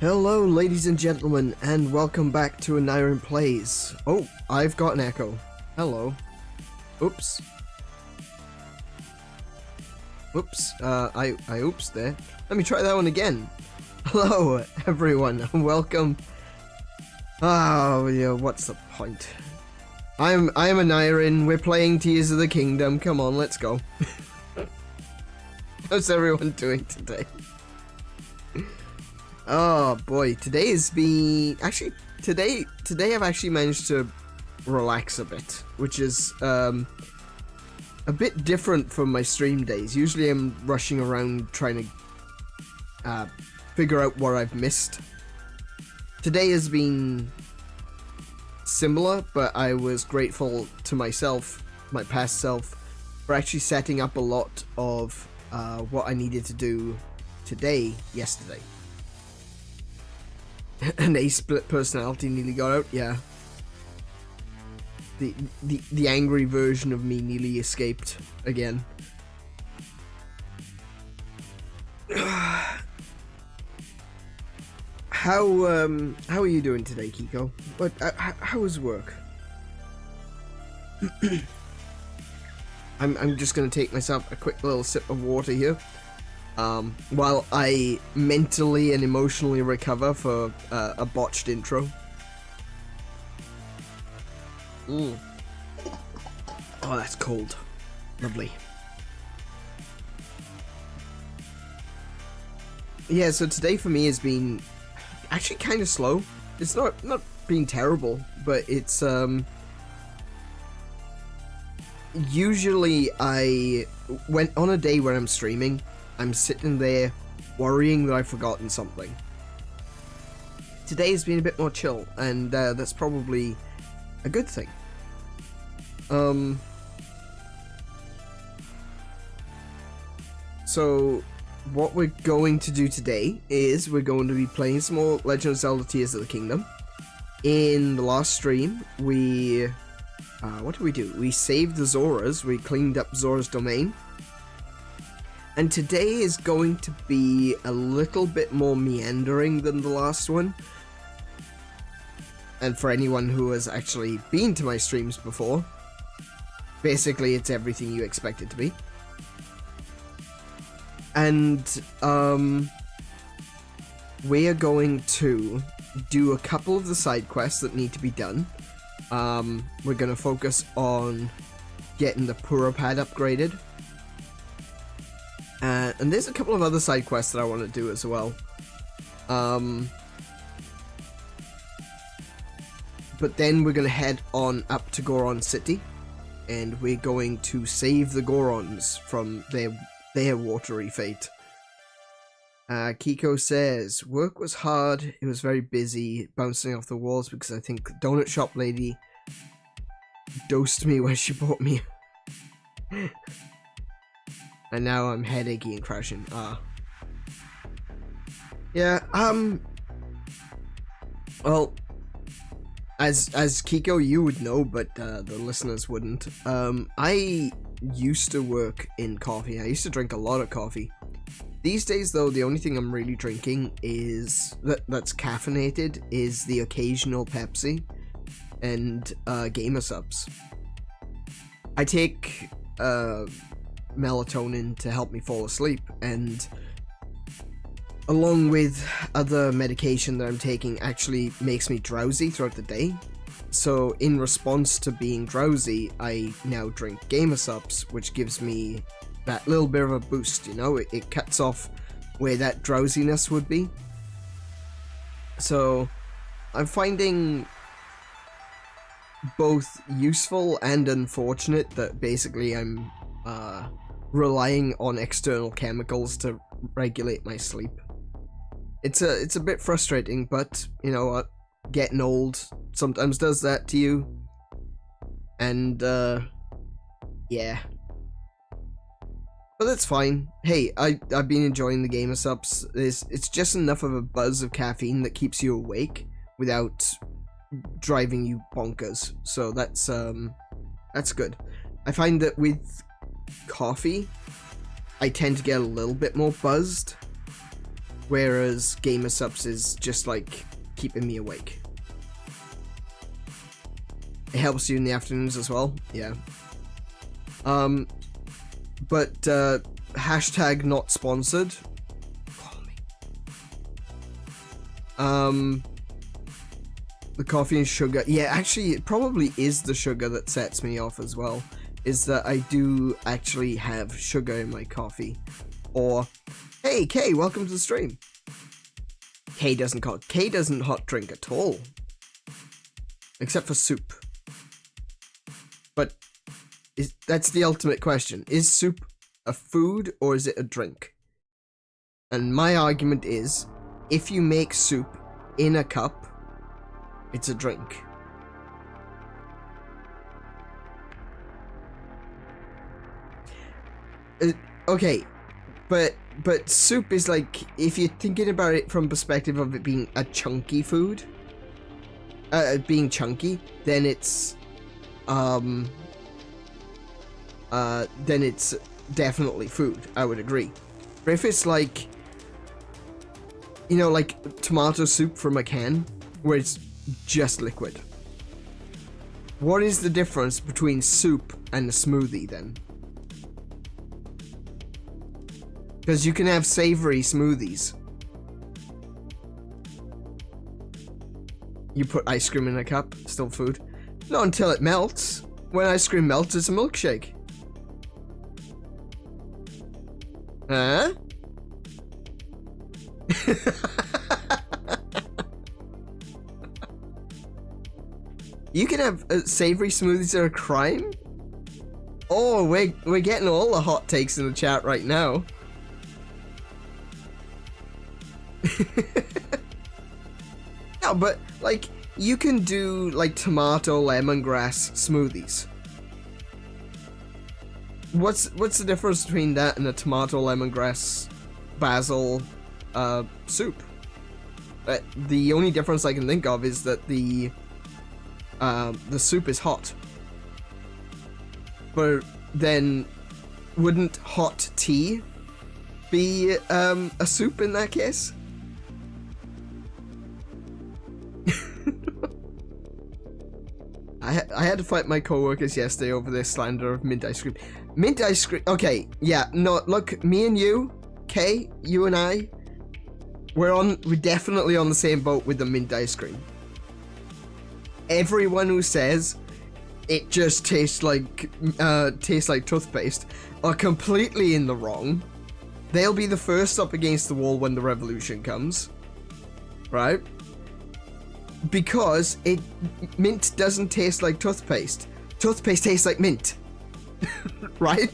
Hello ladies and gentlemen, and welcome back to AneurynPlays. Oh, I've got an echo. Hello. Oops. Oops, I oops there. Let me try that one again. Hello everyone, and welcome. Oh, yeah, what's the point? I'm Aneuryn, we're playing Tears of the Kingdom, come on, let's go. How's everyone doing today? Oh boy, today has been today I've actually managed to relax a bit, which is a bit different from my stream days. Usually I'm rushing around trying to figure out what I've missed. Today has been similar, but I was grateful to myself, my past self, for actually setting up a lot of what I needed to do yesterday. An A-split personality nearly got out, yeah. The angry version of me nearly escaped again. How are you doing today, Kiko? What how was work? I'm just gonna take myself a quick little sip of water here. While I mentally and emotionally recover for a botched intro. Oh, that's cold. Lovely. Yeah, so today for me has been actually kind of slow. It's not being terrible, but it's usually I went on a day where I'm streaming. I'm sitting there worrying that I've forgotten something. Today has been a bit more chill, and that's probably a good thing. So what we're going to do today is we're going to be playing some more Legend of Zelda Tears of the Kingdom. In the last stream, we what did we do? We saved the Zoras, we cleaned up Zora's domain. And today is going to be a little bit more meandering than the last one. And for anyone who has actually been to my streams before, basically it's everything you expect it to be. And we are going to do a couple of the side quests that need to be done. We're going to focus on getting the 𝗂𝗏𝗏 upgraded. And there's a couple of other side quests that I want to do as well. But then we're going to head on up to Goron City, and we're going to save the Gorons from their watery fate. Kiko says, work was hard, it was very busy, bouncing off the walls because I think the donut shop lady dosed me when she bought me. And now I'm headachy and crashing. Yeah, well, as Kiko, you would know, but the listeners wouldn't. I used to work in coffee. I used to drink a lot of coffee. These days, though, the only thing I'm really drinking is that's caffeinated is the occasional Pepsi and gamer subs. I take melatonin to help me fall asleep, and along with other medication that I'm taking actually makes me drowsy throughout the day. So in response to being drowsy, I now drink gamer subs, which gives me that little bit of a boost, you know. It cuts off where that drowsiness would be. So I'm finding both useful and unfortunate that basically I'm relying on external chemicals to regulate my sleep. It's a bit frustrating, but you know what? Getting old sometimes does that to you. And yeah. But that's fine. Hey, I've been enjoying the gamer subs. It's just enough of a buzz of caffeine that keeps you awake without driving you bonkers. So that's good. I find that with coffee, I tend to get a little bit more buzzed. whereas gamer subs is just like keeping me awake. It helps you in the afternoons as well, yeah. But hashtag not sponsored. Call me. The coffee and sugar. Yeah, actually, it probably is the sugar that sets me off as well. Is that I do actually have sugar in my coffee. Or, hey, Kay, welcome to the stream. Kay doesn't hot drink at all. Except for soup. But that's the ultimate question. Is soup a food or is it a drink? And my argument is, if you make soup in a cup, it's a drink. Okay, but soup is like, if you're thinking about it from perspective of it being a chunky food, being chunky, then it's definitely food. I would agree. But if it's like, you know, like tomato soup from a can, where it's just liquid. What is the difference between soup and a smoothie then? Because you can have savory smoothies. You put ice cream in a cup, still food. Not until it melts. When ice cream melts, it's a milkshake. Huh? You can have savory smoothies that are a crime? Oh, we're getting all the hot takes in the chat right now. No, but like you can do like tomato lemongrass smoothies. What's the difference between that and a tomato lemongrass basil soup? The only difference I can think of is that the soup is hot. But then, wouldn't hot tea be a soup in that case? I had to fight my co-workers yesterday over this slander of mint ice cream. Mint ice cream. Okay, yeah. No, look, me and you, Kay, you and I, we're definitely on the same boat with the mint ice cream. Everyone who says it just tastes like toothpaste are completely in the wrong. They'll be the first up against the wall when the revolution comes, right? Because mint doesn't taste like toothpaste. Toothpaste tastes like mint, right?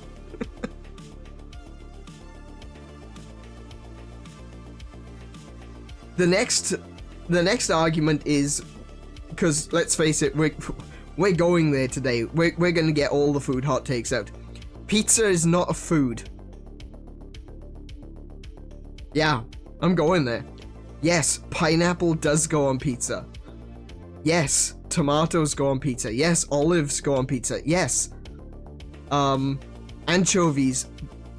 The next argument is, because let's face it, we're going there today. We're gonna get all the food hot takes out. Pizza is not a food. Yeah, I'm going there. Yes, pineapple does go on pizza. Yes, tomatoes go on pizza. Yes, olives go on pizza. Yes, anchovies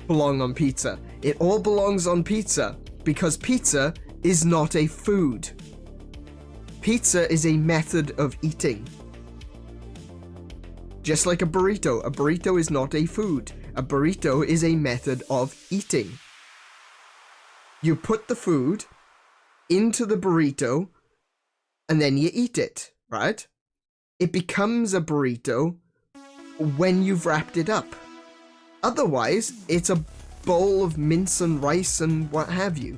belong on pizza. It all belongs on pizza because pizza is not a food. Pizza is a method of eating. Just like a burrito is not a food. A burrito is a method of eating. You put the food into the burrito and then you eat it, right? It becomes a burrito when you've wrapped it up. Otherwise, it's a bowl of mince and rice and what have you.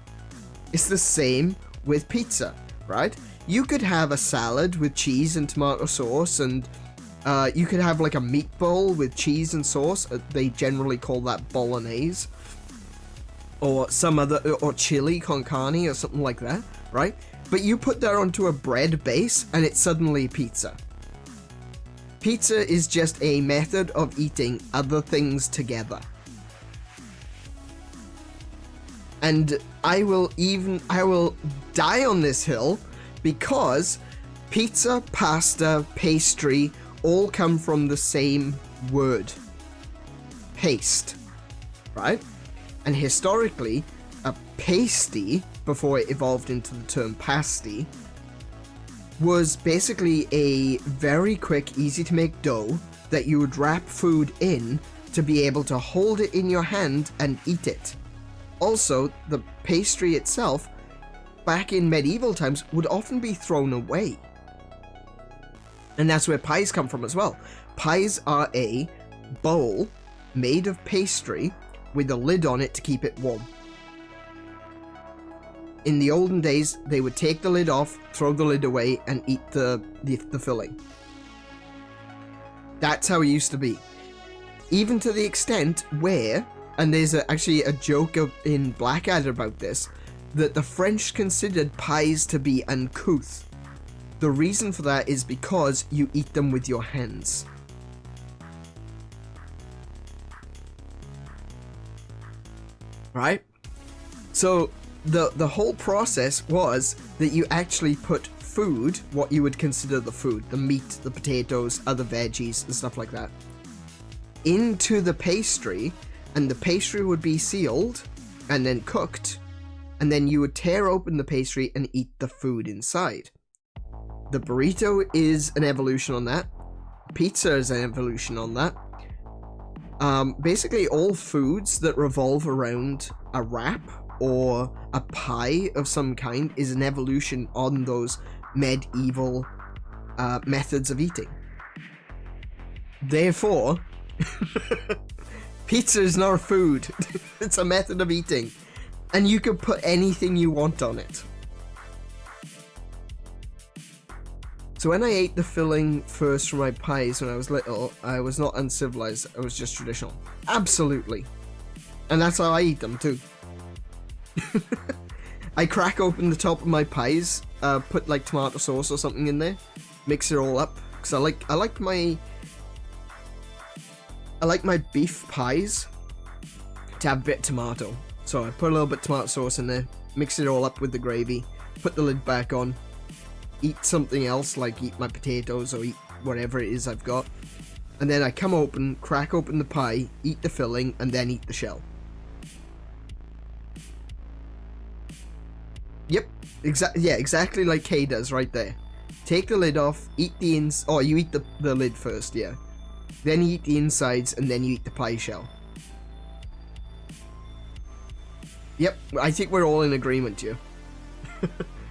It's the same with pizza, right? You could have a salad with cheese and tomato sauce, and you could have like a meatball with cheese and sauce. They generally call that bolognese. Or some other, or chili con carne or something like that, right? But you put that onto a bread base and it's suddenly pizza. Pizza is just a method of eating other things together. And I will die on this hill because pizza, pasta, pastry all come from the same word. Paste, right? And historically, a pasty before it evolved into the term pasty, was basically a very quick, easy to make dough that you would wrap food in to be able to hold it in your hand and eat it. Also, the pastry itself, back in medieval times, would often be thrown away. And that's where pies come from as well. Pies are a bowl made of pastry with a lid on it to keep it warm. In the olden days, they would take the lid off, throw the lid away, and eat the filling. That's how it used to be. Even to the extent where, and there's actually a joke in Blackadder about this, that the French considered pies to be uncouth. The reason for that is because you eat them with your hands. Right? So the whole process was that you actually put food, what you would consider the food, the meat, the potatoes, other veggies and stuff like that, into the pastry, and the pastry would be sealed and then cooked, and then you would tear open the pastry and eat the food inside. The burrito is an evolution on that. Pizza is an evolution on that. Basically all foods that revolve around a wrap or a pie of some kind is an evolution on those medieval methods of eating. Therefore, pizza is not a food. It's a method of eating. And you can put anything you want on it. So when I ate the filling first from my pies when I was little, I was not uncivilized, I was just traditional. Absolutely. And that's how I eat them too. I crack open the top of my pies, put like tomato sauce or something in there, mix it all up, because I like my beef pies to have a bit of tomato. So I put a little bit of tomato sauce in there, mix it all up with the gravy, put the lid back on, eat something else, like eat my potatoes or eat whatever it is I've got, and then I come open, crack open the pie, eat the filling, and then eat the shell. Yep, exactly like Kay does right there. Take the lid off, eat the you eat the lid first, yeah. Then you eat the insides, and then you eat the pie shell. Yep, I think we're all in agreement here.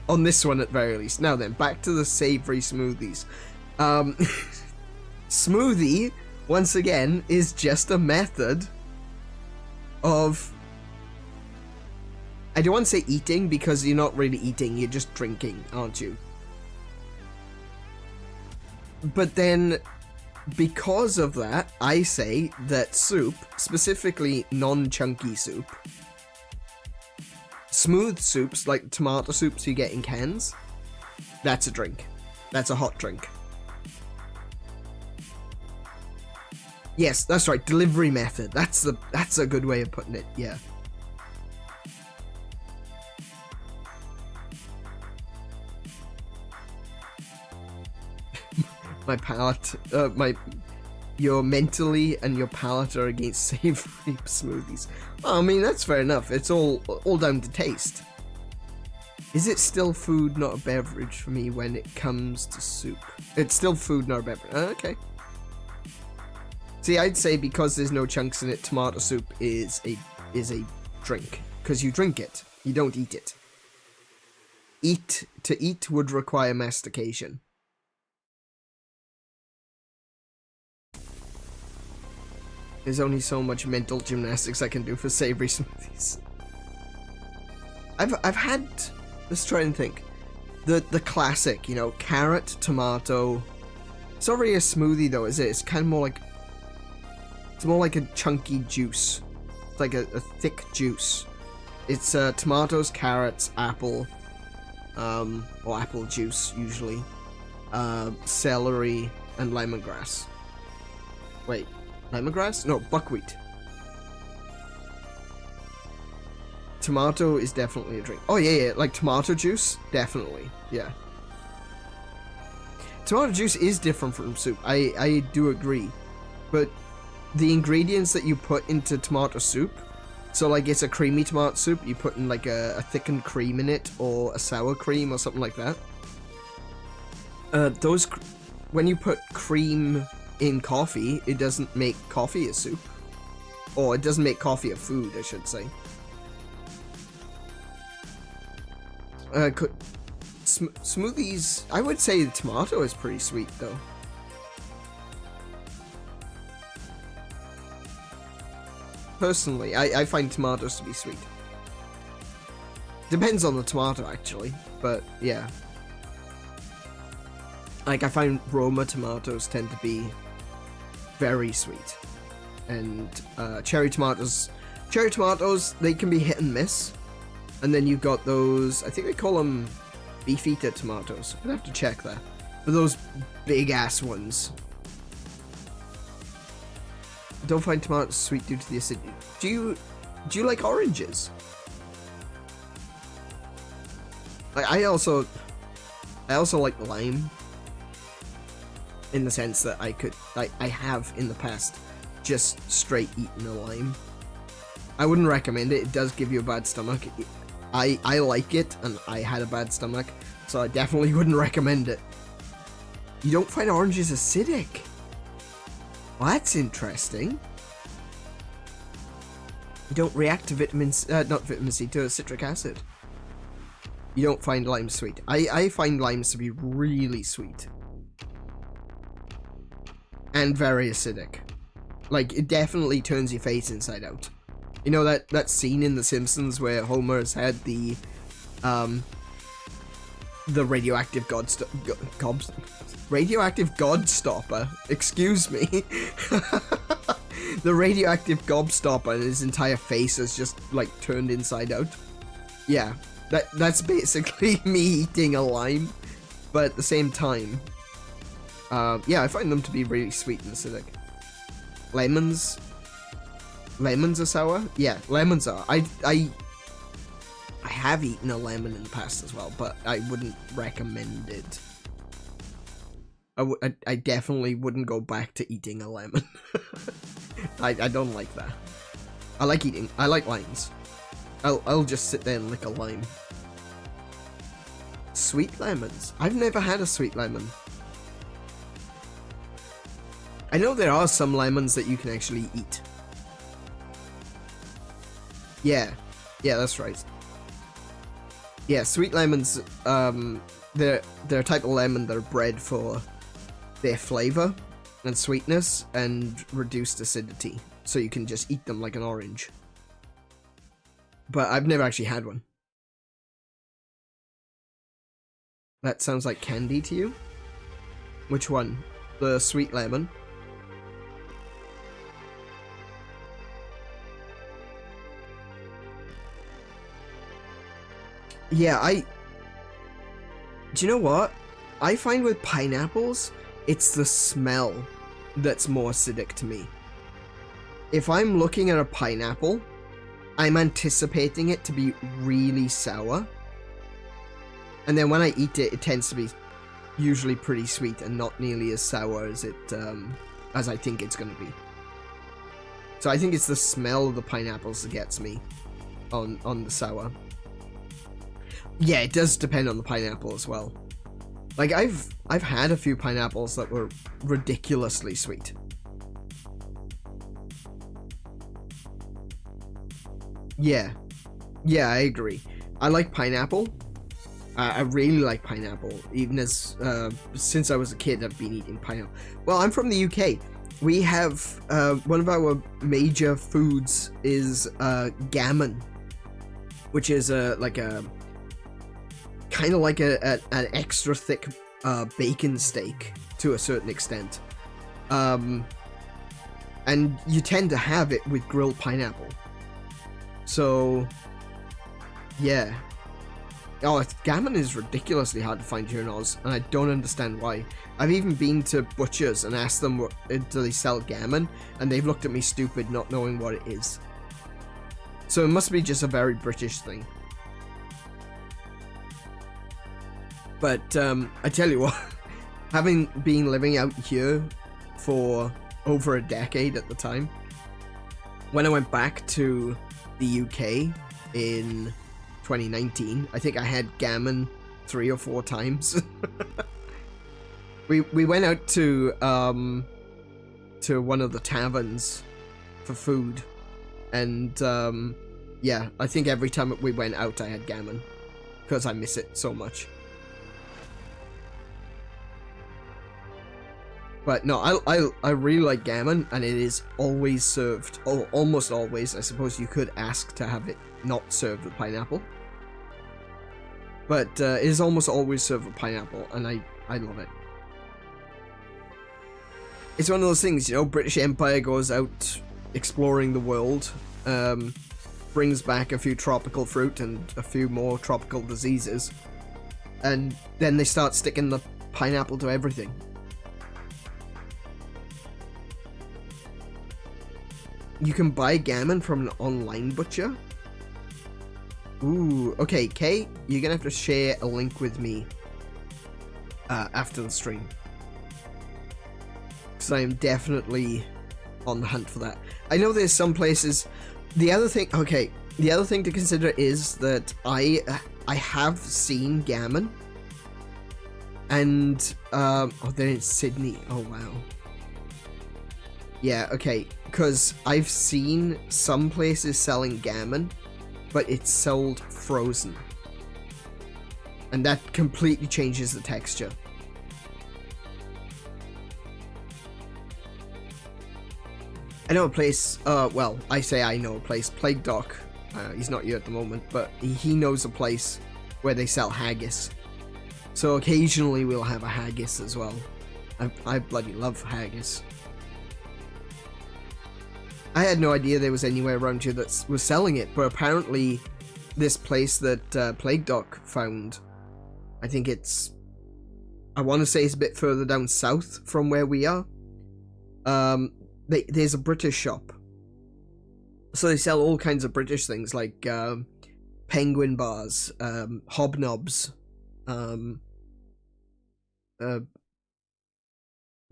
On this one at very least. Now then, back to the savory smoothies. Smoothie, once again, is just a method of... I don't want to say eating, because you're not really eating, you're just drinking, aren't you? But then, because of that, I say that soup, specifically non-chunky soup, smooth soups, like tomato soups you get in cans, that's a drink. That's a hot drink. Yes, that's right, delivery method. That's a good way of putting it, yeah. My palate, your mentally and your palate are against savory smoothies. Well, I mean, that's fair enough. It's all down to taste. Is it still food, not a beverage for me when it comes to soup? It's still food, not a beverage. Okay. See, I'd say because there's no chunks in it, tomato soup is a drink. Because you drink it, you don't eat it. To eat would require mastication. There's only so much mental gymnastics I can do for savory smoothies. I've had, let's try and think, the classic, you know, carrot, tomato. It's not really a smoothie though, is it? It's kind of more like, it's more like a chunky juice. It's like a thick juice. It's tomatoes, carrots, apple, or apple juice usually, celery, and lemongrass. Wait. Lemongrass? No, buckwheat. Tomato is definitely a drink. Oh yeah, like tomato juice? Definitely, yeah. Tomato juice is different from soup, I do agree. But the ingredients that you put into tomato soup So like it's a creamy tomato soup, you put in like a thickened cream in it, or a sour cream or something like that. When you put cream in coffee, it doesn't make coffee a soup. Or it doesn't make coffee a food, I should say. Smoothies, I would say the tomato is pretty sweet though. Personally, I find tomatoes to be sweet. Depends on the tomato actually, but yeah. Like I find Roma tomatoes tend to be very sweet. And cherry tomatoes, they can be hit and miss. And then you've got those, I think they call them beefeater tomatoes. I'd have to check that. But those big ass ones. Don't find tomatoes sweet due to the acidity. Do you like oranges? I also like lime. In the sense that I have in the past just straight eaten a lime. I wouldn't recommend it. It does give you a bad stomach. I like it, and I had a bad stomach, so I definitely wouldn't recommend it. You don't find oranges acidic? Well, that's interesting. You don't react to not vitamin C, to citric acid. You don't find limes sweet. I find limes to be really sweet. And very acidic. Like, it definitely turns your face inside out. You know that scene in The Simpsons where Homer has had the radioactive radioactive Godstopper, excuse me. The radioactive gobstopper, and his entire face is just like turned inside out. Yeah, that's basically me eating a lime, but at the same time, yeah, I find them to be really sweet and acidic. Lemons are sour? Yeah, lemons are. I have eaten a lemon in the past as well, but I wouldn't recommend it. I definitely wouldn't go back to eating a lemon. I don't like that. I like limes. I'll just sit there and lick a lime. Sweet lemons? I've never had a sweet lemon. I know there are some lemons that you can actually eat. Yeah, that's right. Yeah, sweet lemons, they're a type of lemon that are bred for their flavor and sweetness and reduced acidity, so you can just eat them like an orange. But I've never actually had one. That sounds like candy to you? Which one? The sweet lemon? Yeah, do you know what? I find with pineapples, it's the smell that's more acidic to me. If I'm looking at a pineapple, I'm anticipating it to be really sour. And then when I eat it, it tends to be usually pretty sweet and not nearly as sour as as I think it's going to be. So I think it's the smell of the pineapples that gets me on the sour. Yeah, it does depend on the pineapple as well. Like, I've had a few pineapples that were ridiculously sweet. Yeah, I agree. I like pineapple. I really like pineapple. Even as since I was a kid, I've been eating pineapple. Well, I'm from the UK. We have one of our major foods is gammon, which is like a kind of like an extra thick bacon steak to a certain extent, and you tend to have it with grilled pineapple. So yeah. Oh, gammon is ridiculously hard to find here in Oz, and I don't understand why. I've even been to butchers and asked them do they sell gammon, and they've looked at me stupid not knowing what it is. So it must be just a very British thing. But I tell you what, having been living out here for over a decade at the time, when I went back to the UK in 2019. I think I had gammon 3 or 4 times. we went out to one of the taverns for food, and yeah, I think every time we went out I had gammon because I miss it so much. But no, I really like gammon, and it is always served, or almost always. I suppose you could ask to have it not served with pineapple, but it is almost always served with pineapple, and I love it. It's one of those things, you know, British Empire goes out exploring the world, brings back a few tropical fruit and a few more tropical diseases, and then they start sticking the pineapple to everything. You can buy gammon from an online butcher? Ooh, okay, Kay, you're gonna have to share a link with me after the stream. Because I am definitely on the hunt for that. I know there's some places... The other thing to consider is that I have seen gammon. And, oh, they're in Sydney. Oh, wow. Yeah, okay. Because I've seen some places selling gammon, but it's sold frozen. And that completely changes the texture. I know a place, well, I say I know a place, Plague Doc, he's not here at the moment, but he knows a place where they sell haggis. So occasionally we'll have a haggis as well. I bloody love haggis. I had no idea there was anywhere around here that was selling it, but apparently this place that Plague Doc found, I think it's, I want to say it's a bit further down south from where we are. There's a British shop. So they sell all kinds of British things like penguin bars, hobnobs,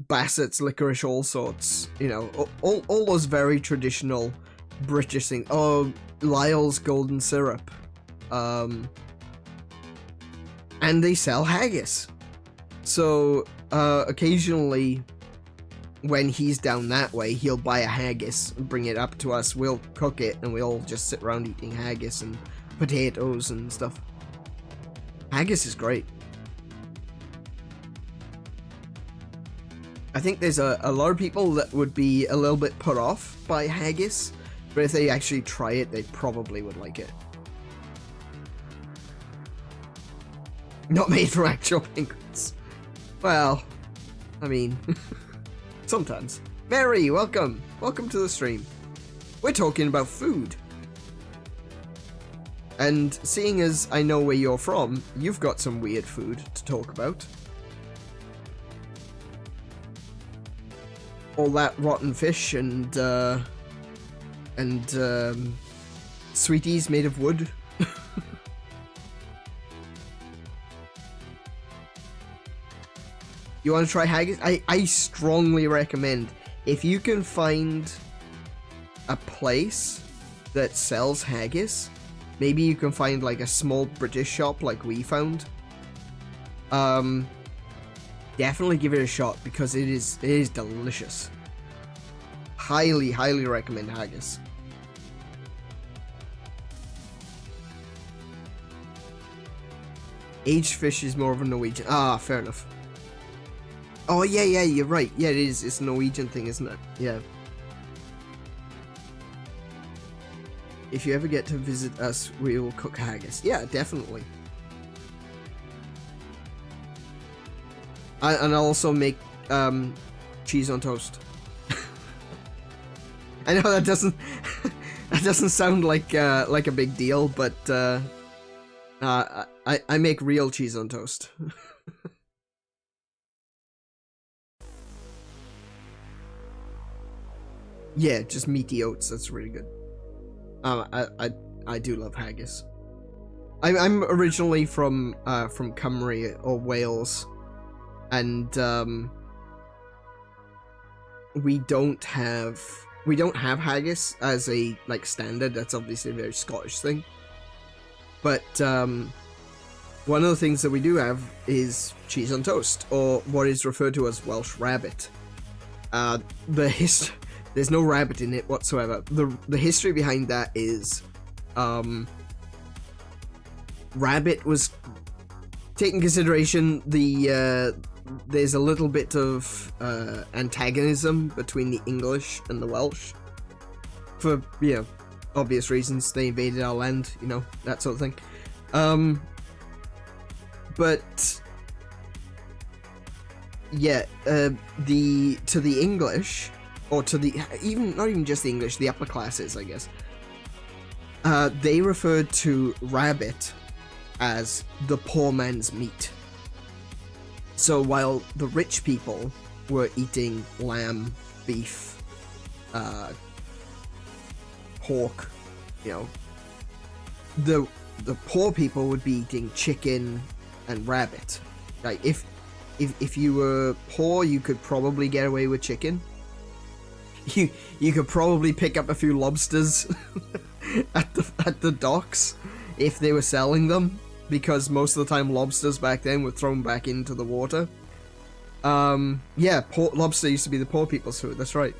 Bassett's licorice, all sorts, you know, all those very traditional British things. Oh, Lyle's golden syrup. And they sell haggis. So occasionally when he's down that way, he'll buy a haggis and bring it up to us. We'll cook it and we'll just sit around eating haggis and potatoes and stuff. Haggis is great. I think there's a lot of people that would be a little bit put off by haggis, but if they actually try it, they probably would like it. Not made from actual penguins. Well, I mean, sometimes. Mary, welcome. Welcome to the stream. We're talking about food. And seeing as I know where you're from, you've got some weird food to talk about. All that rotten fish and sweeties made of wood. You want to try haggis? I strongly recommend, if you can find a place that sells haggis, maybe you can find like a small British shop like we found. Definitely give it a shot because it is delicious. Highly, highly recommend haggis. Aged fish is more of a Norwegian. Ah, fair enough. Oh yeah, you're right. Yeah, it is. It's a Norwegian thing, isn't it? Yeah. If you ever get to visit us, we will cook haggis. Yeah, definitely. And I'll also make cheese on toast. I know that doesn't that doesn't sound like a big deal, but I make real cheese on toast. Yeah, just meaty oats. That's really good. I do love haggis. I'm originally from Cymru or Wales. And we don't have we don't have haggis as a like standard. That's obviously a very Scottish thing. But one of the things that we do have is cheese on toast, or what is referred to as Welsh rabbit. There's no rabbit in it whatsoever. The history behind that is rabbit was taken consideration. There's a little bit of antagonism between the English and the Welsh for, you know, obvious reasons. They invaded our land, you know, that sort of thing. But yeah, to the English, or to the not even just the English, the upper classes, I guess, they referred to rabbit as the poor man's meat. So while the rich people were eating lamb, beef, pork, you know, the poor people would be eating chicken and rabbit. Like if you were poor, you could probably get away with chicken. You could probably pick up a few lobsters at the docks if they were selling them, because most of the time lobsters back then were thrown back into the water. Yeah, lobster used to be the poor people's food, that's right.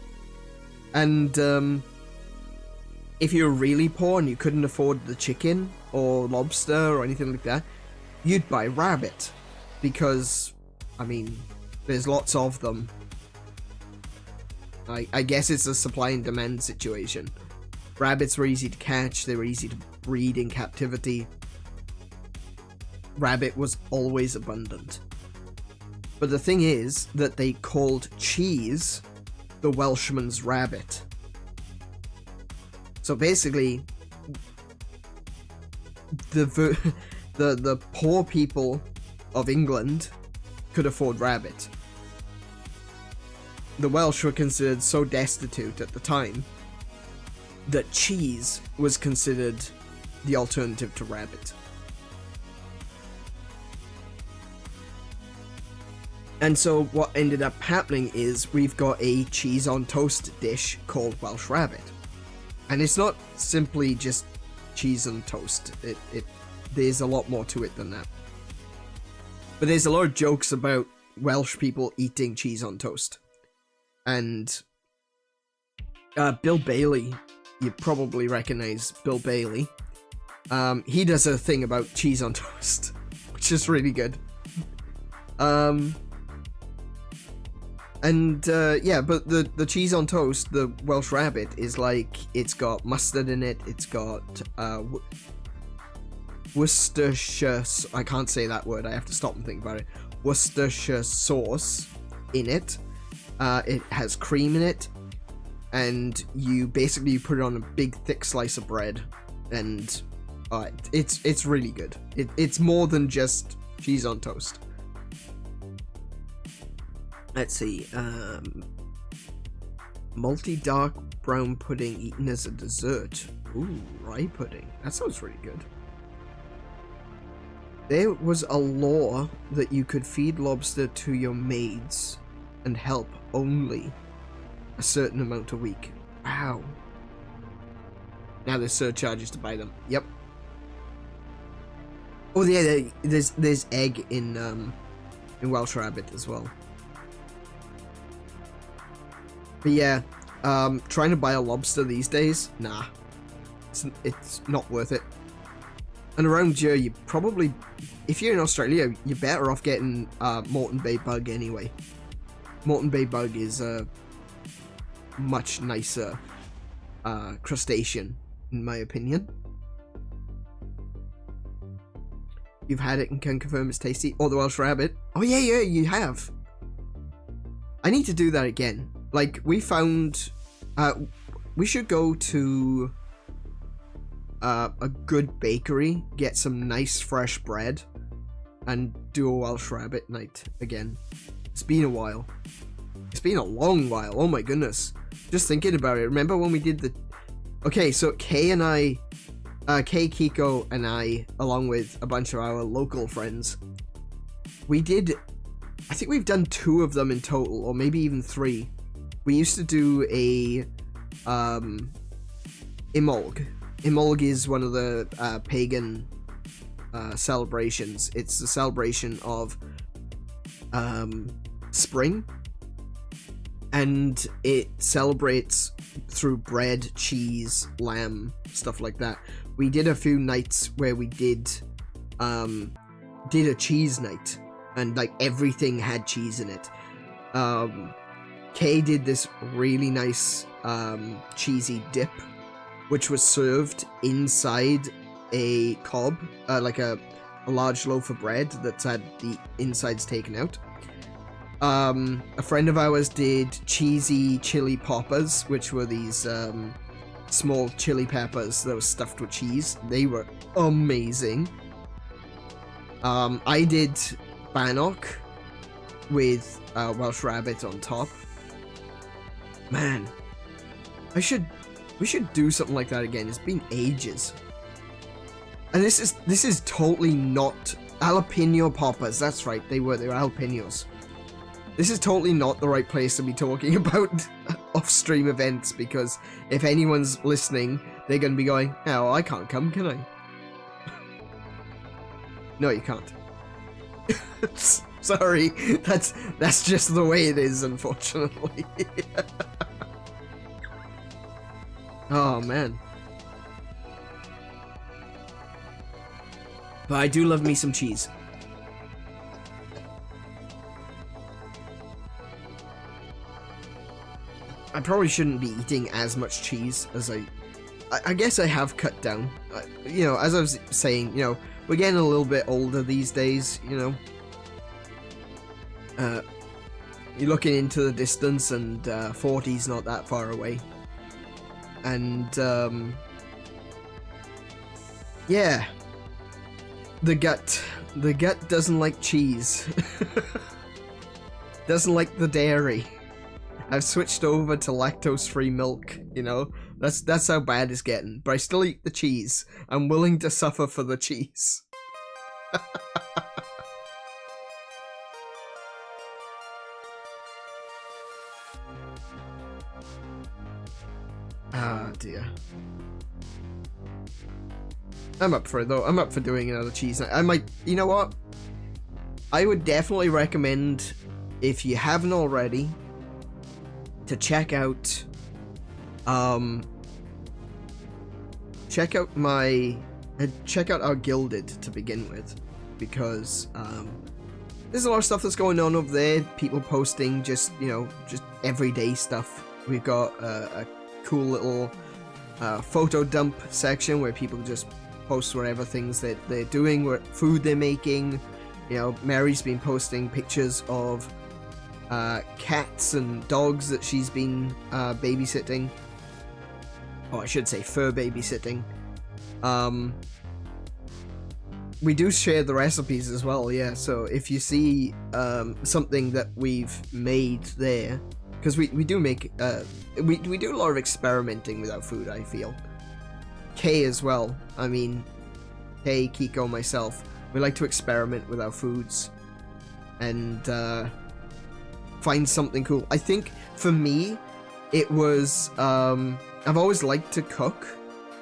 And if you were really poor and you couldn't afford the chicken or lobster or anything like that, you'd buy rabbit, because, I mean, there's lots of them. I guess it's a supply and demand situation. Rabbits were easy to catch, they were easy to breed in captivity. Rabbit was always abundant. But the thing is that they called cheese the Welshman's rabbit. So basically, the poor people of England could afford rabbit. The Welsh were considered so destitute at the time that cheese was considered the alternative to rabbit. And so what ended up happening is we've got a cheese on toast dish called Welsh rabbit. And it's not simply just cheese on toast. There's a lot more to it than that. But there's a lot of jokes about Welsh people eating cheese on toast. And Bill Bailey, you probably recognize Bill Bailey. He does a thing about cheese on toast, which is really good. Yeah, but the cheese on toast, the Welsh rabbit, is like, it's got mustard in it, it's got Worcestershire, I can't say that word, I have to stop and think about it, Worcestershire sauce in it. It has cream in it, and you basically put it on a big thick slice of bread, and it's really good. It's more than just cheese on toast. Let's see, malty dark brown pudding eaten as a dessert. Ooh, rye pudding. That sounds really good. There was a law that you could feed lobster to your maids and help only a certain amount a week. Wow. Now there's surcharges to buy them. Yep. Oh yeah, there's egg in Welsh rabbit as well. But yeah, trying to buy a lobster these days, nah, it's not worth it. And around here, you probably, if you're in Australia, you're better off getting Moreton Bay bug anyway. Moreton Bay bug is a much nicer crustacean, in my opinion. You've had it and can confirm it's tasty. Or the Welsh rabbit. Oh yeah, you have. I need to do that again. Like, we found, we should go to a good bakery, get some nice fresh bread, and do a Welsh rabbit night again. It's been a while. It's been a long while, oh my goodness. Just thinking about it, remember when we did the... Okay, so Kay and I, Kay, Kiko, and I, along with a bunch of our local friends, we did, I think we've done 2 of them in total, or maybe even 3. We used to do a Imolg. Imolg is one of the pagan celebrations. It's the celebration of spring, and it celebrates through bread, cheese, lamb, stuff like that. We did a few nights where we did a cheese night, and like everything had cheese in it. Kay did this really nice cheesy dip, which was served inside a cob, like a large loaf of bread that's had the insides taken out. A friend of ours did cheesy chili poppers, which were these small chili peppers that were stuffed with cheese. They were amazing. I did bannock with Welsh rabbit on top. Man, we should do something like that again. It's been ages. And this is totally not jalapeno poppers. That's right, they were jalapenos. This is totally not the right place to be talking about off-stream events, because if anyone's listening, they're going to be going, "Oh, I can't come, can I?" No, you can't. Sorry, that's just the way it is, unfortunately. Oh man. But I do love me some cheese. I probably shouldn't be eating as much cheese as I guess I have cut down. You know, as I was saying, you know, we're getting a little bit older these days, you know. You're looking into the distance, and 40's not that far away. And, yeah. The gut doesn't like cheese. Doesn't like the dairy. I've switched over to lactose-free milk, you know? That's how bad it's getting. But I still eat the cheese. I'm willing to suffer for the cheese. Ah, dear. I'm up for it, though. I'm up for doing another cheese night. I might... You know what? I would definitely recommend, if you haven't already, to check out... check out our Gilded to begin with. Because, there's a lot of stuff that's going on over there. People posting just, you know, just everyday stuff. We've got a cool little photo dump section where people just post whatever things that they're doing, what food they're making. You know, Mary's been posting pictures of cats and dogs that she's been babysitting. Oh, I should say fur babysitting. We do share the recipes as well, yeah, so if you see something that we've made there, because we do make, we do a lot of experimenting with our food, I feel. Kay as well, I mean, Kay, Kiko, myself, we like to experiment with our foods and find something cool. I think, for me, it was, I've always liked to cook,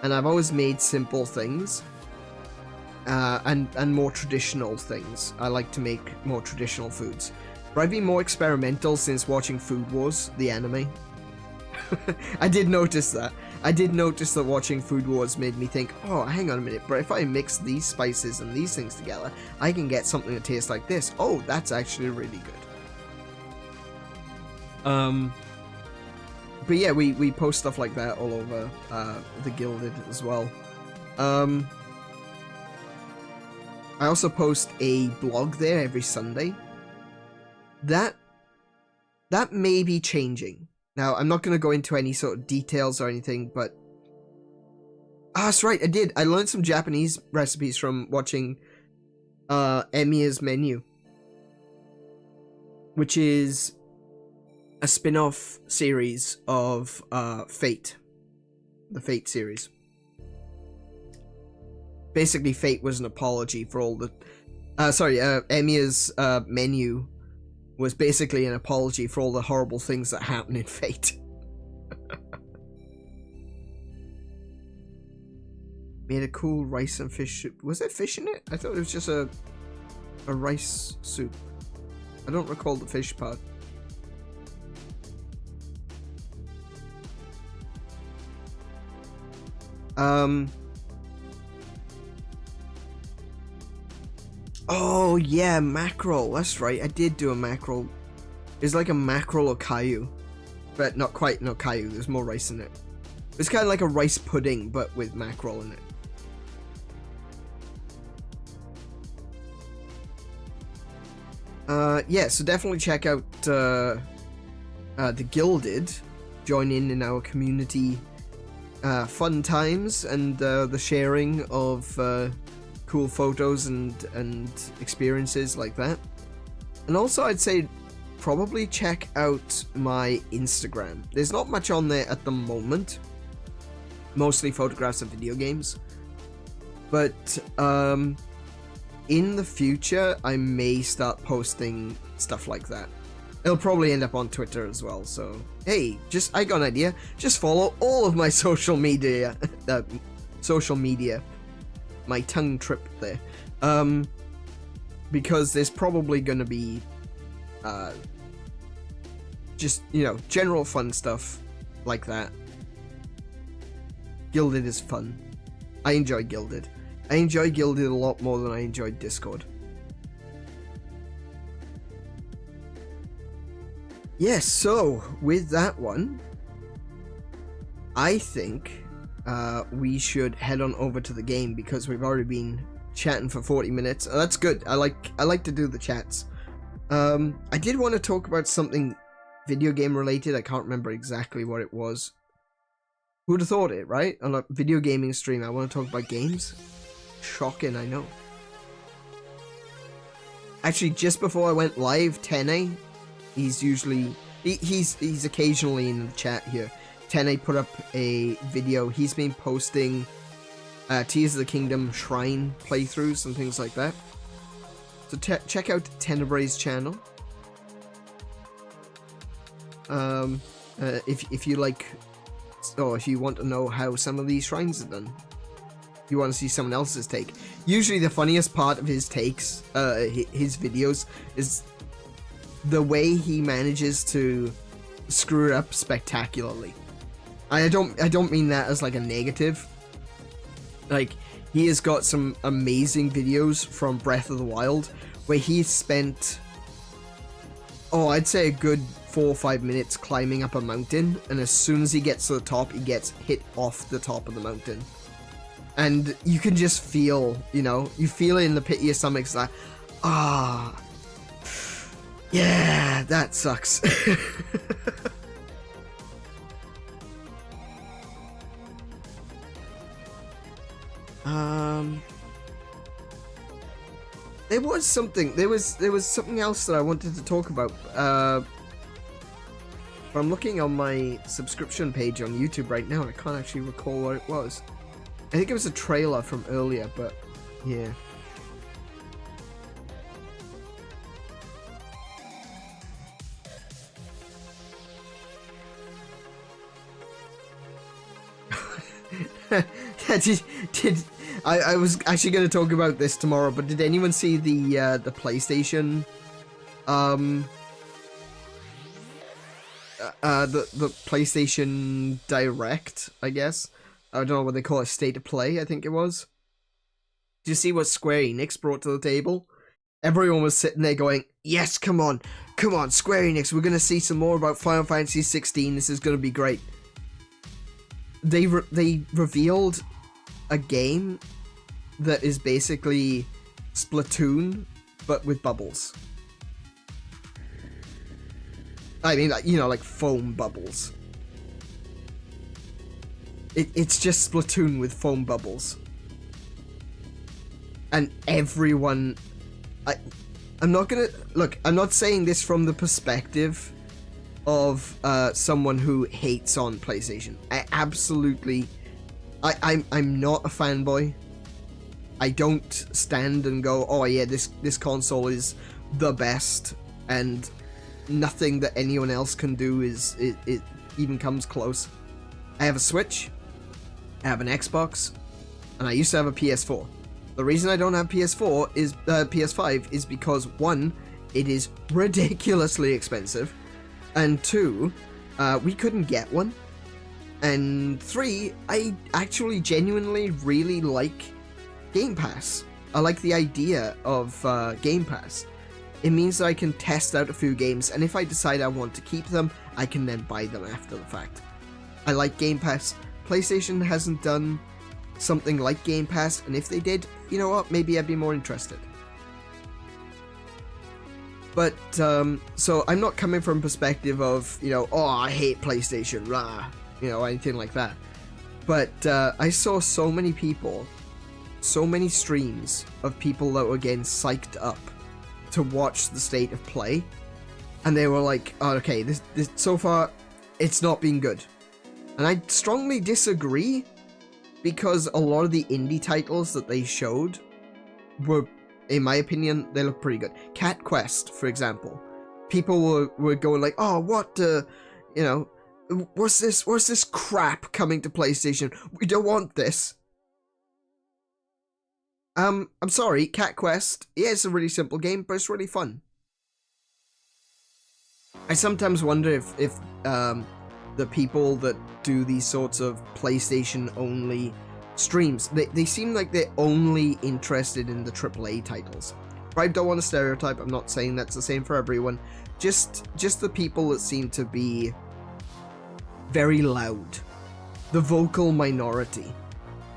and I've always made simple things. And more traditional things. I like to make more traditional foods. But I've been more experimental since watching Food Wars, the anime. I did notice that. I did notice that watching Food Wars made me think, oh, hang on a minute, but if I mix these spices and these things together, I can get something that tastes like this. Oh, that's actually really good. But yeah, we post stuff like that all over the Gilded as well. I also post a blog there every Sunday. That may be changing. Now, I'm not going to go into any sort of details or anything, but... Ah, that's right, I did. I learned some Japanese recipes from watching Emiya's Menu, which is a spin-off series of Fate. The Fate series. Basically, Fate was an apology for all the... Emiya's Menu was basically an apology for all the horrible things that happen in Fate. Made a cool rice and fish soup. Was there fish in it? I thought it was just a rice soup. I don't recall the fish part. Oh yeah, mackerel. That's right. I did do a mackerel. It's like a mackerel or caillou, but not quite. No caillou. There's more rice in it. It's kind of like a rice pudding, but with mackerel in it. Yeah, so definitely check out the Gilded. Join in our community fun times and the sharing of cool photos and experiences like that. And also, I'd say probably check out my Instagram. There's not much on there at the moment. Mostly photographs of video games. But in the future, I may start posting stuff like that. It'll probably end up on Twitter as well, so hey, I got an idea. Just follow all of my social media. My tongue tripped there. Because there's probably gonna be just, you know, general fun stuff like that. Gilded is fun. I enjoy Gilded. I enjoy Gilded a lot more than I enjoyed Discord. Yes, so with that one, I think we should head on over to the game because we've already been chatting for 40 minutes. That's good. I like to do the chats. I did want to talk about something video game related. I can't remember exactly what it was. Who'd have thought it, right? On a video gaming stream, I want to talk about games. Shocking, I know. Actually, just before I went live, 𝗦𝘰, he's usually he's occasionally in the chat here. 𝗦𝘰 put up a video. He's been posting Tears of the Kingdom shrine playthroughs and things like that. So check out 𝗦𝘰's channel. If you like, or if you want to know how some of these shrines are done. You want to see someone else's take. Usually the funniest part of his takes, his videos, is the way he manages to screw it up spectacularly. I don't mean that as like a negative. Like, he has got some amazing videos from Breath of the Wild where he spent, I'd say a good 4 or 5 minutes climbing up a mountain, and as soon as he gets to the top, he gets hit off the top of the mountain. And you can just feel, you know, you feel it in the pit of your stomach. It's like, yeah, that sucks. There was something else that I wanted to talk about. But I'm looking on my subscription page on YouTube right now, and I can't actually recall what it was. I think it was a trailer from earlier, but yeah. I was actually going to talk about this tomorrow, but did anyone see the PlayStation the PlayStation Direct, I guess? I don't know what they call it, State of Play, I think it was. Did you see what Square Enix brought to the table? Everyone was sitting there going, yes, come on, Square Enix, we're going to see some more about Final Fantasy 16, this is going to be great. They revealed a game that is basically Splatoon, but with bubbles. I mean, you know, like foam bubbles. It's just Splatoon with foam bubbles. And everyone... I'm not gonna... Look, I'm not saying this from the perspective of someone who hates on PlayStation. I absolutely... I'm not a fanboy. I don't stand and go, oh yeah, this console is the best, and nothing that anyone else can do it even comes close. I have a Switch. I have an Xbox. and I used to have a PS4. The reason I don't have PS4 is PS5 is because 1, it is ridiculously expensive, and 2, we couldn't get one, and 3, I actually genuinely really like Game Pass. I like the idea of Game Pass. It means that I can test out a few games, and if I decide I want to keep them, I can then buy them after the fact. I like Game Pass. PlayStation hasn't done something like Game Pass, and if they did, you know what, maybe I'd be more interested. But, so I'm not coming from a perspective of, you know, oh, I hate PlayStation, rah, you know, anything like that. But I saw so many people, so many streams of people that were getting psyched up to watch the state of play, and they were like, oh, okay, this so far, it's not been good. And I strongly disagree, because a lot of the indie titles that they showed were, in my opinion, they look pretty good. Cat Quest, for example. People were going like, oh, what, you know, what's this crap coming to PlayStation? We don't want this. I'm sorry, Cat Quest, yeah, it's a really simple game, but it's really fun. I sometimes wonder if the people that do these sorts of PlayStation-only streams, they seem like they're only interested in the AAA titles. I don't want to stereotype, I'm not saying that's the same for everyone, just the people that seem to be very loud. The vocal minority.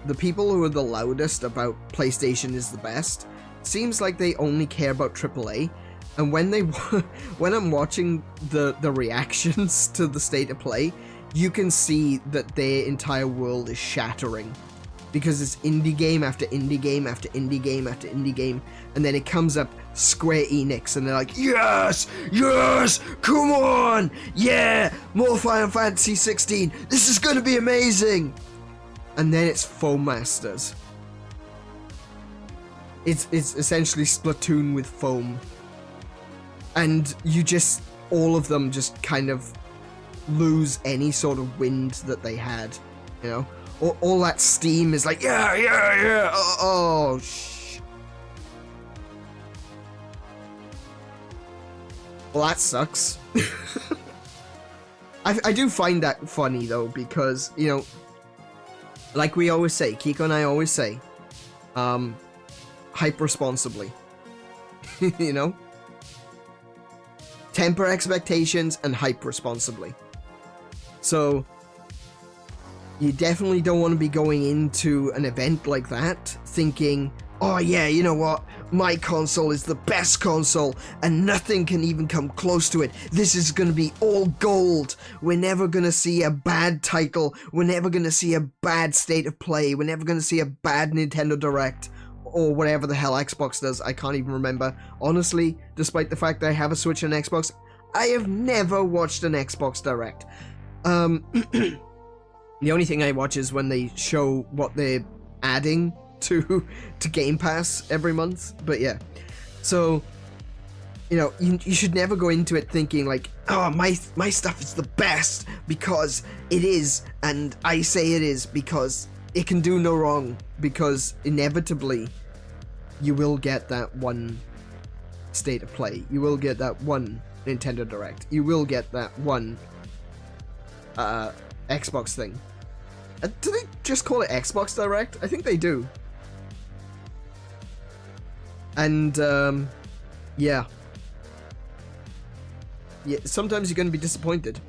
The people who are the loudest about PlayStation is the best, seems like they only care about AAA, and when I'm watching the reactions to the state of play, you can see that their entire world is shattering, because it's indie game after indie game after indie game after indie game, and then it comes up Square Enix, and they're like, yes, yes, come on, yeah, more Final Fantasy 16, this is gonna be amazing. And then it's Foam Masters. It's essentially Splatoon with foam. And you just, all of them just kind of lose any sort of wind that they had, you know? All that steam is like, yeah, yeah, yeah, oh shh. Well, that sucks. I do find that funny, though, because, you know, like we always say, Kiko and I always say, hype responsibly. You know? Temper expectations and hype responsibly. So, you definitely don't want to be going into an event like that thinking, oh yeah, you know what, my console is the best console and nothing can even come close to it. This is going to be all gold. We're never going to see a bad title. We're never going to see a bad state of play. We're never going to see a bad Nintendo Direct or whatever the hell Xbox does. I can't even remember. Honestly, despite the fact that I have a Switch and an Xbox, I have never watched an Xbox Direct. The only thing I watch is when they show what they're adding to Game Pass every month. But yeah, so you know, you should never go into it thinking like, oh, my stuff is the best because it is, and I say it is because it can do no wrong, because inevitably you will get that one state of play, you will get that one Nintendo Direct, you will get that one Xbox thing. Do they just call it Xbox Direct? I think they do. And yeah, sometimes you're going to be disappointed,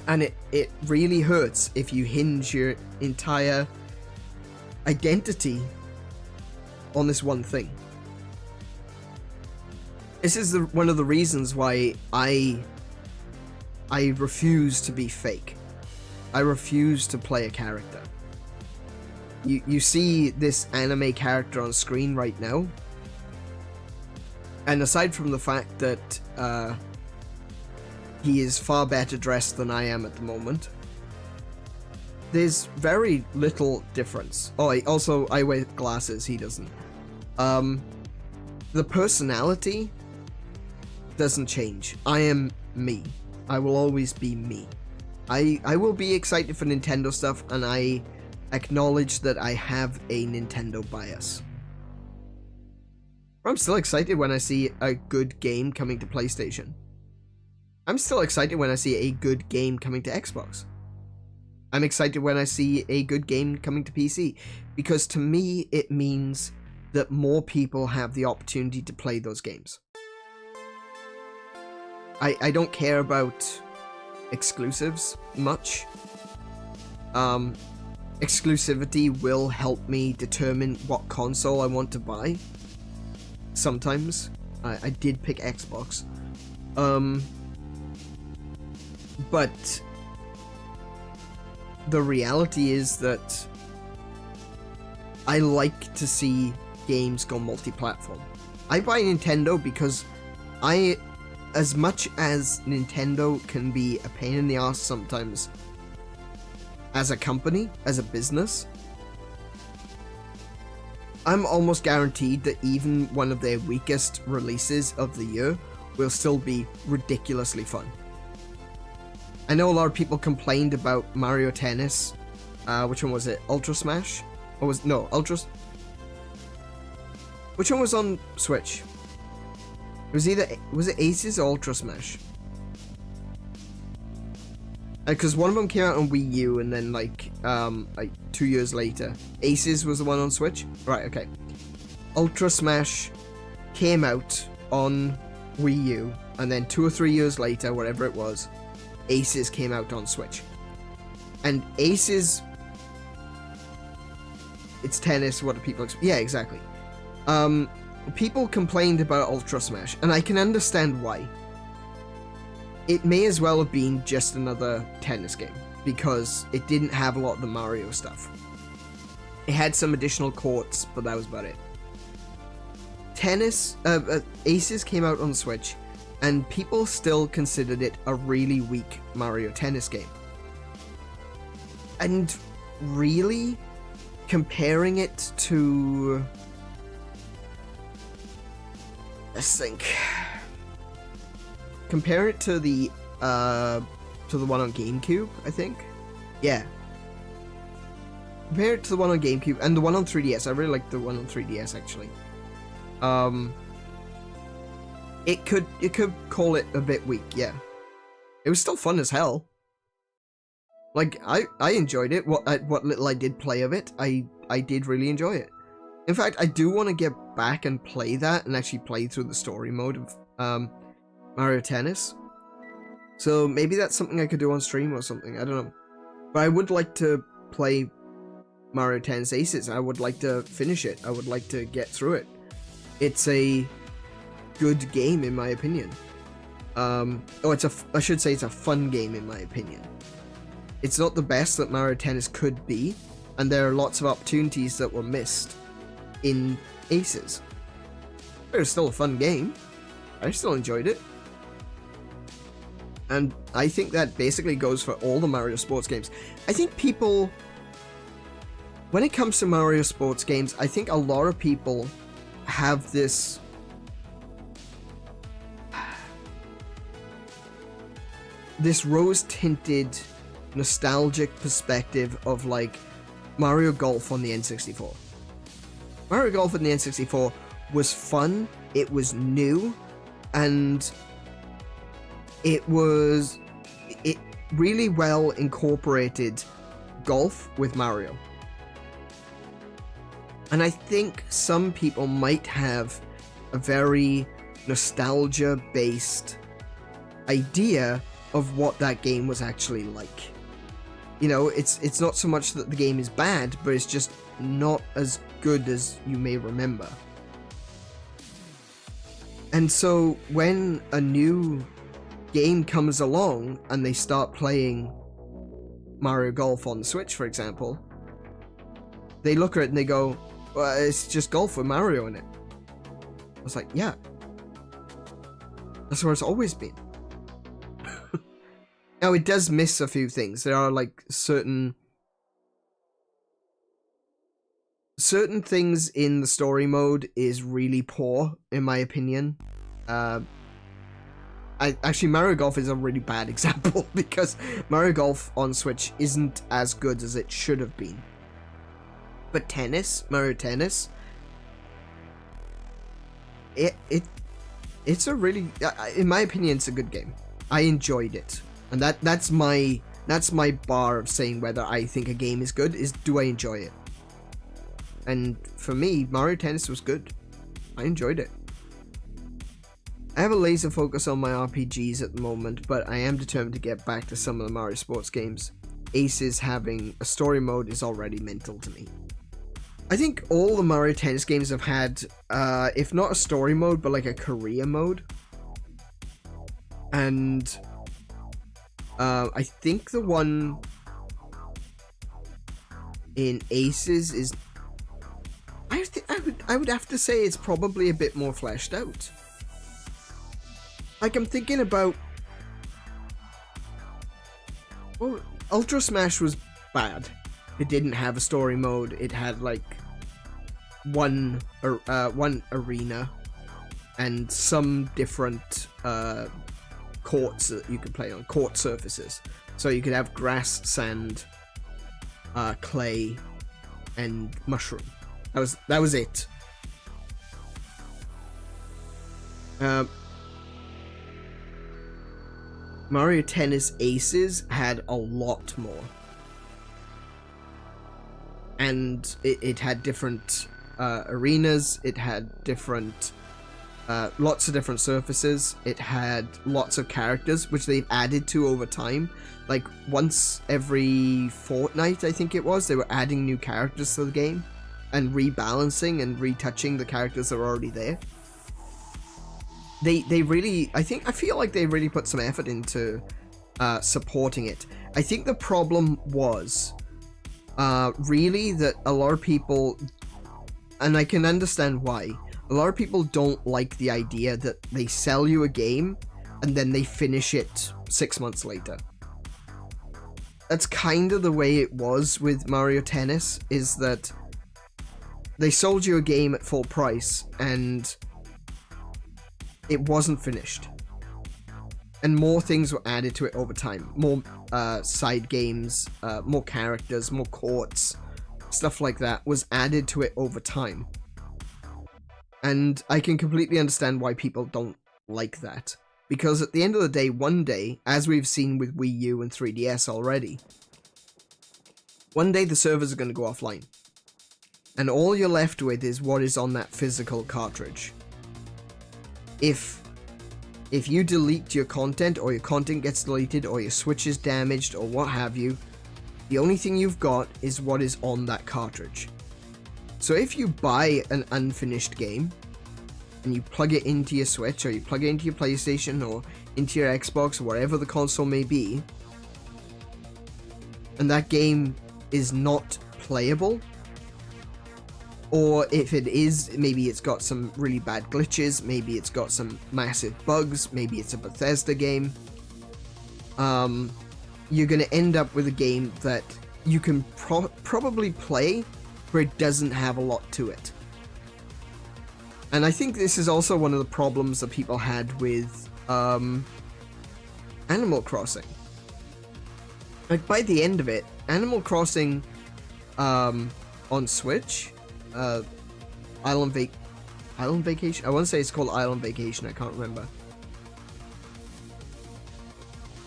and it really hurts if you hinge your entire identity on this one thing. This is one of the reasons why I refuse to be fake. I refuse to play a character. You see this anime character on screen right now, and aside from the fact that he is far better dressed than I am at the moment, there's very little difference. Oh, I wear glasses, he doesn't. The personality doesn't change. I am me. I will always be me. I will be excited for Nintendo stuff, and I acknowledge that I have a Nintendo bias. I'm still excited when I see a good game coming to PlayStation. I'm still excited when I see a good game coming to Xbox. I'm excited when I see a good game coming to PC, because to me it means that more people have the opportunity to play those games. I don't care about exclusives much. Exclusivity will help me determine what console I want to buy. Sometimes. I did pick Xbox. But the reality is that I like to see games go multi-platform. I buy Nintendo because as much as Nintendo can be a pain in the ass sometimes as a company, as a business, I'm almost guaranteed that even one of their weakest releases of the year will still be ridiculously fun. I know a lot of people complained about Mario Tennis. Which one was it? Ultra Smash? Or was no Ultra? Which one was on Switch? It was it Aces or Ultra Smash? Because one of them came out on Wii U, and then like 2 years later, Aces was the one on Switch. Right, okay. Ultra Smash came out on Wii U, and then 2 or 3 years later, whatever it was, Aces came out on Switch. And Aces, it's tennis. What do people expect? Yeah, exactly. People complained about Ultra Smash, and I can understand why. It may as well have been just another tennis game, because it didn't have a lot of the Mario stuff. It had some additional courts, but that was about it. Aces came out on Switch, and people still considered it a really weak Mario Tennis game. And really, comparing it to... let's think. Compare it to the one on GameCube, I think. Yeah. Compare it to the one on GameCube and the one on 3DS. I really like the one on 3DS actually. It could call it a bit weak, yeah. It was still fun as hell. Like I enjoyed it. What little I did play of it, I did really enjoy it. In fact, I do want to get back and play that and actually play through the story mode of Mario Tennis. So maybe that's something I could do on stream or something, I don't know. But I would like to play Mario Tennis Aces. I would like to finish it. I would like to get through it. It's a good game in my opinion. I should say it's a fun game in my opinion. It's not the best that Mario Tennis could be, and there are lots of opportunities that were missed in Aces. But it was still a fun game. I still enjoyed it. And I think that basically goes for all the Mario sports games. I think people, when it comes to Mario sports games, I think a lot of people have this rose-tinted, nostalgic perspective of like Mario Golf on the N64. Mario Golf on the N64 was fun, it was new, and it really well incorporated golf with Mario. And I think some people might have a very nostalgia-based idea of what that game was actually like. You know, it's not so much that the game is bad, but it's just not as good as you may remember. And so when a new game comes along and they start playing Mario Golf on the Switch, for example, they look at it and they go, well, it's just golf with Mario in it. I was like, yeah, that's where it's always been. Now, it does miss a few things. There are like certain things in the story mode is really poor, in my opinion. Actually, Mario Golf is a really bad example, because Mario Golf on Switch isn't as good as it should have been. But Mario Tennis, it's a really, in my opinion, it's a good game. I enjoyed it, and that's my bar of saying whether I think a game is good, is do I enjoy it. And for me, Mario Tennis was good. I enjoyed it. I have a laser focus on my RPGs at the moment, but I am determined to get back to some of the Mario sports games. Aces having a story mode is already mental to me. I think all the Mario Tennis games have had, if not a story mode, but like a career mode. And I think the one in Aces is, I would have to say it's probably a bit more fleshed out. Like, I'm thinking about, well, Ultra Smash was bad. It didn't have a story mode. It had like one arena and some different courts that you could play on, court surfaces. So you could have grass, sand, clay, and mushroom. That was it. Mario Tennis Aces had a lot more. And it had different arenas, it had different, lots of different surfaces, it had lots of characters, which they've added to over time. Like, once every fortnight, I think it was, they were adding new characters to the game, and rebalancing and retouching the characters that are already there. They really, I feel like they really put some effort into supporting it. I think the problem was really that a lot of people, and I can understand why, a lot of people don't like the idea that they sell you a game and then they finish it 6 months later. That's kind of the way it was with Mario Tennis, is that they sold you a game at full price and it wasn't finished, and more things were added to it over time. More side games, more characters, more courts, stuff like that was added to it over time. And I can completely understand why people don't like that, because at the end of the day, one day, as we've seen with Wii U and 3DS already, one day the servers are going to go offline, and all you're left with is what is on that physical cartridge. If you delete your content, or your content gets deleted, or your Switch is damaged, or what have you, the only thing you've got is what is on that cartridge. So if you buy an unfinished game, and you plug it into your Switch, or you plug it into your PlayStation, or into your Xbox, or wherever the console may be, and that game is not playable, or if it is, maybe it's got some really bad glitches, maybe it's got some massive bugs, maybe it's a Bethesda game, you're going to end up with a game that you can probably play, but it doesn't have a lot to it. And I think this is also one of the problems that people had with Animal Crossing. Like, by the end of it, Animal Crossing on Switch, Island Vacation, I want to say it's called Island Vacation, I can't remember.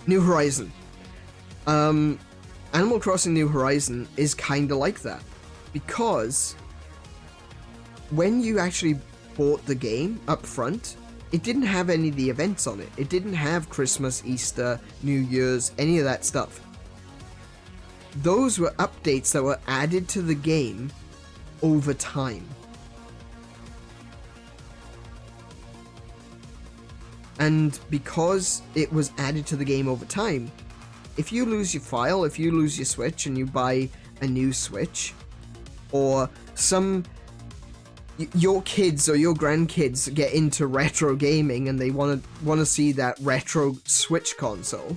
New Horizon. Animal Crossing New Horizon is kind of like that, because when you actually bought the game up front, it didn't have any of the events on it. It didn't have Christmas, Easter, New Year's, any of that stuff. Those were updates that were added to the game over time. And because it was added to the game over time, if you lose your file, if you lose your Switch and you buy a new Switch, or your kids or your grandkids get into retro gaming and they want to see that retro Switch console,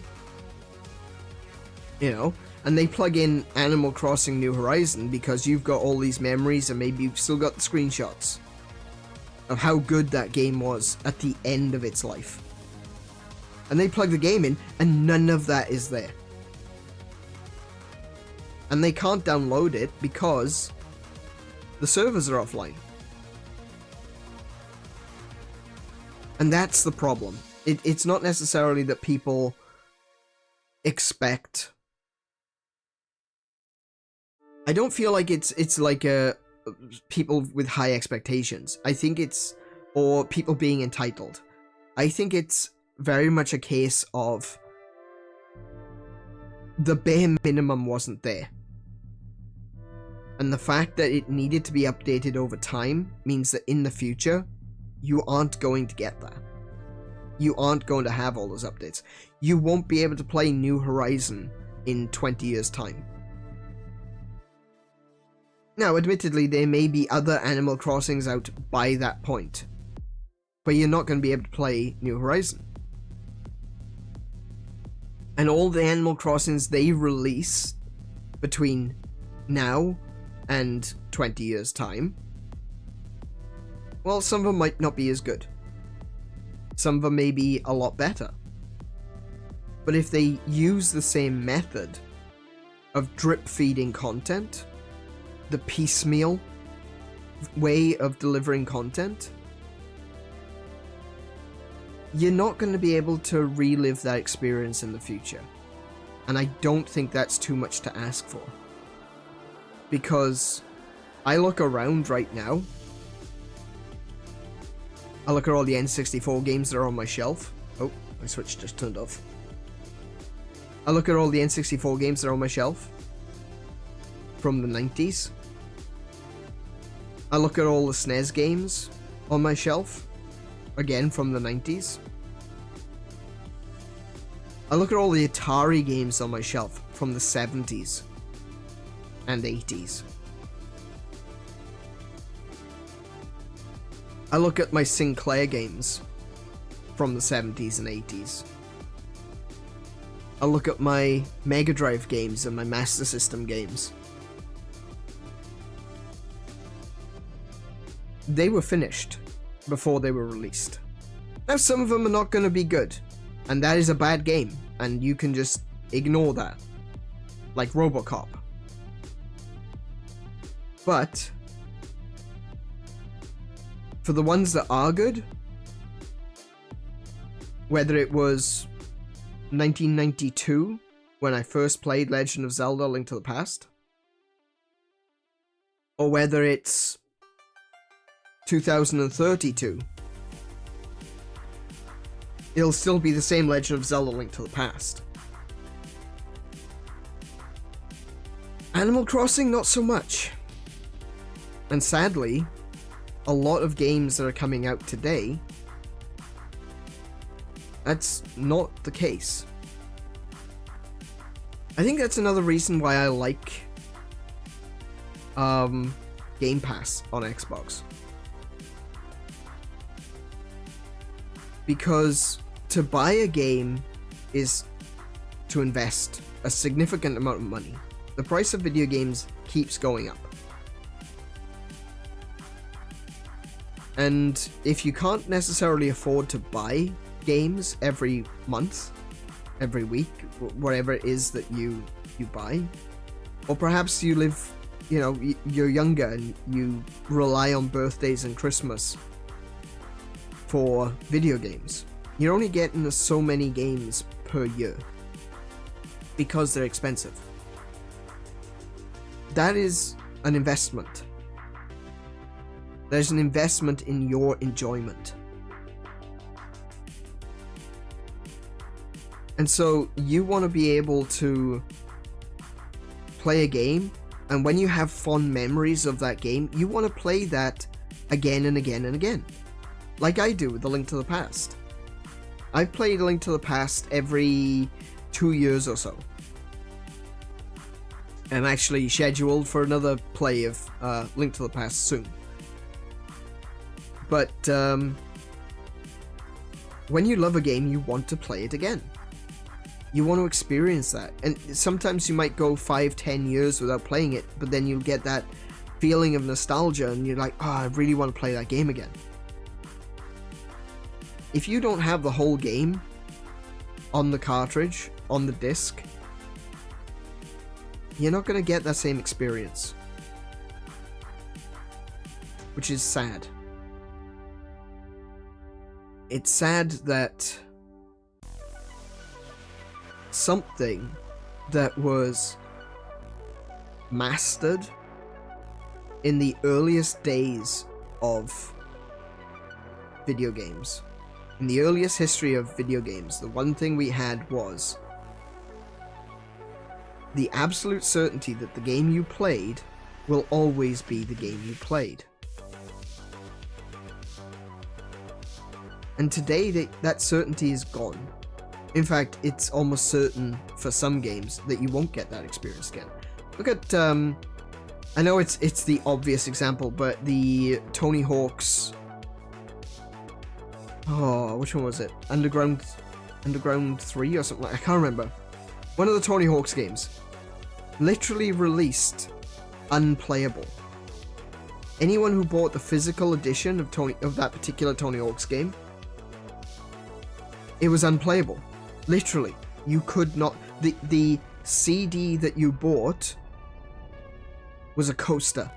you know, and they plug in Animal Crossing New Horizon because you've got all these memories and maybe you've still got the screenshots of how good that game was at the end of its life. And they plug the game in and none of that is there. And they can't download it because the servers are offline. And that's the problem. It's not necessarily that people expect... I don't feel like it's like people with high expectations. I think it's... or people being entitled. I think it's very much a case of the bare minimum wasn't there. And the fact that it needed to be updated over time means that in the future, you aren't going to get that. You aren't going to have all those updates. You won't be able to play New Horizon in 20 years' time. Now, admittedly, there may be other Animal Crossings out by that point, but you're not going to be able to play New Horizon. And all the Animal Crossings they release between now and 20 years' time, well, some of them might not be as good. Some of them may be a lot better. But if they use the same method of drip feeding content, the piecemeal way of delivering content, you're not going to be able to relive that experience in the future. And I don't think that's too much to ask for. Because I look around right now, I look at all the N64 games that are on my shelf. Oh, my Switch just turned off. I look at all the N64 games that are on my shelf from the 90s. I look at all the SNES games on my shelf, again from the 90s. I look at all the Atari games on my shelf from the 70s and 80s. I look at my Sinclair games from the 70s and 80s. I look at my Mega Drive games and my Master System games. They were finished before they were released. Now, some of them are not going to be good, and that is a bad game, and you can just ignore that. Like RoboCop. But for the ones that are good, whether it was 1992 when I first played Legend of Zelda: Link to the Past, or whether it's 2032, it'll still be the same Legend of Zelda: Link to the Past. Animal Crossing, not so much. And sadly, a lot of games that are coming out today, that's not the case. I think that's another reason why I like Game Pass on Xbox. Because to buy a game is to invest a significant amount of money. The price of video games keeps going up. And if you can't necessarily afford to buy games every month, every week, whatever it is that you buy, or perhaps you live, you know, you're younger and you rely on birthdays and Christmas for video games, you're only getting so many games per year because they're expensive. That is an investment. There's an investment in your enjoyment. And so you want to be able to play a game, and when you have fond memories of that game, you want to play that again and again and again. Like I do with The Link to the Past. I've played A Link to the Past every 2 years or so. I'm actually scheduled for another play of Link to the Past soon. But when you love a game, you want to play it again. You want to experience that. And sometimes you might go 5-10 years without playing it, but then you'll get that feeling of nostalgia and you're like, oh, I really want to play that game again. If you don't have the whole game on the cartridge, on the disc, you're not going to get that same experience. which is sad. It's sad that something that was mastered in the earliest days of video games, in the earliest history of video games, the one thing we had was the absolute certainty that the game you played will always be the game you played. And today, that certainty is gone. In fact, it's almost certain for some games that you won't get that experience again. Look at, I know it's the obvious example, but the Tony Hawk's, oh, which one was it? Underground 3 or something like, I can't remember. One of the Tony Hawk's games literally released unplayable. Anyone who bought the physical edition of that particular Tony Hawk's game, it was unplayable. Literally, you could not. The CD that you bought was a coaster.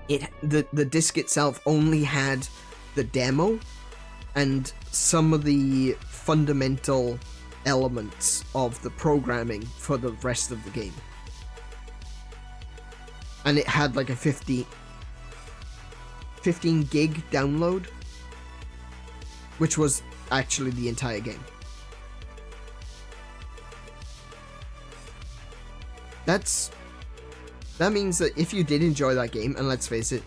The disc itself only had the demo and some of the fundamental elements of the programming for the rest of the game. And it had like a 15 gig download, which was actually the entire game. That means that if you did enjoy that game, and let's face it,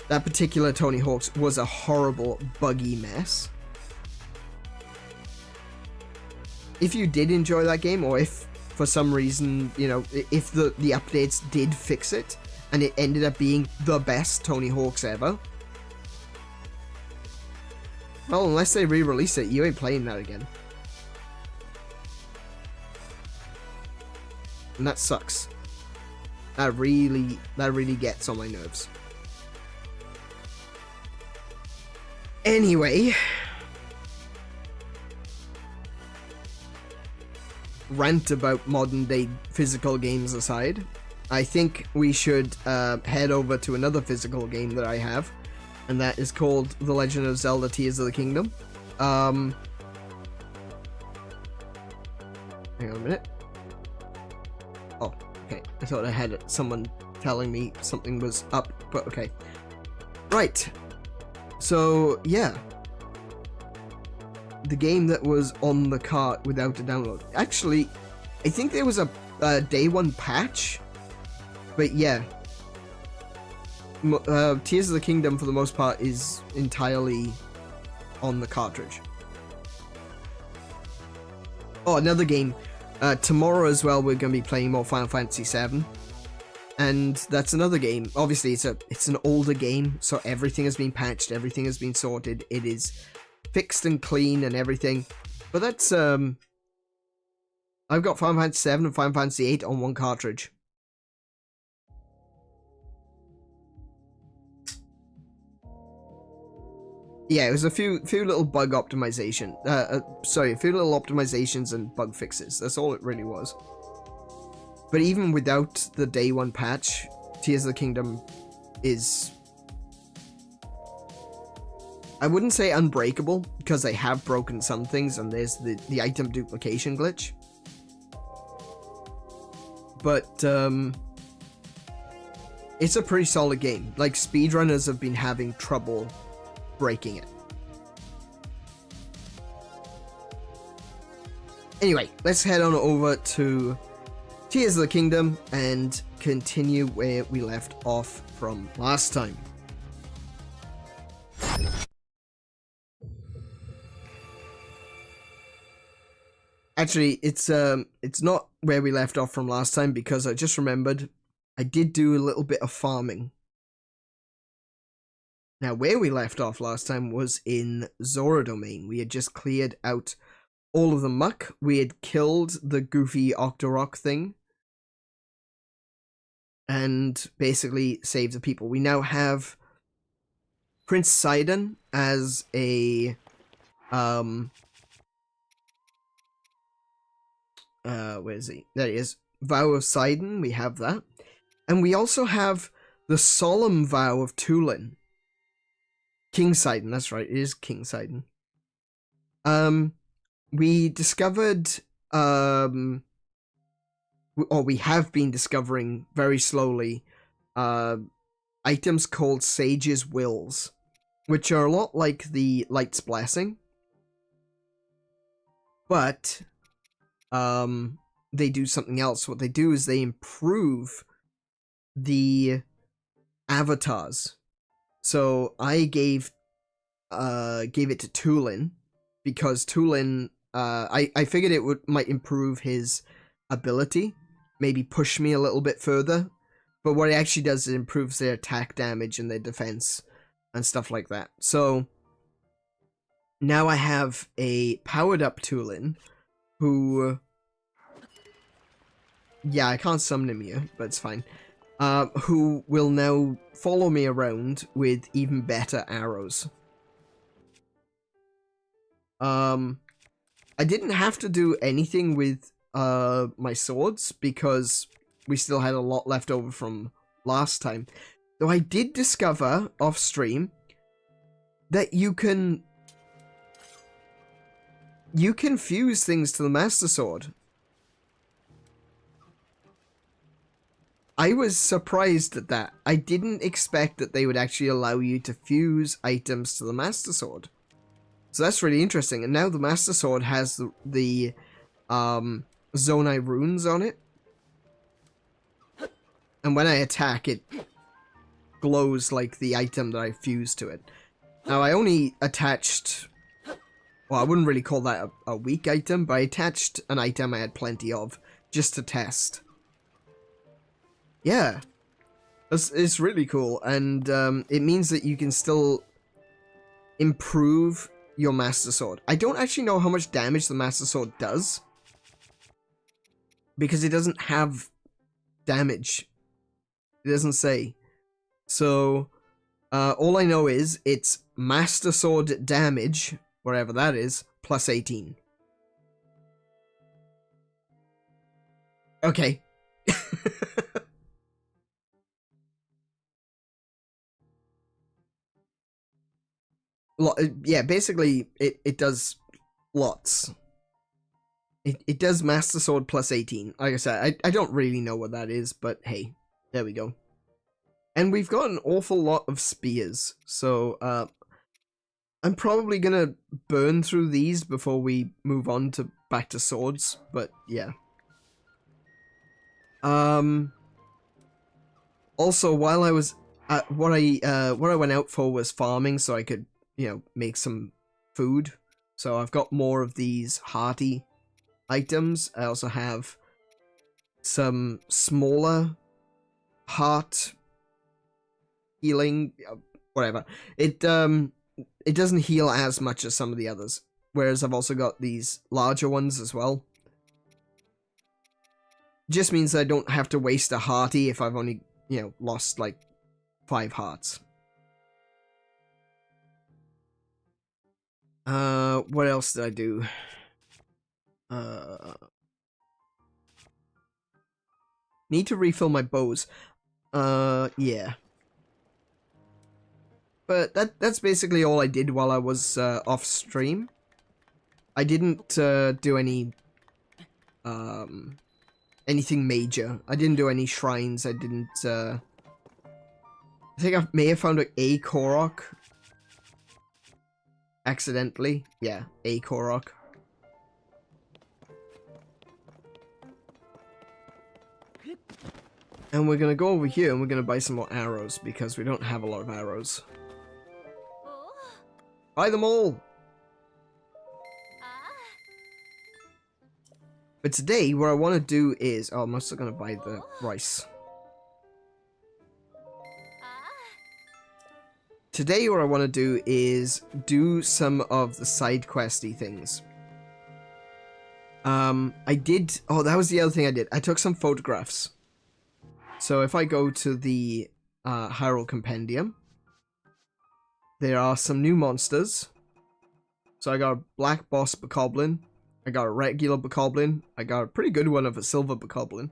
that particular Tony Hawk's was a horrible, buggy mess. If you did enjoy that game, or if for some reason, you know, if the updates did fix it, and it ended up being the best Tony Hawk's ever, well, unless they re-release it, you ain't playing that again. And that sucks. That really gets on my nerves. Anyway, rant about modern day physical games aside, I think we should head over to another physical game that I have, and that is called The Legend of Zelda Tears of the Kingdom. Hang on a minute. Oh, okay. I thought I had someone telling me something was up, but okay. Right. So, yeah. The game that was on the cart without a download. Actually, I think there was a day one patch, but yeah. Tears of the Kingdom, for the most part, is entirely on the cartridge. Oh, another game. Tomorrow as well, we're going to be playing more Final Fantasy VII. And that's another game. Obviously, it's an older game, so everything has been patched, everything has been sorted. It is fixed and clean and everything. But that's, I've got Final Fantasy VII and Final Fantasy VIII on one cartridge. Yeah, it was a few little bug optimization. Sorry, a few little optimizations and bug fixes. That's all it really was. But even without the day one patch, Tears of the Kingdom is, I wouldn't say unbreakable, because they have broken some things, and there's the item duplication glitch. But it's a pretty solid game. Like, speedrunners have been having trouble breaking it. Anyway, let's head on over to Tears of the Kingdom and continue where we left off from last time. Actually, it's not where we left off from last time, because I just remembered I did do a little bit of farming. Now, where we left off last time was in Zora Domain. We had just cleared out all of the muck. We had killed the goofy Octorok thing. And basically saved the people. We now have Prince Sidon as a... where is he? There he is. Vow of Sidon, we have that. And we also have the solemn vow of Tulin. King Sidon, that's right, it is King Sidon. We discovered, or we have been discovering very slowly, items called Sage's Wills, which are a lot like the Light's Blessing, but they do something else. What they do is they improve the avatars. So I gave it to Tulin because Tulin, I figured it might improve his ability, maybe push me a little bit further. But what it actually does is it improves their attack damage and their defense and stuff like that. So now I have a powered up Tulin who, yeah, I can't summon him here, but it's fine. Who will now follow me around with even better arrows. I didn't have to do anything with my swords because we still had a lot left over from last time. Though I did discover off stream that you can fuse things to the Master Sword. I was surprised at that. I didn't expect that they would actually allow you to fuse items to the Master Sword. So that's really interesting. And now the Master Sword has the Zonai runes on it. And when I attack, it glows like the item that I fused to it. Now, I only attached... Well, I wouldn't really call that a weak item, but I attached an item I had plenty of, just to test. Yeah. It's really cool, and it means that you can still improve your Master Sword. I don't actually know how much damage the Master Sword does, because it doesn't have damage. It doesn't say. So, all I know is it's Master Sword damage, wherever that is, plus 18. Okay. Yeah, basically, it does lots. It does Master Sword plus 18. Like I said, I don't really know what that is, but hey, there we go. And we've got an awful lot of spears, so I'm probably gonna burn through these before we move on to back to swords, but yeah. Also, while I was what I went out for was farming, so I could, you know, make some food. So I've got more of these hearty items. I also have some smaller heart healing, whatever. It doesn't heal as much as some of the others, whereas I've also got these larger ones as well. Just means I don't have to waste a hearty if I've only, you know, lost like 5 hearts. What else did I do? Need to refill my bows. Yeah. But that's basically all I did while I was off stream. I didn't do any anything major. I didn't do any shrines. I didn't I think I may have found a Korok accidentally. Yeah, a Korok. And we're gonna go over here and we're gonna buy some more arrows because we don't have a lot of arrows. Buy them all! But today, what I want to do is... Oh, I'm also going to buy the rice. Today, what I want to do is do some of the side questy things. I did... Oh, that was the other thing I did. I took some photographs. So if I go to the Hyrule Compendium, there are some new monsters. So I got a black boss bokoblin. I got a regular bokoblin. I got a pretty good one of a silver bokoblin.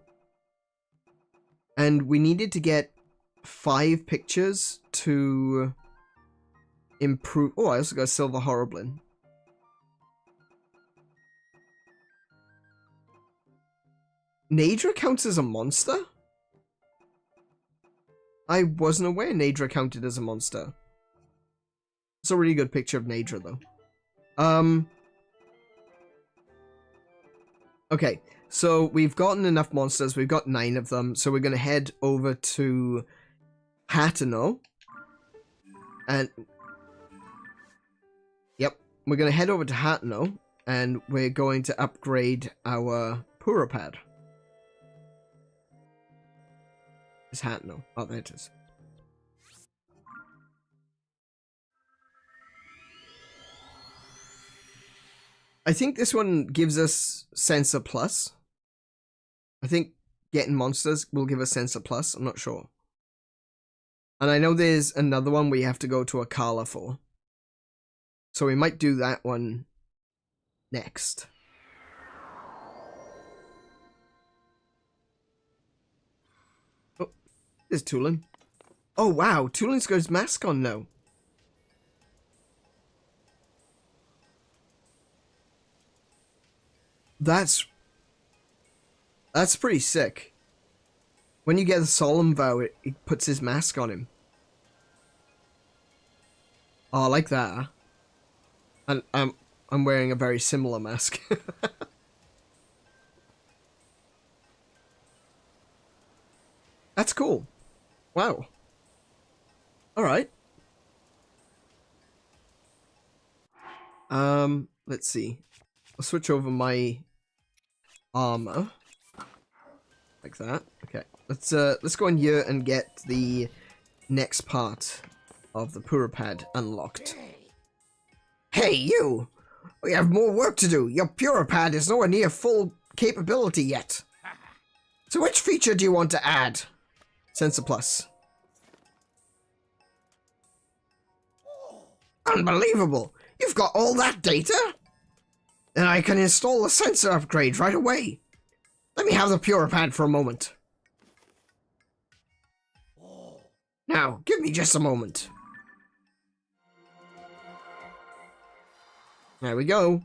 And we needed to get 5 pictures to improve. Oh, I also got Silver Horriblin. Naydra counts as a monster? I wasn't aware Naydra counted as a monster. It's a really good picture of Naydra, though. Okay, so we've gotten enough monsters. We've got 9 of them. So we're going to head over to Hateno. And... Yep, we're going to head over to Hateno. And we're going to upgrade our Purapad. It's Hateno. Oh, there it is. I think this one gives us Sensor Plus. I think getting monsters will give us Sensor Plus. I'm not sure. And I know there's another one we have to go to Akala for. So we might do that one next. Oh, there's Tulin. Oh, wow. Tulin's got his mask on now. That's pretty sick. When you get the Solemn Vow, it puts his mask on him. Oh, I like that. And I'm wearing a very similar mask. That's cool. Wow. Alright. Let's see. I'll switch over my armor. Like that. Okay. Let's go in here and get the next part of the Purapad unlocked. Hey, you! We have more work to do. Your Purapad is nowhere near full capability yet. So which feature do you want to add? Sensor Plus. Unbelievable! You've got all that data? Then I can install the sensor upgrade right away. Let me have the Purapad for a moment. Now, give me just a moment. There we go.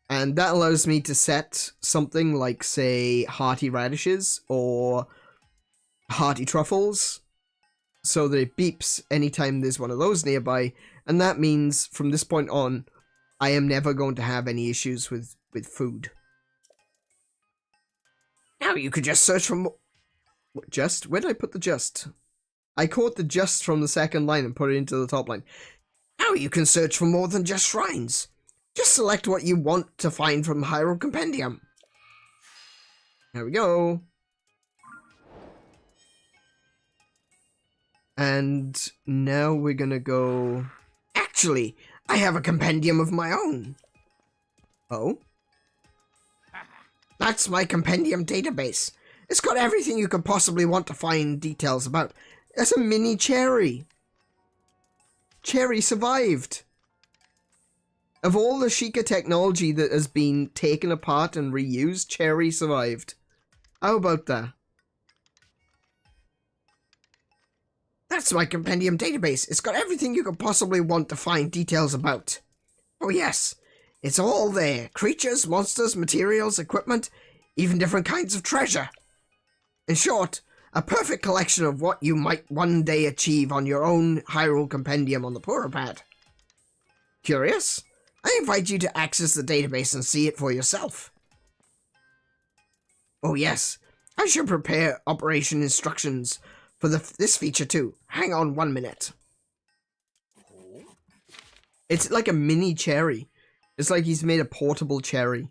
And that allows me to set something like, say, hearty radishes or hearty truffles, so that it beeps anytime there's one of those nearby. And that means, from this point on, I am never going to have any issues with food. Now you could just search for more... Just? Where did I put the just? I caught the just from the second line and put it into the top line. Now you can search for more than just shrines. Just select what you want to find from Hyrule Compendium. There we go. And now we're gonna go... Actually, I have a compendium of my own. Oh? That's my compendium database. It's got everything you could possibly want to find details about. That's a mini Cherry. Cherry survived. Of all the Sheikah technology that has been taken apart and reused, Cherry survived. How about that? That's my compendium database. It's got everything you could possibly want to find details about. Oh yes, it's all there. Creatures, monsters, materials, equipment, even different kinds of treasure. In short, a perfect collection of what you might one day achieve on your own Hyrule Compendium on the Purapad. Curious? I invite you to access the database and see it for yourself. Oh yes, I should prepare operation instructions for this feature too. Hang on 1 minute. It's like a mini Cherry. It's like he's made a portable Cherry.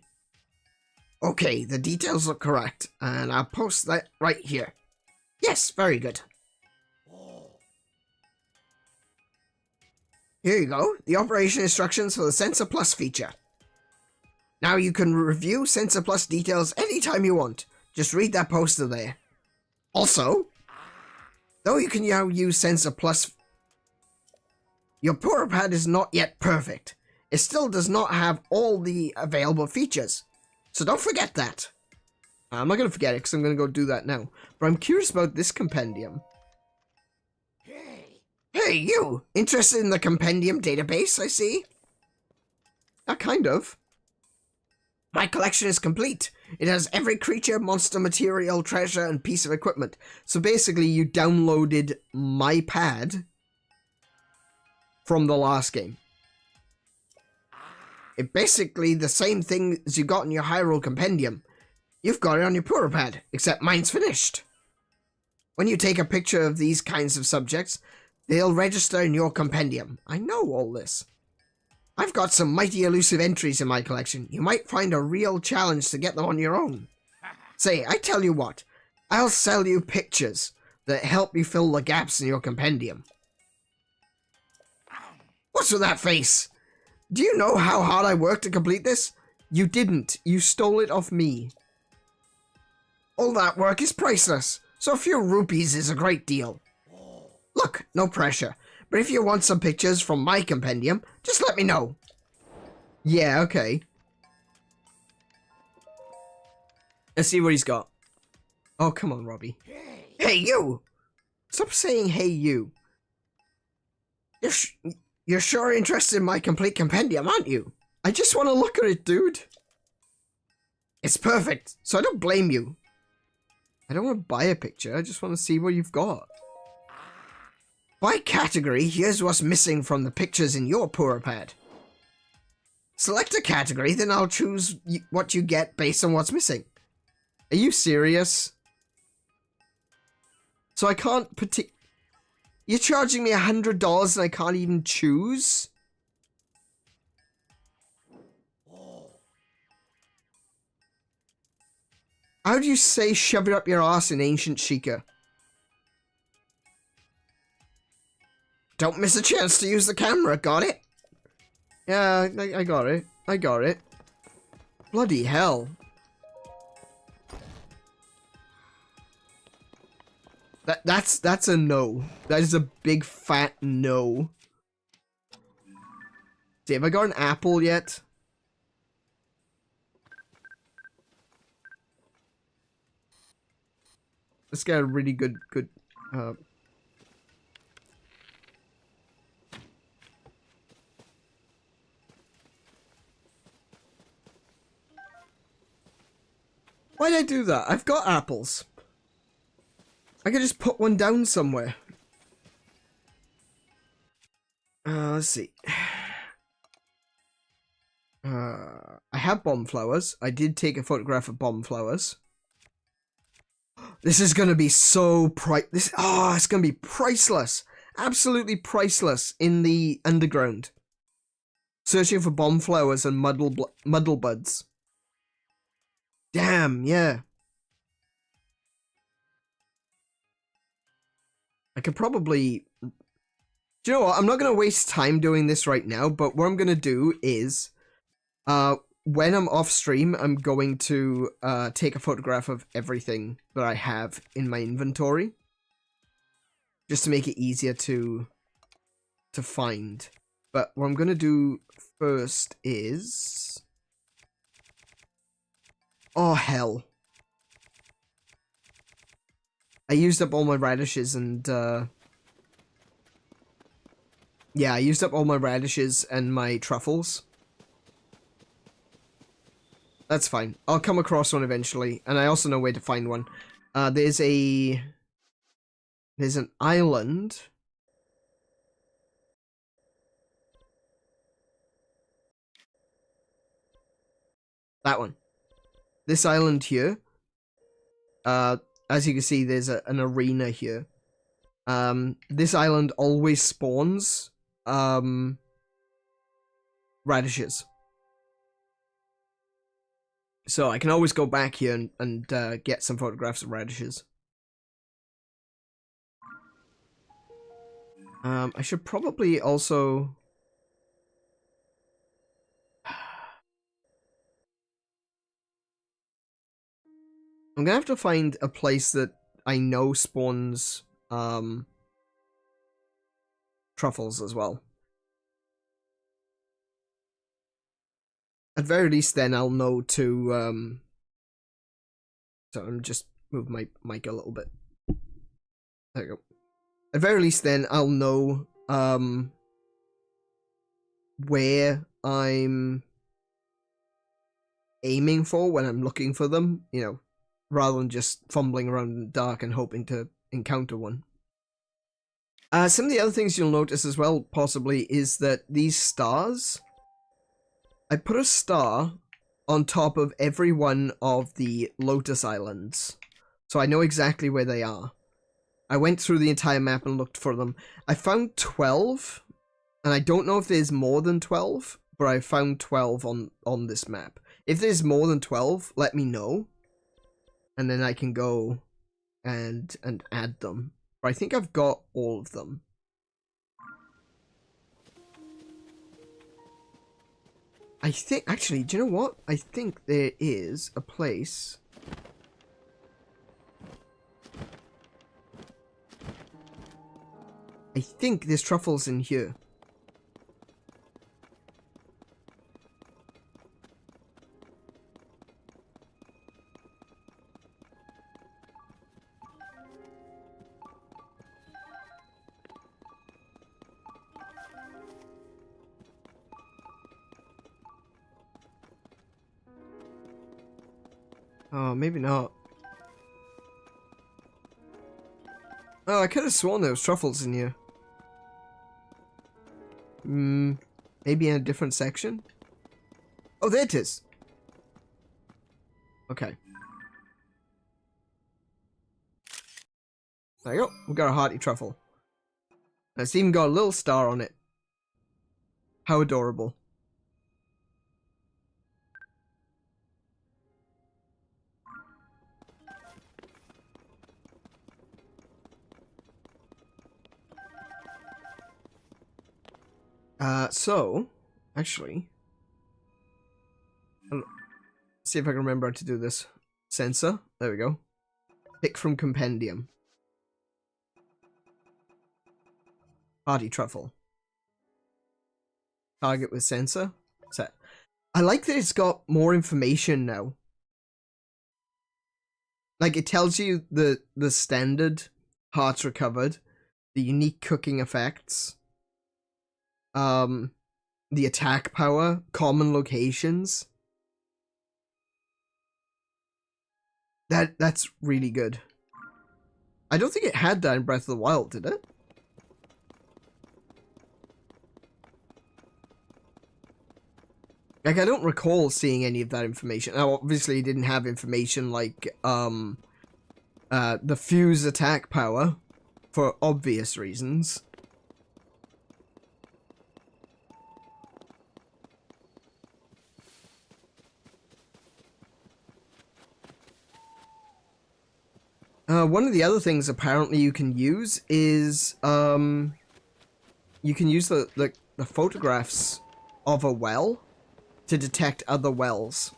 Okay, the details look correct, and I'll post that right here. Yes, very good. Here you go, the operation instructions for the Sensor Plus feature. Now you can review Sensor Plus details anytime you want. Just read that poster there. Also, though you can now use Sensor Plus, your Purapad is not yet perfect. It still does not have all the available features. So don't forget that. I'm not gonna forget it because I'm gonna go do that now. But I'm curious about this compendium. Hey, you! Interested in the compendium database, I see? Kind of. My collection is complete. It has every creature, monster, material, treasure, and piece of equipment. So basically, you downloaded my pad from the last game. It's basically the same thing as you got in your Hyrule compendium. You've got it on your Pura pad, except mine's finished. When you take a picture of these kinds of subjects, they'll register in your compendium. I know all this. I've got some mighty elusive entries in my collection. You might find a real challenge to get them on your own. Say, I tell you what, I'll sell you pictures that help you fill the gaps in your compendium. What's with that face? Do you know how hard I worked to complete this? You didn't. You stole it off me. All that work is priceless, so a few rupees is a great deal. Look, no pressure. But if you want some pictures from my compendium, just let me know. Yeah, okay. Let's see what he's got. Oh, come on, Robbie. Hey, you! Stop saying, hey, you. You're sure interested in my complete compendium, aren't you? I just want to look at it, dude. It's perfect, so I don't blame you. I don't want to buy a picture, I just want to see what you've got. By category, here's what's missing from the pictures in your Pura pad. Select a category, then I'll choose what you get based on what's missing. Are you serious? So I can't You're charging me $100 and I can't even choose? How do you say shove it up your ass in ancient Sheikah? Don't miss a chance to use the camera, got it? Yeah, I got it. I got it. Bloody hell. That's a no. That is a big fat no. See, have I got an apple yet? Let's get a really good why'd I do that? I've got apples. I could just put one down somewhere. Let's see. I have bomb flowers. I did take a photograph of bomb flowers. This is gonna be so it's gonna be priceless. Absolutely priceless in the underground. Searching for bomb flowers and muddle buds. Damn, yeah. I could probably... Do you know what? I'm not going to waste time doing this right now, but what I'm going to do is... when I'm off stream, I'm going to take a photograph of everything that I have in my inventory. Just to make it easier to find. But what I'm going to do first is... Oh, hell. I used up all my radishes and, yeah, I used up all my radishes and my truffles. That's fine. I'll come across one eventually, and I also know where to find one. There's an island. That one. This island here. As you can see, there's an arena here. This island always spawns radishes. So I can always go back here and get some photographs of radishes. I should probably also... I'm gonna have to find a place that I know spawns truffles as well. At very least then I'll know to So I'm just move my mic a little bit. There we go. At very least then I'll know where I'm aiming for when I'm looking for them, you know, rather than just fumbling around in the dark and hoping to encounter one. Some of the other things you'll notice as well, possibly, is that these stars, I put a star on top of every one of the Lotus Islands, so I know exactly where they are. I went through the entire map and looked for them. I found 12, and I don't know if there's more than 12, but I found 12 on this map. If there's more than 12, let me know, and then I can go and add them. But I think I've got all of them. I think, actually, do you know what? I think there is a place. I think there's truffles in here. Oh, maybe not. Oh, I could have sworn there was truffles in here. Maybe in a different section? Oh, there it is! Okay. There you go. We got a hearty truffle. And it's even got a little star on it. How adorable. So, actually, see if I can remember how to do this. Sensor, there we go. Pick from compendium. Hardy truffle. Target with sensor. Set. I like that it's got more information now. Like, it tells you the standard hearts recovered, the unique cooking effects, the attack power, common locations. That's really good. I don't think it had that in Breath of the Wild, did it? Like, I don't recall seeing any of that information. Now, obviously, it didn't have information like, the fuse attack power, for obvious reasons. One of the other things apparently you can use is, you can use the photographs of a well to detect other wells.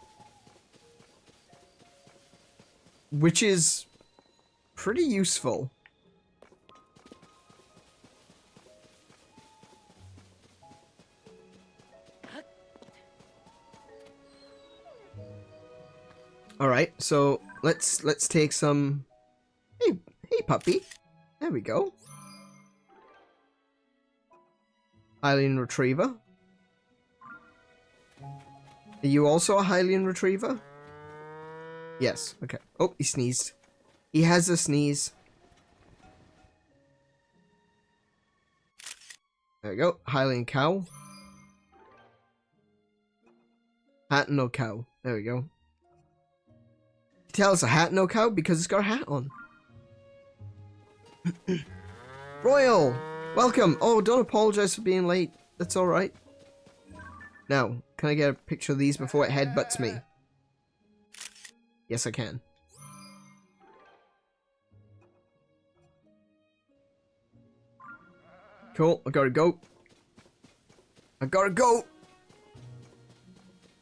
Which is pretty useful. Alright, so let's take some... Hey puppy. There we go. Hylian Retriever. Are you also a Hylian Retriever? Yes, okay. Oh, he sneezed. He has a sneeze. There we go. Hylian Cow. Hateno Cow. There we go. You tell it's a Hateno Cow because it's got a hat on. Royal! Welcome! Oh, don't apologize for being late. That's alright. Now, can I get a picture of these before it headbutts me? Yes, I can. Cool, I gotta go. I gotta go!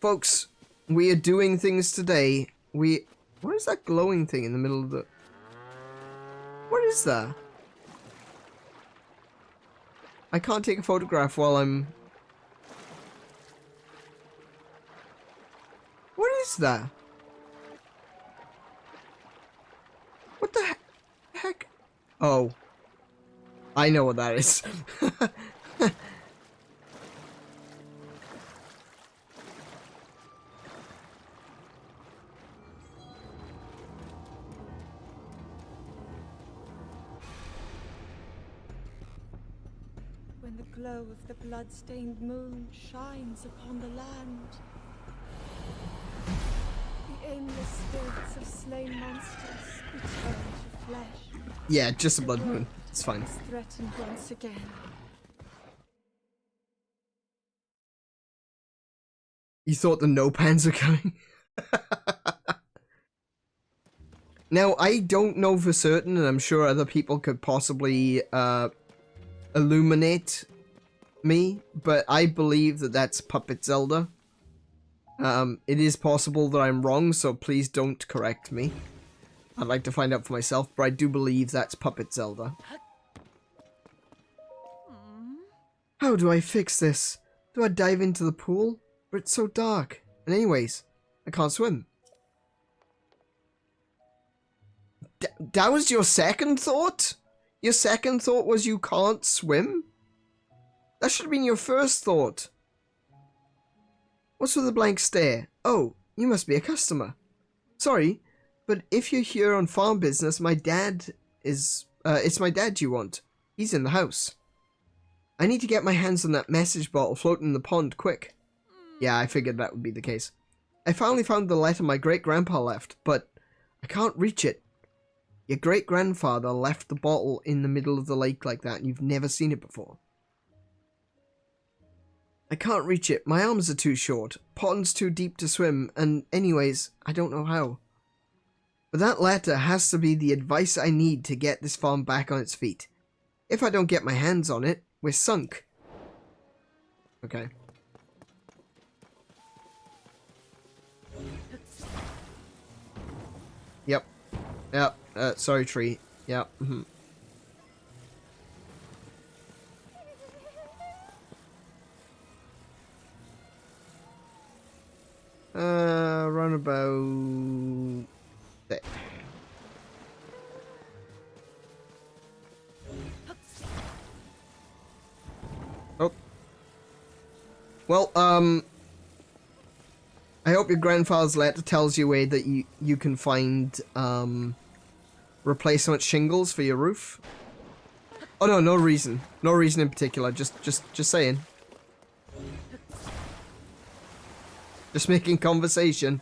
Folks, we are doing things today. What is that glowing thing in the middle of the... What is that? I can't take a photograph while I'm... What is that? Oh. I know what that is. When the glow of the blood-stained moon shines upon the land, the aimless spirits of slain monsters return to flesh. Yeah, just a blood moon. It's fine. Is threatened once again. You thought the no pans are coming? Now, I don't know for certain, and I'm sure other people could possibly illuminate me, but I believe that that's Puppet Zelda. It is possible that I'm wrong, so please don't correct me. I'd like to find out for myself, but I do believe that's Puppet Zelda. How do I fix this? Do I dive into the pool? But it's so dark. And anyways, I can't swim. That was your second thought? Your second thought was you can't swim? That should have been your first thought. What's with the blank stare? Oh, you must be a customer. Sorry, but if you're here on farm business, my dad is... it's my dad you want. He's in the house. I need to get my hands on that message bottle floating in the pond, quick. Yeah, I figured that would be the case. I finally found the letter my great-grandpa left, but I can't reach it. Your great-grandfather left the bottle in the middle of the lake like that, and you've never seen it before. I can't reach it. My arms are too short. Pond's too deep to swim, and anyways, I don't know how. But that letter has to be the advice I need to get this farm back on its feet. If I don't get my hands on it, we're sunk. Okay. Yep. Yep. Sorry, tree. Yep. Run about there. Oh. Well, I hope your grandfather's letter tells you a way that you can find replacement shingles for your roof. Oh no, no reason. No reason in particular. Just saying. Just making conversation.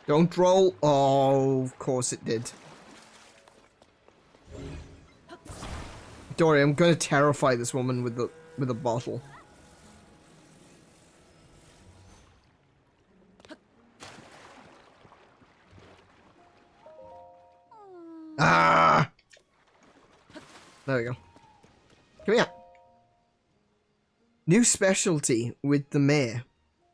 Don't roll. Oh, of course it did. Dory, I'm gonna terrify this woman with a bottle. Ah! There we go. Come here. New specialty with the mayor.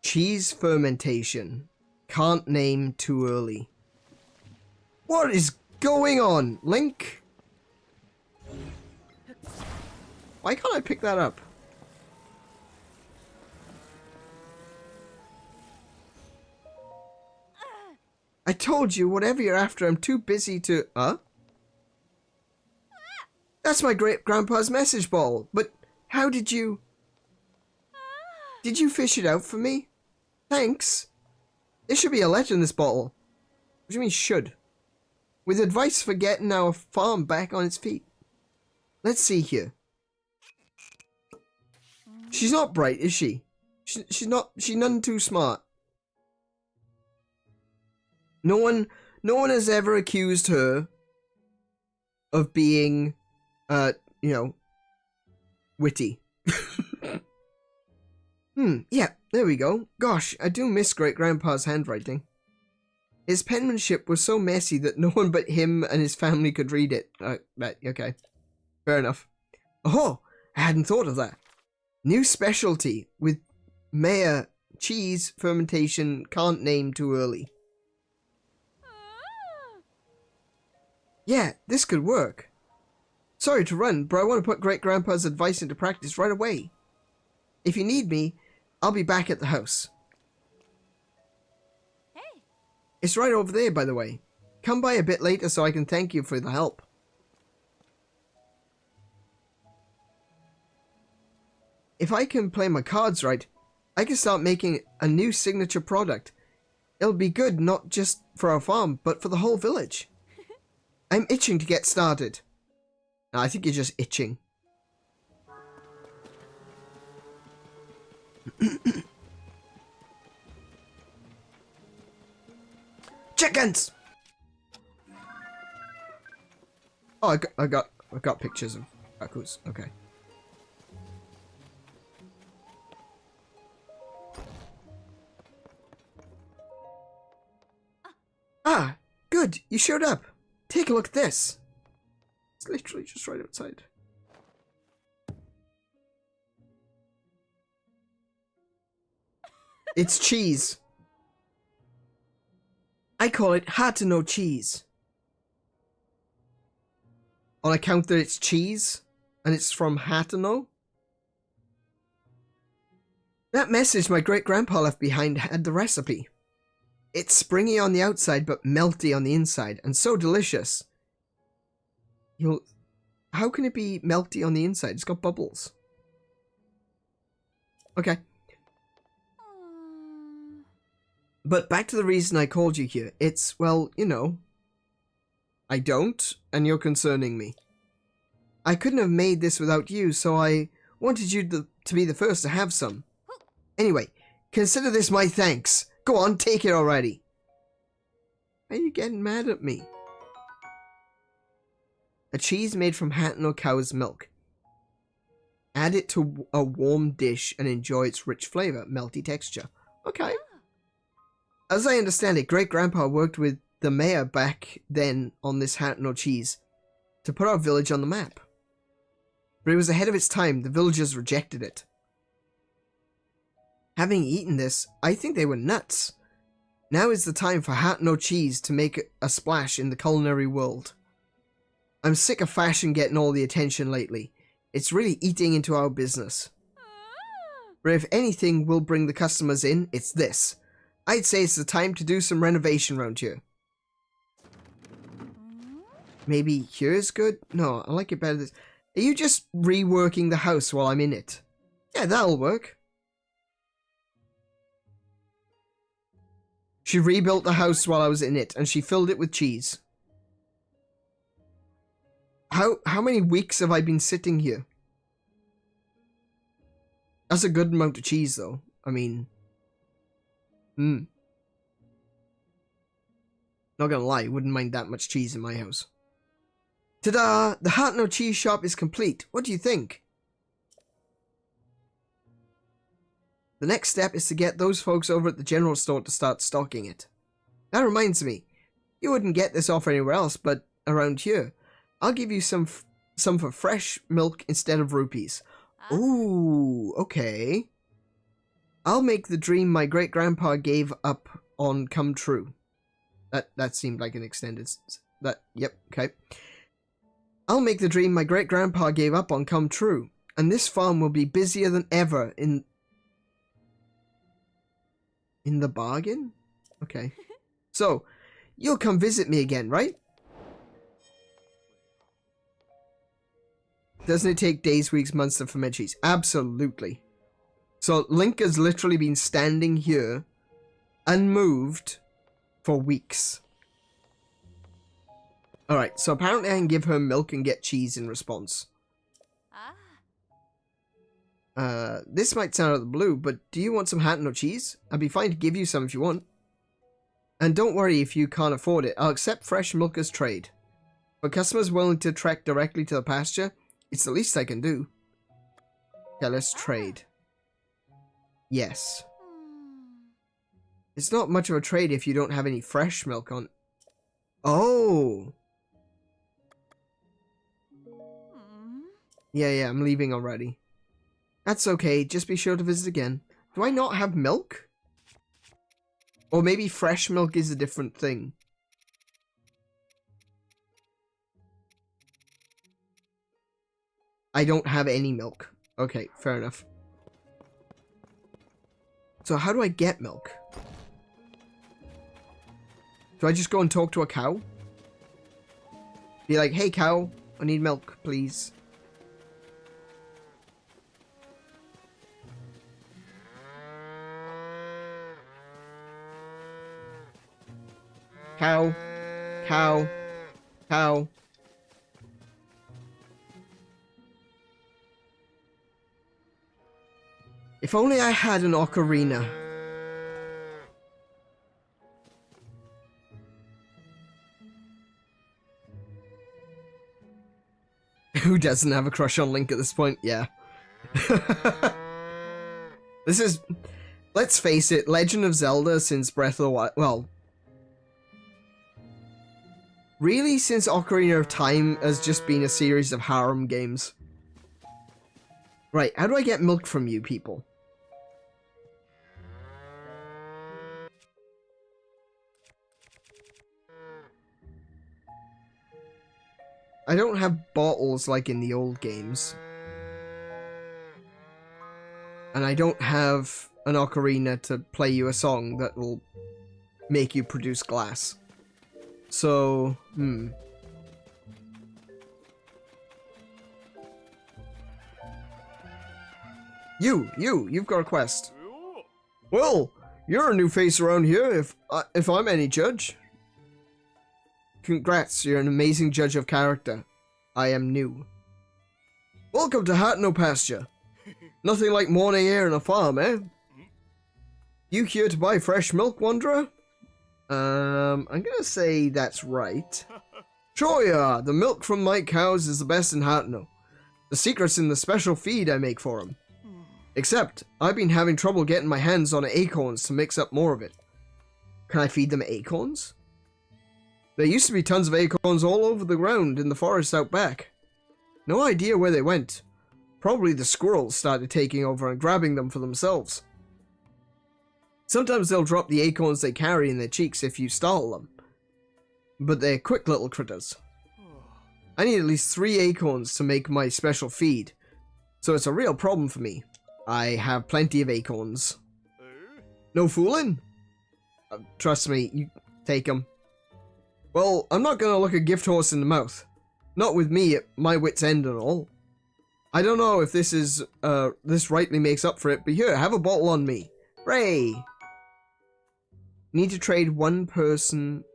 Cheese fermentation. Can't name too early. What is going on, Link? Why can't I pick that up? I told you, whatever you're after, I'm too busy to... Huh? That's my great-grandpa's message ball. But how did you... Did you fish it out for me? Thanks. There should be a letter in this bottle. What do you mean should? With advice for getting our farm back on its feet. Let's see here. She's not bright, is she? She's none too smart. No one has ever accused her of being, you know, witty. Yeah, there we go. Gosh, I do miss Great-Grandpa's handwriting. His penmanship was so messy that no one but him and his family could read it. Right, okay. Fair enough. Oh, I hadn't thought of that. New specialty with Mayor cheese fermentation can't name too early. Yeah, this could work. Sorry to run, but I want to put Great-Grandpa's advice into practice right away. If you need me, I'll be back at the house. Hey. It's right over there, by the way. Come by a bit later so I can thank you for the help. If I can play my cards right, I can start making a new signature product. It'll be good not just for our farm, but for the whole village. I'm itching to get started. No, I think you're just itching. Chickens! Oh, I got pictures of raccoons. Okay. Ah, good. You showed up. Take a look at this. It's literally just right outside. It's cheese. I call it Hateno cheese. On account that it's cheese, and it's from Hateno. That message my great-grandpa left behind had the recipe. It's springy on the outside, but melty on the inside, and so delicious. How can it be melty on the inside? It's got bubbles. Okay. But back to the reason I called you here. It's, well, you know. I don't, and you're concerning me. I couldn't have made this without you, so I wanted you to be the first to have some. Anyway, consider this my thanks. Go on, take it already. Are you getting mad at me? A cheese made from Hateno cow's milk. Add it to a warm dish and enjoy its rich flavor, melty texture. Okay. As I understand it, Great-Grandpa worked with the mayor back then on this Hateno cheese to put our village on the map. But it was ahead of its time. The villagers rejected it. Having eaten this, I think they were nuts. Now is the time for Hateno cheese to make a splash in the culinary world. I'm sick of fashion getting all the attention lately. It's really eating into our business. But if anything will bring the customers in, it's this. I'd say it's the time to do some renovation around here. Maybe here's good? No, I like it better this. Are you just reworking the house while I'm in it? Yeah, that'll work. She rebuilt the house while I was in it, and she filled it with cheese. How many weeks have I been sitting here? That's a good amount of cheese, though. I mean... Not gonna lie, wouldn't mind that much cheese in my house. Ta-da! The Hateno cheese shop is complete. What do you think? The next step is to get those folks over at the general store to start stocking it. That reminds me. You wouldn't get this offer anywhere else, but around here. I'll give you some for fresh milk instead of rupees. Ooh, okay. I'll make the dream my great-grandpa gave up on come true. That seemed like an extended... Yep, okay. I'll make the dream my great-grandpa gave up on come true. And this farm will be busier than ever in the bargain? Okay. So, you'll come visit me again, right? Doesn't it take days, weeks, months to ferment cheese? Absolutely. So Link has literally been standing here, unmoved, for weeks. Alright, so apparently I can give her milk and get cheese in response. This might sound out of the blue, but do you want some Hateno cheese? I'd be fine to give you some if you want. And don't worry if you can't afford it. I'll accept fresh milk as trade. For customers willing to trek directly to the pasture, it's the least I can do. Okay, let's trade. Yes. It's not much of a trade if you don't have any fresh milk on... Oh! Yeah, I'm leaving already. That's okay, just be sure to visit again. Do I not have milk? Or maybe fresh milk is a different thing. I don't have any milk. Okay, fair enough. So how do I get milk? Do I just go and talk to a cow? Be like, hey cow, I need milk, please. Cow. Cow. Cow. If only I had an ocarina. Who doesn't have a crush on Link at this point? Yeah. This is... Let's face it, Legend of Zelda since Breath of the Wild... Well... Really, since Ocarina of Time has just been a series of harem games. Right, how do I get milk from you people? I don't have bottles like in the old games. And I don't have an ocarina to play you a song that will make you produce glass. So, You've got a quest. Well, you're a new face around here, if I'm any judge. Congrats, you're an amazing judge of character. I am new. Welcome to Hateno pasture. Nothing like morning air in a farm, eh? You here to buy fresh milk, wanderer? I'm gonna say that's right. Sure you are. The milk from my cows is the best in Hateno. The secret's in the special feed I make for them. Except, I've been having trouble getting my hands on acorns to mix up more of it. Can I feed them acorns? There used to be tons of acorns all over the ground in the forest out back. No idea where they went. Probably the squirrels started taking over and grabbing them for themselves. Sometimes they'll drop the acorns they carry in their cheeks if you startle them. But they're quick little critters. I need at least 3 acorns to make my special feed, so it's a real problem for me. I have plenty of acorns. No fooling? Trust me, you take them. Well, I'm not gonna look a gift horse in the mouth. Not with me at my wit's end and all. I don't know if this is, this rightly makes up for it, but here, have a bottle on me. Hooray! Need to trade one person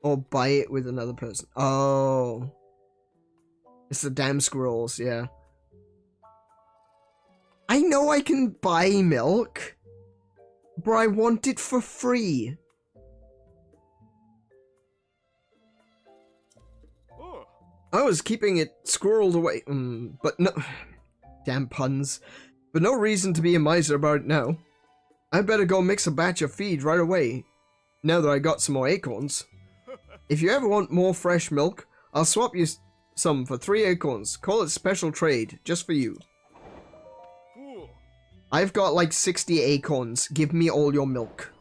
or buy it with another person. Oh. It's the damn squirrels, yeah. I know I can buy milk, but I want it for free. I was keeping it squirreled away, but no... Damn puns. But no reason to be a miser about it now. I better go mix a batch of feed right away, now that I got some more acorns. If you ever want more fresh milk, I'll swap you some for 3 acorns. Call it special trade, just for you. I've got like 60 acorns. Give me all your milk.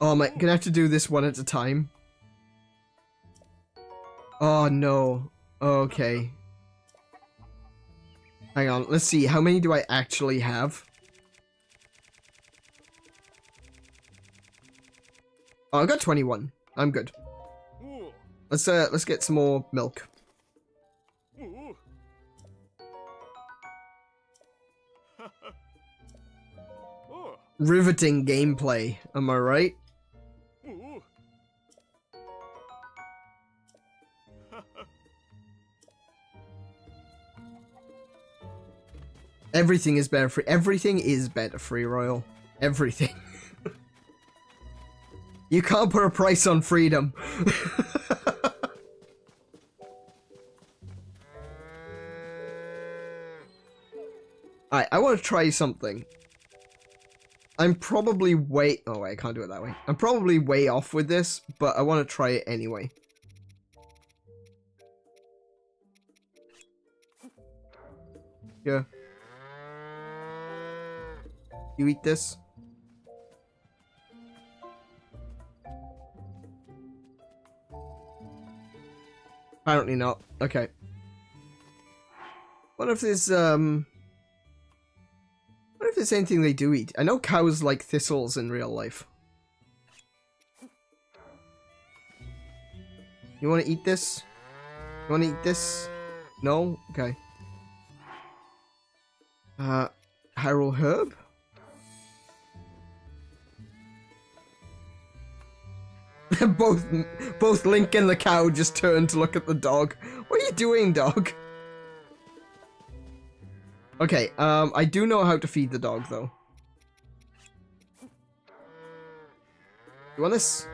Oh my, gonna have to do this one at a time. Oh no. Okay. Hang on, let's see, how many do I actually have? Oh, I got 21. I'm good. Let's get some more milk. Riveting gameplay, am I right? Everything is better free. Everything is better free, Royal. Everything. You can't put a price on freedom. Alright, I want to try something. I'm probably way... Oh, wait, I can't do it that way. I'm probably way off with this, but I want to try it anyway. Yeah. You eat this? Apparently not. Okay. What if there's anything they do eat? I know cows like thistles in real life. You want to eat this? You want to eat this? No? Okay. Hyrule herb? both Link and the cow just turn to look at the dog. What are you doing, dog? Okay, I do know how to feed the dog, though. You want this?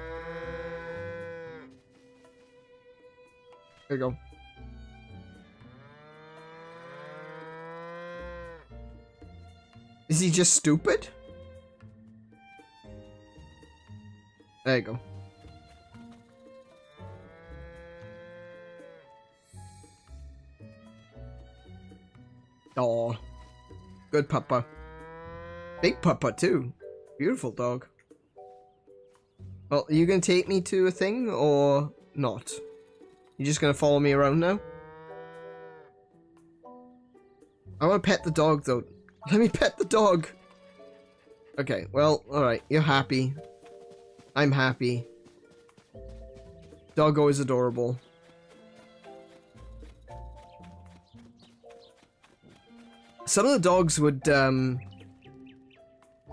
There you go. Is he just stupid? There you go. Oh, good puppa. Big puppa too. Beautiful dog. Well, are you gonna take me to a thing or not? You just gonna follow me around now? I want to pet the dog though. Let me pet the dog. Okay, well, alright. You're happy. I'm happy. Doggo is adorable. Some of the dogs would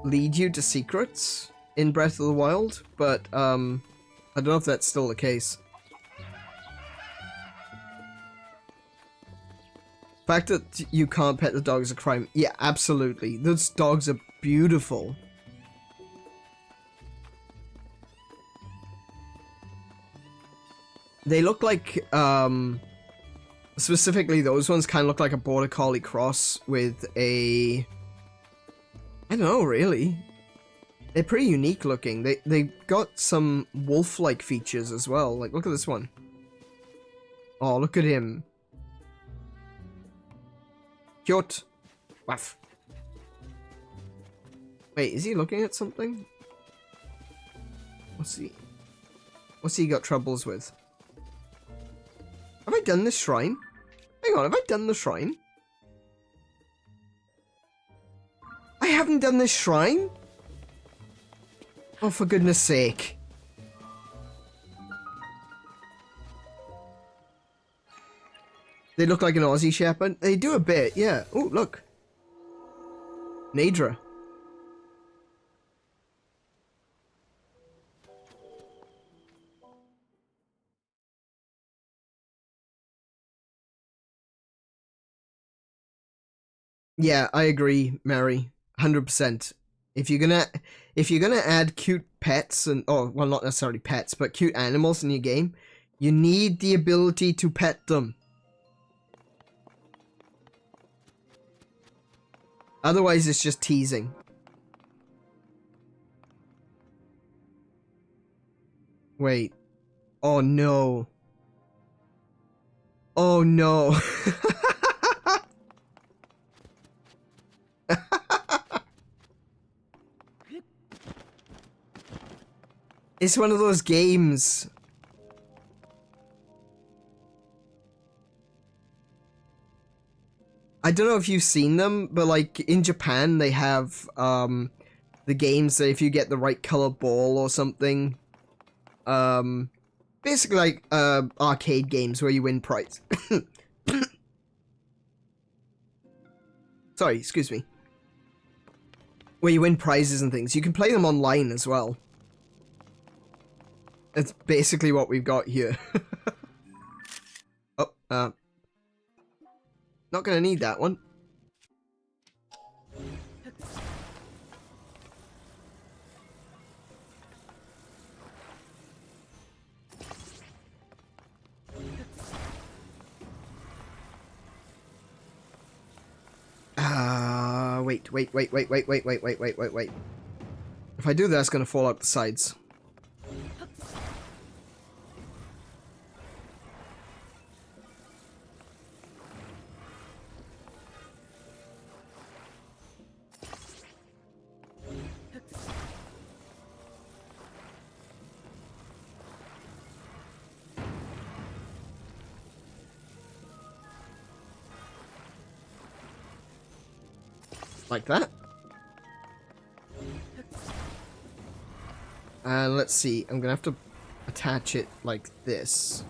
lead you to secrets in Breath of the Wild, but I don't know if that's still the case. The fact that you can't pet the dog is a crime. Yeah, absolutely. Those dogs are beautiful. They look like, specifically those ones kind of look like a border collie cross with a... I don't know, really. They're pretty unique looking. They got some wolf-like features as well. Like, look at this one. Oh, look at him. Cute. Waff. Wait, is he looking at something? What's he got troubles with? Have I done this shrine? Hang on, have I done the shrine? I haven't done this shrine? Oh, for goodness sake. They look like an Aussie Shepherd. They do a bit, yeah. Oh, look. Nadra. Yeah, I agree, Mary. 100%. If you're gonna add cute pets and well, not necessarily pets, but cute animals in your game, you need the ability to pet them. Otherwise, it's just teasing. Wait. Oh no. Oh no. It's one of those games. I don't know if you've seen them, but like in Japan they have the games that if you get the right color ball or something, basically like arcade games where you win prize. Sorry, excuse me. Where you win prizes and things. You can play them online as well. That's basically what we've got here. Oh, not gonna need that one. Wait. If I do that, it's gonna fall out the sides. Like that. And let's see, I'm gonna have to attach it like this.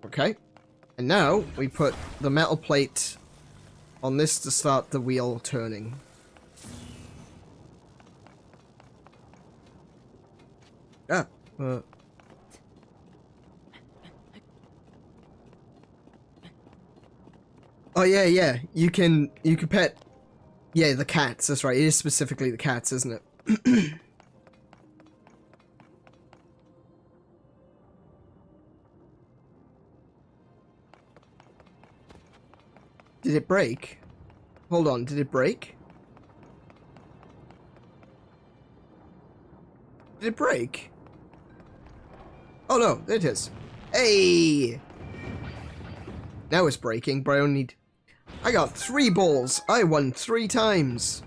Okay. And now we put the metal plate on this to start the wheel turning. Ah. Oh yeah, yeah. You can pet. Yeah, the cats. That's right. It is specifically the cats, isn't it? Did it break? Hold on. Did it break? Did it break? Oh no, there it is. Hey! Now it's breaking, but I only need... I got 3 balls. I won 3 times.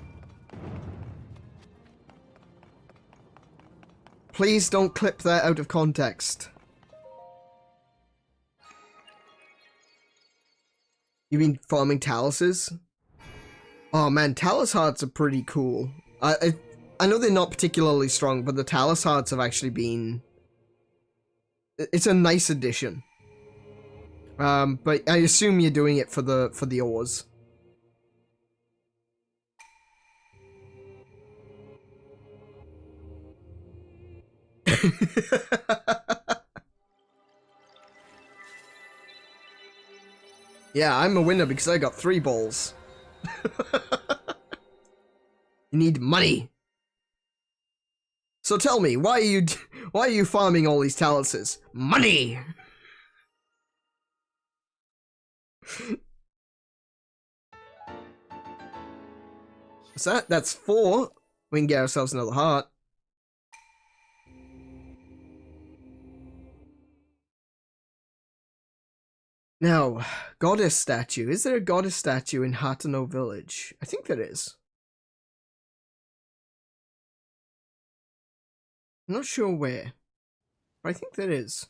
Please don't clip that out of context. You mean farming taluses? Oh man, talus hearts are pretty cool. I know they're not particularly strong, but the talus hearts have actually been... It's a nice addition. But I assume you're doing it for the ores. Yeah, I'm a winner because I got 3 balls. You need money. So tell me, why are you farming all these taluses? Money. What's that? That's 4. We can get ourselves another heart. Now, goddess statue. Is there a goddess statue in Hateno village? I think there is. I'm not sure where, but I think there is.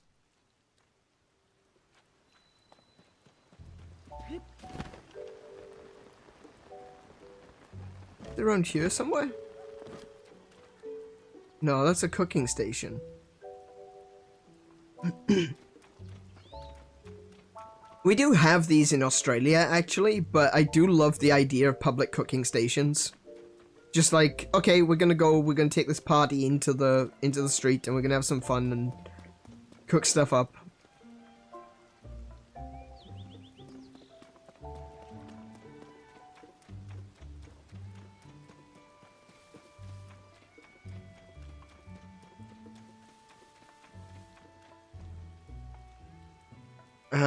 They're around here somewhere? No, that's a cooking station. We do have these in Australia, actually, but I do love the idea of public cooking stations. Just like, okay, we're gonna take this party into the street, and we're gonna have some fun and cook stuff up.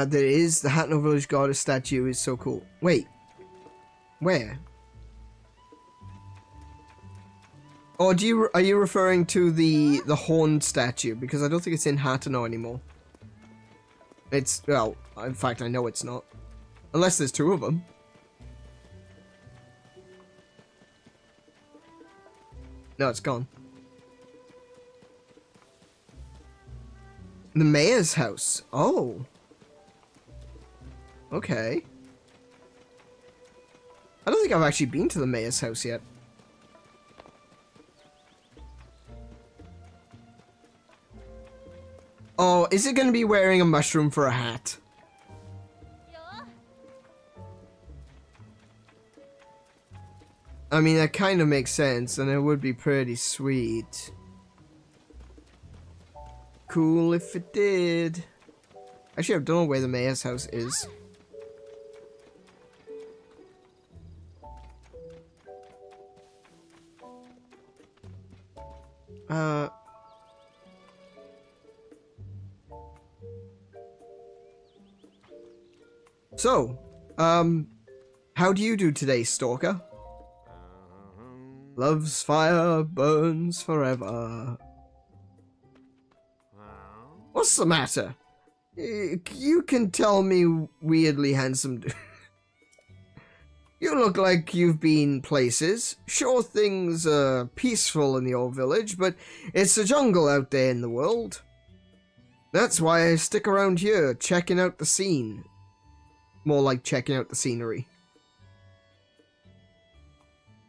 There is the Hateno Village Goddess statue is so cool. Wait, where? Or are you referring to the horned statue? Because I don't think it's in Hateno anymore. It's, well, in fact, I know it's not. Unless there's 2 of them. No, it's gone. The mayor's house. Oh. Okay. I don't think I've actually been to the mayor's house yet. Oh, is it going to be wearing a mushroom for a hat? I mean, that kind of makes sense, and it would be pretty sweet. Cool if it did. Actually, I don't know where the mayor's house is. So, how do you do today, Stalker? Love's fire burns forever. What's the matter? You can tell me, weirdly handsome dude. You look like you've been places. Sure, things are peaceful in the old village, but it's a jungle out there in the world. That's why I stick around here, checking out the scene. more like checking out the scenery.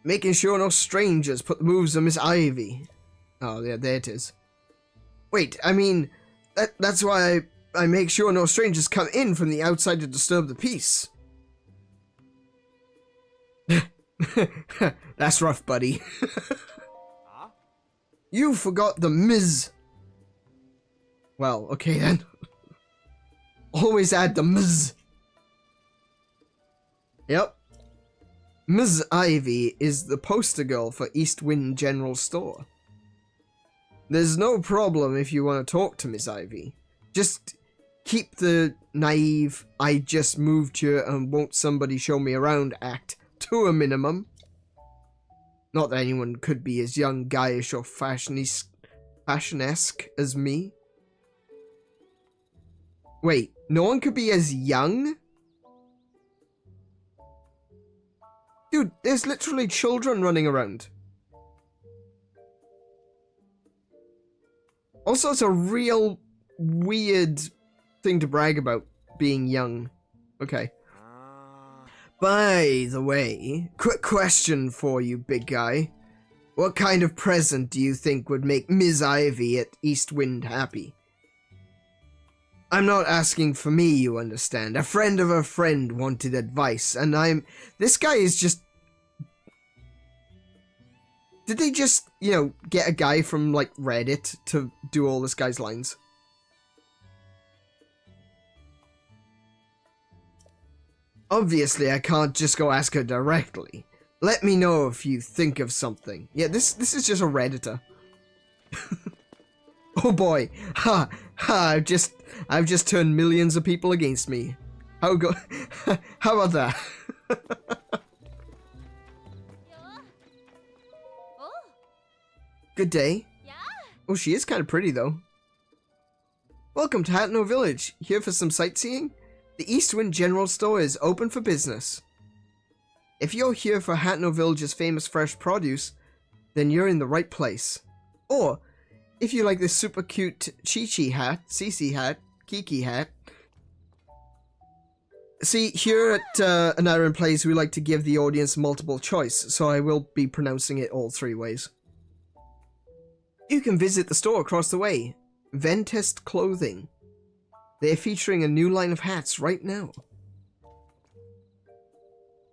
Making sure no strangers put the moves on Miss Ivy. Oh, yeah, there it is. Wait, I mean, that's why I make sure no strangers come in from the outside to disturb the peace. That's rough, buddy. You forgot the Ms. Well, okay then. Always add the Ms. Yep. Ms. Ivy is the poster girl for Eastwind General Store. There's no problem if you want to talk to Miss Ivy. Just keep the naive, I just moved here and won't somebody show me around act to a minimum. Not that anyone could be as young, guyish, or fashion-esque as me. Wait, no one could be as young? Dude, there's literally children running around. Also, it's a real weird thing to brag about, being young. Okay. By the way, quick question for you, big guy. What kind of present do you think would make Ms. Ivy at Eastwind happy? I'm not asking for me, you understand. A friend of a friend wanted advice, and this guy is just... Did they just, you know, get a guy from, like, Reddit to do all this guy's lines? Obviously, I can't just go ask her directly. Let me know if you think of something. Yeah, this is just a Redditor. Oh boy. Ha! Ha! I've just turned millions of people against me. How about that? Good day. Oh, she is kind of pretty, though. Welcome to Hateno Village. Here for some sightseeing? The Eastwind General Store is open for business. If you're here for Hateno Village's famous fresh produce, then you're in the right place. Or, if you like this super cute Chi-Chi hat, Cici hat, Kiki hat. See, here at AneurynPlays, we like to give the audience multiple choice, so I will be pronouncing it all 3 ways. You can visit the store across the way, Ventest Clothing. They're featuring a new line of hats right now.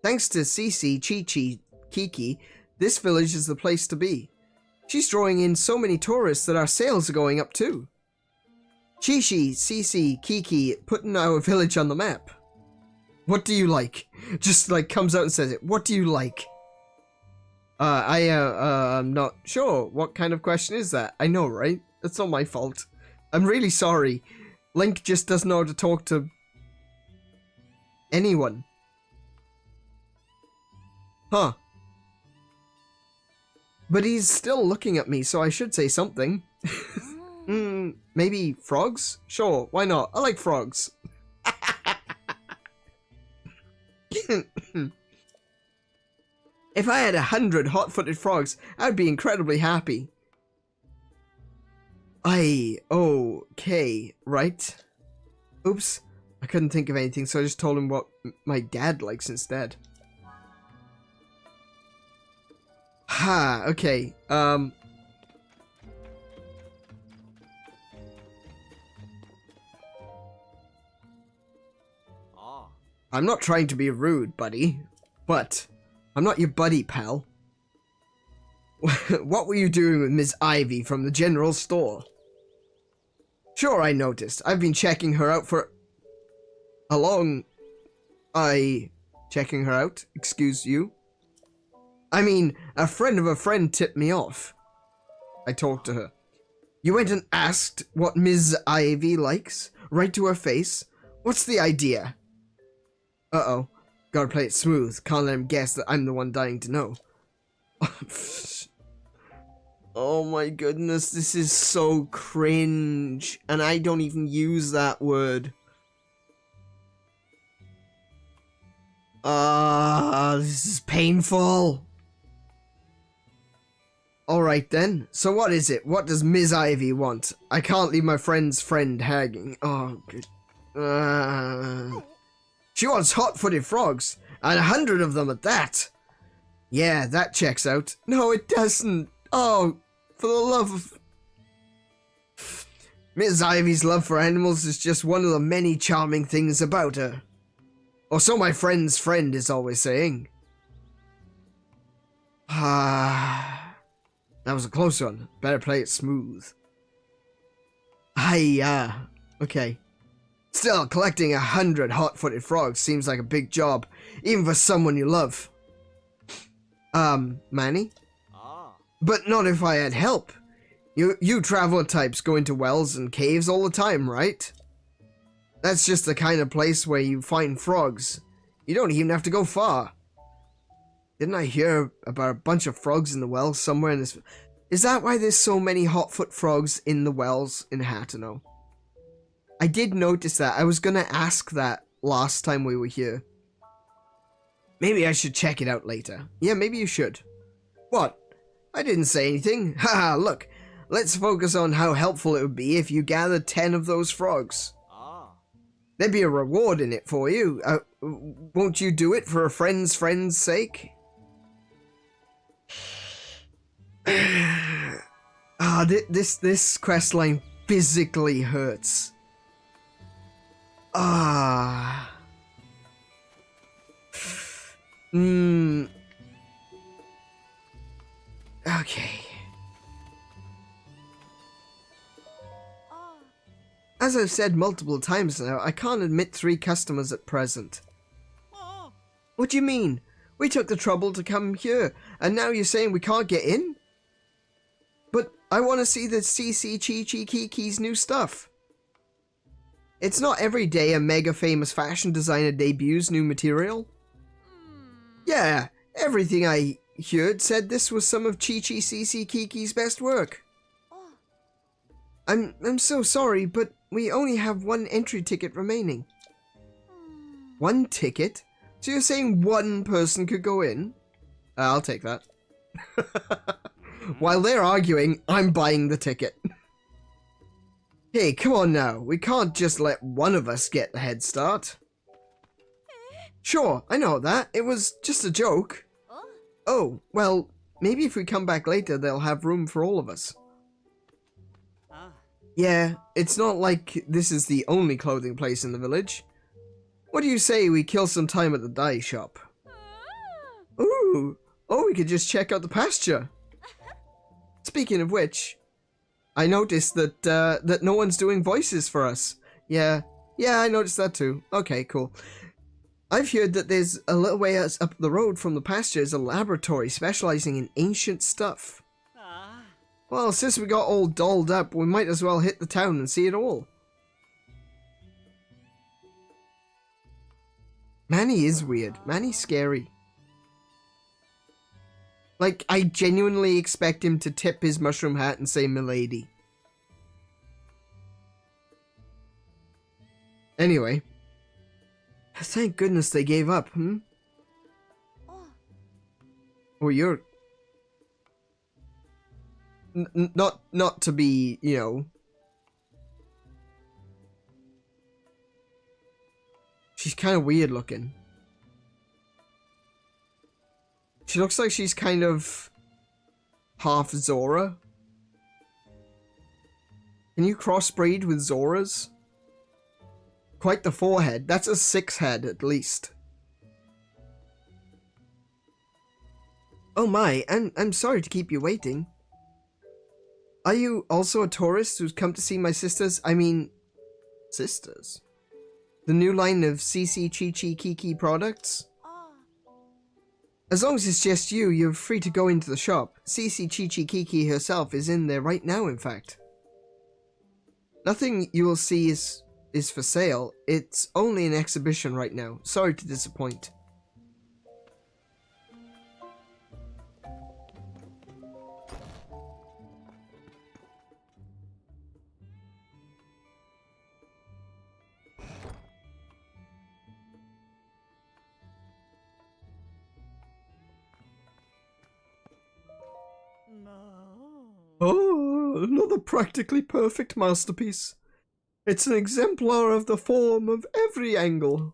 Thanks to Cici, Chi-Chi, Kiki, this village is the place to be. She's drawing in so many tourists that our sales are going up too. Chi-Chi, Cici, Kiki, putting our village on the map. What do you like? Just like comes out and says it. What do you like? I'm not sure. What kind of question is that? I know, right? That's not my fault. I'm really sorry. Link just doesn't know how to talk to anyone. Huh. But he's still looking at me, so I should say something. Maybe frogs? Sure, why not? I like frogs. If I had 100 hot-footed frogs, I'd be incredibly happy. Okay, right? Oops, I couldn't think of anything, so I just told him what my dad likes instead. Ha, okay, I'm not trying to be rude, buddy, but I'm not your buddy, pal. What were you doing with Miss Ivy from the general store? Sure, I noticed. I've been checking her out for a long... Checking her out? Excuse you? I mean, a friend of a friend tipped me off. I talked to her. You went and asked what Ms. Ivy likes? Right to her face? What's the idea? Uh-oh. Gotta play it smooth. Can't let him guess that I'm the one dying to know. Oh my goodness, this is so cringe. And I don't even use that word. This is painful. Alright then, so what is it? What does Ms. Ivy want? I can't leave my friend's friend hanging. Oh, good. She wants hot-footed frogs, and 100 of them at that. Yeah, that checks out. No, it doesn't. Oh, for the love of... Miss Ivy's love for animals is just one of the many charming things about her. Or so my friend's friend is always saying. Ah, that was a close one. Better play it smooth. Okay. Still, collecting 100 hot-footed frogs seems like a big job, even for someone you love. Manny? But not if I had help. You traveler types go into wells and caves all the time, right? That's just the kind of place where you find frogs. You don't even have to go far. Didn't I hear about a bunch of frogs in the wells somewhere in this... Is that why there's so many hotfoot frogs in the wells in Hateno? I did notice that. I was gonna ask that last time we were here. Maybe I should check it out later. Yeah, maybe you should. What? I didn't say anything. Haha, look. Let's focus on how helpful it would be if you gathered 10 of those frogs. There'd be a reward in it for you. Won't you do it for a friend's sake? This quest line physically hurts. Okay. As I've said multiple times now, I can't admit 3 customers at present. What do you mean? We took the trouble to come here, and now you're saying we can't get in? But I want to see the 𝗦𝗄𝗶𝗁𝗰𝗵's new stuff. It's not every day a mega famous fashion designer debuts new material. Yeah, everything I heard said this was some of 𝗦𝗶𝗁𝗰𝗵's best work. I'm so sorry, but we only have 1 entry ticket remaining. 1 ticket? So you're saying 1 person could go in? I'll take that. While they're arguing, I'm buying the ticket. Hey, come on now. We can't just let one of us get the head start. Sure, I know that. It was just a joke. Oh, well, maybe if we come back later, they'll have room for all of us. Yeah, it's not like this is the only clothing place in the village. What do you say we kill some time at the dye shop? Ooh, or we could just check out the pasture. Speaking of which, I noticed that that no one's doing voices for us. Yeah, I noticed that too. Okay, cool. I've heard that there's a little way up the road from the pasture is a laboratory specializing in ancient stuff. Well, since we got all dolled up, we might as well hit the town and see it all. Manny is weird. Manny's scary. Like, I genuinely expect him to tip his mushroom hat and say milady. Anyway. Thank goodness they gave up, Well, you're... Not to be, you know... She's kind of weird looking. She looks like she's kind of... half Zora. Can you crossbreed with Zoras? Quite the forehead. That's a 6 head at least. Oh my, I'm sorry to keep you waiting. Are you also a tourist who's come to see my sisters? I mean, sisters? The new line of 𝗦𝗄𝗶𝗁𝗰𝗵 products? As long as it's just you, you're free to go into the shop. 𝗦𝗄𝗶𝗁𝗰𝗵 herself is in there right now, in fact. Nothing you will see is for sale. It's only an exhibition right now. Sorry to disappoint. Oh, another practically perfect masterpiece. It's an exemplar of the form of every angle.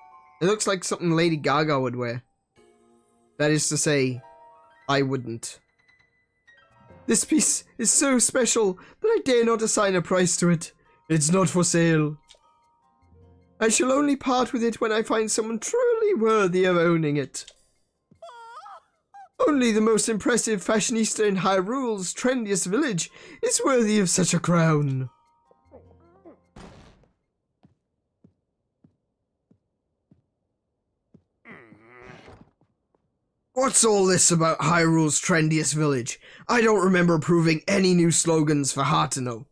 It looks like something Lady Gaga would wear. That is to say, I wouldn't. This piece is so special that I dare not assign a price to it. It's not for sale. I shall only part with it when I find someone truly worthy of owning it. Only the most impressive fashionista in Hyrule's trendiest village is worthy of such a crown. What's all this about Hyrule's trendiest village? I don't remember approving any new slogans for Hateno.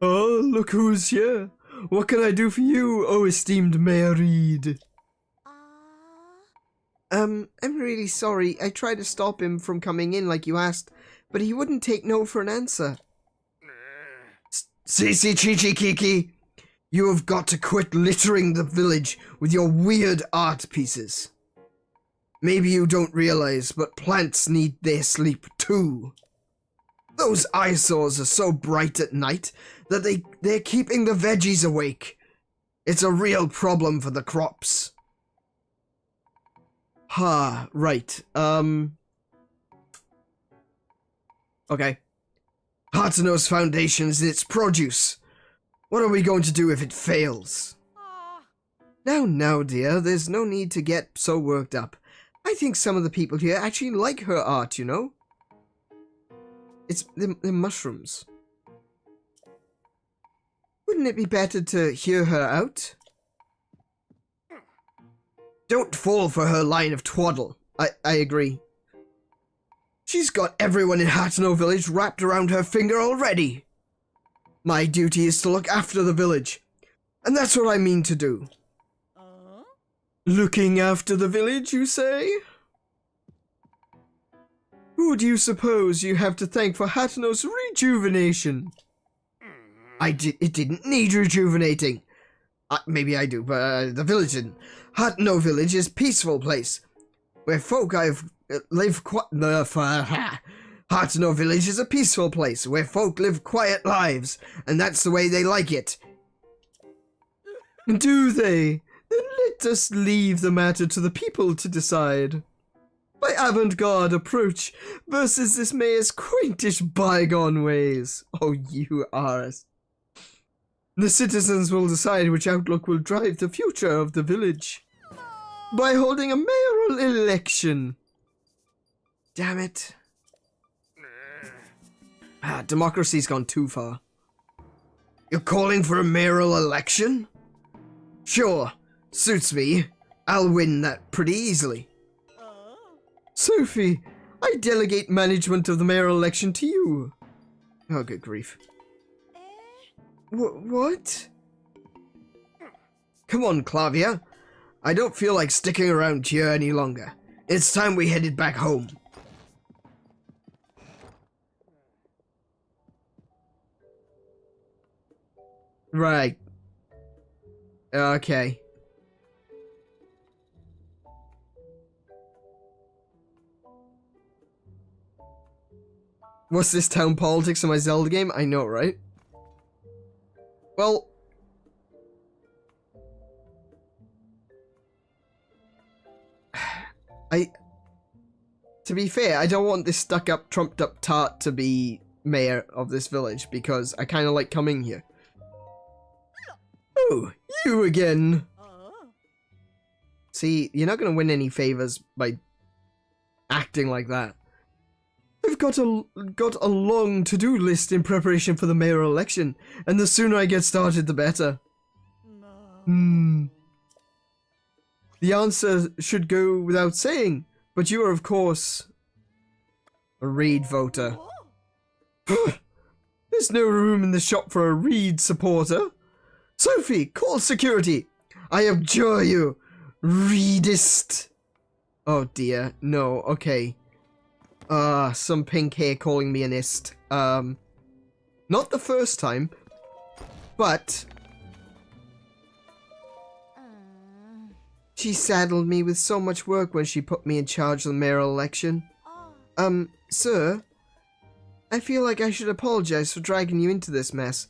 Oh, look who's here. What can I do for you, oh esteemed Mayor Reed? I'm really sorry. I tried to stop him from coming in like you asked, but he wouldn't take no for an answer. Sisi Chichi Kiki, you have got to quit littering the village with your weird art pieces. Maybe you don't realize, but plants need their sleep too. Those eyesores are so bright at night that they're keeping the veggies awake. It's a real problem for the crops. Ha, right. Okay. Hateno's foundation is its produce. What are we going to do if it fails? Now, dear, there's no need to get so worked up. I think some of the people here actually like her art, you know? They're mushrooms. Wouldn't it be better to hear her out? Don't fall for her line of twaddle. I agree. She's got everyone in Hateno village wrapped around her finger already. My duty is to look after the village, and that's what I mean to do. Looking after the village, you say? Who do you suppose you have to thank for Hateno's rejuvenation? It didn't need rejuvenating. Maybe I do, but the village didn't. Hateno village is a peaceful place where folk live Hateno village is a peaceful place where folk live quiet lives, and that's the way they like it. Do they? Then let us leave the matter to the people to decide. My avant-garde approach versus this mayor's quaintish bygone ways. Oh, you are. The citizens will decide which outlook will drive the future of the village by holding a mayoral election. Damn it. Democracy's gone too far. You're calling for a mayoral election? Sure, suits me. I'll win that pretty easily. Sophie, I delegate management of the mayoral election to you. Oh, good grief. What? Come on, Clavia. I don't feel like sticking around here any longer. It's time we headed back home. Right. Okay. What's this town politics in my Zelda game? I know, right? Well... To be fair, I don't want this stuck-up, trumped-up tart to be mayor of this village, because I kind of like coming here. Oh, you again! See, you're not going to win any favors by acting like that. I've got a long to-do list in preparation for the mayoral election, and the sooner I get started, the better. The answer should go without saying, but you are, of course, a Reed voter. There's no room in the shop for a Reed supporter. Sophie, call security. I abjure you, Reedist. Oh dear, no, okay. Some pink hair calling me an ist. Not the first time, but... She saddled me with so much work when she put me in charge of the mayoral election. Sir, I feel like I should apologize for dragging you into this mess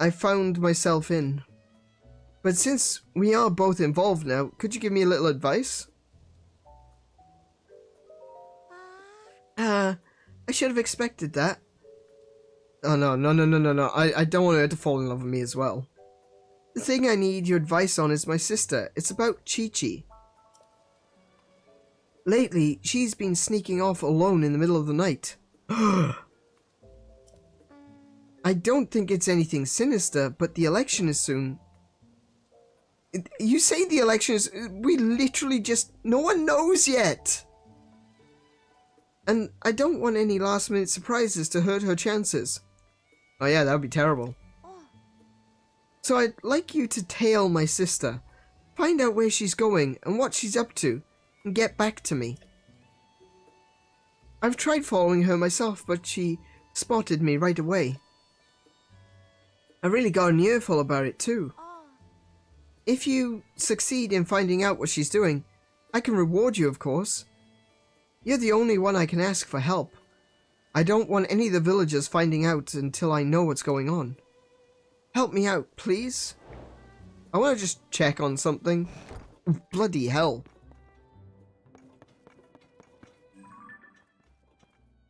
I found myself in. But since we are both involved now, could you give me a little advice? I should have expected that. Oh no. I don't want her to fall in love with me as well. The thing I need your advice on is my sister. It's about Chi-Chi. Lately, she's been sneaking off alone in the middle of the night. I don't think it's anything sinister, but the election is soon. You say the election is... We literally just... No one knows yet! And I don't want any last-minute surprises to hurt her chances. Oh yeah, that would be terrible. So I'd like you to tail my sister, find out where she's going and what she's up to, and get back to me. I've tried following her myself, but she spotted me right away. I really got an earful about it too. If you succeed in finding out what she's doing, I can reward you, of course. You're the only one I can ask for help. I don't want any of the villagers finding out until I know what's going on. Help me out, please. I want to just check on something. Bloody hell.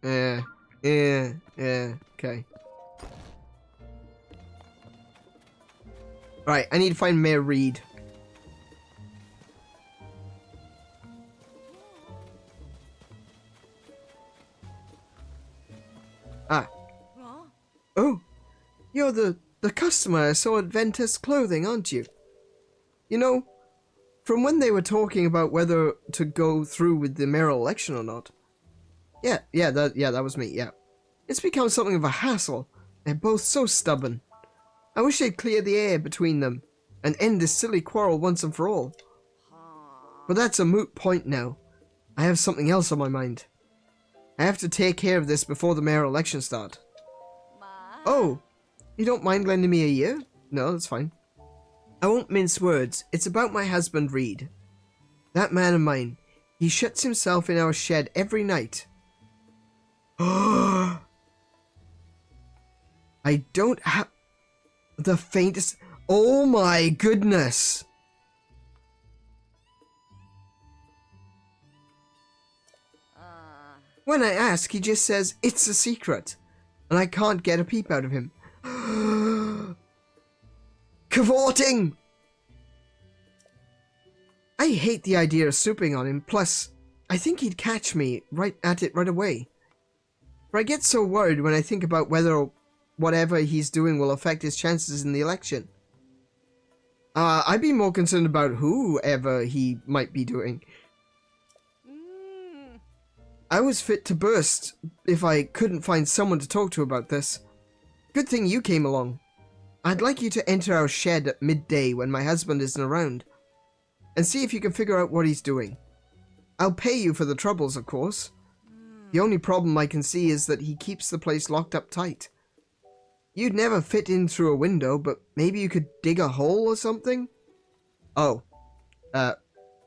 Yeah, okay. Right, I need to find Mayor Reed. Ah. Oh, you're the customer I saw at Ventus Clothing, aren't you? You know, from when they were talking about whether to go through with the mayoral election or not. Yeah, that was me, yeah. It's become something of a hassle. They're both so stubborn. I wish they'd clear the air between them and end this silly quarrel once and for all. But that's a moot point now. I have something else on my mind. I have to take care of this before the mayoral election start. Oh, you don't mind lending me a year? No, that's fine. I won't mince words. It's about my husband, Reed. That man of mine. He shuts himself in our shed every night. I don't have the faintest... Oh my goodness! When I ask, he just says, it's a secret. And I can't get a peep out of him. Cavorting! I hate the idea of swooping on him, plus, I think he'd catch me right away. But I get so worried when I think about whether whatever he's doing will affect his chances in the election. I'd be more concerned about whoever he might be doing. I was fit to burst if I couldn't find someone to talk to about this. Good thing you came along. I'd like you to enter our shed at midday when my husband isn't around, and see if you can figure out what he's doing. I'll pay you for the troubles, of course. The only problem I can see is that he keeps the place locked up tight. You'd never fit in through a window, but maybe you could dig a hole or something? Oh.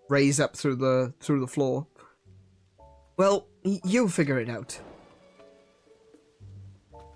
Raise up through the floor. Well, you'll figure it out.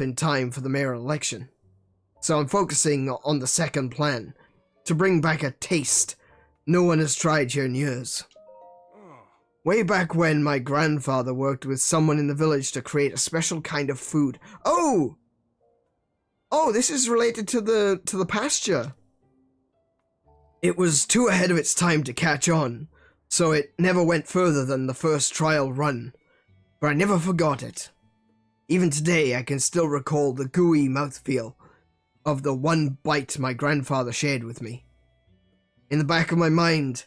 enough in time for the mayor election. So I'm focusing on the second plan, to bring back a taste no one has tried here in years. Way back when, my grandfather worked with someone in the village to create a special kind of food. Oh! Oh, this is related to the pasture. It was too ahead of its time to catch on, so it never went further than the first trial run. But I never forgot it. Even today, I can still recall the gooey mouthfeel of the one bite my grandfather shared with me. In the back of my mind,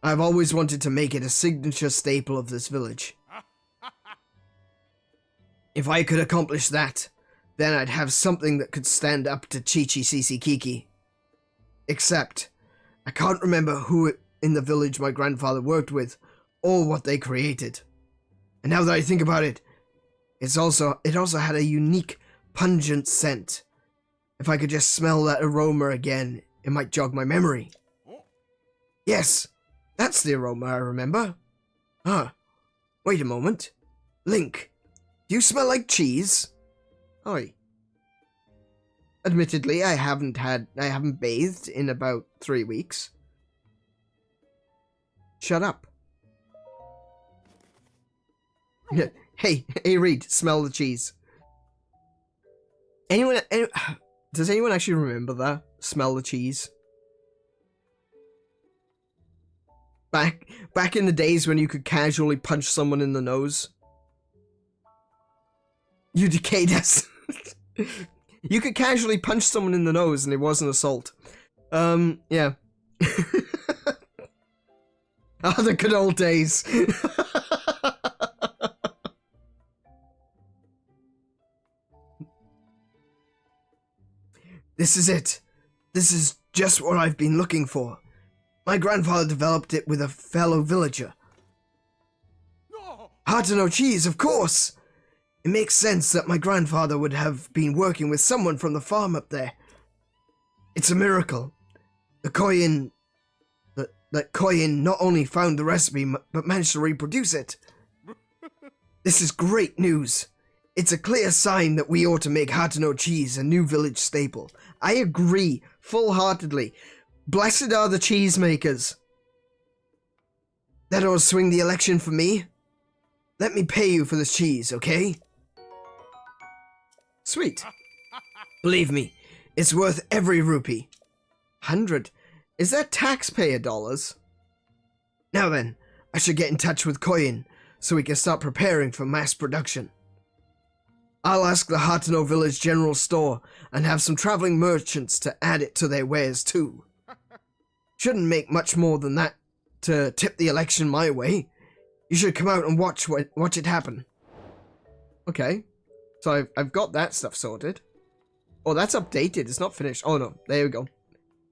I've always wanted to make it a signature staple of this village. If I could accomplish that, then I'd have something that could stand up to Chi-Chi Sisi Kiki. Except, I can't remember who in the village my grandfather worked with, or what they created. And now that I think about it, it also had a unique, pungent scent. If I could just smell that aroma again, it might jog my memory. Yes, that's the aroma I remember. Huh. Wait a moment. Link, do you smell like cheese? Oi. Admittedly, I haven't bathed in about 3 weeks. Shut up. Hey, Reed, smell the cheese. Does anyone actually remember that? Smell the cheese? Back in the days when you could casually punch someone in the nose. You decayed us. You could casually punch someone in the nose and it wasn't assault. Yeah. Ah, the good old days. This is it. This is just what I've been looking for. My grandfather developed it with a fellow villager. Hateno cheese, of course! It makes sense that my grandfather would have been working with someone from the farm up there. It's a miracle. The Koyin... That Koyin not only found the recipe, but managed to reproduce it. This is great news. It's a clear sign that we ought to make Hateno cheese a new village staple. I agree, full-heartedly. Blessed are the cheesemakers. That ought to swing the election for me. Let me pay you for this cheese, okay? Sweet. Believe me, it's worth every rupee. 100. Is that taxpayer dollars? Now then, I should get in touch with Koyin so we can start preparing for mass production. I'll ask the Hateno Village General Store and have some traveling merchants to add it to their wares too. Shouldn't make much more than that to tip the election my way. You should come out and watch it happen. Okay, so I've got that stuff sorted. Oh, that's updated. It's not finished. Oh no, there we go.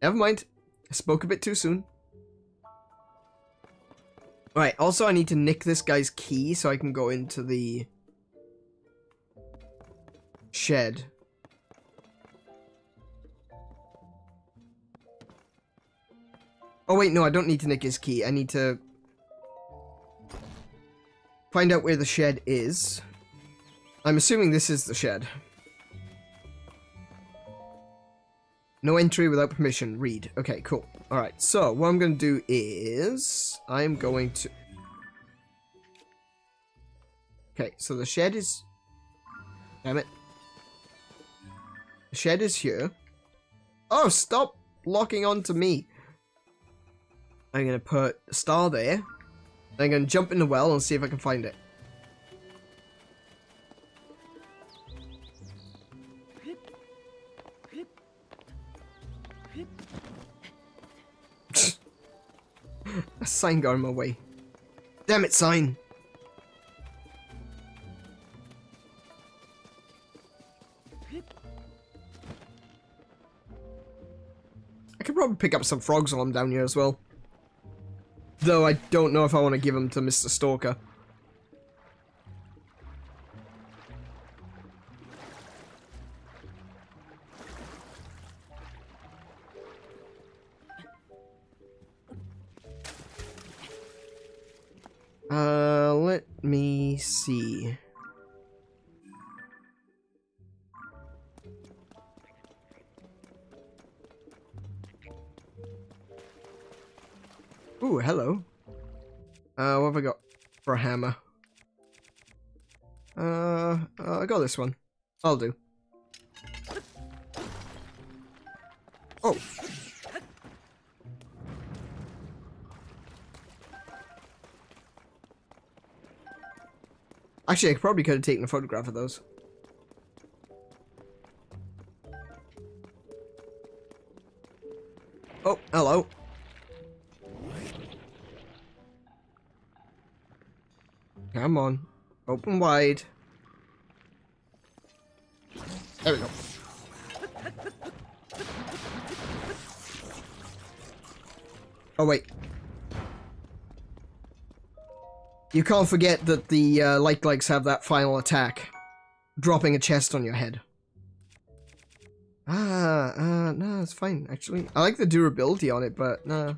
Never mind. I spoke a bit too soon. Right, also I need to nick this guy's key so I can go into the shed. Oh wait, no, I don't need to nick his key. I need to find out where the shed is. I'm assuming this is the shed. No entry without permission. Read. Okay, cool. Alright, so what I'm going to do is... I'm going to... Okay, so the shed is... Damn it. The shed is here. Oh, stop locking onto me. I'm going to put a star there. I'm going to jump in the well and see if I can find it. A sign got in my way. Damn it, sign. I could probably pick up some frogs while I'm down here as well. Though I don't know if I want to give them to Mr. Stalker. Let me see. Ooh, hello. What have I got for a hammer? I got this one. I'll do. Oh. Actually, I probably could have taken a photograph of those. Oh, hello. Come on. Open wide. There we go. Oh, wait. You can't forget that the likes have that final attack. Dropping a chest on your head. No, it's fine, actually. I like the durability on it, but no.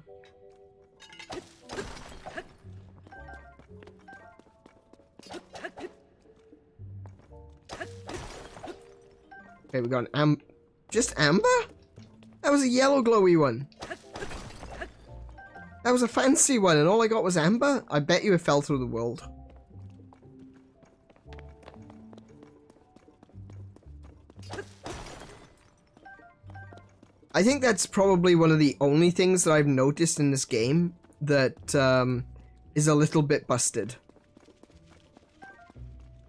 Okay, we got an just amber? That was a yellow glowy one. That was a fancy one, and all I got was amber? I bet you it fell through the world. I think that's probably one of the only things that I've noticed in this game that is a little bit busted.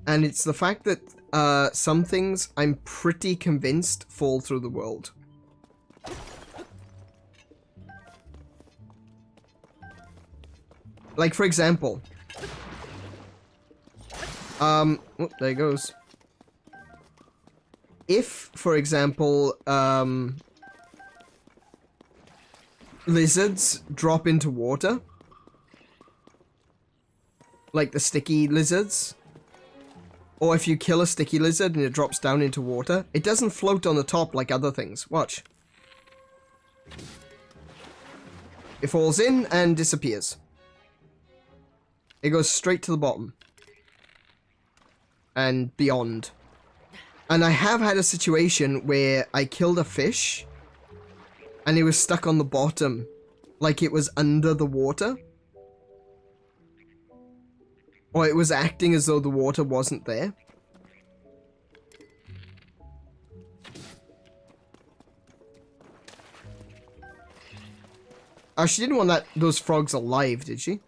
And it's the fact that some things I'm pretty convinced fall through the world. Like, for example, oh, there it goes. If, for example, lizards drop into water, like the sticky lizards, or if you kill a sticky lizard and it drops down into water, it doesn't float on the top like other things. Watch. It falls in and disappears. It goes straight to the bottom. And beyond. And I have had a situation where I killed a fish and it was stuck on the bottom, like it was under the water. Or it was acting as though the water wasn't there. Oh, she didn't want those frogs alive, did she?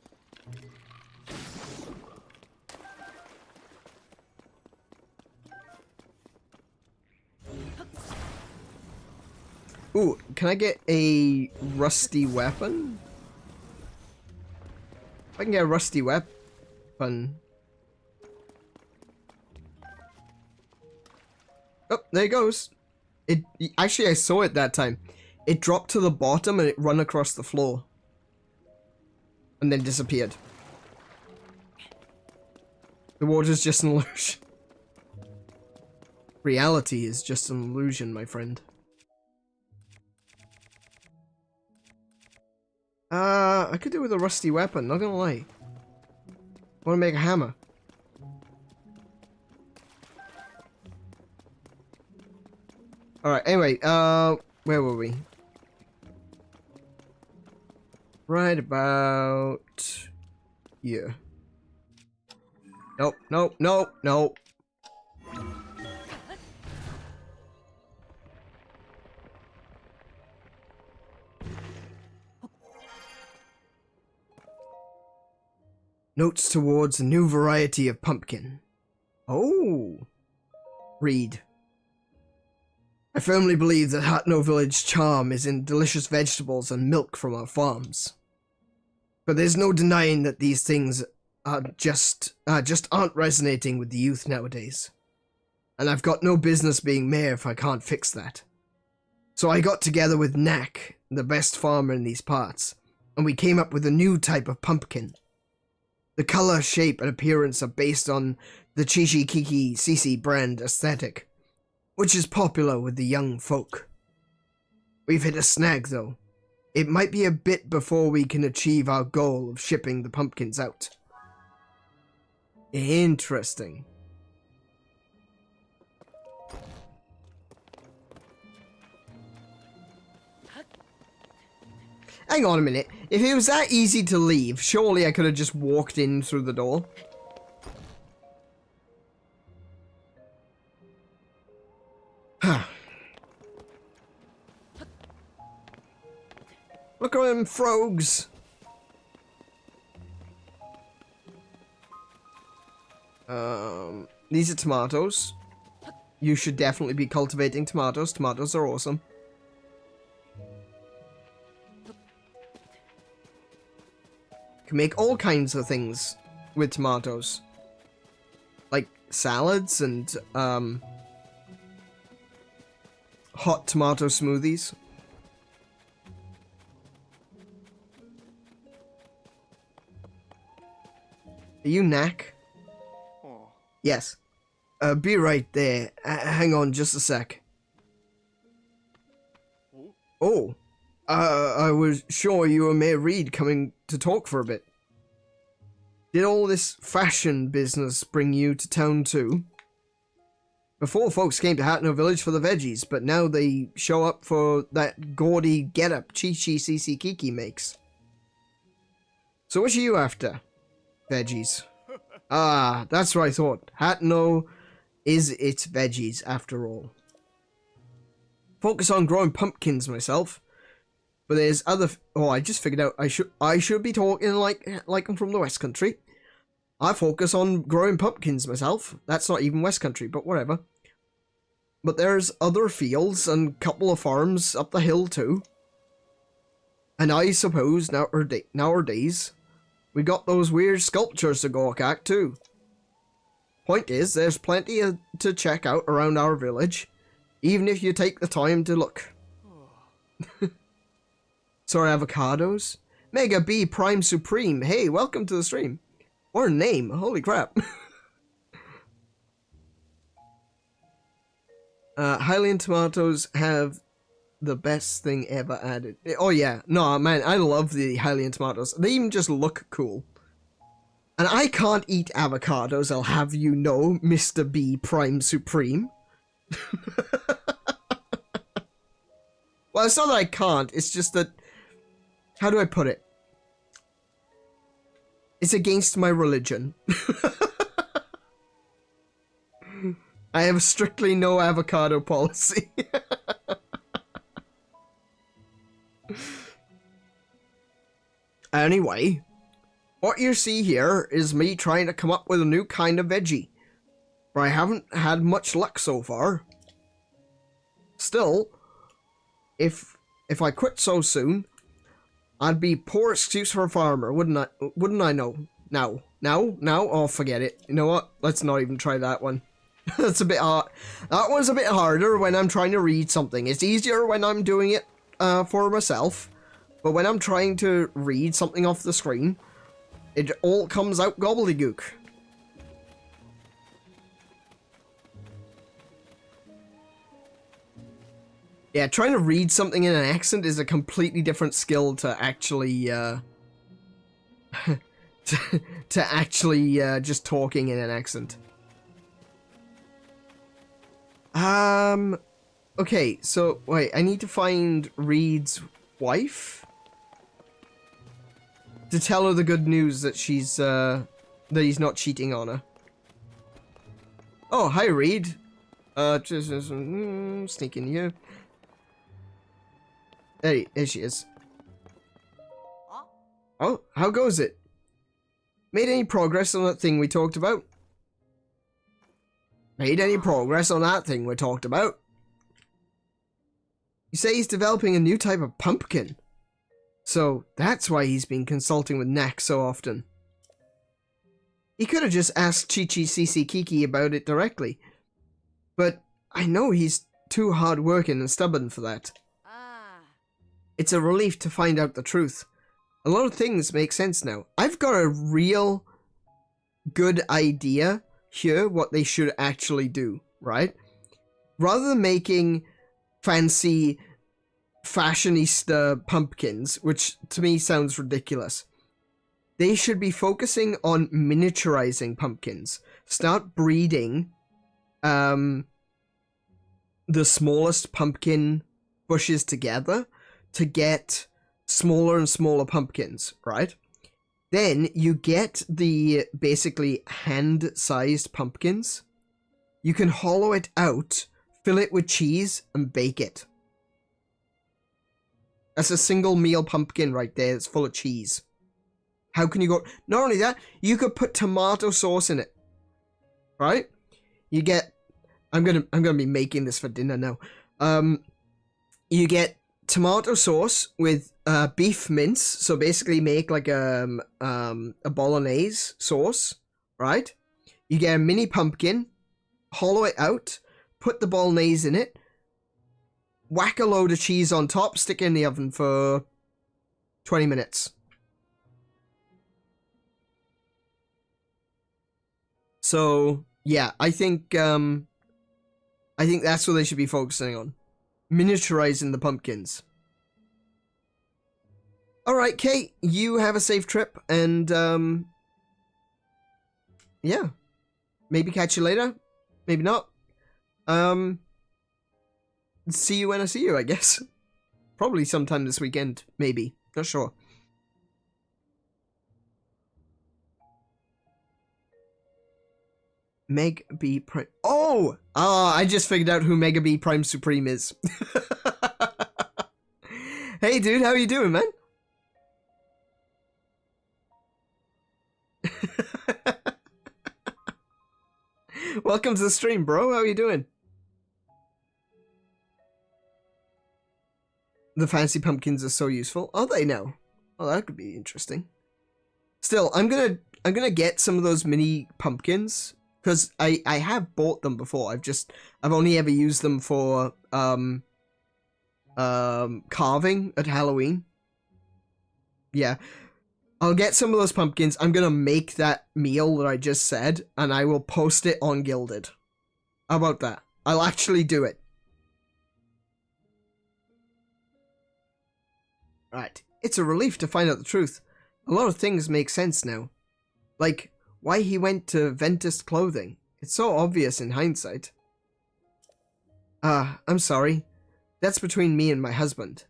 Ooh, can I get a rusty weapon? If I can get a rusty weapon. Oh, there it goes. Actually, I saw it that time. It dropped to the bottom and it ran across the floor. And then disappeared. The water's just an illusion. Reality is just an illusion, my friend. I could do with a rusty weapon, not gonna lie. I wanna make a hammer. Alright, anyway, where were we? Right about here. Nope, nope, nope, nope. Notes towards a new variety of pumpkin. Oh. Read. I firmly believe that Hateno village charm is in delicious vegetables and milk from our farms. But there's no denying that these things are just aren't resonating with the youth nowadays. And I've got no business being mayor if I can't fix that. So I got together with Knack, the best farmer in these parts, and we came up with a new type of pumpkin. The color, shape, and appearance are based on the 𝗬𝗬𝗊𝗄𝗊𝗄 brand aesthetic, which is popular with the young folk. We've hit a snag, though. It might be a bit before we can achieve our goal of shipping the pumpkins out. Interesting. Hang on a minute. If it was that easy to leave, surely I could have just walked in through the door. Look at them frogs. These are tomatoes. You should definitely be cultivating tomatoes. Tomatoes are awesome. Can make all kinds of things with tomatoes. Like salads and hot tomato smoothies. Are you Knack? Oh. Yes. Be right there. Hang on just a sec. Oh. I was sure you were Mayor Reed coming to talk for a bit. Did all this fashion business bring you to town too? Before, folks came to Hateno village for the veggies, but now they show up for that gaudy getup 𝗬𝗬𝗊𝗄𝗊𝗄𝗊𝗄 makes. So what are you after? Veggies. Ah, that's what I thought. Hateno is its veggies after all. Focus on growing pumpkins myself. But there's other. Oh, I just figured out I should be talking like I'm from the West Country. I focus on growing pumpkins myself. That's not even West Country, but whatever. But there's other fields and a couple of farms up the hill too. And I suppose nowadays, we got those weird sculptures to go at too. Point is, there's plenty to check out around our village, even if you take the time to look. Sorry, avocados. 𝗦𝘄𝗶𝘁𝗰𝗵. Hey, welcome to the stream. What a name, holy crap. Hylian tomatoes have the best thing ever added. Oh yeah, no man, I love the Hylian tomatoes. They even just look cool. And I can't eat avocados, I'll have you know, Mr. B Prime Supreme. Well, it's not that I can't, it's just that, how do I put it? It's against my religion. I have a strictly no avocado policy. Anyway, what you see here is me trying to come up with a new kind of veggie. But I haven't had much luck so far. Still, if I quit so soon, I'd be poor excuse for a farmer, wouldn't I know? Now? Oh, forget it. You know what? Let's not even try that one. That's a bit hard. That one's a bit harder when I'm trying to read something. It's easier when I'm doing it for myself. But when I'm trying to read something off the screen, it all comes out gobbledygook. Yeah, trying to read something in an accent is a completely different skill to actually, to actually just talking in an accent. Okay, so, wait, I need to find Reed's wife to tell her the good news that she's, that he's not cheating on her. Oh, hi, Reed. Just sneaking here. Hey, there she is. Oh, how goes it? Made any progress on that thing we talked about? Made any progress on that thing we talked about? You say he's developing a new type of pumpkin. So, that's why he's been consulting with Knack so often. He could have just asked Chi-Chi CC Kiki about it directly. But I know he's too hard-working and stubborn for that. It's a relief to find out the truth. A lot of things make sense now. I've got a real good idea here what they should actually do, right? Rather than making fancy fashionista pumpkins, which to me sounds ridiculous, they should be focusing on miniaturizing pumpkins. Start breeding the smallest pumpkin bushes together to get smaller and smaller pumpkins, right? Then you get the basically hand-sized pumpkins. You can hollow it out, fill it with cheese, and bake it. That's a single meal pumpkin right there. It's full of cheese. How can you go? Not only that, you could put tomato sauce in it, right? You get. I'm gonna be making this for dinner now. You get tomato sauce with beef mince, so basically make like a bolognese sauce, right? You get a mini pumpkin, hollow it out, put the bolognese in it, whack a load of cheese on top, stick it in the oven for 20 minutes. So yeah, I think that's what they should be focusing on. Miniaturizing the pumpkins. Alright, Kate, you have a safe trip, and, yeah. Maybe catch you later. Maybe not. See you when I see you, I guess. Probably sometime this weekend. Maybe. Not sure. 𝗦𝘄𝗶 Prime. Oh! Ah, I just figured out who 𝗦𝘄𝗶 Prime Supreme is. Hey, dude, how you doing, man? Welcome to the stream, bro. How are you doing? The fancy pumpkins are so useful. Are they now? Oh, that could be interesting. Still, I'm gonna get some of those mini pumpkins because I have bought them before. I've only ever used them for carving at Halloween. Yeah. I'll get some of those pumpkins. I'm gonna make that meal that I just said, and I will post it on Gilded. How about that? I'll actually do it. Right. It's a relief to find out the truth. A lot of things make sense now. Like, why he went to Ventus Clothing. It's so obvious in hindsight. I'm sorry. That's between me and my husband.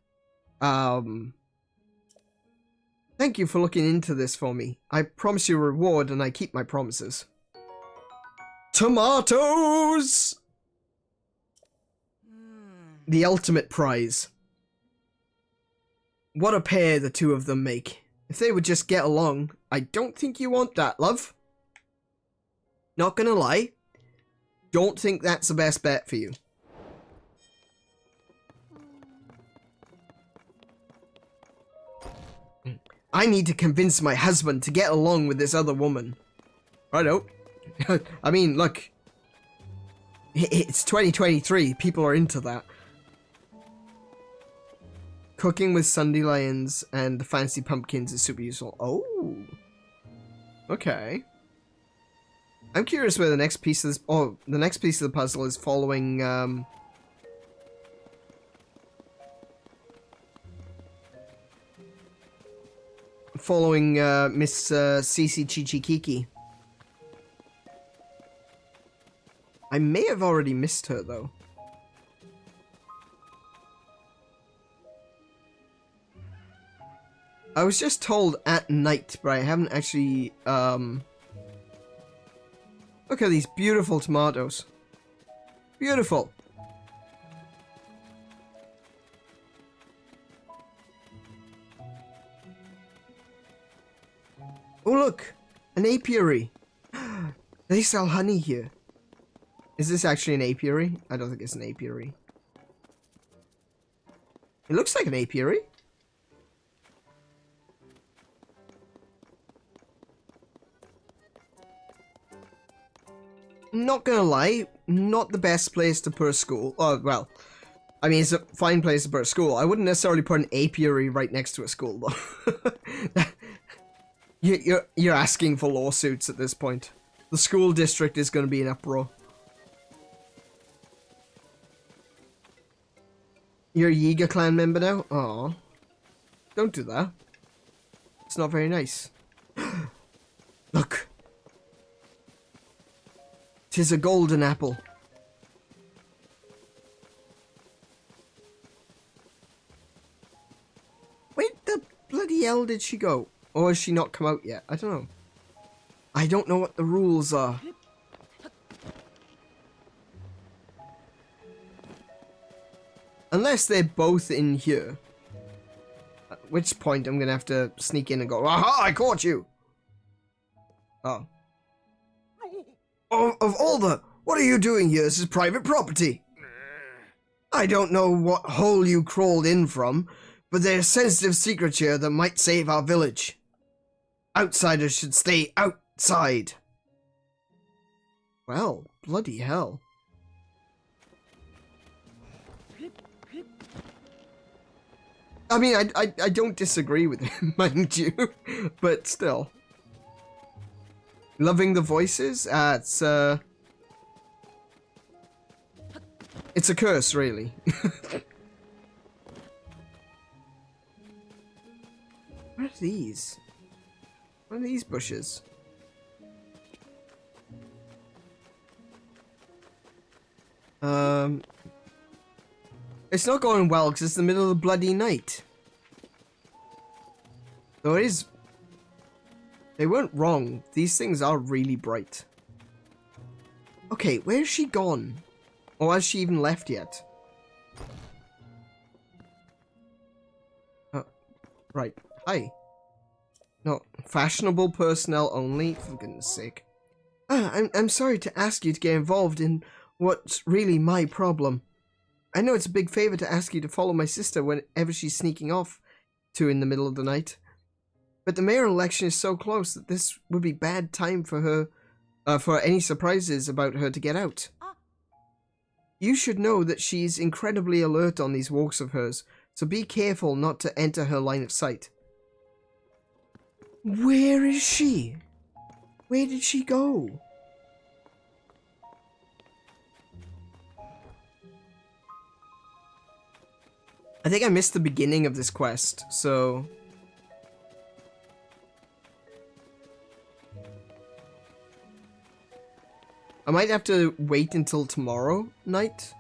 Thank you for looking into this for me. I promise you a reward and I keep my promises. Tomatoes! The ultimate prize. What a pair the two of them make. If they would just get along, I don't think you want that, love. Not gonna lie. Don't think that's the best bet for you. I need to convince my husband to get along with this other woman. Righto. I mean, look. It's 2023. People are into that. Cooking with dandelions and the fancy pumpkins is super useful. Oh. Okay. I'm curious where the next piece of this... Oh, the next piece of the puzzle is following... Miss Cici Chichikiki. I may have already missed her, though. I was just told at night, but I haven't actually, Look at these beautiful tomatoes. Beautiful. Oh look, an apiary. They sell honey here. Is this actually an apiary? I don't think it's an apiary. It looks like an apiary. Not gonna lie, not the best place to put a school. Oh, well, I mean, it's a fine place to put a school. I wouldn't necessarily put an apiary right next to a school, though. You're asking for lawsuits at this point. The school district is going to be in uproar. You're a Yiga clan member now? Aw. Don't do that. It's not very nice. Look. 'Tis a golden apple. Where the bloody hell did she go? Or has she not come out yet? I don't know. I don't know what the rules are. Unless they're both in here. At which point I'm gonna have to sneak in and go, aha, I caught you! Oh. Oh, of all the... What are you doing here? This is private property. I don't know what hole you crawled in from, but there's sensitive secrets here that might save our village. Outsiders should stay outside. Well, bloody hell. I mean, I don't disagree with him, mind you, but still. Loving the voices? It's a curse, really. What are these? What are these bushes? It's not going well because it's the middle of the bloody night. Though it is... They weren't wrong. These things are really bright. Okay, where's she gone? Or has she even left yet? Oh, right. Hi. No, fashionable personnel only, for goodness sake. I'm sorry to ask you to get involved in what's really my problem. I know it's a big favor to ask you to follow my sister whenever she's sneaking off to in the middle of the night. But the mayoral election is so close that this would be bad time for her, for any surprises about her to get out. You should know that she's incredibly alert on these walks of hers, so be careful not to enter her line of sight. Where is she? Where did she go? I think I missed the beginning of this quest, so... I might have to wait until tomorrow night.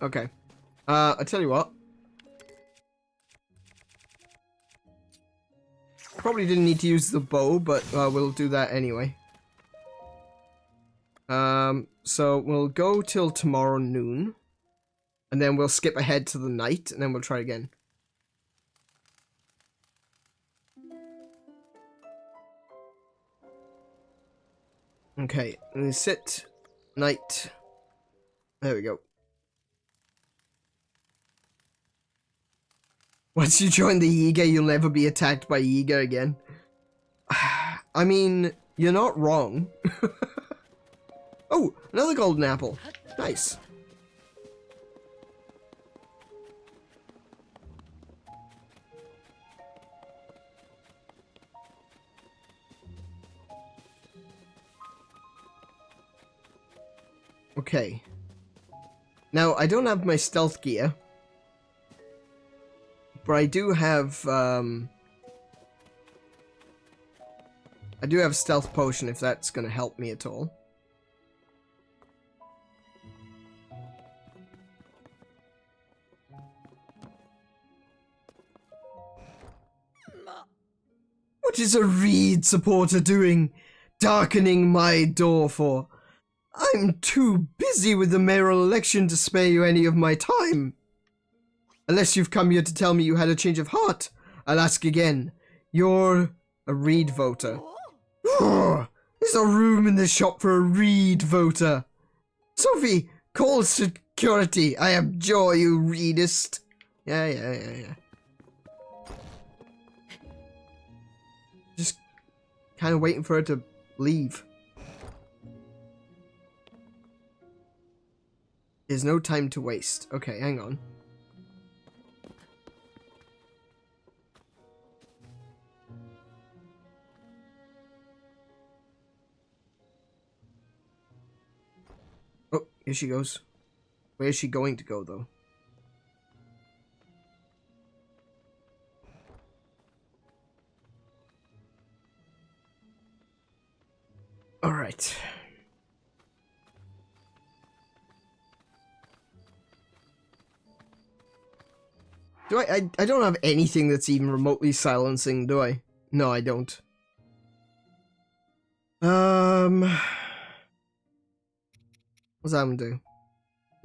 Okay. I tell you what. Probably didn't need to use the bow, but we'll do that anyway. So we'll go till tomorrow noon. And then we'll skip ahead to the night, and then we'll try again. Okay, and then sit, night. There we go. Once you join the Yiga, you'll never be attacked by Yiga again. I mean, you're not wrong. Oh, another golden apple. Nice. Okay. Now, I don't have my stealth gear. But I do have, I do have a stealth potion if that's going to help me at all. What is a Reed supporter doing, darkening my door for? I'm too busy with the mayoral election to spare you any of my time. Unless you've come here to tell me you had a change of heart, I'll ask again. You're a Reed voter. There's no room in this shop for a Reed voter. Sophie, call security. I abjure you, Reedist. Yeah. Just kind of waiting for her to leave. There's no time to waste. Okay, hang on. Oh, here she goes. Where is she going to go, though? All right. Do I don't have anything that's even remotely silencing, do I? No, I don't. What's that gonna do?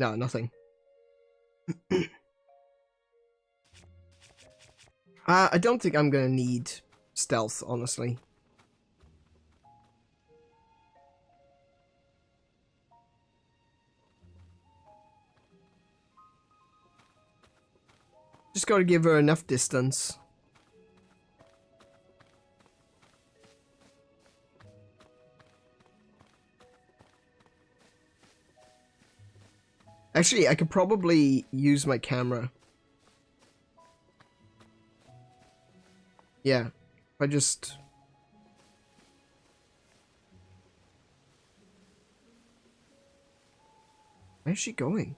No, nothing. I don't think I'm gonna need stealth, honestly. Just gotta give her enough distance. Actually, I could probably use my camera. Yeah, if I just... Where's she going?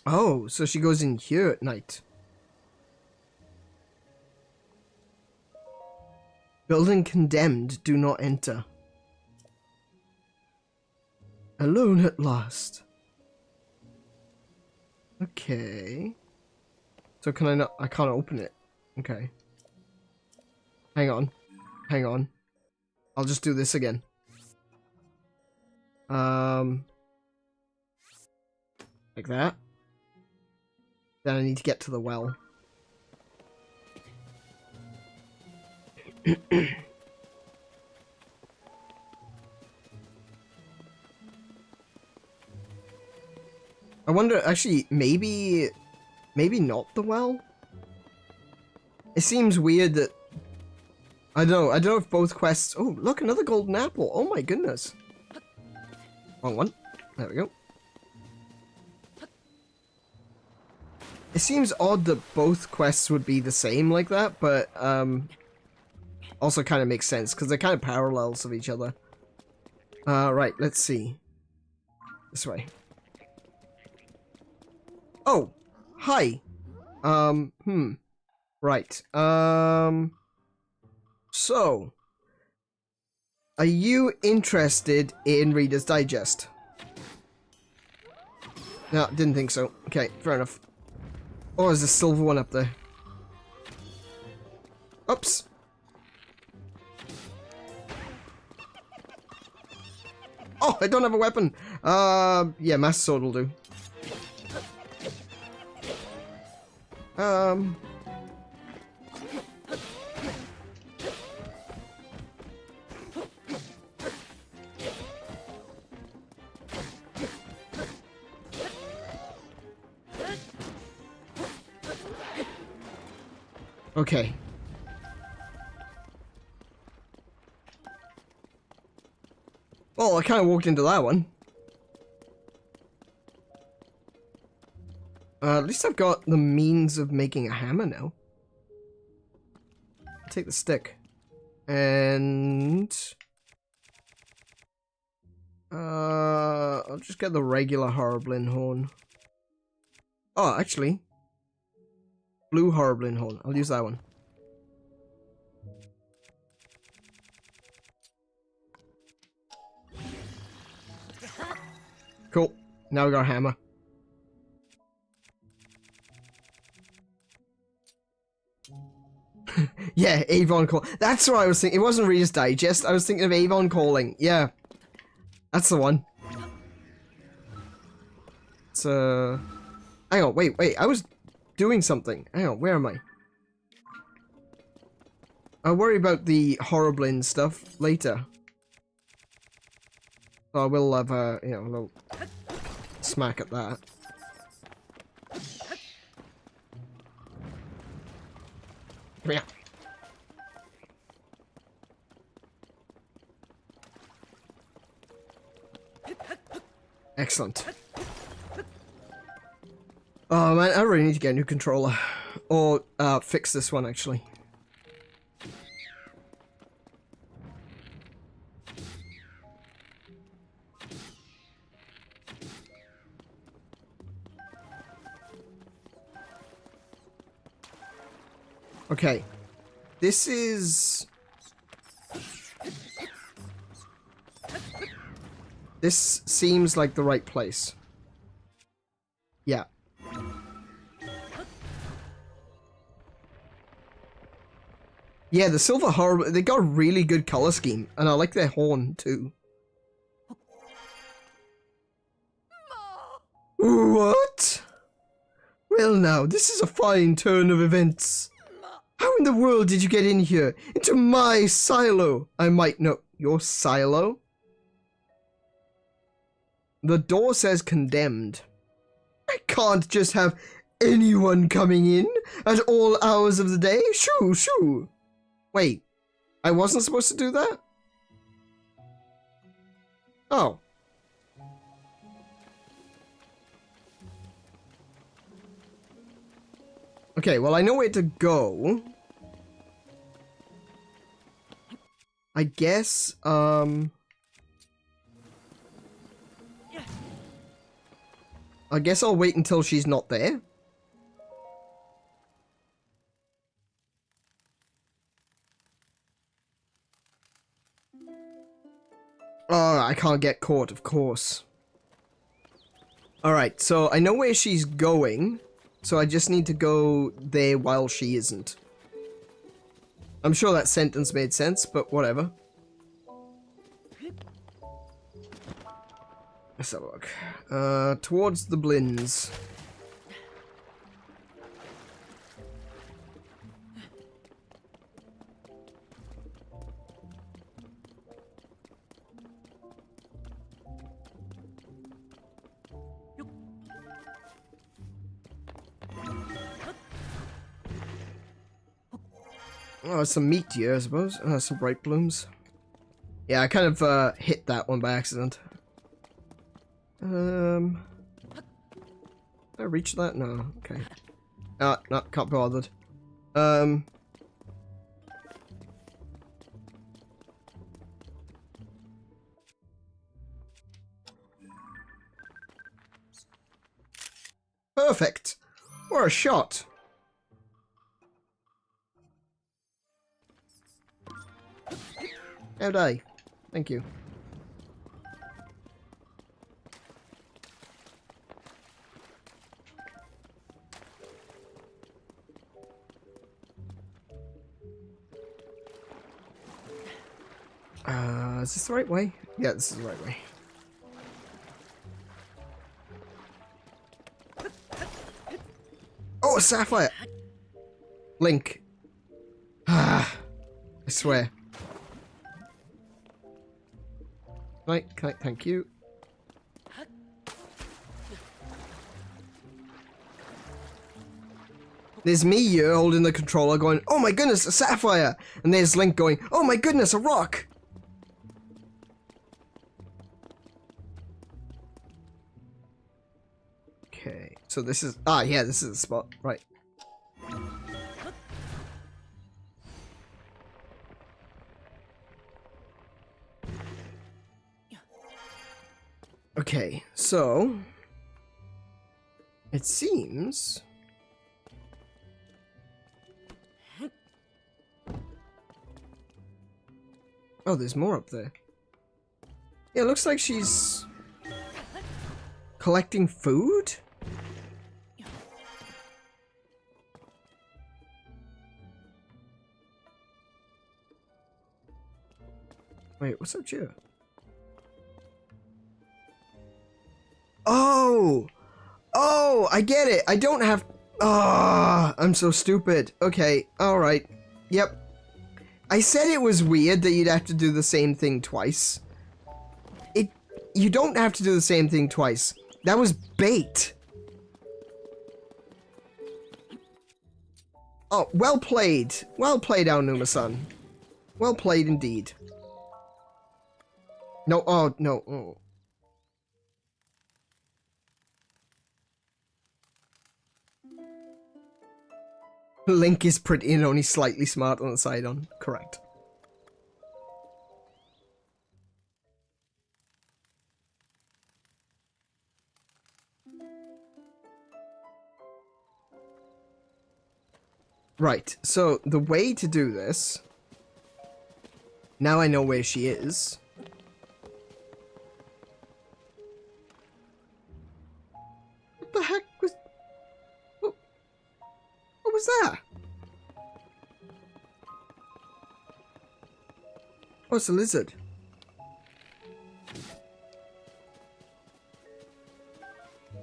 Oh, so she goes in here at night. Building condemned, do not enter. Alone at last. Okay. So can I not? I can't open it. Okay. Hang on. Hang on. I'll just do this again. Like that. Then I need to get to the well. I wonder, actually, maybe not the well? It seems weird that... I don't know if both quests... Oh, look, another golden apple. Oh my goodness. Wrong one. There we go. It seems odd that both quests would be the same like that, but, also kind of makes sense, because they're kind of parallels of each other. Right, let's see. This way. Oh! Hi! Right, so... Are you interested in Reader's Digest? No, didn't think so. Okay, fair enough. Oh, there's a silver one up there. Oops! Oh, I don't have a weapon! Yeah, Master Sword will do. Okay. Well, I kind of walked into that one. At least I've got the means of making a hammer now. I'll take the stick. And... I'll just get the regular Horriblin horn. Oh, actually. Blue Horriblin horn. I'll use that one. Cool. Now we got a hammer. Yeah, Avon Call. That's what I was thinking. It wasn't Reader's Digest. I was thinking of Avon Calling. Yeah. That's the one. It's, hang on, wait. I was doing something. Hang on, where am I? I'll worry about the Horriblin stuff later. So I will have a, you know, a little smack at that. Come here. Excellent. Oh man, I really need to get a new controller. Or, fix this one actually. Okay. This is... This seems like the right place. Yeah. Yeah, the Silver Horror, they got a really good color scheme, and I like their horn too. What? Well now, this is a fine turn of events. How in the world did you get in here? Into my silo? I might know. Your silo? The door says condemned. I can't just have anyone coming in at all hours of the day. Shoo, shoo. Wait, I wasn't supposed to do that? Oh. Okay, well I know where to go. I guess, I guess I'll wait until she's not there. Oh, I can't get caught, of course. Alright, so I know where she's going, so I just need to go there while she isn't. I'm sure that sentence made sense, but whatever. Let's have a look. Towards the blins. Oh, some meteor, I suppose. Some bright blooms. Yeah, I kind of hit that one by accident. Did I reach that? No. Okay. No, can't be bothered. Perfect. What a shot. How'd I? Thank you. Is this the right way? Yeah, this is the right way. Oh, a sapphire! Link. I swear. Right, thank you. There's me here holding the controller going, oh my goodness, a sapphire! And there's Link going, oh my goodness, a rock! Okay, so this is, yeah, this is the spot, right. Okay, so it seems oh, there's more up there. Yeah, it looks like she's collecting food? Wait, what's up here? Oh, I get it. I don't have... I'm so stupid. Okay, alright. Yep. I said it was weird that you'd have to do the same thing twice. You don't have to do the same thing twice. That was bait. Oh, well played. Well played, Aonuma-san. Well played indeed. No, oh, no. Oh. Link is pretty and only slightly smart on the side on. Correct. Right, so the way to do this... Now I know where she is. What the heck was... What was that? Oh, it's a lizard.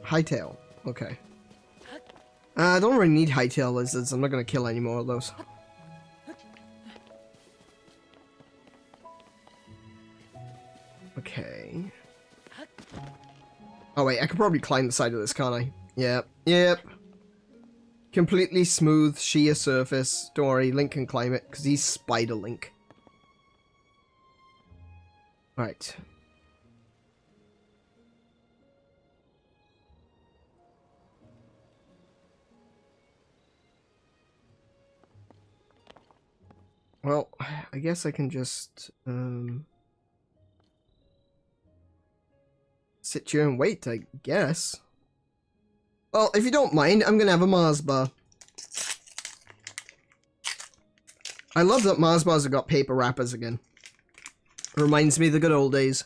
Hightail. Okay. I don't really need hightail lizards. I'm not gonna kill any more of those. Okay. Oh wait, I could probably climb the side of this, can't I? Yep. Yep. Completely smooth, sheer surface. Don't worry, Link can climb it, because he's Spider Link. Right. Well, I guess I can just, sit here and wait, I guess. Well, if you don't mind, I'm gonna have a Mars bar. I love that Mars bars have got paper wrappers again. Reminds me of the good old days.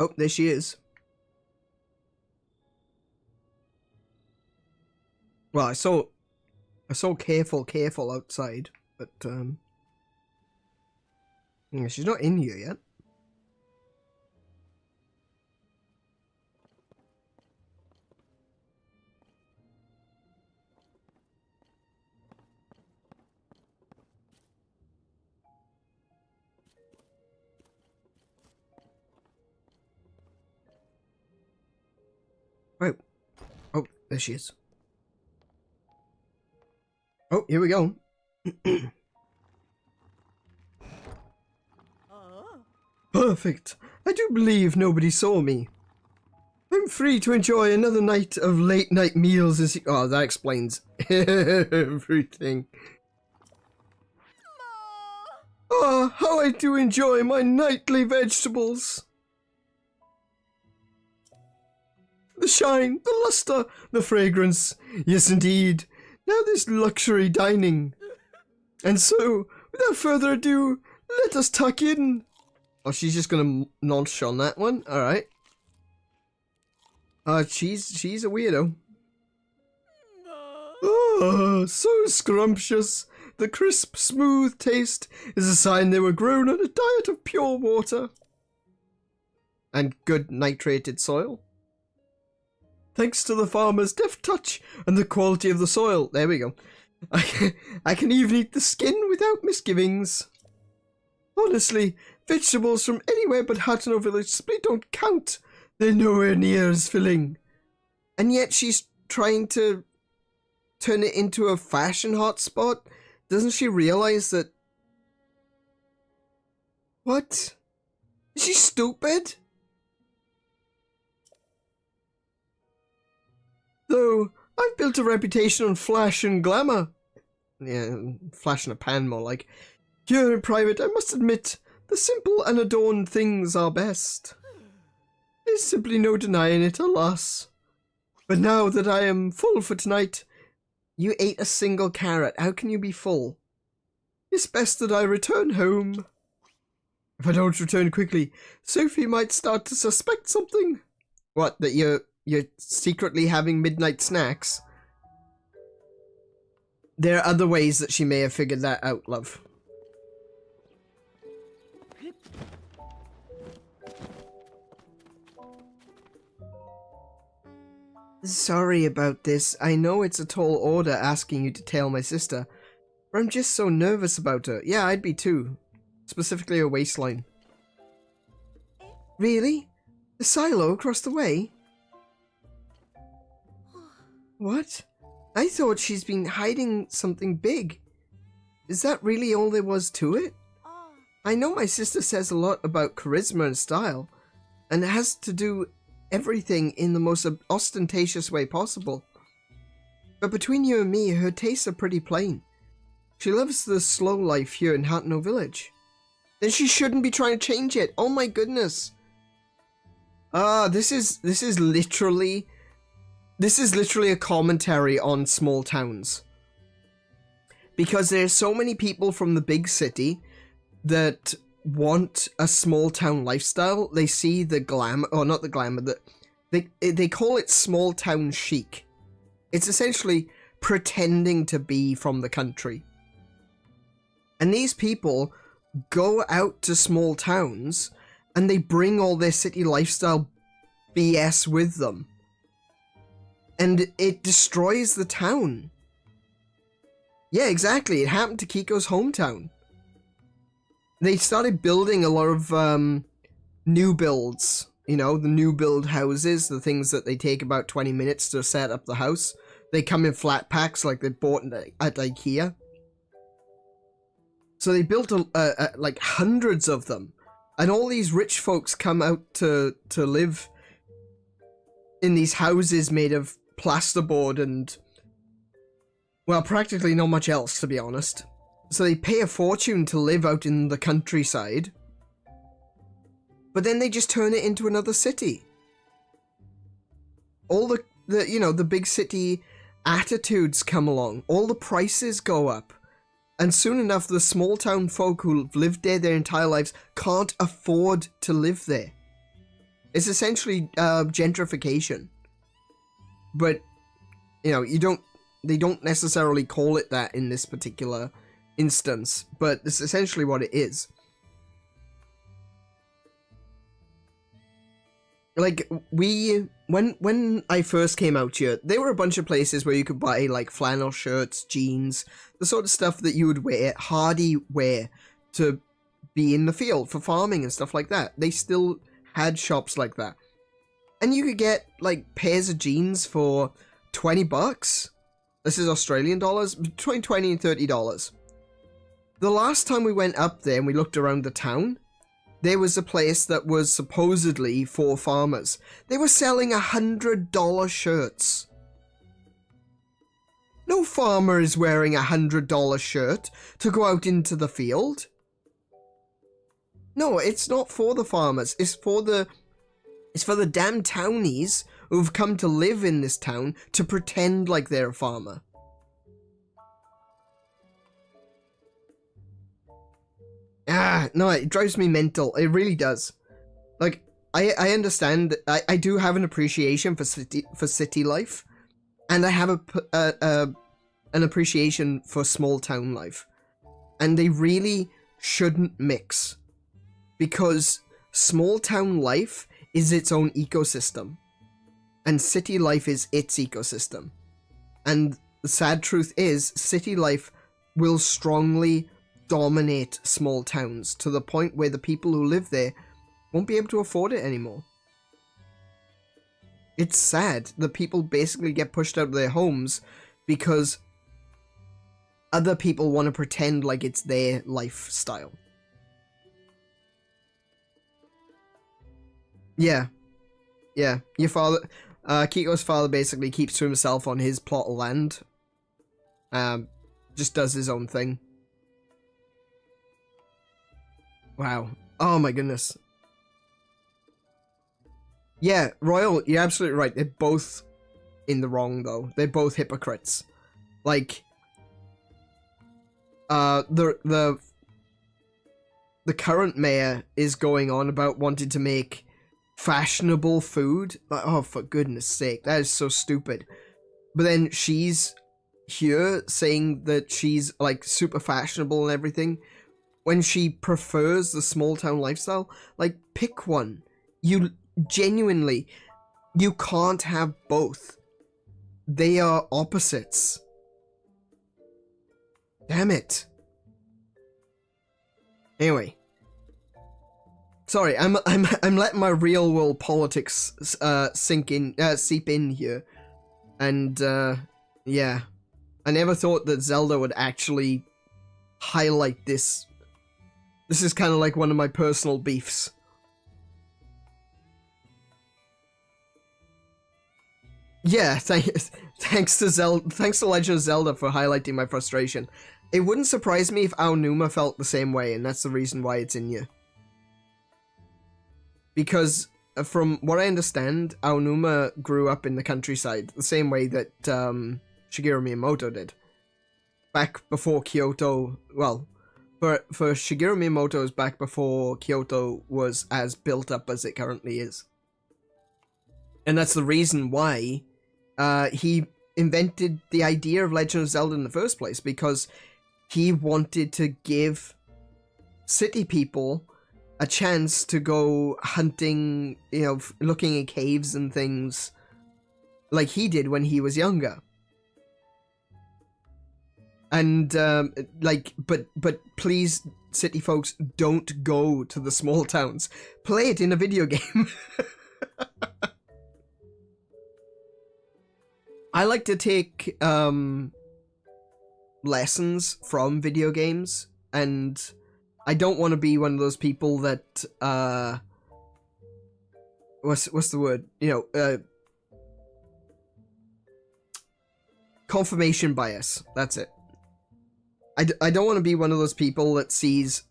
Oh, there she is. Well, I saw careful outside, but yeah, she's not in here yet. Right. Oh, there she is. Oh, here we go. Perfect. I do believe nobody saw me. I'm free to enjoy another night of late night meals as oh, that explains everything. Ah, how I do enjoy my nightly vegetables. The shine, the luster, the fragrance. Yes, indeed. Now this luxury dining. And so, without further ado, let us tuck in. Oh, she's just gonna nonch on that one. All right. She's a weirdo. Oh, so scrumptious. The crisp, smooth taste is a sign they were grown on a diet of pure water and good nitrated soil. Thanks to the farmer's deft touch and the quality of the soil. There we go. I can even eat the skin without misgivings. Honestly, vegetables from anywhere but Hateno village simply don't count. They're nowhere near as filling. And yet she's trying to turn it into a fashion hotspot. Doesn't she realize that... What? Is she stupid? Though, I've built a reputation on flash and glamour. Yeah, flash in a pan more like. Here in private, I must admit, the simple and adorned things are best. There's simply no denying it, alas. But now that I am full for tonight, you ate a single carrot. How can you be full? It's best that I return home. If I don't return quickly, Sophie might start to suspect something. What, that you're secretly having midnight snacks? There are other ways that she may have figured that out, love. Sorry about this. I know it's a tall order asking you to tail my sister, but I'm just so nervous about her. Yeah, I'd be too. Specifically her waistline. Really? The silo across the way? What? I thought she's been hiding something big. Is that really all there was to it? I know my sister says a lot about charisma and style, and it has to do everything in the most ostentatious way possible. But between you and me, her tastes are pretty plain. She loves the slow life here in Hateno village. Then she shouldn't be trying to change it. Oh my goodness. This is literally a commentary on small towns. Because there's so many people from the big city that want a small town lifestyle. They see the glamour, or not the glamour, they call it small town chic. It's essentially pretending to be from the country. And these people go out to small towns and they bring all their city lifestyle BS with them. And it destroys the town. Yeah, exactly. It happened to Kiko's hometown. They started building a lot of new builds. You know, the new build houses, the things that they take about 20 minutes to set up the house. They come in flat packs like they bought at IKEA. So they built like hundreds of them. And all these rich folks come out to live in these houses made of plasterboard and, well, practically not much else, to be honest. So they pay a fortune to live out in the countryside. But then they just turn it into another city. all the you know, the big city attitudes come along, all the prices go up, and soon enough the small town folk who've lived there their entire lives can't afford to live there. It's essentially gentrification. But, you know, they don't necessarily call it that in this particular instance, but it's essentially what it is. Like, when I first came out here, there were a bunch of places where you could buy, like, flannel shirts, jeans, the sort of stuff that you would wear, hardy wear, to be in the field for farming and stuff like that. They still had shops like that. And you could get, like, pairs of jeans for 20 bucks. This is Australian dollars, between 20 and $30. The last time we went up there and we looked around the town, there was a place that was supposedly for farmers. They were selling $100 shirts. No farmer is wearing a $100 shirt to go out into the field. No, it's not for the farmers. It's for the damn townies who've come to live in this town to pretend like they're a farmer. No, it drives me mental. It really does. Like, I understand. I do have an appreciation for city life, and I have an appreciation for small town life, and they really shouldn't mix, because small town life is its own ecosystem, and city life is its ecosystem. And the sad truth is, city life will strongly dominate small towns to the point where the people who live there won't be able to afford it anymore. It's sad that people basically get pushed out of their homes because other people want to pretend like it's their lifestyle. Yeah. Your father, Kiko's father basically keeps to himself on his plot of land. Just does his own thing. Wow. Oh my goodness. Yeah, Royal, you're absolutely right. They're both in the wrong, though. They're both hypocrites. Like, the current mayor is going on about wanting to make fashionable food. Like, oh, for goodness sake, that is so stupid. But then she's here saying that she's, like, super fashionable and everything, when she prefers the small town lifestyle. Like, pick one. You genuinely, you can't have both. They are opposites. Damn it. Anyway, sorry, I'm letting my real world politics seep in here, and yeah, I never thought that Zelda would actually highlight this. This is kind of like one of my personal beefs. Yeah, thanks to Legend of Zelda for highlighting my frustration. It wouldn't surprise me if Aonuma felt the same way, and that's the reason why it's in here. Because, from what I understand, Aonuma grew up in the countryside, the same way that Shigeru Miyamoto did. Back before Kyoto, well, for Shigeru Miyamoto's back before Kyoto was as built up as it currently is. And that's the reason why he invented the idea of Legend of Zelda in the first place, because he wanted to give city people a chance to go hunting, you know, looking in caves and things like he did when he was younger. And, like, but please, city folks, don't go to the small towns. Play it in a video game. I like to take, lessons from video games, and I don't want to be one of those people that, what's the word? You know, confirmation bias. That's it. I don't want to be one of those people that sees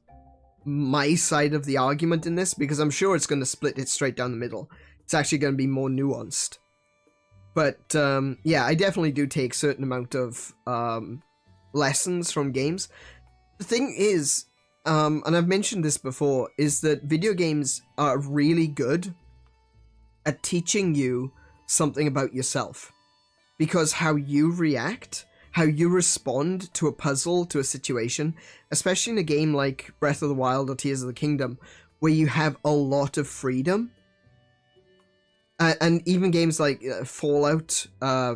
my side of the argument in this, because I'm sure it's going to split it straight down the middle. It's actually going to be more nuanced. But yeah, I definitely do take certain amount of lessons from games. The thing is, and I've mentioned this before, is that video games are really good at teaching you something about yourself. Because how you react, how you respond to a puzzle, to a situation, especially in a game like Breath of the Wild or Tears of the Kingdom, where you have a lot of freedom, and even games like Fallout,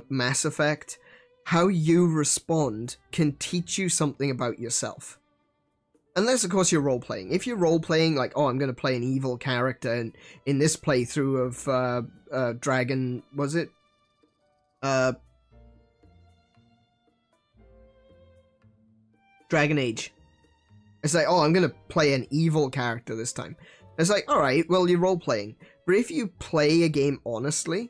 Mass Effect, how you respond can teach you something about yourself. Unless, of course, you're role-playing. If you're role-playing, like, oh, I'm going to play an evil character in this playthrough of Dragon... was it? Dragon Age. It's like, oh, I'm going to play an evil character this time. It's like, alright, well, you're role-playing. But if you play a game honestly,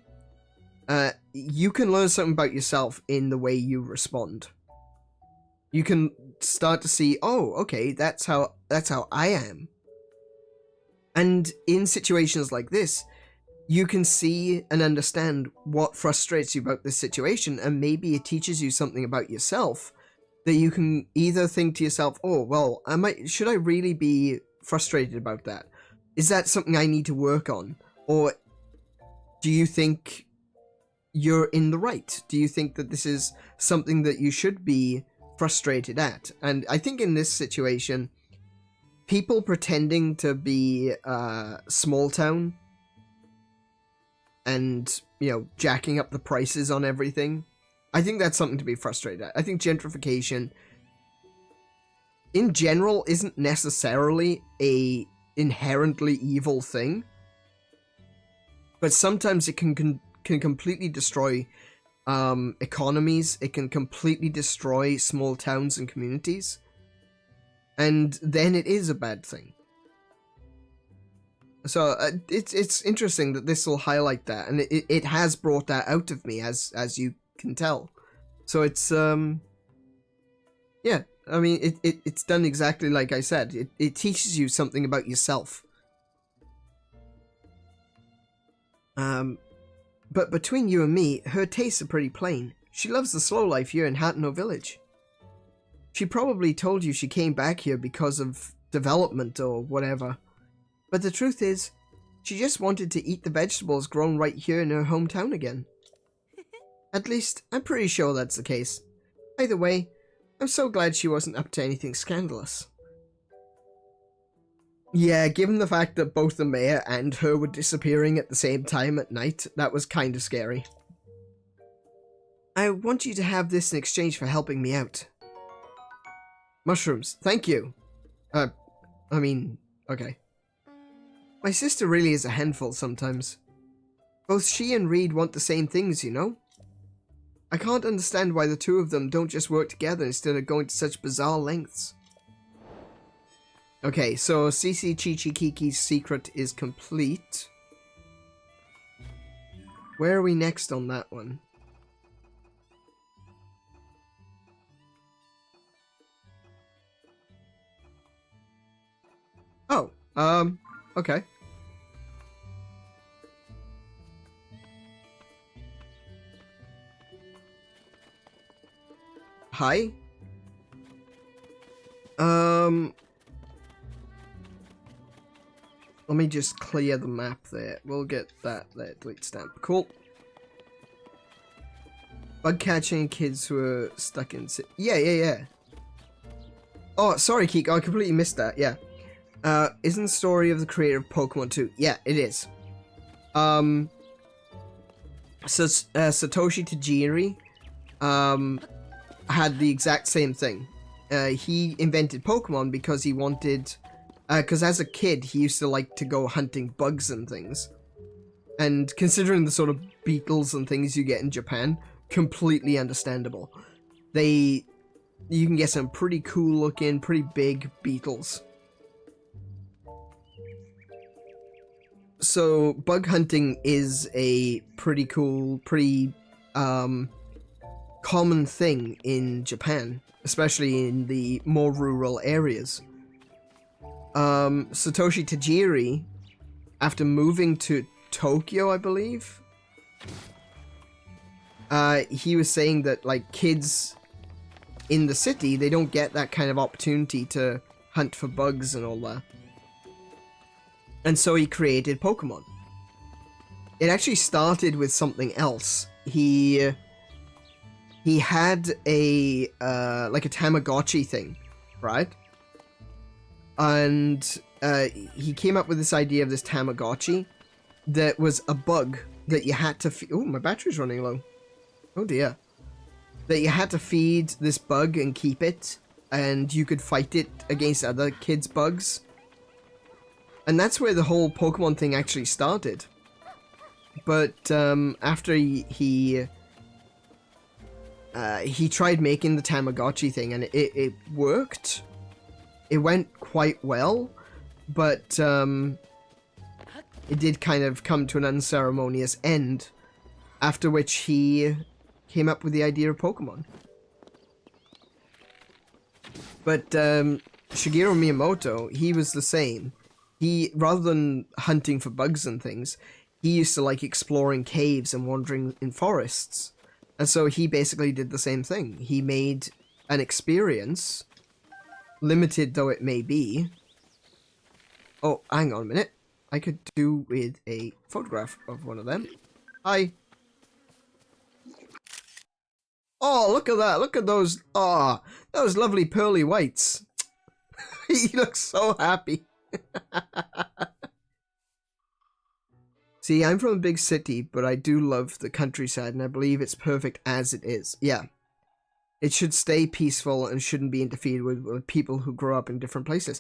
you can learn something about yourself in the way you respond. You can start to see, oh, okay, that's how I am. And in situations like this, you can see and understand what frustrates you about this situation, and maybe it teaches you something about yourself that you can either think to yourself, oh, well, should I really be frustrated about that? Is that something I need to work on? Or do you think you're in the right? Do you think that this is something that you should be frustrated at? And I think in this situation, people pretending to be small town and, you know, jacking up the prices on everything, I think that's something to be frustrated at. I think gentrification in general isn't necessarily a inherently evil thing, but sometimes it can completely destroy economies. It can completely destroy small towns and communities, and then it is a bad thing. So it's interesting that this will highlight that, and it has brought that out of me, as you can tell. So it's yeah, I mean, it's done exactly like I said. It teaches you something about yourself. But between you and me, her tastes are pretty plain. She loves the slow life here in Hateno village. She probably told you she came back here because of development or whatever. But the truth is, she just wanted to eat the vegetables grown right here in her hometown again. At least, I'm pretty sure that's the case. Either way, I'm so glad she wasn't up to anything scandalous. Yeah, given the fact that both the mayor and her were disappearing at the same time at night, that was kind of scary. I want you to have this in exchange for helping me out. Mushrooms, thank you. I mean, okay. My sister really is a handful sometimes. Both she and Reed want the same things, you know? I can't understand why the two of them don't just work together instead of going to such bizarre lengths. Okay, so Cici Chichikiki's secret is complete. Where are we next on that one? Oh, okay. Hi? Let me just clear the map there. We'll get that there, delete stamp. Cool. Bug catching kids who are stuck in... Yeah. Oh, sorry, Keek. I completely missed that. Yeah. Isn't the story of the creator of Pokemon 2? Yeah, it is. So, Satoshi Tajiri, had the exact same thing. He invented Pokemon because he wanted... because as a kid, he used to like to go hunting bugs and things. And considering the sort of beetles and things you get in Japan, completely understandable. You can get some pretty cool looking, pretty big beetles. So, bug hunting is a pretty cool, pretty common thing in Japan, especially in the more rural areas. Satoshi Tajiri, after moving to Tokyo, I believe, he was saying that, like, kids in the city, they don't get that kind of opportunity to hunt for bugs and all that. And so he created Pokemon. It actually started with something else. He had a, like a Tamagotchi thing, right? And he came up with this idea of this Tamagotchi that was a bug that you had to oh, my battery's running low. Oh dear. That you had to feed this bug and keep it, and you could fight it against other kids' bugs. And that's where the whole Pokemon thing actually started. But after he tried making the Tamagotchi thing, and it worked. It went quite well, but it did kind of come to an unceremonious end, after which he came up with the idea of Pokemon. But Shigeru Miyamoto, he was the same. He, rather than hunting for bugs and things, he used to like exploring caves and wandering in forests. And so he basically did the same thing. He made an experience, limited though it may be. Oh, hang on a minute. I could do with a photograph of one of them. Hi. Oh, look at that. Look at those. Oh, those lovely pearly whites. He looks so happy. See, I'm from a big city, but I do love the countryside, and I believe it's perfect as it is. Yeah. It should stay peaceful and shouldn't be interfered with people who grow up in different places.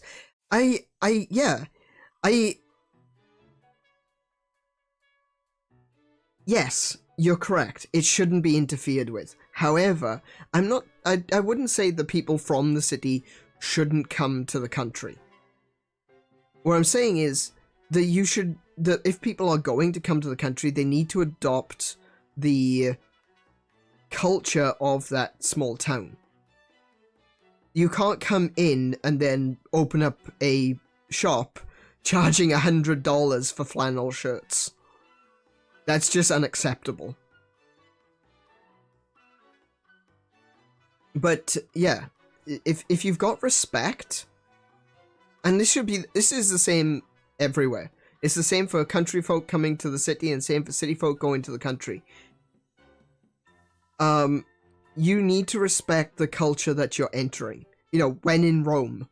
Yes, you're correct. It shouldn't be interfered with. However, I wouldn't say the people from the city shouldn't come to the country. What I'm saying is that if people are going to come to the country, they need to adopt the culture of that small town. You can't come in and then open up a shop charging $100 for flannel shirts. That's just unacceptable. But yeah, if you've got respect, and this is the same everywhere. It's the same for country folk coming to the city and same for city folk going to the country. You need to respect the culture that you're entering. You know, when in Rome.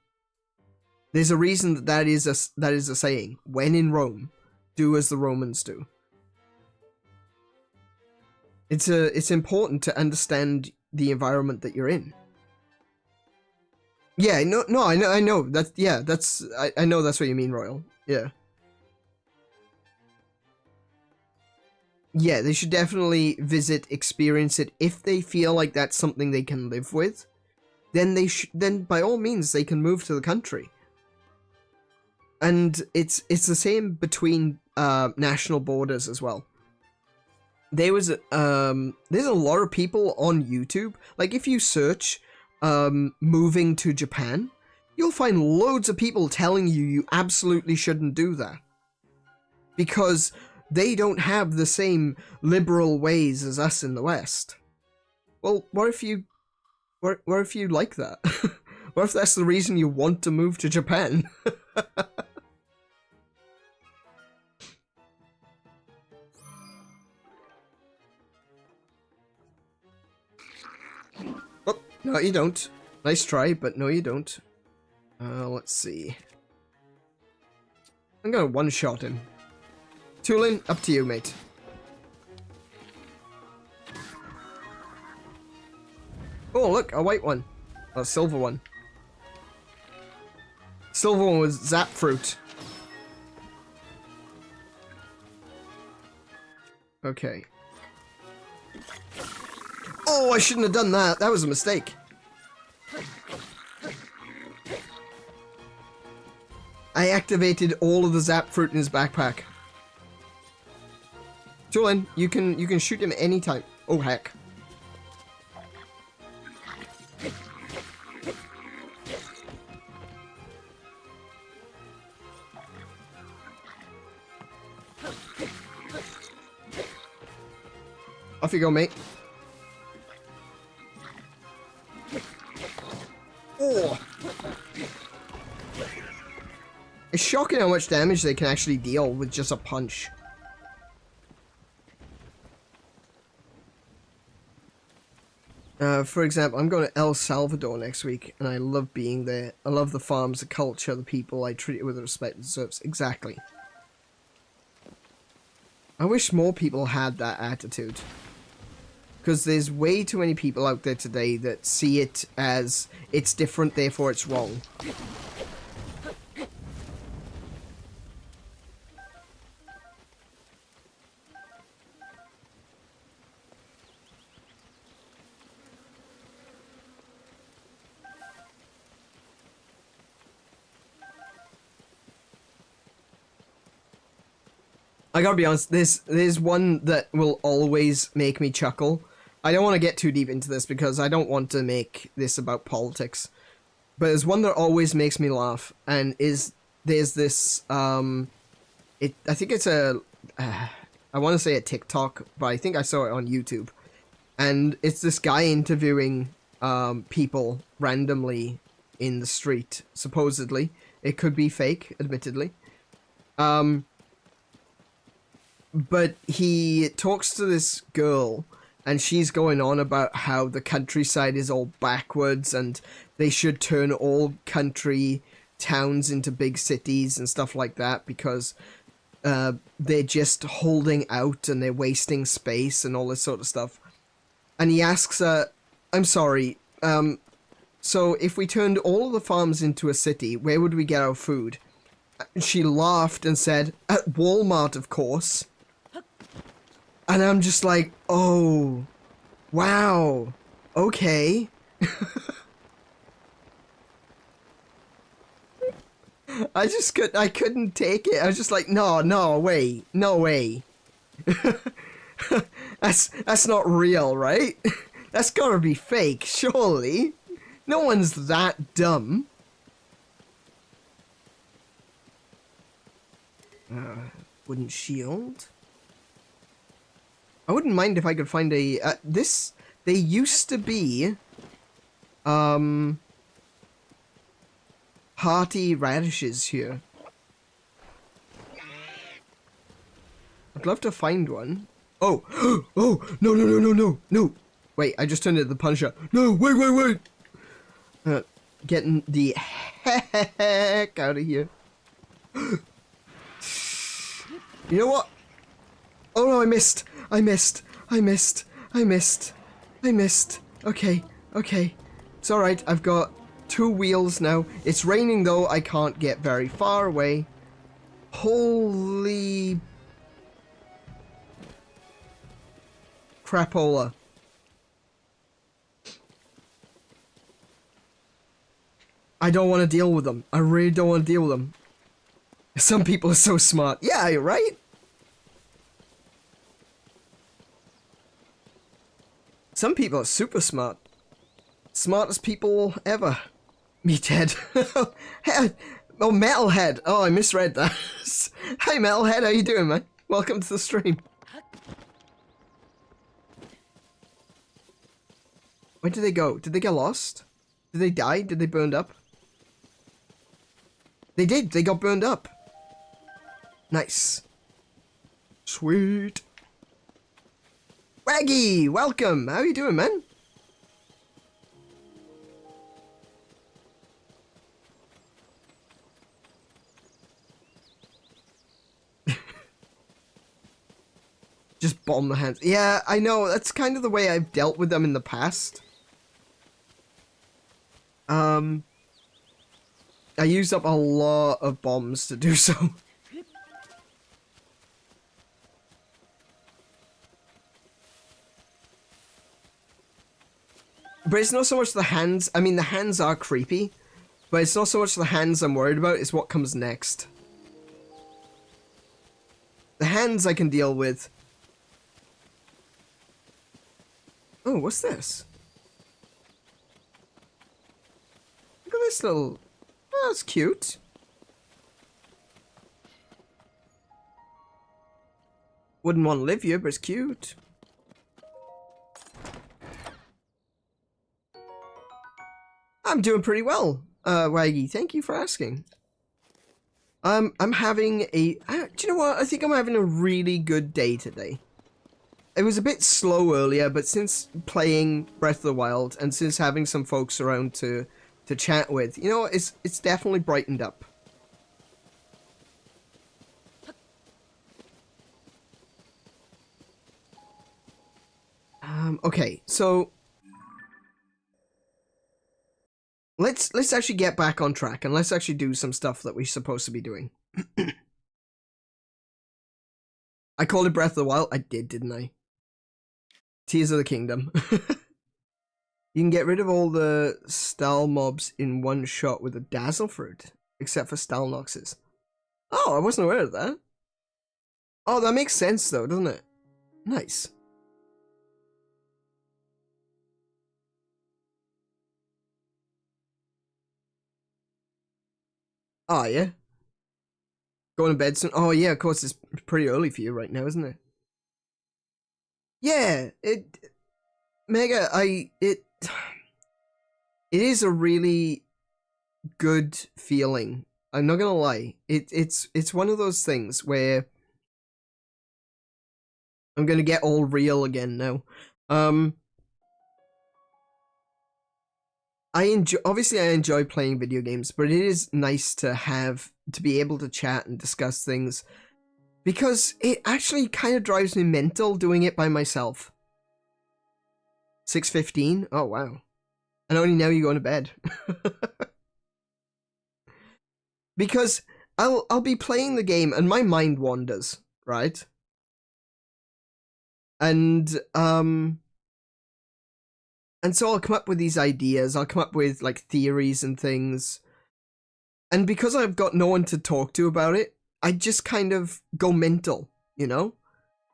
There's a reason that is a saying. When in Rome, do as the Romans do. It's important to understand the environment that you're in. Yeah, no, I know. I know that's what you mean, Royal. Yeah. Yeah, they should definitely visit, experience it. If they feel like that's something they can live with, then then by all means they can move to the country. And it's the same between national borders as well. There's a lot of people on YouTube. Like if you search moving to Japan, you'll find loads of people telling you absolutely shouldn't do that. Because they don't have the same liberal ways as us in the West. Well, what if you like that? What if that's the reason you want to move to Japan? Oh, no you don't. Nice try, but no you don't. Let's see. I'm gonna one-shot him. Tulin, up to you, mate. Oh, look, a white one. A silver one. Silver one was Zap Fruit. Okay. Oh, I shouldn't have done that. That was a mistake. I activated all of the Zap Fruit in his backpack. Julian, you can shoot him anytime. Oh heck. Off you go, mate. It's shocking how much damage they can actually deal with just a punch. For example, I'm going to El Salvador next week, and I love being there. I love the farms, the culture, the people. I treat it with the respect it deserves. Exactly. I wish more people had that attitude. Because there's way too many people out there today that see it as it's different, therefore it's wrong. I gotta be honest, there's one that will always make me chuckle. I don't want to get too deep into this because I don't want to make this about politics. But there's one that always makes me laugh, and there's this, I think it's I want to say a TikTok, but I think I saw it on YouTube. And it's this guy interviewing people randomly in the street, supposedly. It could be fake, admittedly. But he talks to this girl, and she's going on about how the countryside is all backwards, and they should turn all country towns into big cities and stuff like that, because they're just holding out and they're wasting space and all this sort of stuff. And he asks her, I'm sorry, so if we turned all of the farms into a city, where would we get our food? She laughed and said, at Walmart, of course. And I'm just like, oh, wow, okay. I couldn't take it. I was just like, no way. That's not real, right? That's gotta be fake, surely. No one's that dumb. Wooden shield. I wouldn't mind if I could find a, they used to be, hearty radishes here. I'd love to find one. Oh, oh, no. Wait, I just turned into the Punisher. No, wait. Getting the heck out of here. You know what? Oh no, I missed. Okay. It's alright, I've got 2 wheels now. It's raining though, I can't get very far away. Holy crapola. I don't want to deal with them. I really don't want to deal with them. Some people are so smart. Yeah, you're right. Some people are super smart. Smartest people ever. Meathead. Oh, Metalhead. Oh, I misread that. Hi, Metalhead. How you doing, man? Welcome to the stream. Where did they go? Did they get lost? Did they die? Did they burn up? They did. They got burned up. Nice. Sweet. Waggy, welcome. How you doing, man? Just bomb the hands. Yeah, I know. That's kind of the way I've dealt with them in the past. I used up a lot of bombs to do so. But it's not so much the hands. I mean, the hands are creepy. But it's not so much the hands I'm worried about. It's what comes next. The hands I can deal with. Oh, what's this? Look at this little... Oh, that's cute. Wouldn't want to live here, but it's cute. I'm doing pretty well, Waggy. Thank you for asking. I'm having a... do you know what? I think I'm having a really good day today. It was a bit slow earlier, but since playing Breath of the Wild and since having some folks around to chat with, you know, it's definitely brightened up. Okay, so let's actually get back on track and let's actually do some stuff that we're supposed to be doing. I called it Breath of the Wild. I did, didn't I? Tears of the Kingdom. You can get rid of all the stall mobs in one shot with a dazzle fruit, except for Stalnoxes. Oh, I wasn't aware of that. Oh, that makes sense though, doesn't it? Nice. Oh, yeah. Going to bed soon. Oh, yeah, of course, it's pretty early for you right now, isn't it? Yeah, Mega, it is a really good feeling. I'm not gonna lie. It's one of those things where I'm gonna get all real again now. Obviously I enjoy playing video games, but it is nice to be able to chat and discuss things, because it actually kind of drives me mental doing it by myself. 6:15? Oh wow. And only now you're going to bed. Because I'll be playing the game and my mind wanders, right? And so I'll come up with these ideas, I'll come up with like theories and things. And because I've got no one to talk to about it, I just kind of go mental, you know?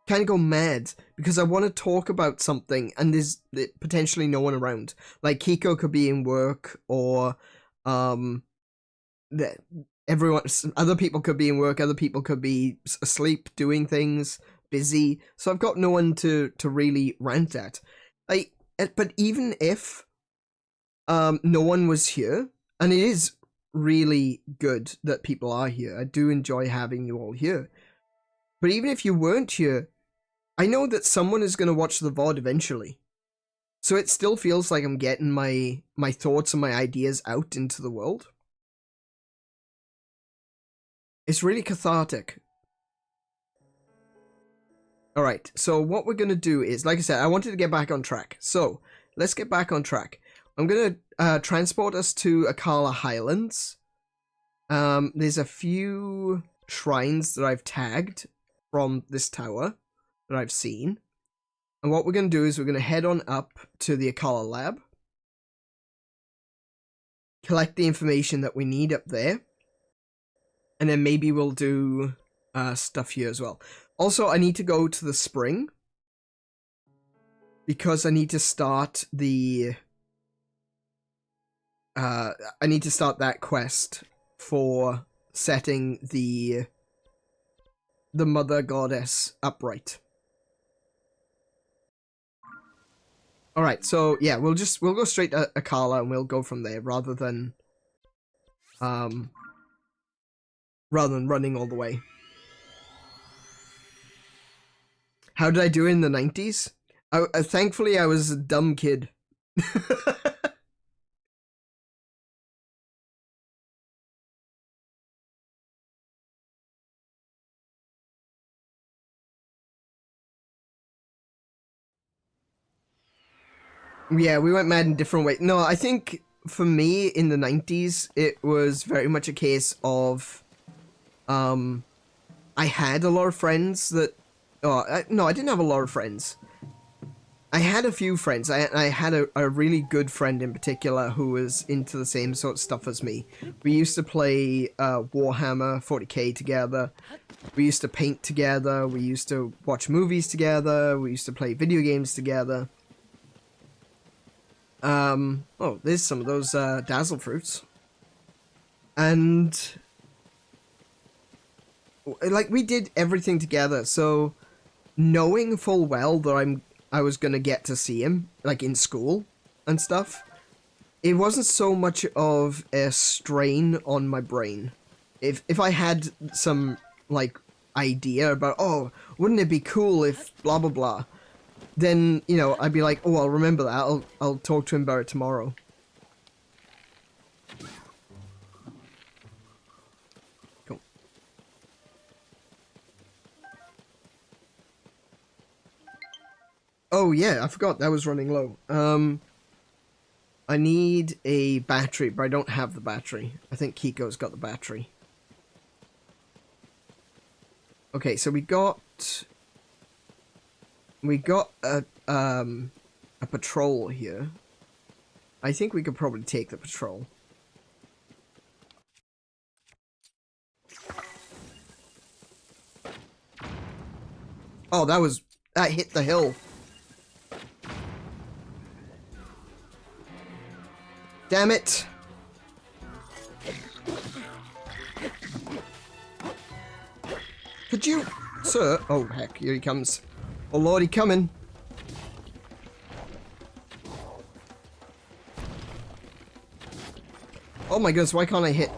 Kind of go mad because I want to talk about something and there's potentially no one around. Like Kiko could be in work, or other people could be in work, other people could be asleep doing things, busy. So I've got no one to really rant at. But even if no one was here, and it is really good that people are here, I do enjoy having you all here. But even if you weren't here, I know that someone is going to watch the VOD eventually. So it still feels like I'm getting my thoughts and my ideas out into the world. It's really cathartic. Alright, so what we're going to do is, like I said, I wanted to get back on track. So, let's get back on track. I'm going to transport us to Akala Highlands. There's a few shrines that I've tagged from this tower that I've seen. And what we're going to do is we're going to head on up to the Akala lab. Collect the information that we need up there. And then maybe we'll do stuff here as well. Also, I need to go to the spring. Because I need to start the... I need to start that quest for setting the mother goddess upright. Alright, so yeah, we'll go straight to Akala and we'll go from there rather than running all the way. How did I do in the 90s? Thankfully I was a dumb kid. Yeah, we went mad in different ways. No, I think for me in the 90s, it was very much a case of, I had a lot of friends that, no, I didn't have a lot of friends. I had a few friends. I had a really good friend in particular who was into the same sort of stuff as me. We used to play Warhammer 40k together. We used to paint together. We used to watch movies together. We used to play video games together. Oh, there's some of those dazzle fruits. And like we did everything together, so knowing full well that I was gonna get to see him, like in school and stuff, it wasn't so much of a strain on my brain. if I had some like idea about, oh, wouldn't it be cool if blah blah blah, then you know I'd be like, oh, I'll remember that. I'll talk to him about it tomorrow. Cool. Oh yeah, I forgot that was running low. I need a battery, but I don't have the battery. I think Kiko's got the battery. Okay, so we got a patrol here. I think we could probably take the patrol. Oh, that hit the hill. Damn it. Could you, sir? Oh heck, here he comes. Oh lord, he coming. Oh my goodness, why can't I hit?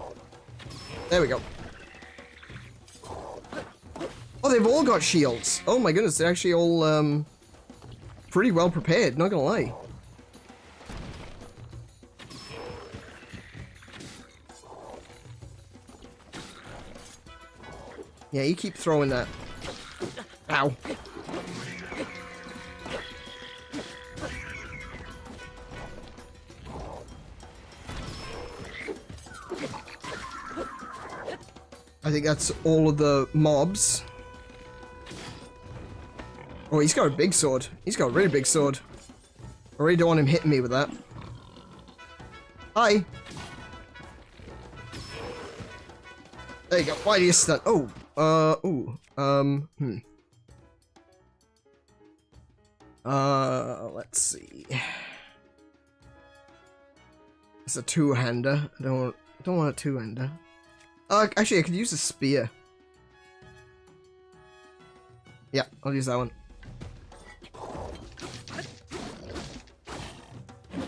There we go. Oh, they've all got shields. Oh my goodness, they're actually all pretty well prepared, not gonna lie. Yeah, you keep throwing that. Ow. I think that's all of the mobs. Oh, he's got a big sword. He's got a really big sword. I really don't want him hitting me with that. Hi. There you go. Why do you stun? Oh. Let's see. It's a two-hander. I don't want a two-hander. Actually, I could use a spear. Yeah, I'll use that one.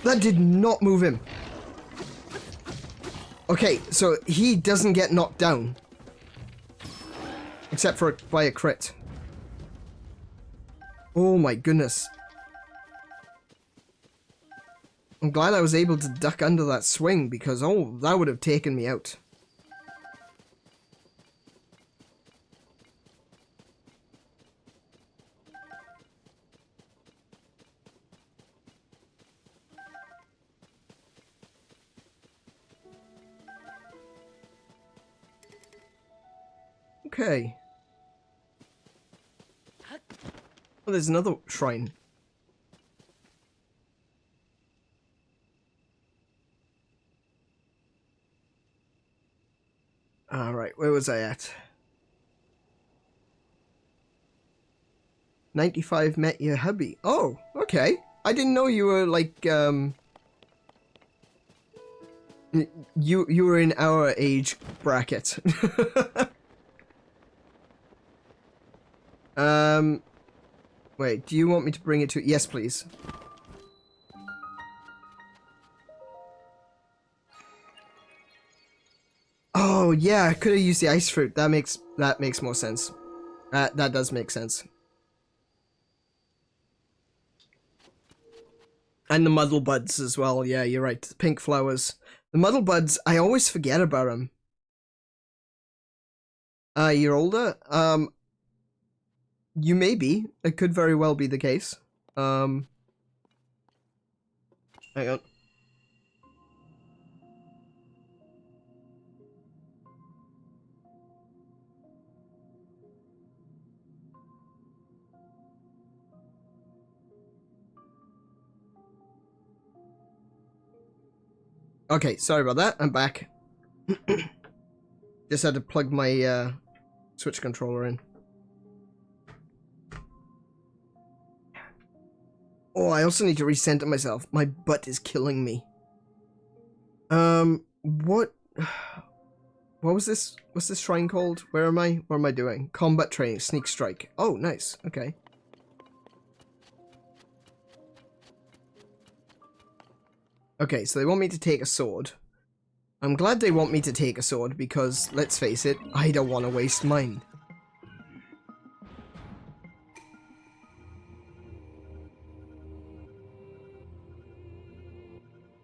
That did not move him. Okay, so he doesn't get knocked down. Except for by a crit. Oh my goodness. I'm glad I was able to duck under that swing because, oh, that would have taken me out. Okay. Oh, there's another shrine. Alright, where was I at? 95 𝗦𝘄𝗶𝘁𝗰𝗵. Oh, okay. I didn't know you were like, you were in our age bracket. Wait, do you want me to bring it to... Yes, please. Oh, yeah, I could have used the ice fruit. That makes more sense. That does make sense. And the muddle buds as well. Yeah, you're right. The pink flowers. The muddle buds, I always forget about them. You're older? You may be. It could very well be the case. Hang on. Okay, sorry about that. I'm back. Just had to plug my Switch controller in. Oh, I also need to recenter myself. My butt is killing me. What was this? What's this shrine called? Where am I? What am I doing? Combat training, sneak strike. Oh, nice. Okay. Okay, so they want me to take a sword. I'm glad they want me to take a sword because, let's face it, I don't want to waste mine.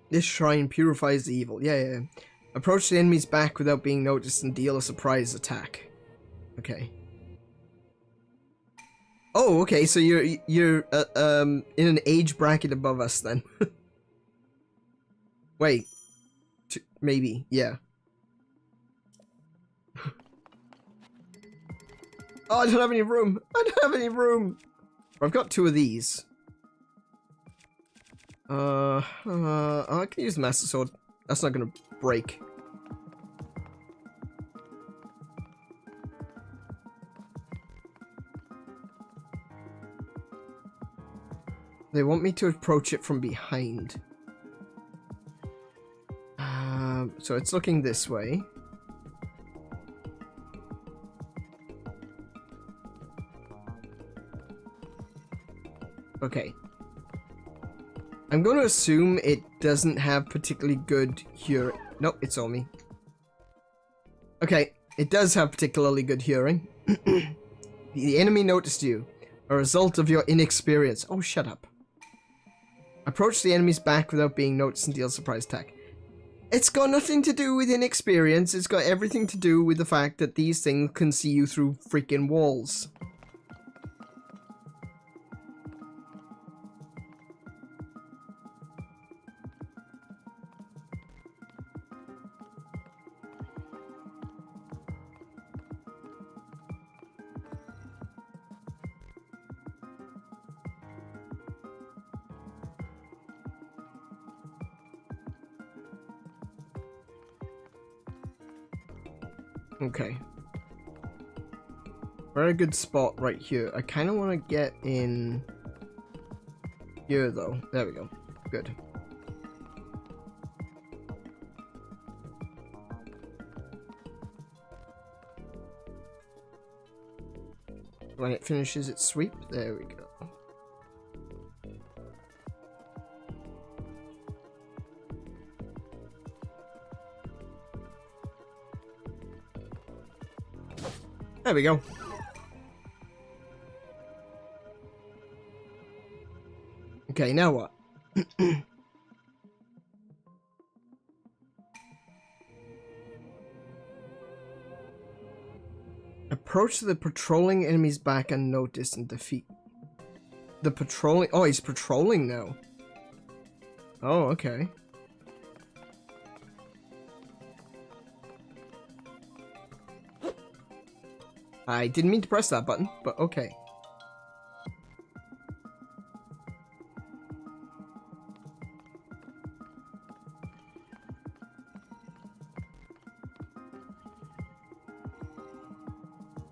This shrine purifies the evil. Yeah. Approach the enemy's back without being noticed and deal a surprise attack. Okay. Oh, okay, so you're in an age bracket above us then. Wait. Maybe, yeah. Oh, I don't have any room. I don't have any room. I've got 2 of these. I can use the Master Sword. That's not gonna break. They want me to approach it from behind. So it's looking this way. Okay. I'm going to assume it doesn't have particularly good hearing. Nope, it's on me. Okay, it does have particularly good hearing. The enemy noticed you, a result of your inexperience. Oh, shut up. Approach the enemy's back without being noticed and deal a surprise attack. It's got nothing to do with inexperience, it's got everything to do with the fact that these things can see you through freaking walls. Okay. We're at a good spot right here. I kind of want to get in here though. There we go. Good. When it finishes its sweep, there we go. There we go. Okay, now what? Approach the patrolling enemy's back unnoticed and defeat. The patrolling... Oh, he's patrolling now. Oh, okay. I didn't mean to press that button, but okay.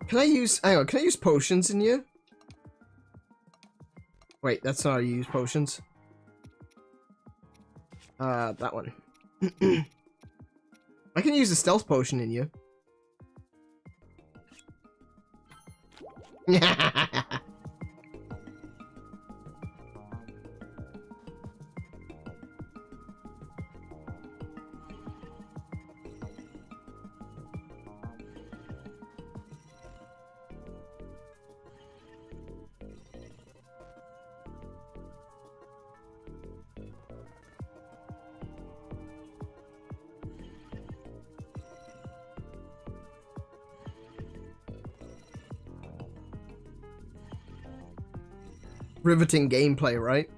Can I use... Hang on, can I use potions in here? Wait, that's not how you use potions. That one. I can use a stealth potion in here. Riveting gameplay, right?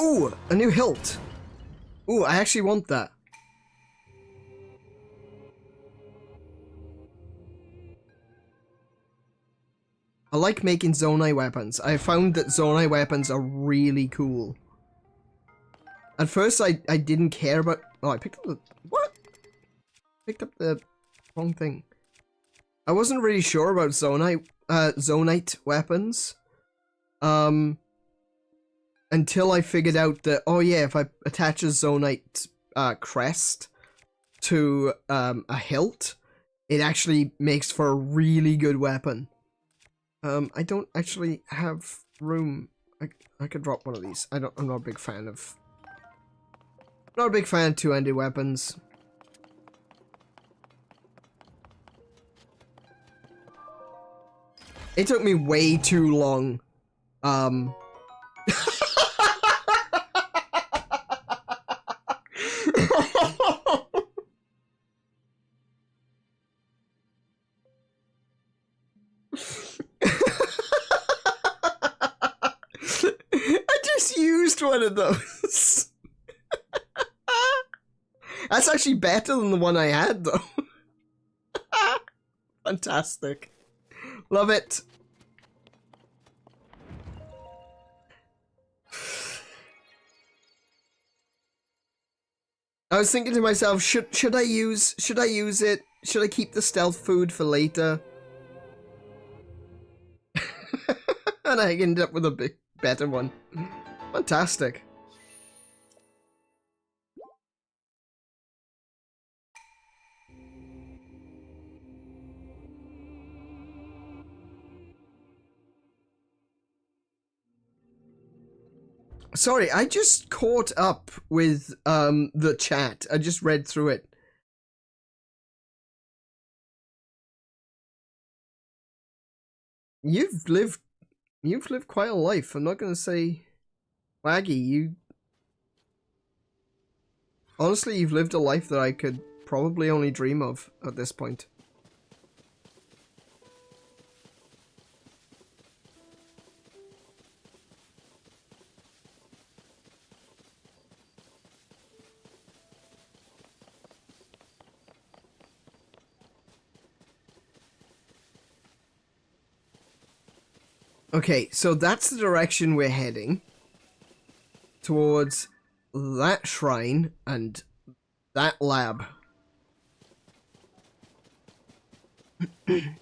Ooh, a new hilt. Ooh, I actually want that. I like making zonai weapons. I found that zonai weapons are really cool. At first, I didn't care about... Oh, I picked up the... What? Picked up the wrong thing. I wasn't really sure about zonite weapons. Until I figured out that, oh yeah, if I attach a zonite crest, to a hilt, it actually makes for a really good weapon. I don't actually have room. I could drop one of these. I'm not a big fan of. Not a big fan of two-handed weapons. It took me way too long. I just used one of those. That's actually better than the one I had, though. Fantastic. Love it. I was thinking to myself, should I use it? Should I keep the stealth food for later? And I ended up with a bit better one. Fantastic. Sorry, I just caught up with the chat. I just read through it. You've lived quite a life. I'm not gonna say Waggy, honestly, you've lived a life that I could probably only dream of at this point. Okay, so that's the direction we're heading. Towards that shrine and that lab. Did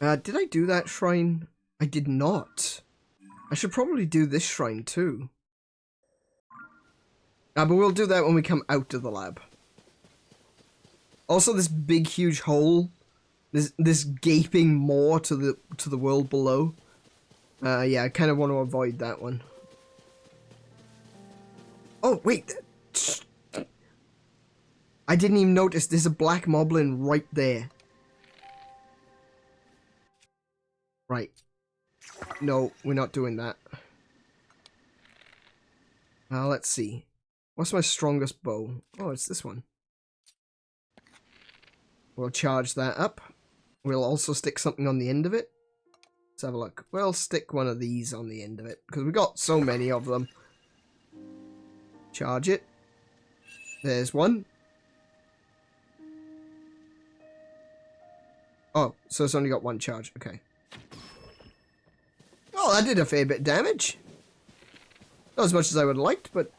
I do that shrine? I did not. I should probably do this shrine too. But we'll do that when we come out of the lab. Also, this big, huge hole. This gaping maw to the world below. Yeah, I kind of want to avoid that one. Oh, wait. I didn't even notice there's a black moblin right there. Right. No, we're not doing that. Let's see. What's my strongest bow? Oh, it's this one. We'll charge that up. We'll also stick something on the end of it. Let's have a look. We'll stick one of these on the end of it, because we got so many of them. Charge it. There's one. Oh, so it's only got one charge. Okay. Oh, that did a fair bit of damage. Not as much as I would have liked, but...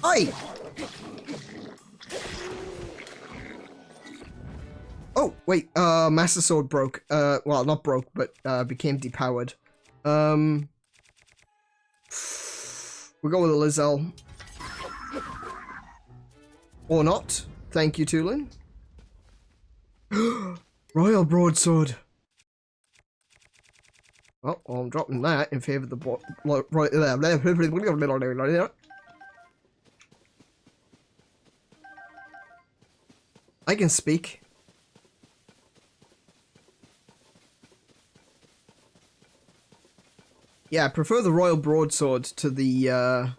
Aye! Oh, wait, Master Sword broke. Well, not broke, but became depowered. We'll go with a Lizelle. Or not. Thank you, Tulin. Royal Broadsword. Well, I'm dropping that in favour of the right there. I can speak. Yeah, I prefer the Royal Broadsword to the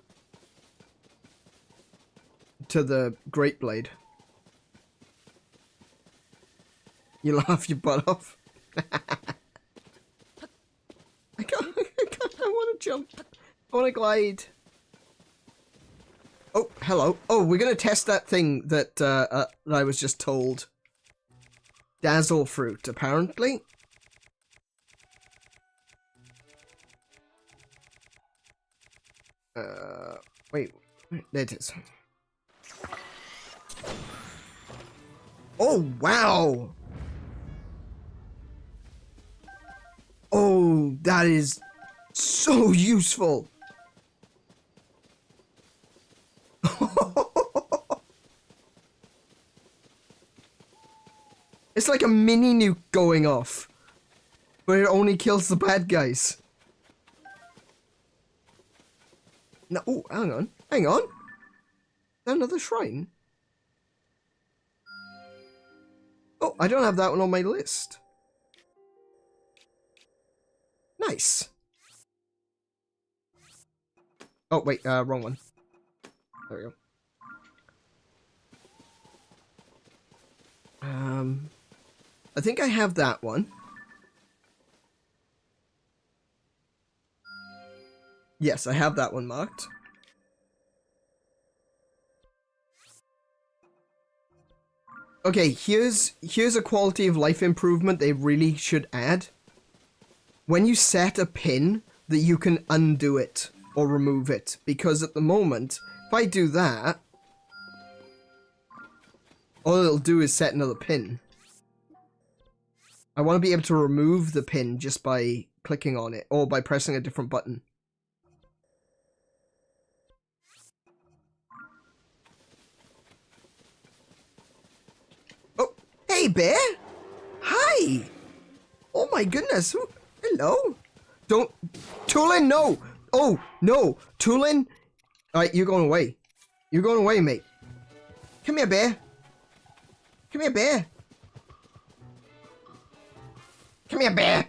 Great Blade. You laugh your butt off. I want to jump. I want to glide. Oh, hello. Oh, we're going to test that thing that I was just told. Dazzle Fruit, apparently. Wait, there it is. Oh, wow! Oh, that is so useful! It's like a mini nuke going off. But it only kills the bad guys. No, oh, hang on. Hang on. Another shrine. Oh, I don't have that one on my list. Nice. Oh, wait, wrong one. There we go. I think I have that one. Yes, I have that one marked. Okay, here's a quality of life improvement they really should add. When you set a pin, that you can undo it or remove it, because at the moment, if I do that, all it'll do is set another pin. I want to be able to remove the pin just by clicking on it or by pressing a different button. Oh, hey bear! Hi! Oh my goodness, hello? Don't, Tulin, no! Oh, no, Tulin! Alright, you're going away. You're going away, mate. Come here, bear. Come here, bear. Come here, bear.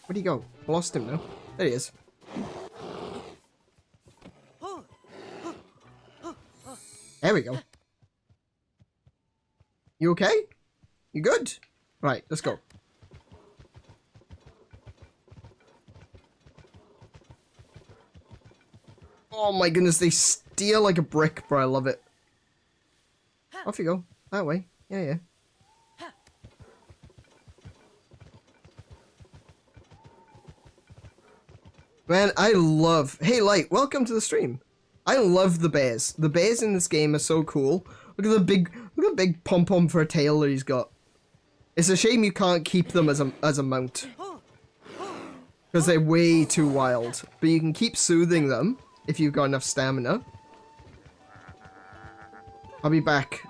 Where'd he go? I lost him now. There he is. There we go. You okay? You good? Right, let's go. Oh my goodness, they steal like a brick, but I love it. Off you go. That way. Yeah, yeah. Man, I love... Hey, Light, welcome to the stream. I love the bears. The bears in this game are so cool. Look at the big pom-pom for a tail that he's got. It's a shame you can't keep them as a mount. Because they're way too wild. But you can keep soothing them if you've got enough stamina. I'll be back.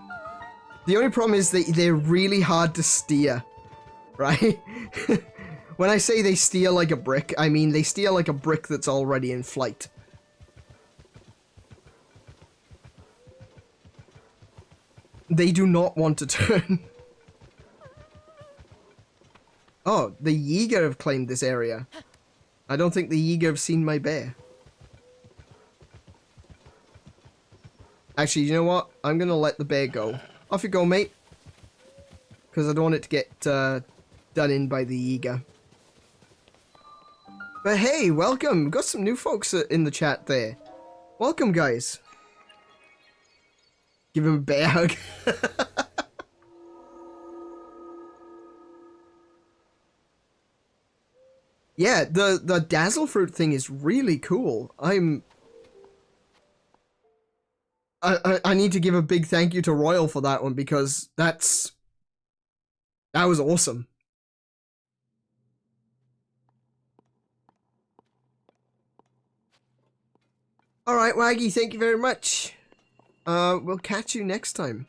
The only problem is that they're really hard to steer. Right? When I say they steal like a brick, I mean they steal like a brick that's already in flight. They do not want to turn. Oh, the Yeager have claimed this area. I don't think the Yeager have seen my bear. Actually, you know what? I'm gonna let the bear go. Off you go, mate. Because I don't want it to get done in by the Yeager. But hey, welcome. We've got some new folks in the chat there. Welcome, guys. Give him a bear hug. Yeah, the dazzle fruit thing is really cool. I need to give a big thank you to Royal for that one, because that was awesome. Alright, Waggy, thank you very much. We'll catch you next time.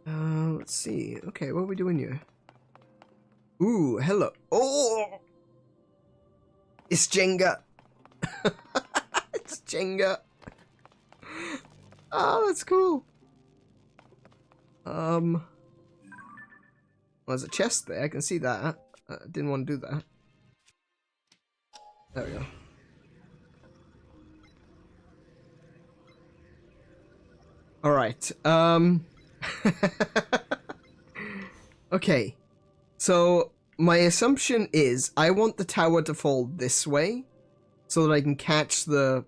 Let's see. Okay, what are we doing here? Ooh, hello. Oh! It's Jenga. It's Jenga. Oh, that's cool. Well, there's a chest there. I can see that. I didn't want to do that. There we go. All right. Okay. So my assumption is I want the tower to fall this way so that I can catch the...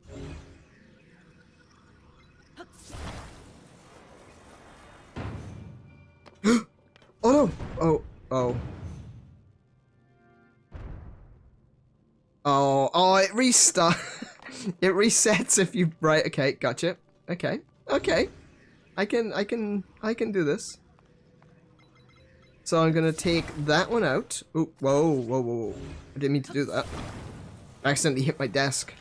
Oh no! Oh, oh. Oh, it restart. It resets if you... Right, okay, gotcha. Okay, okay. I can do this. So I'm gonna take that one out. Oh, whoa, whoa, whoa, whoa. I didn't mean to do that. I accidentally hit my desk.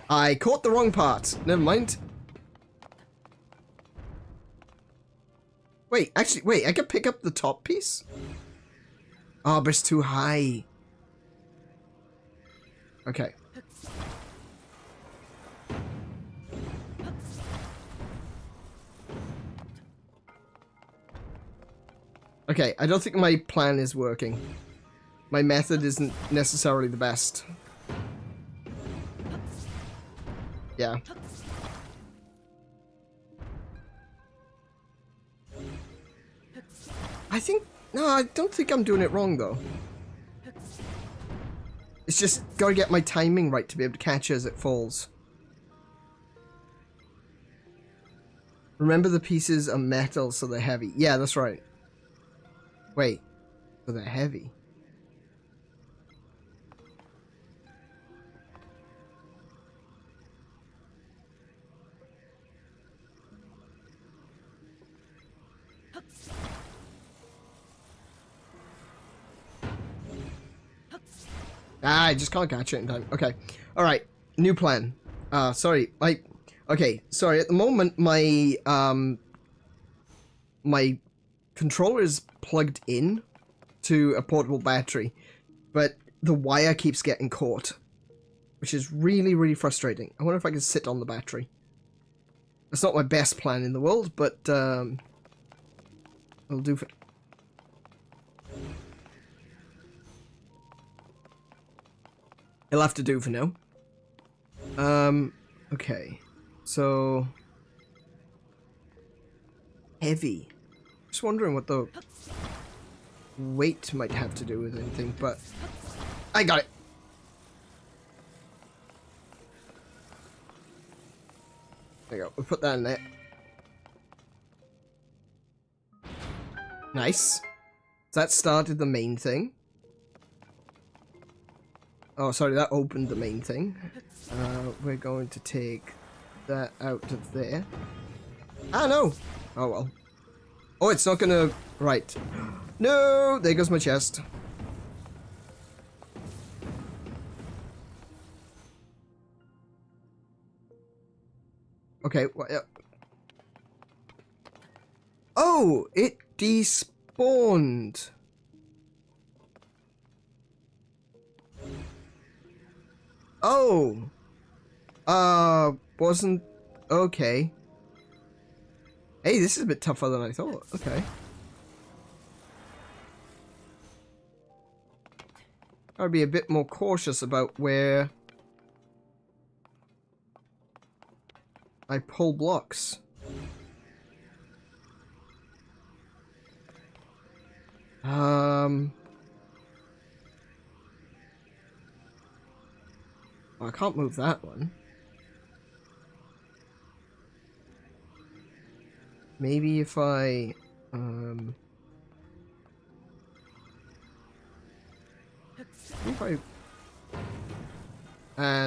I caught the wrong part. Never mind. Wait, actually, wait, I can pick up the top piece? Oh, but it's too high. Okay. Okay, I don't think my plan is working. My method isn't necessarily the best. Yeah. No, I don't think I'm doing it wrong, though. It's just gotta get my timing right to be able to catch it as it falls. Remember, the pieces are metal, so they're heavy. Yeah, that's right. Wait, so they're heavy. Ah, I just can't catch it in time. Okay. Alright. New plan. Sorry. Okay. Sorry. At the moment, my controller is plugged in to a portable battery, but the wire keeps getting caught, which is really, really frustrating. I wonder if I can sit on the battery. That's not my best plan in the world, but, it'll do for... It'll have to do for now. Okay. So... heavy. Just wondering what the weight might have to do with anything, but... I got it! There you go. We'll put that in there. Nice. So that started the main thing. Oh, sorry, that opened the main thing. We're going to take that out of there. Ah, no! Oh, well. Oh, it's not gonna... Right. No! There goes my chest. Okay, what? Oh! It despawned! Oh! Wasn't... Okay. Hey, this is a bit tougher than I thought. Okay. I'll be a bit more cautious about where I pull blocks. I can't move that one. Maybe if I, and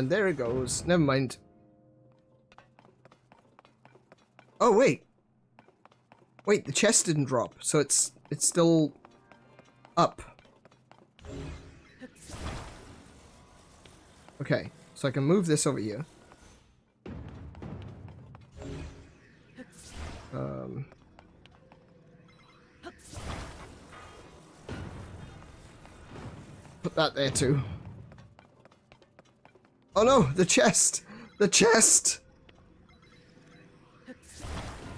there it goes. Never mind. Oh, wait. Wait, the chest didn't drop, so it's still up. Okay, so I can move this over here. Put that there too. Oh no, the chest! The chest!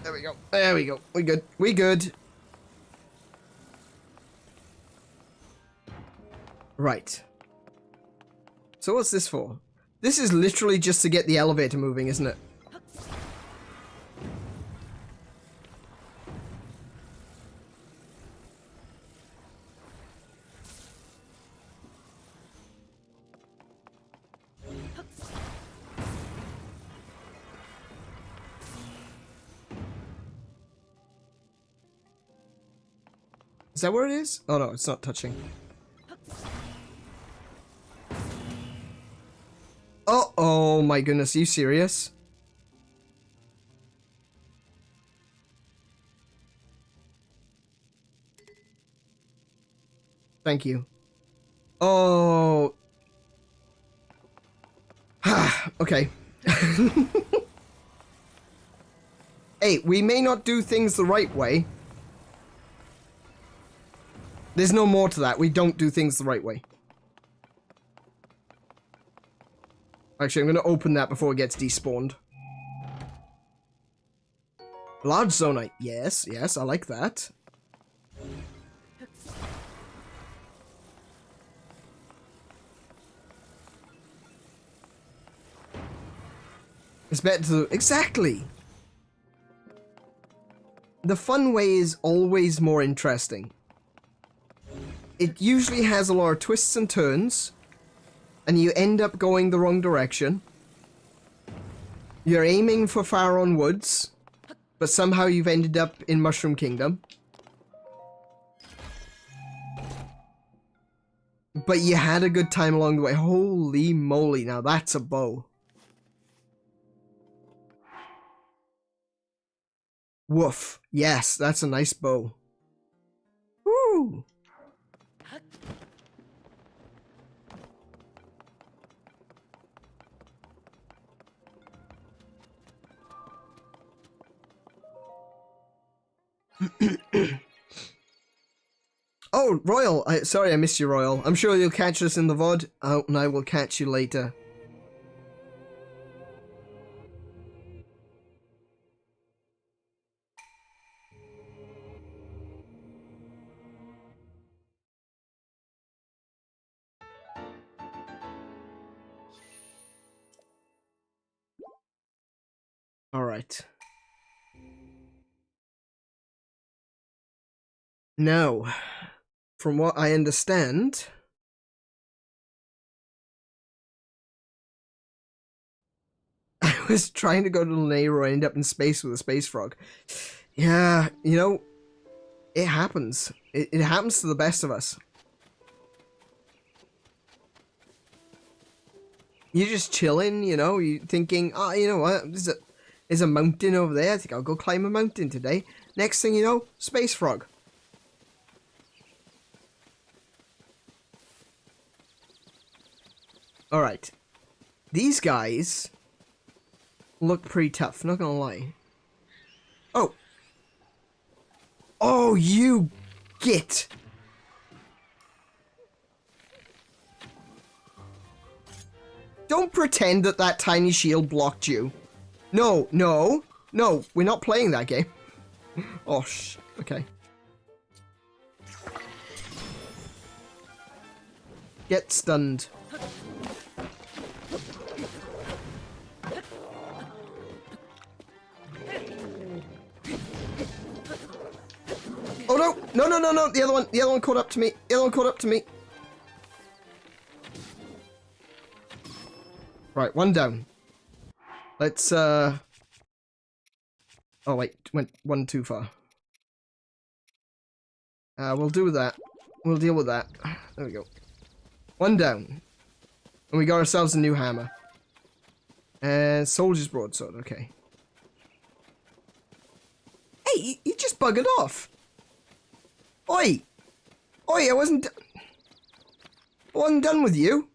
There we go. There we go. We good. We good. Right. So what's this for? This is literally just to get the elevator moving, isn't it? Is that where it is? Oh no, it's not touching. Oh my goodness, are you serious? Thank you. Oh. Okay. Hey, we may not do things the right way. There's no more to that. We don't do things the right way. Actually, I'm going to open that before it gets despawned. Large zonite. Yes, yes, I like that. It's better to... Exactly! The fun way is always more interesting. It usually has a lot of twists and turns, and you end up going the wrong direction. You're aiming for Faron Woods, but somehow you've ended up in Mushroom Kingdom. But you had a good time along the way. Holy moly, now that's a bow. Woof. Yes, that's a nice bow. Woo! Oh, Royal! Sorry I missed you, Royal. I'm sure you'll catch us in the VOD. Oh, and I will catch you later. Alright. Now, from what I understand... I was trying to go to Nero and end up in space with a space frog. Yeah, you know, it happens. It happens to the best of us. You're just chilling, you know, you thinking, oh, you know what, there's a mountain over there, I think I'll go climb a mountain today. Next thing you know, space frog. Alright. These guys look pretty tough, not gonna lie. Oh. Oh, you git. Don't pretend that that tiny shield blocked you. No, no, no, we're not playing that game. Oh, okay. Get stunned. Oh no! No, no, no, no! The other one caught up to me. The other one caught up to me. Right, one down. Let's, Oh wait, went one too far. We'll do that. We'll deal with that. There we go. One down. And we got ourselves a new hammer. And Soldier's Broadsword, okay. Hey, you just buggered off. Oi! Oi, I wasn't done with you.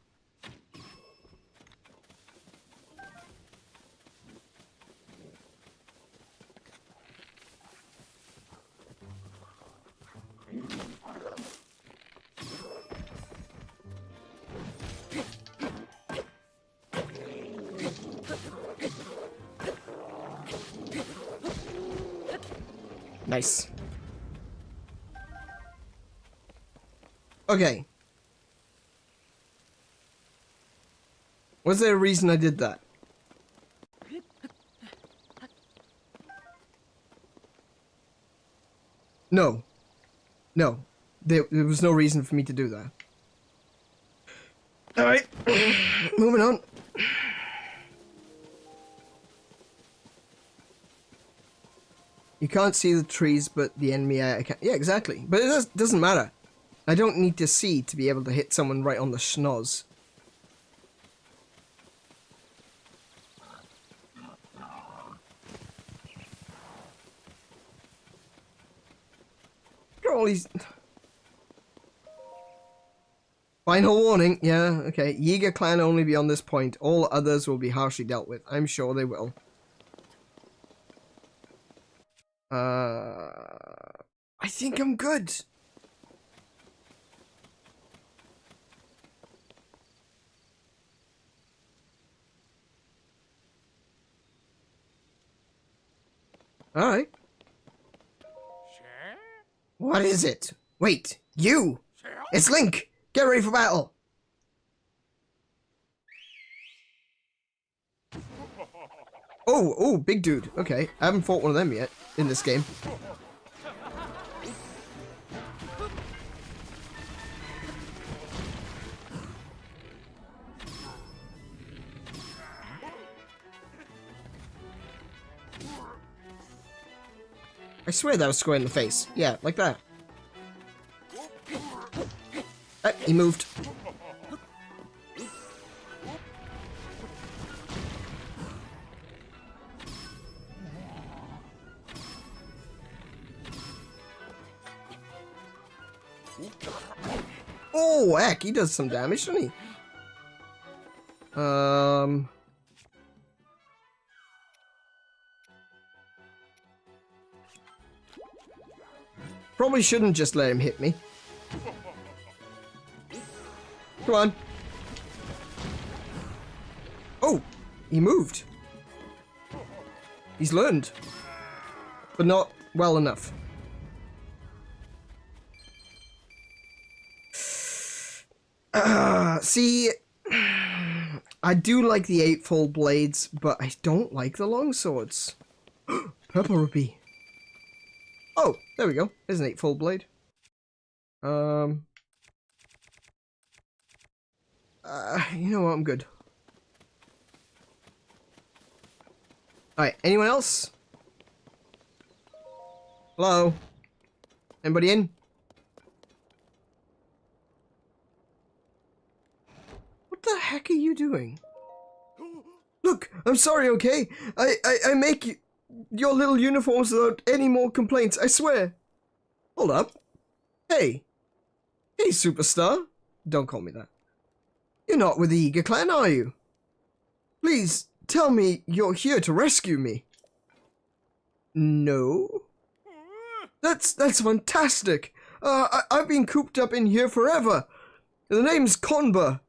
Nice. Okay. Was there a reason I did that? No. No. There was no reason for me to do that. Alright. Moving on. You can't see the trees, but the enemy I can. Yeah, exactly. But it doesn't matter. I don't need to see to be able to hit someone right on the schnoz. Look at all these... Final warning. Yeah, okay. Yiga clan only beyond this point. All others will be harshly dealt with. I'm sure they will. I think I'm good. Alright. What is it? Wait, you! It's Link! Get ready for battle! Oh, big dude. Okay, I haven't fought one of them yet in this game. I swear that was square in the face. Yeah, like that. He moved. Oh, heck, he does some damage, doesn't he? Probably shouldn't just let him hit me. Come on. Oh, he moved. He's learned. But not well enough. See, I do like the 8-fold blades, but I don't like the long swords. Purple rupee. Oh, there we go. There's an 8-fold blade. You know what? I'm good. Alright, anyone else? Hello? Anybody in? What the heck are you doing? Look, I'm sorry, okay? I make your little uniforms without any more complaints, I swear. Hold up. Hey. Hey, superstar. Don't call me that. You're not with the Yiga clan, are you? Please, tell me you're here to rescue me. No? That's fantastic. I've been cooped up in here forever. The name's 𝗏𝗏𝗁𝗏.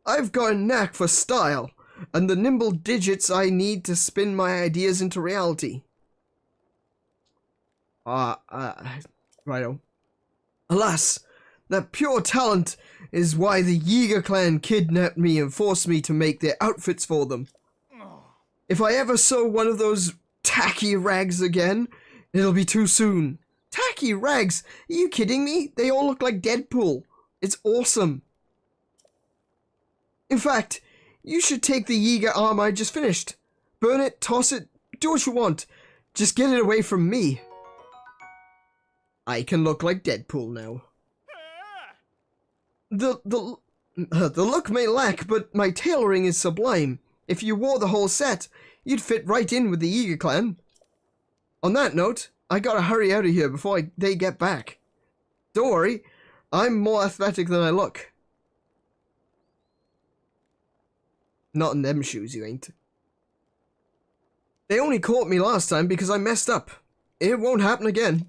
I've got a knack for style, and the nimble digits I need to spin my ideas into reality. Righto. Alas, that pure talent is why the Yiga clan kidnapped me and forced me to make their outfits for them. If I ever sew one of those tacky rags again, it'll be too soon. Tacky rags? Are you kidding me? They all look like Deadpool. It's awesome. In fact, you should take the Yiga arm I just finished. Burn it, toss it, do what you want. Just get it away from me. I can look like Deadpool now. The look may lack, but my tailoring is sublime. If you wore the whole set, you'd fit right in with the Yiga clan. On that note, I gotta hurry out of here before they get back. Don't worry, I'm more athletic than I look. Not in them shoes, you ain't. They only caught me last time because I messed up. It won't happen again.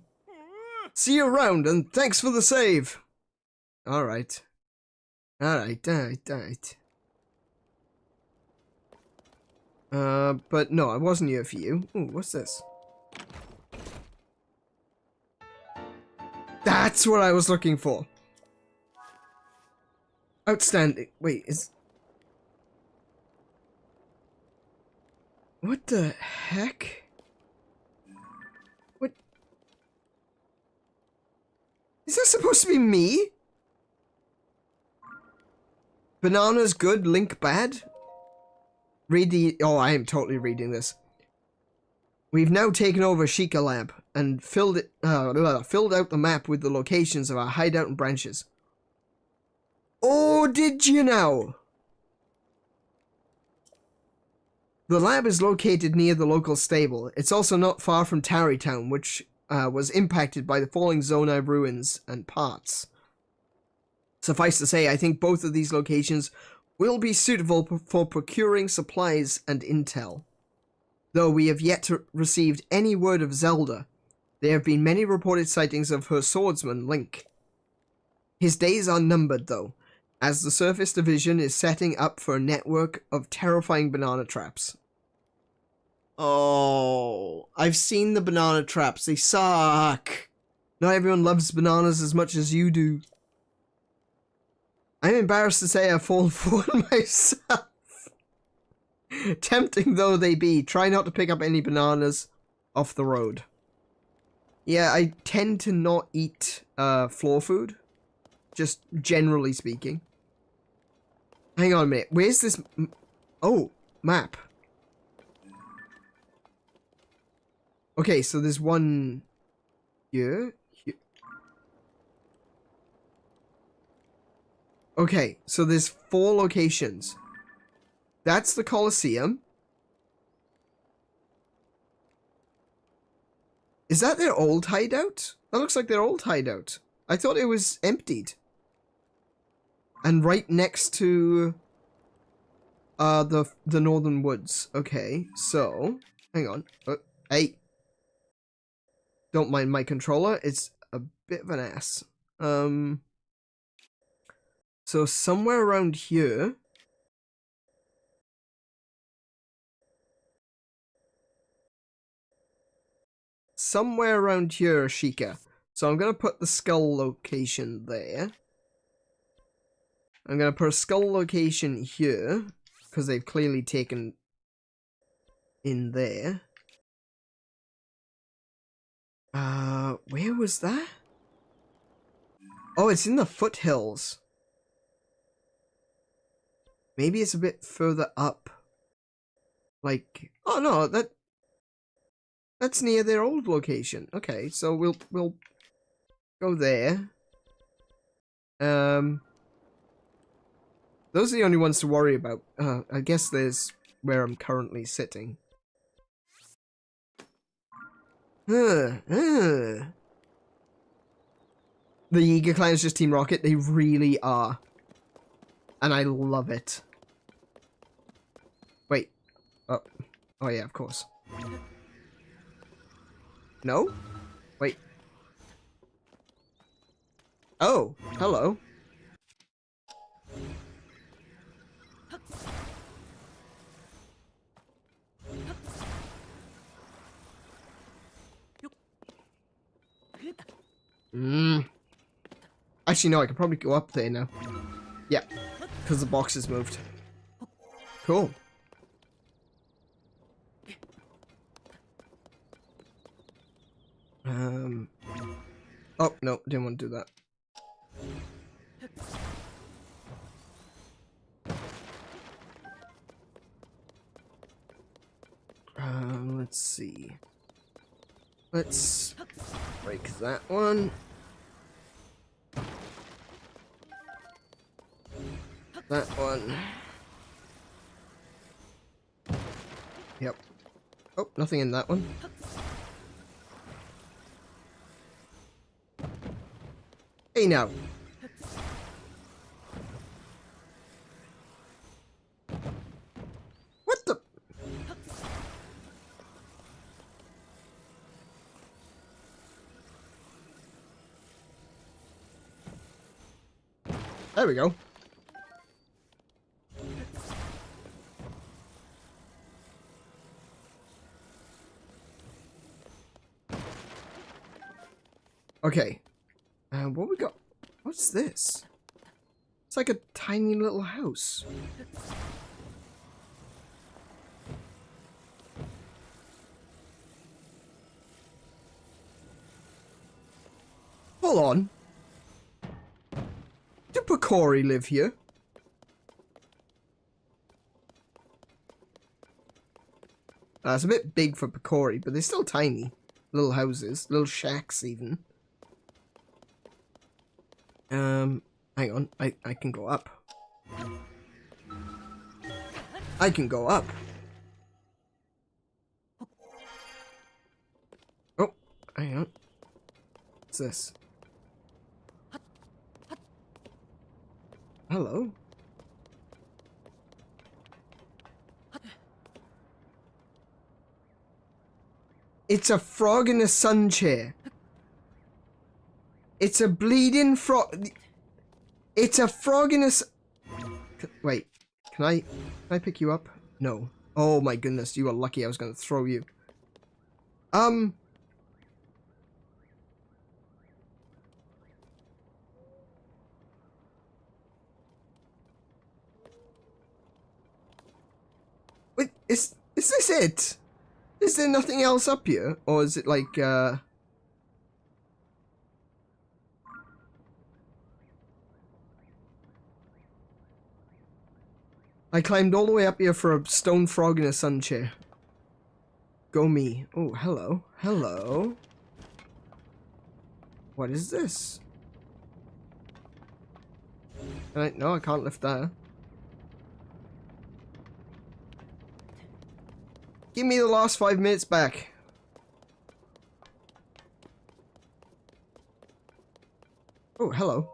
See you around, and thanks for the save. Alright. Alright. But no, I wasn't here for you. Ooh, what's this? That's what I was looking for. Outstanding. Wait, is... What the heck? What? Is that supposed to be me? Banana's good, Link bad? Read the... Oh, I am totally reading this. We've now taken over Sheikah Lab and filled out the map with the locations of our hideout and branches. Oh, did you now? The lab is located near the local stable. It's also not far from Tarrytown, which was impacted by the falling Zonai ruins and parts. Suffice to say, I think both of these locations will be suitable for procuring supplies and intel. Though we have yet to receive any word of Zelda, there have been many reported sightings of her swordsman, Link. His days are numbered, though, as the Surface Division is setting up for a network of terrifying banana traps. Oh, I've seen the banana traps. They suck. Not everyone loves bananas as much as you do. I'm embarrassed to say I've fallen for one myself. Tempting though they be, try not to pick up any bananas off the road. Yeah, I tend to not eat floor food. Just generally speaking. Hang on a minute. Where's this? Oh, map. Okay, so there's one here. Okay, so there's 4 locations. That's the Colosseum. Is that their old hideout? That looks like their old hideout. I thought it was emptied. And right next to the Northern Woods. Okay, so hang on. Hey. Don't mind my controller. It's a bit of an ass. So somewhere around here. Somewhere around here, Sheikah. So I'm going to put the skull location there. I'm going to put a skull location here. Because they've clearly taken in there. Where was that? Oh, it's in the foothills. Maybe it's a bit further up. Like, oh no, that's near their old location. Okay, so we'll go there. Those are the only ones to worry about. I guess there's where I'm currently sitting. The Yiga clan is just Team Rocket. They really are. And I love it. Wait. Oh. Oh yeah, of course. No? Wait. Oh, hello. Actually, no, I could probably go up there now. Yeah, because the box has moved. Cool. Oh, no, didn't want to do that. Let's see. Let's break that one. That one. Yep. Oh, nothing in that one. Hey now. What the? There we go. Okay. What we got? What's this? It's like a tiny little house. Hold on. Do 𝗶𝗁𝗰𝗵 live here? It's a bit big for 𝗶𝗁𝗰𝗵, but they're still tiny. Little houses, little shacks even. Hang on, I can go up. I can go up. Oh, hang on. What's this? hello. It's a frog in a sun chair. It's a bleeding frog. It's a frog in a wait, can I pick you up? No. Oh my goodness, you are lucky I was gonna throw you. Wait, is this it? Is there nothing else up here? Or is it like, I climbed all the way up here for a stone frog in a sun chair. Go me. Oh, hello. Hello. What is this? No, I can't lift that. Give me the last 5 minutes back. Oh, hello.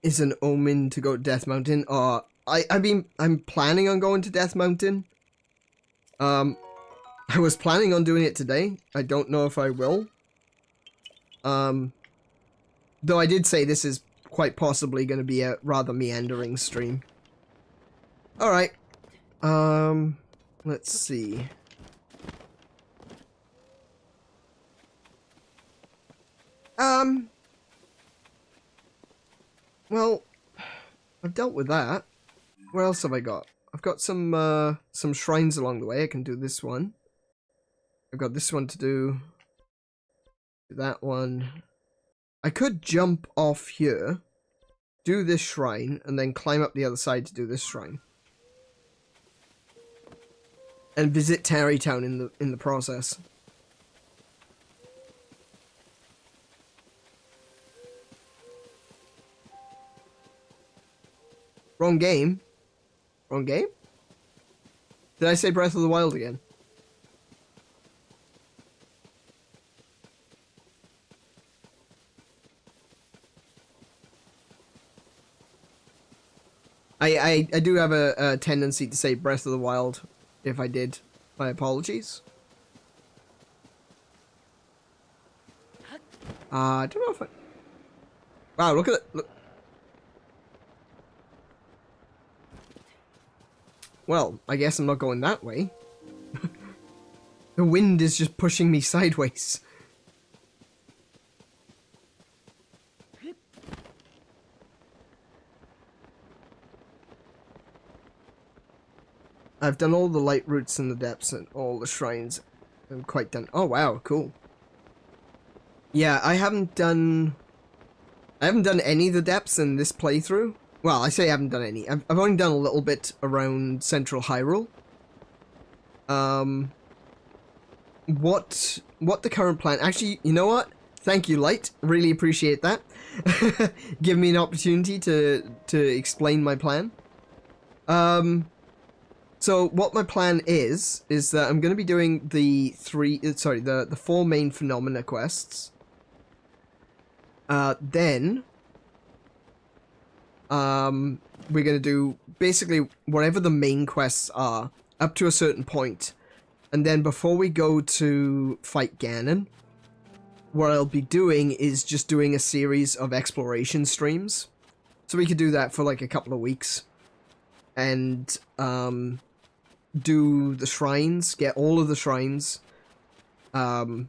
Is an omen to go to Death Mountain? I'm planning on going to Death Mountain. I was planning on doing it today. I don't know if I will. Though I did say this is quite possibly going to be a rather meandering stream. Alright. Let's see. Well, I've dealt with that. What else have I got? I've got some shrines along the way. I can do this one. I've got this one to do. That one. I could jump off here, do this shrine, and then climb up the other side to do this shrine. And visit Tarrytown in the process. Wrong game. Wrong game? Did I say Breath of the Wild again? I do have a tendency to say Breath of the Wild. If I did, my apologies. I don't know if I... Wow, look at it. Look. Well, I guess I'm not going that way. The wind is just pushing me sideways. I've done all the light routes in the depths and all the shrines. I'm quite done. Oh wow, cool. Yeah, I haven't done any of the depths in this playthrough. Well, I say I haven't done any. I've only done a little bit around Central Hyrule. What the current plan? Actually, you know what? Thank you, Light. Really appreciate that. Give me an opportunity to explain my plan. So what my plan is that I'm going to be doing the 4 main phenomena quests. Then we're going to do basically whatever the main quests are up to a certain point. And then before we go to fight Ganon, what I'll be doing is just doing a series of exploration streams. So we could do that for like a couple of weeks. And do the shrines, get all of the shrines, open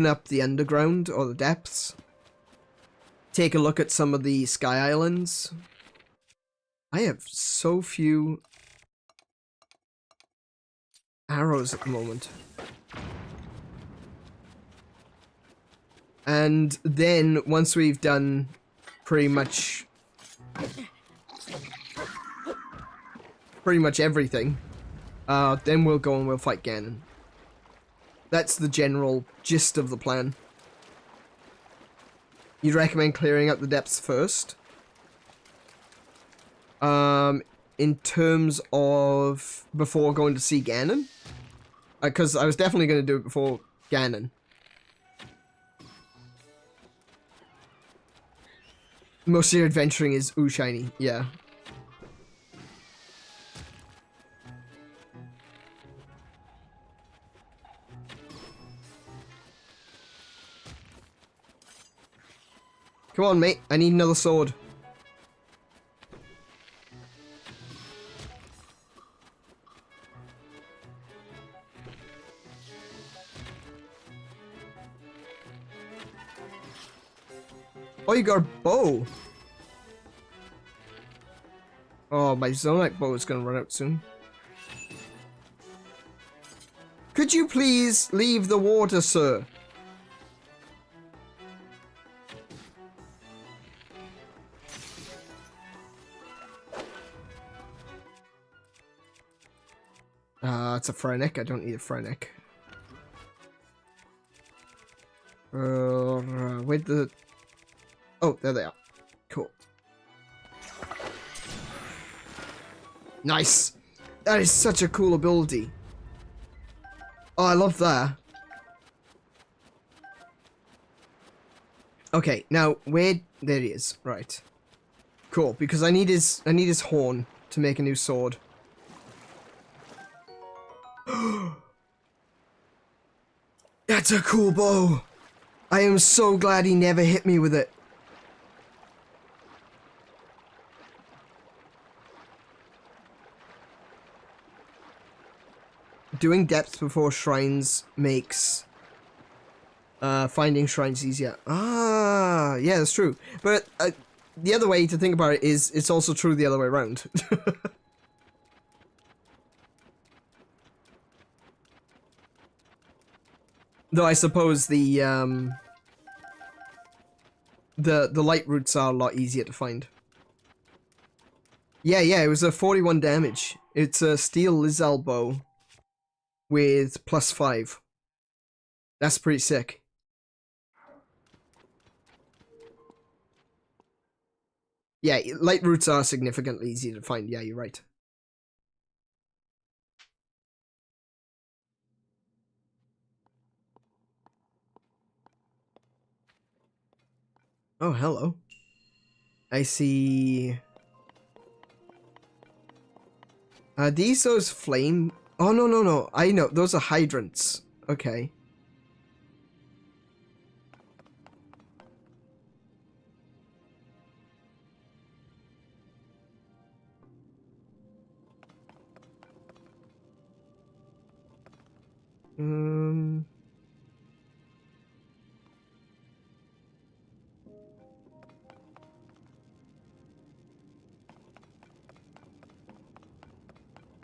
up the underground or the depths, take a look at some of the Sky Islands. I have so few arrows at the moment. And then once we've done pretty much everything, then we'll go and we'll fight Ganon. That's the general gist of the plan. You'd recommend clearing up the depths first? In terms of before going to see Ganon? Because I was definitely going to do it before Ganon. Most of your adventuring is ooh shiny, yeah. Come on, mate. I need another sword. Oh, you got a bow. Oh, my Zonite bow is gonna run out soon. Could you please leave the water, sir? It's a Phrynic. I don't need a Phrynic. Where'd the... Oh, there they are. Cool. Nice! That is such a cool ability. Oh, I love that. Okay, now, where... There he is. Right. Cool, because I need his horn to make a new sword. That's a cool bow! I am so glad he never hit me with it. Doing depths before shrines makes finding shrines easier. Ah, yeah, that's true. But the other way to think about it is it's also true the other way around. Though I suppose the light routes are a lot easier to find. Yeah, it was a 41 damage. It's a steel Lizal bow with +5. That's pretty sick. Yeah, light routes are significantly easier to find. Yeah, you're right. Oh, hello. I see... Are these those flame... Oh, no. I know. Those are hydrants. Okay.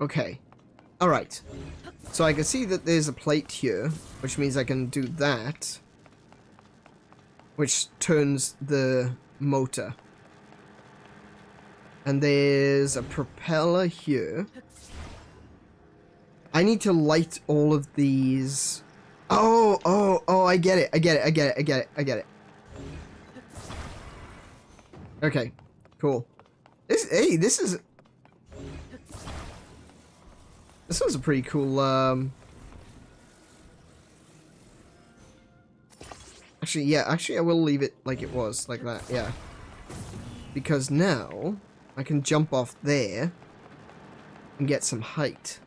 Okay. Alright. So I can see that there's a plate here, which means I can do that. Which turns the motor. And there's a propeller here. I need to light all of these. Oh, I get it. Okay, cool. This was a pretty cool, Actually, I will leave it like it was, like that, yeah. Because now, I can jump off there and get some height.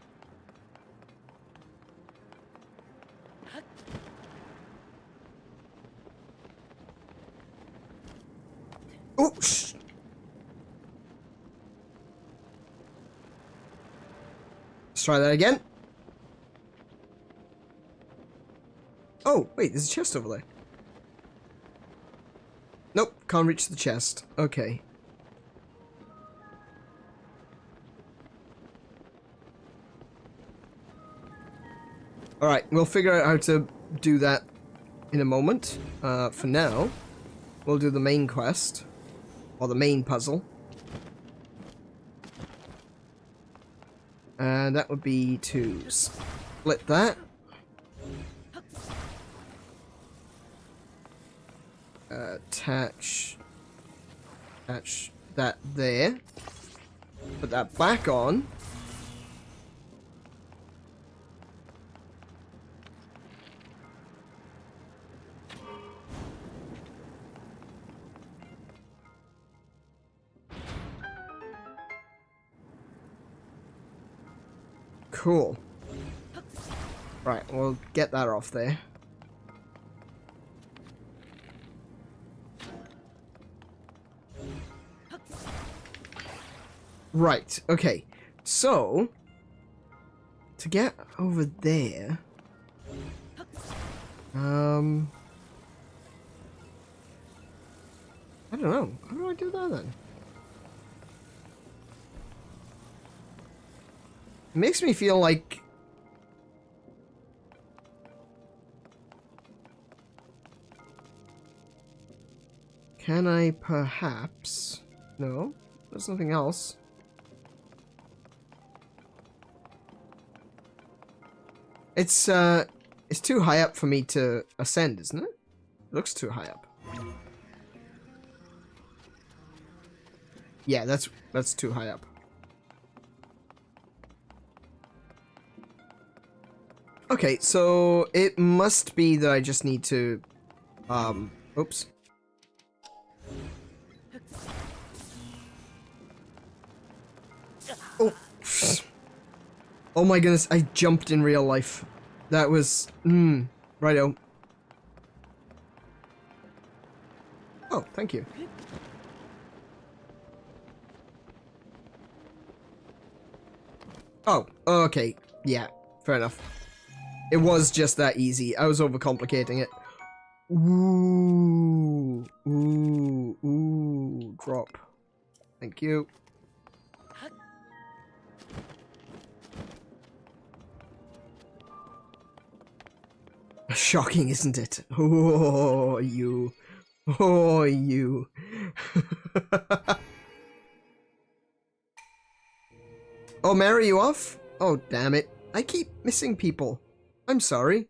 Oh, shh! Let's try that again. Oh, wait, there's a chest over there. Nope, can't reach the chest. Okay. Alright, we'll figure out how to do that in a moment. For now, we'll do the main quest. Or the main puzzle. And that would be to split that. Attach that there. Put that back on. Cool. Right, we'll get that off there. Right, okay. So, to get over there... I don't know. How do I do that then? It makes me feel like... Can I perhaps... No, there's nothing else. It's too high up for me to ascend, isn't it? It looks too high up. Yeah, that's too high up. Okay, so it must be that I just need to oops. Oh. Oh my goodness, I jumped in real life. That was righto. Oh, thank you. Oh, okay. Yeah, fair enough. It was just that easy. I was overcomplicating it. Ooh. Ooh. Ooh. Drop. Thank you. Shocking, isn't it? Oh, you. Oh, you. Oh, Mary, you off? Oh, damn it. I keep missing people. I'm sorry.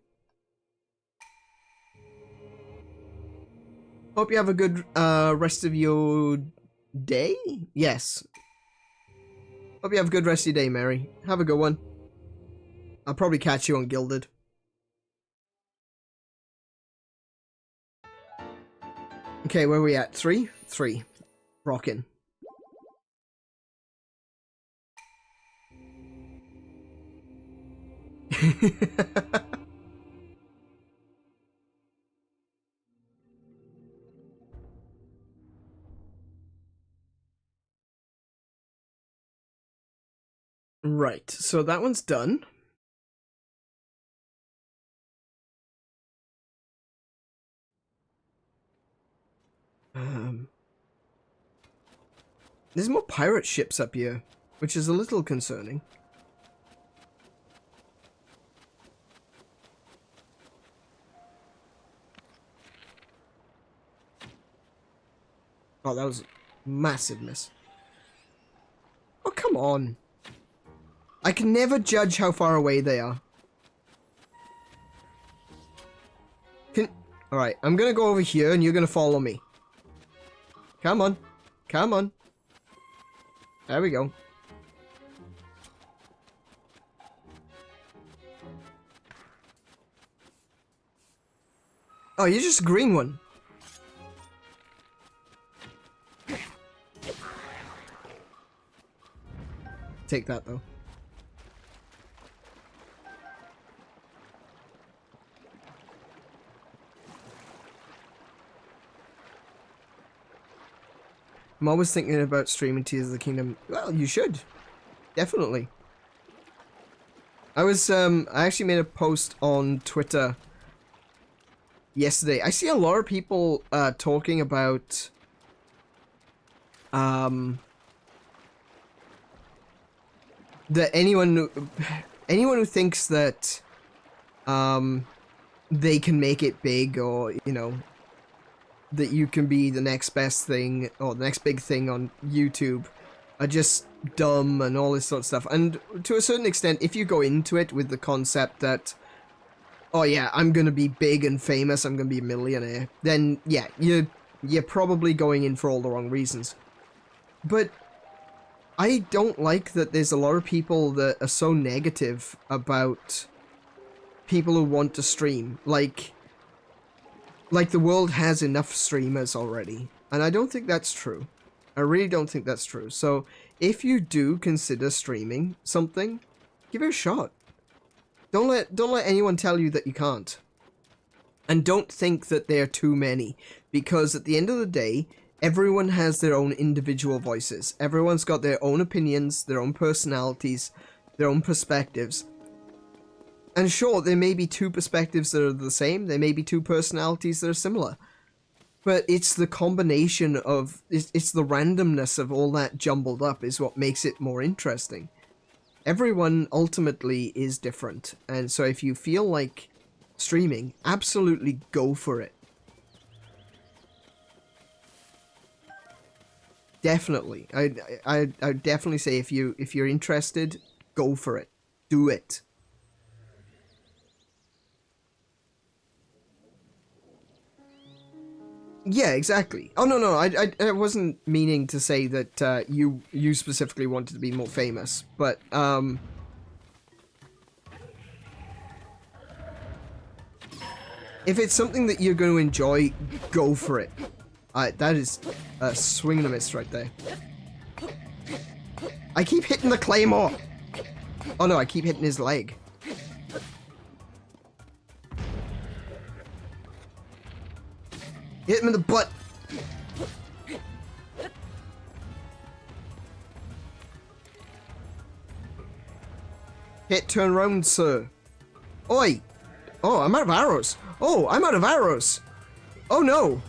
Hope you have a good rest of your day? Yes. Hope you have a good rest of your day, Mary. Have a good one. I'll probably catch you on Gilded. Okay, where are we at? 3? 3. Rockin'. Right, so that one's done. There's more pirate ships up here, which is a little concerning. Oh, that was a massive miss. Oh, come on. I can never judge how far away they are. Alright, I'm gonna go over here and you're gonna follow me. Come on. Come on. There we go. Oh, you're just a green one. Take that, though. I'm always thinking about streaming Tears of the Kingdom. Well, you should. Definitely. I actually made a post on Twitter yesterday. I see a lot of people talking about that anyone who thinks that they can make it big, or you know, that you can be the next best thing or the next big thing on YouTube, are just dumb and all this sort of stuff. And to a certain extent, if you go into it with the concept that, oh yeah, I'm gonna be big and famous, I'm gonna be a millionaire, then yeah, you're probably going in for all the wrong reasons. But I don't like that there's a lot of people that are so negative about people who want to stream. Like the world has enough streamers already. And I don't think that's true. I really don't think that's true. So if you do consider streaming something, Give it a shot. Don't let anyone tell you that you can't. And don't think that there are too many, because at the end of the day, everyone has their own individual voices. Everyone's got their own opinions, their own personalities, their own perspectives. And sure, there may be two perspectives that are the same, there may be two personalities that are similar. But it's the combination of, it's the randomness of all that jumbled up is what makes it more interesting. Everyone ultimately is different, and so if you feel like streaming, absolutely go for it. Definitely. I definitely say if you're interested, go for it. Do it. Yeah, exactly. Oh no, I wasn't meaning to say that you specifically wanted to be more famous, but if it's something that you're going to enjoy, go for it. That is a swing and a miss right there. I keep hitting the claymore. Oh no, I keep hitting his leg. Hit him in the butt. Hit, turn round, sir. Oi. Oh, I'm out of arrows. Oh, I'm out of arrows. Oh no.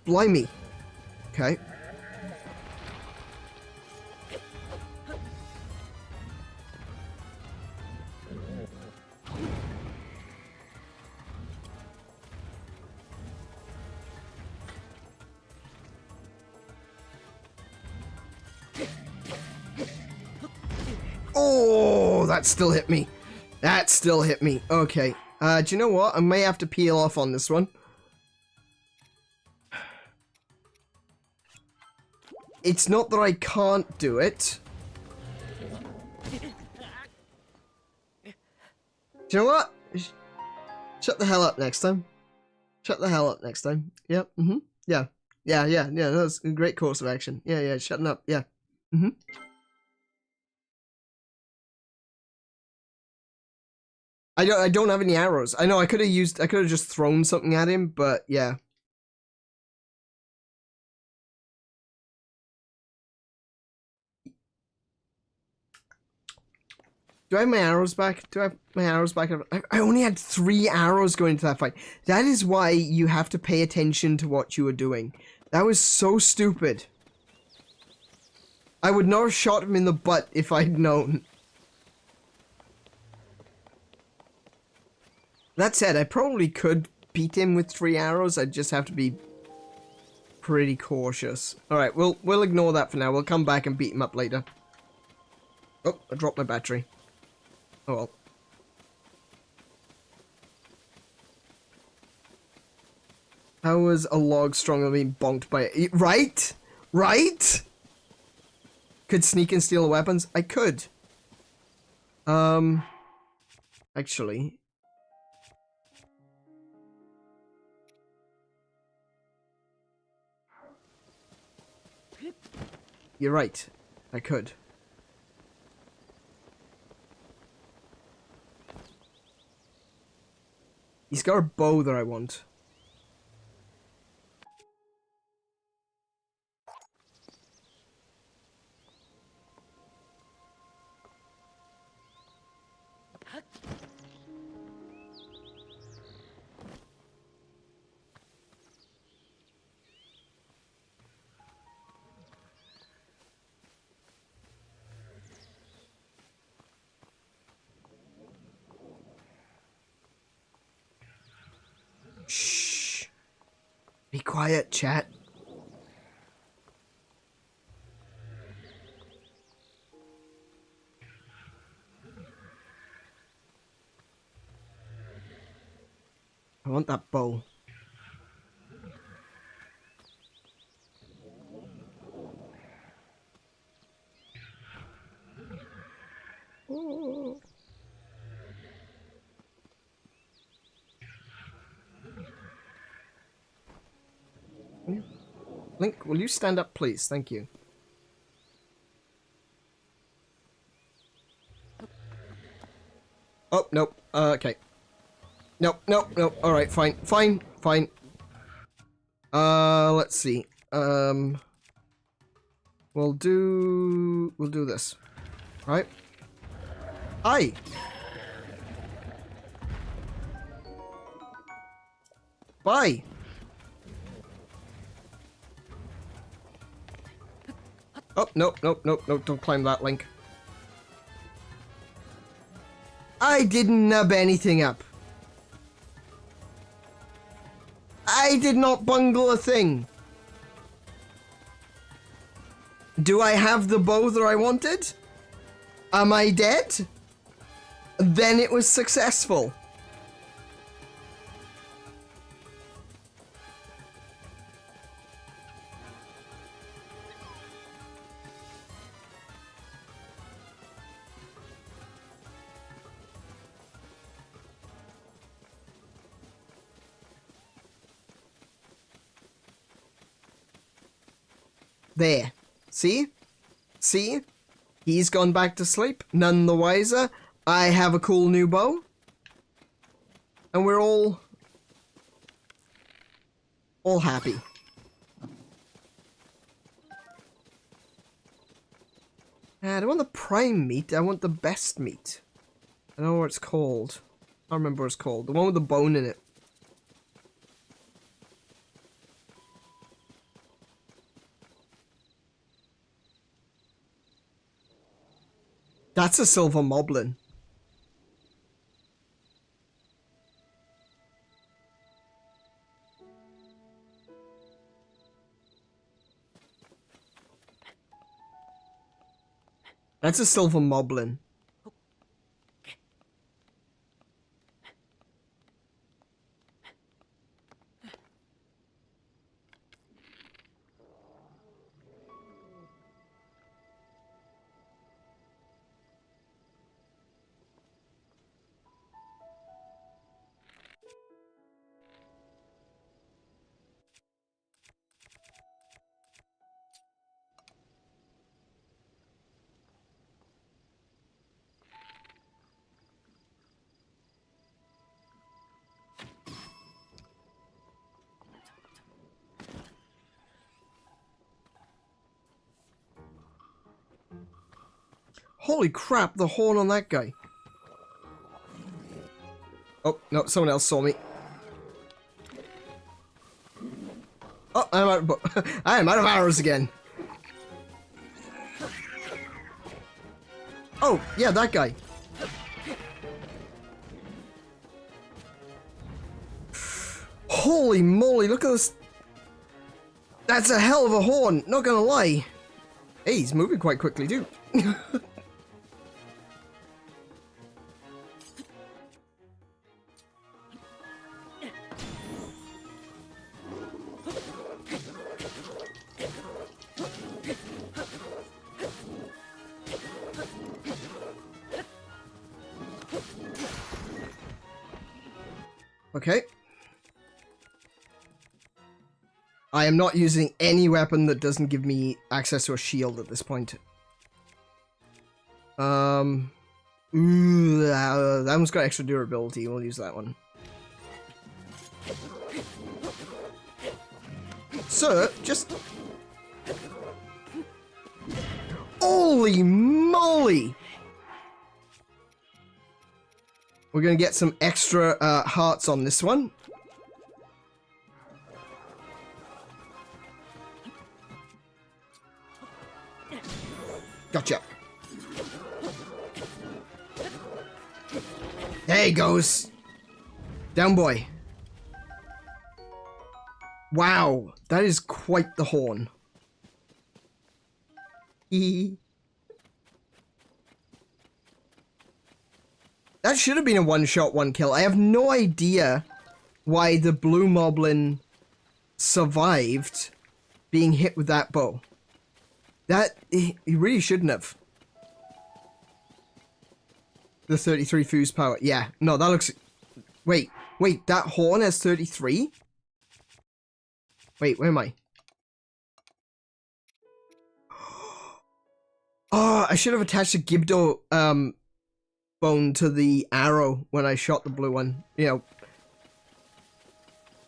Blimey. Okay. Oh, that still hit me. That still hit me. Okay. Do you know what? I may have to peel off on this one. It's not that I can't do it. Do you know what? Shut the hell up next time. Shut the hell up next time. Yep. Mm-hmm. Yeah. Yeah. That was a great course of action. Yeah. Shutting up. Yeah. Mm-hmm. I don't have any arrows. I know I could have just thrown something at him, but yeah. Do I have my arrows back? Do I have my arrows back? I only had 3 arrows going into that fight. That is why you have to pay attention to what you are doing. That was so stupid. I would not have shot him in the butt if I'd known. That said, I probably could beat him with 3 arrows. I'd just have to be pretty cautious. Alright, we'll ignore that for now. We'll come back and beat him up later. Oh, I dropped my battery. Oh well. How was a log stronger than being bonked by it? Right? Right? Could sneak and steal weapons? I could. Actually. You're right. I could. He's got a bow that I want. Shh. Be quiet, chat. I want that bow. Oh. Link, will you stand up, please? Thank you. Oh, nope. Okay. Nope, nope, nope. Alright, fine. Fine, fine. Let's see. We'll do this. Right? Hi! Bye! Oh, nope, nope, nope, nope, don't climb that, Link. I didn't nub anything up. I did not bungle a thing. Do I have the bow that I wanted? Am I dead? Then it was successful. There. See? See? He's gone back to sleep, none the wiser. I have a cool new bow. And we're all happy. I don't want the prime meat, I want the best meat. I don't know what it's called. I don't remember what it's called. The one with the bone in it. That's a silver moblin. That's a silver moblin. Holy crap, the horn on that guy. Oh, no, someone else saw me. Oh, I am out of arrows again. Oh, yeah, that guy. Holy moly, look at this. That's a hell of a horn, not gonna lie. Hey, he's moving quite quickly, too. Okay. I am not using any weapon that doesn't give me access to a shield at this point. That one's got extra durability. We'll use that one. Sir, just... Holy moly! We're gonna get some extra hearts on this one. Gotcha. There he goes. Down, boy. Wow, that is quite the horn. That should have been a one-shot, one-kill. I have no idea why the blue moblin survived being hit with that bow. That, he really shouldn't have. The 33 fuse power. Yeah, no, that looks... Wait, that horn has 33? Wait, where am I? I should have attached a Gibdo bone to the arrow when I shot the blue one. You know,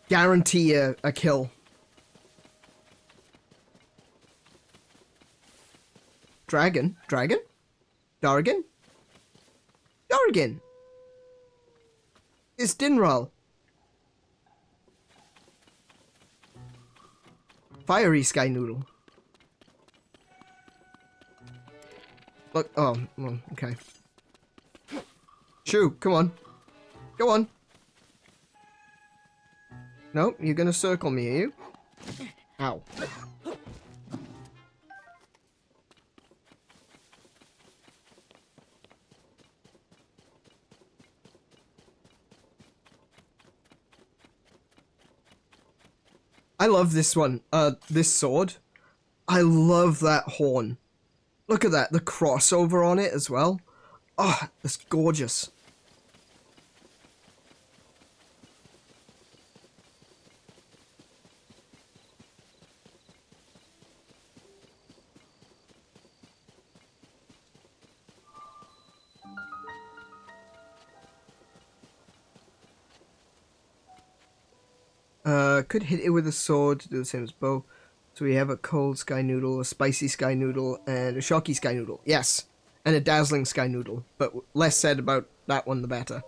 guarantee a kill. Dragon? Dragon? Dargan? Dargan! It's Dinral. Fiery Sky Noodle. Look, oh, well, okay. Shoo, come on. Go on. No, you're gonna circle me, are you? Ow. I love this one, this sword. I love that horn. Look at that, the crossover on it as well. Oh, that's gorgeous. Could hit it with a sword to do the same as bow. So we have a cold sky noodle, a spicy sky noodle, and a shocky sky noodle. Yes, and a dazzling sky noodle. But less said about that one, the better.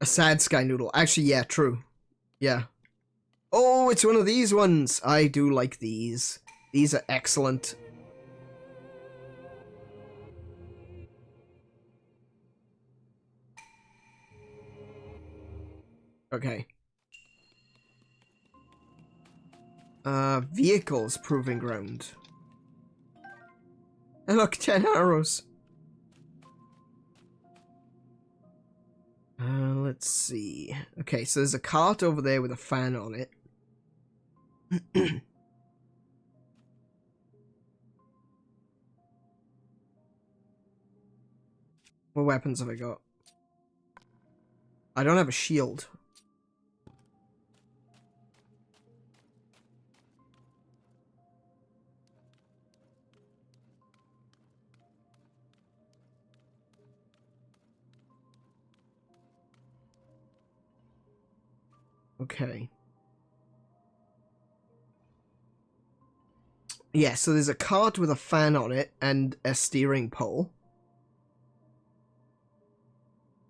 A sad sky noodle. Actually, yeah, true. Yeah. Oh, it's one of these ones. I do like these. These are excellent. Okay. Vehicles proving ground. And look, 10 arrows. Let's see. Okay, so there's a cart over there with a fan on it. What weapons have I got? I don't have a shield. Okay. Yeah, so there's a cart with a fan on it and a steering pole.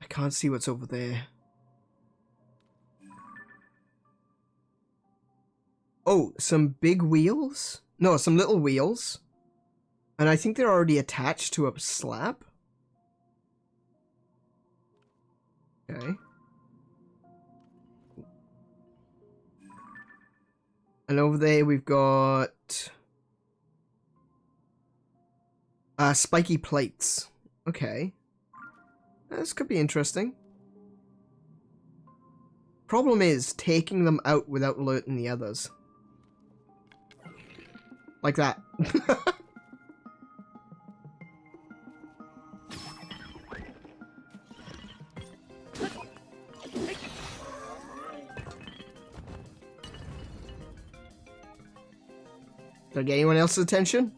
I can't see what's over there. Oh, some big wheels? No, some little wheels. And I think they're already attached to a slab. Okay. And over there we've got spiky plates. Okay. This could be interesting. Problem is taking them out without alerting the others. Like that. Did I get anyone else's attention?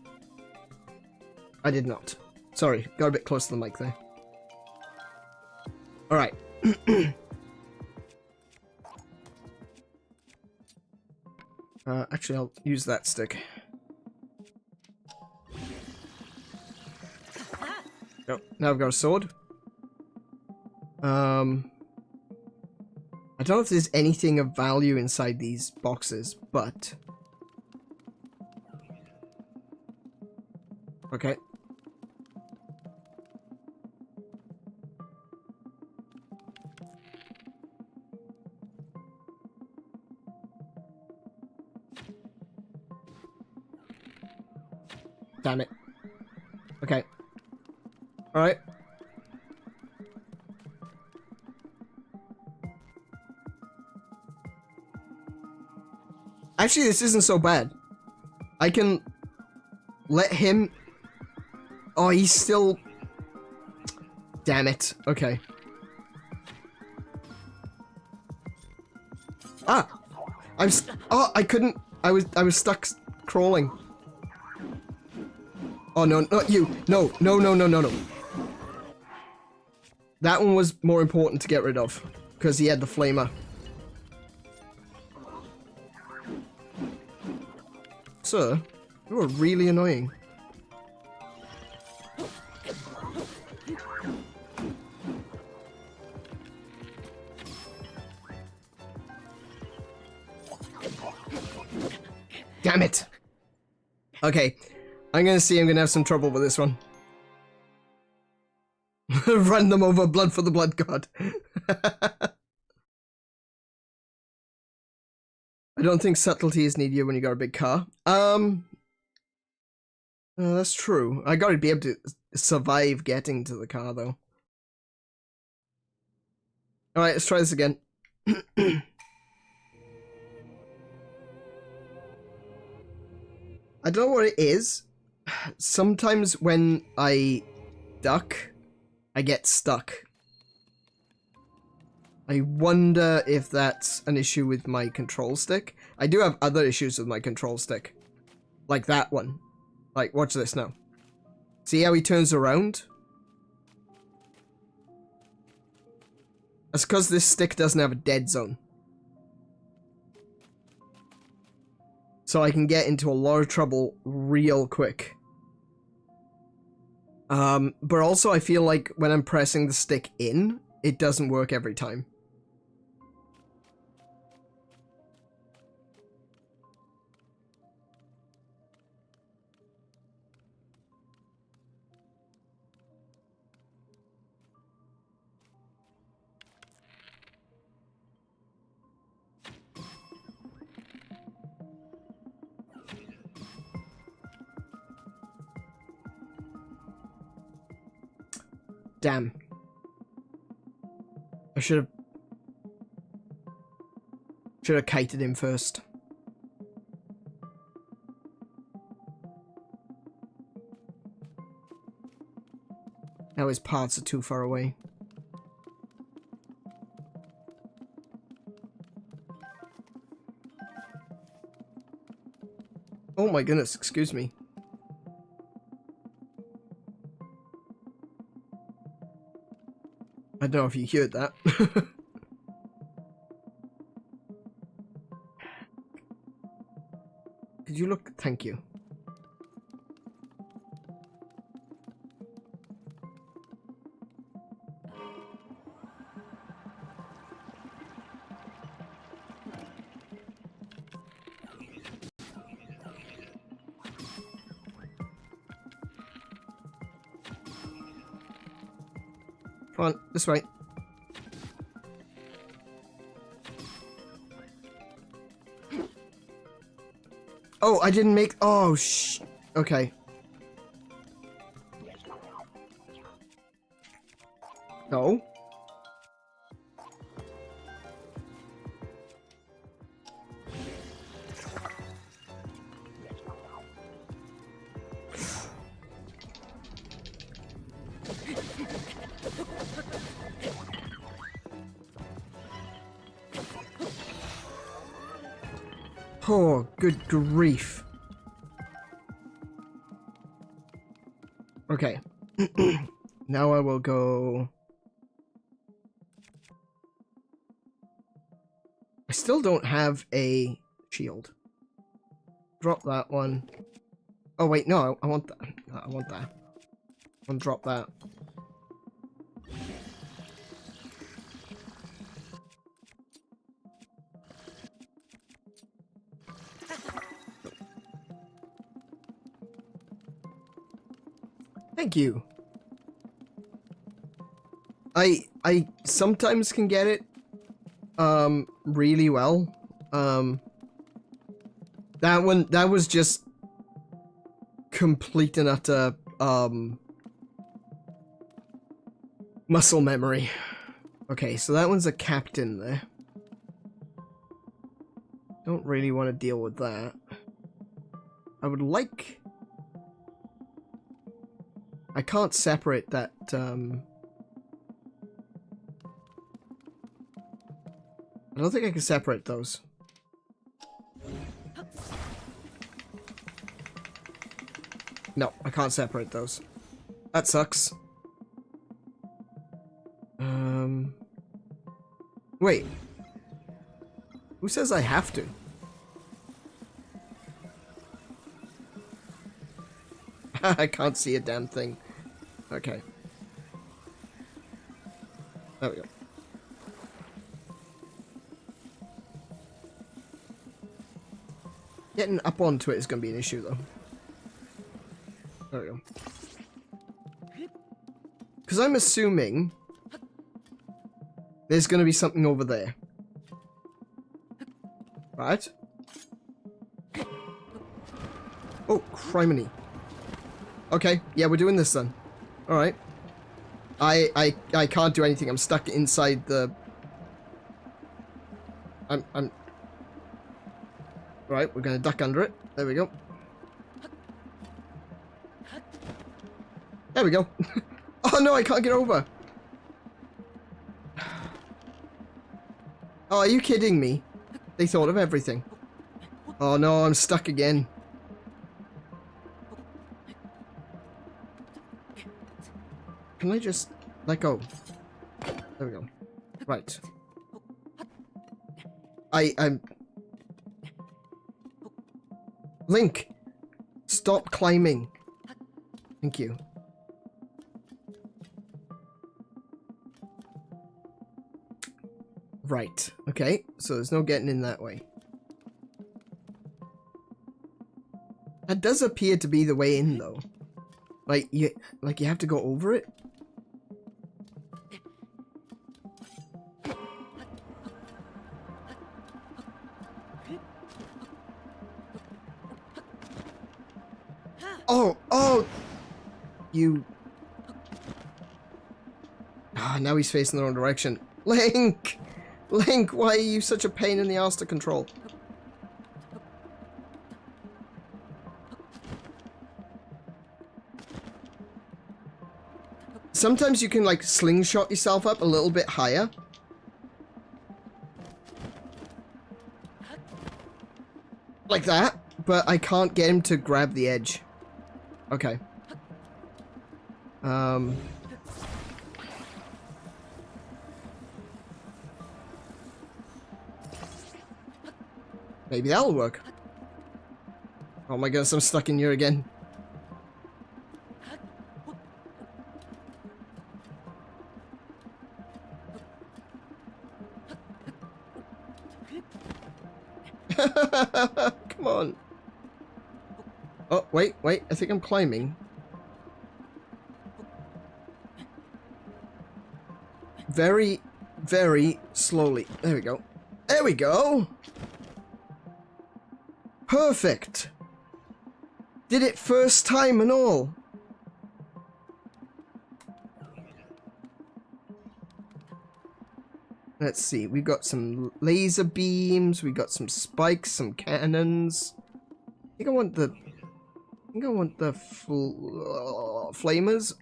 I did not. Sorry, got a bit close to the mic there. Alright. Actually, I'll use that stick. Oh, now I've got a sword. I don't know if there's anything of value inside these boxes, but... Okay. Damn it. Okay. Alright. Actually, this isn't so bad. I can let him... Oh, he's still... Damn it. Okay. Ah! Oh, I couldn't... I was stuck crawling. Oh, no, not you. No, no, no, no, no, no. That one was more important to get rid of. Because he had the flamer. Sir, you are really annoying. Damn it! Okay, I'm gonna see I'm gonna have some trouble with this one. Run them over, blood for the blood god. I don't think subtlety is needed when you got a big car. That's true. I gotta be able to survive getting to the car, though. Alright, let's try this again. I don't know what it is. Sometimes when I duck, I get stuck. I wonder if that's an issue with my control stick. I do have other issues with my control stick. Like that one. Like, watch this now. See how he turns around? That's because this stick doesn't have a dead zone. So I can get into a lot of trouble real quick. But also I feel like when I'm pressing the stick in, it doesn't work every time. Damn. I should have kited him first. Now his parts are too far away. Oh my goodness, excuse me. I don't know if you heard that. Could you look? Thank you. Come on, this way. Oh, I didn't make... Oh, okay. No. Oh, good grief. Okay. Now I will go... I still don't have a shield. Drop that one. Oh wait, no, I want that. I want that. I want to drop that. Thank you. I sometimes can get it really well. That was just complete and utter muscle memory. Okay, so that one's a captain there. Don't really want to deal with that. I would like... I can't separate that, I don't think I can separate those. No, I can't separate those. That sucks. Wait. Who says I have to? I can't see a damn thing. Okay. There we go. Getting up onto it is going to be an issue, though. There we go. Because I'm assuming there's going to be something over there. Right? Oh, criminy. Okay, yeah, we're doing this then. Alright. I can't do anything. I'm stuck inside the... I'm... Right, we're gonna duck under it. There we go. There we go. Oh no, I can't get over. Oh, are you kidding me? They thought of everything. Oh no, I'm stuck again. Can I just let go? There we go. Right. I'm... Link! Stop climbing. Thank you. Right. Okay. So there's no getting in that way. That does appear to be the way in, though. Like you have to go over it. Oh! You... Ah, now he's facing the wrong direction. Link! Link, why are you such a pain in the ass to control? Sometimes you can, like, slingshot yourself up a little bit higher. Like that, but I can't get him to grab the edge. Okay. Maybe that'll work. Oh my goodness, I'm stuck in here again. Come on. Oh, wait, I think I'm climbing. Very, very slowly. There we go. There we go! Perfect! Did it first time and all. Let's see, we've got some laser beams, we got some spikes, some cannons. I think I want the flamers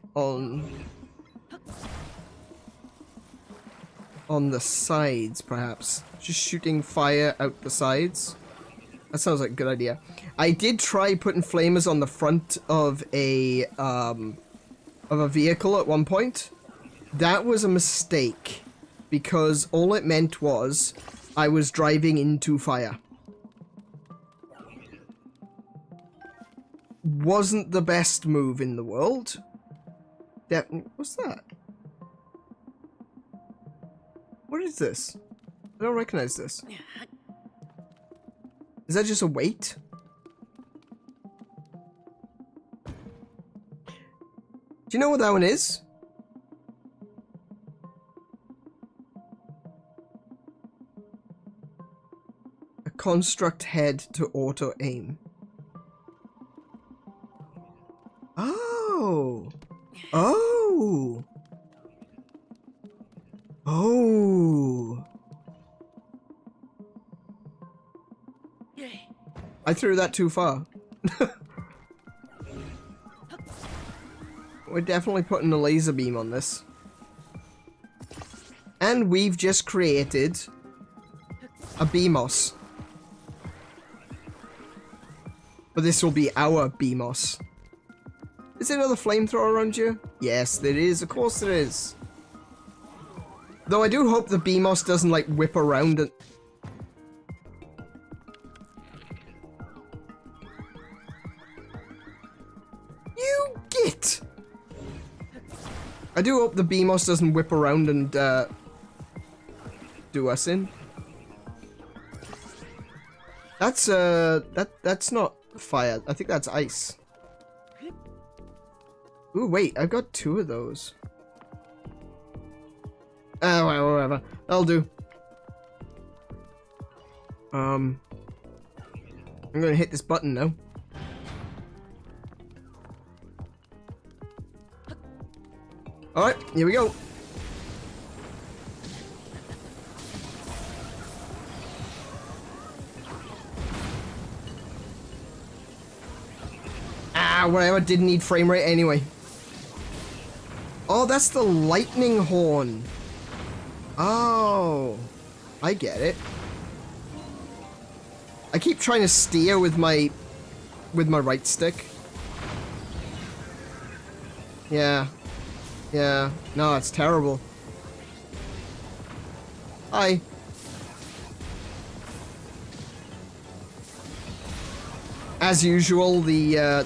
on the sides, perhaps. Just shooting fire out the sides. That sounds like a good idea. I did try putting flamers on the front of a vehicle at one point. That was a mistake, because all it meant was I was driving into fire. Wasn't the best move in the world. What's that? What is this? I don't recognize this. Is that just a weight? Do you know what that one is? A construct head to auto aim. Oh! Oh! Oh! I threw that too far. We're definitely putting a laser beam on this. And we've just created a BMOS. But this will be our BMOS. Is there another flamethrower around you? Yes, there is. Of course there is. Though I do hope the BMOS doesn't, like, whip around and... You git! I do hope the BMOS doesn't whip around and, do us in. That's, that's not fire. I think that's ice. Ooh, wait, I've got 2 of those. Oh, well, whatever. That'll do. I'm gonna hit this button now. Alright, here we go. Ah, whatever, didn't need frame rate anyway. Oh, that's the lightning horn. Oh, I get it. I keep trying to steer with my right stick. Yeah. Yeah. No, it's terrible. Hi. As usual, the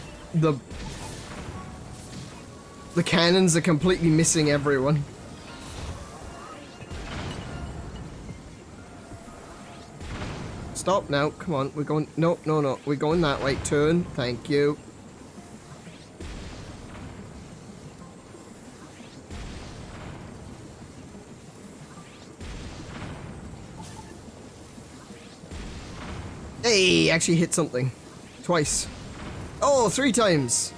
cannons are completely missing everyone. Stop now, come on, we're going, no, no, no, we're going that way, turn, thank you. Hey, actually hit something. Twice. Oh, 3 times.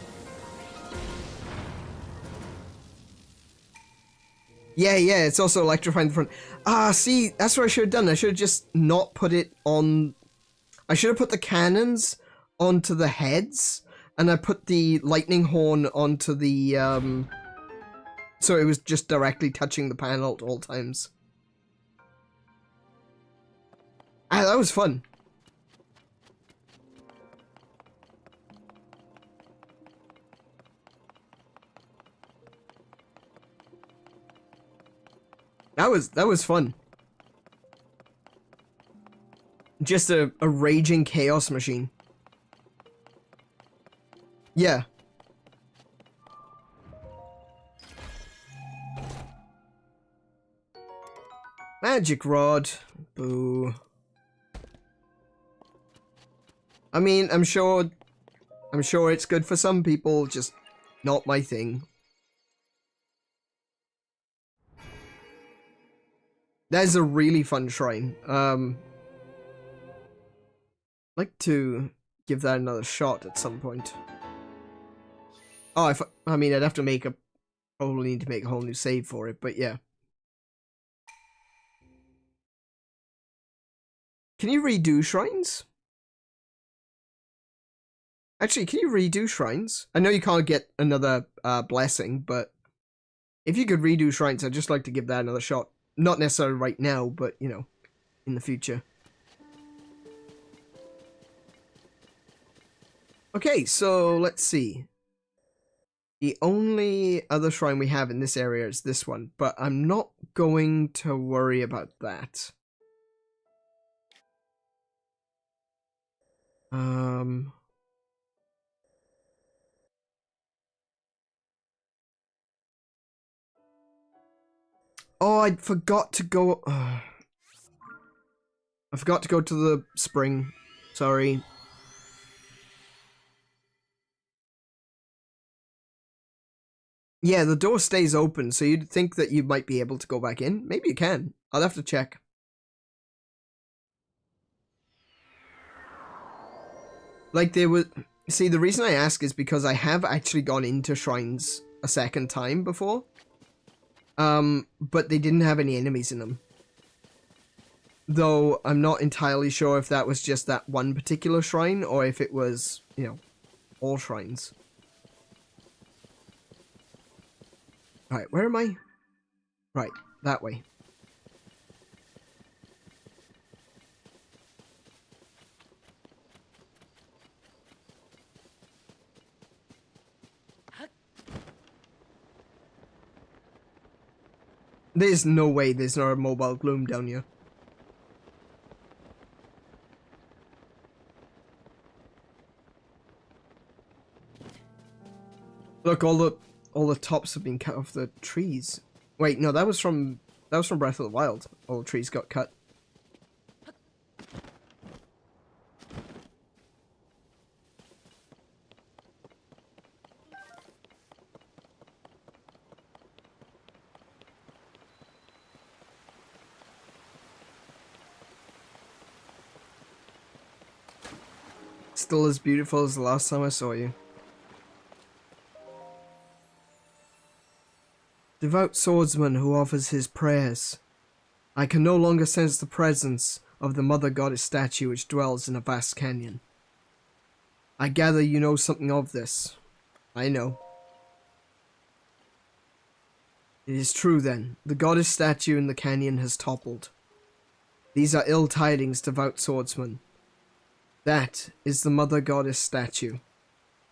Yeah, yeah, it's also electrifying the front. Ah, see, that's what I should have done. I should have just not put it on... I should have put the cannons onto the heads, and I put the lightning horn onto the, so it was just directly touching the panel at all times. Ah, that was fun. That was fun. Just a raging chaos machine. Yeah. Magic rod. Boo. I mean, I'm sure it's good for some people, just not my thing. That is a really fun shrine. I'd like to give that another shot at some point. Oh, I mean, I'd have to make probably need to make a whole new save for it, but yeah. Can you redo shrines? Actually, can you redo shrines? I know you can't get another blessing, but if you could redo shrines, I'd just like to give that another shot. Not necessarily right now, but, you know, in the future. Okay, so let's see. The only other shrine we have in this area is this one, but I'm not going to worry about that. Oh, I forgot to go... I forgot to go to the spring. Sorry. Yeah, the door stays open, so you'd think that you might be able to go back in. Maybe you can. I'll have to check. Like, there was... See, the reason I ask is because I have actually gone into shrines a second time before. But they didn't have any enemies in them. Though I'm not entirely sure if that was just that one particular shrine or if it was, you know, all shrines. Right, where am I? Right, that way. There's no way there's not a mobile gloom down here. Look, all the tops have been cut off the trees. Wait, no, that was from Breath of the Wild. All the trees got cut. Still as beautiful as the last time I saw you. Devout swordsman who offers his prayers. I can no longer sense the presence of the Mother Goddess statue which dwells in a vast canyon. I gather you know something of this. I know. It is true then. The goddess statue in the canyon has toppled. These are ill tidings, devout swordsman. That is the Mother Goddess statue.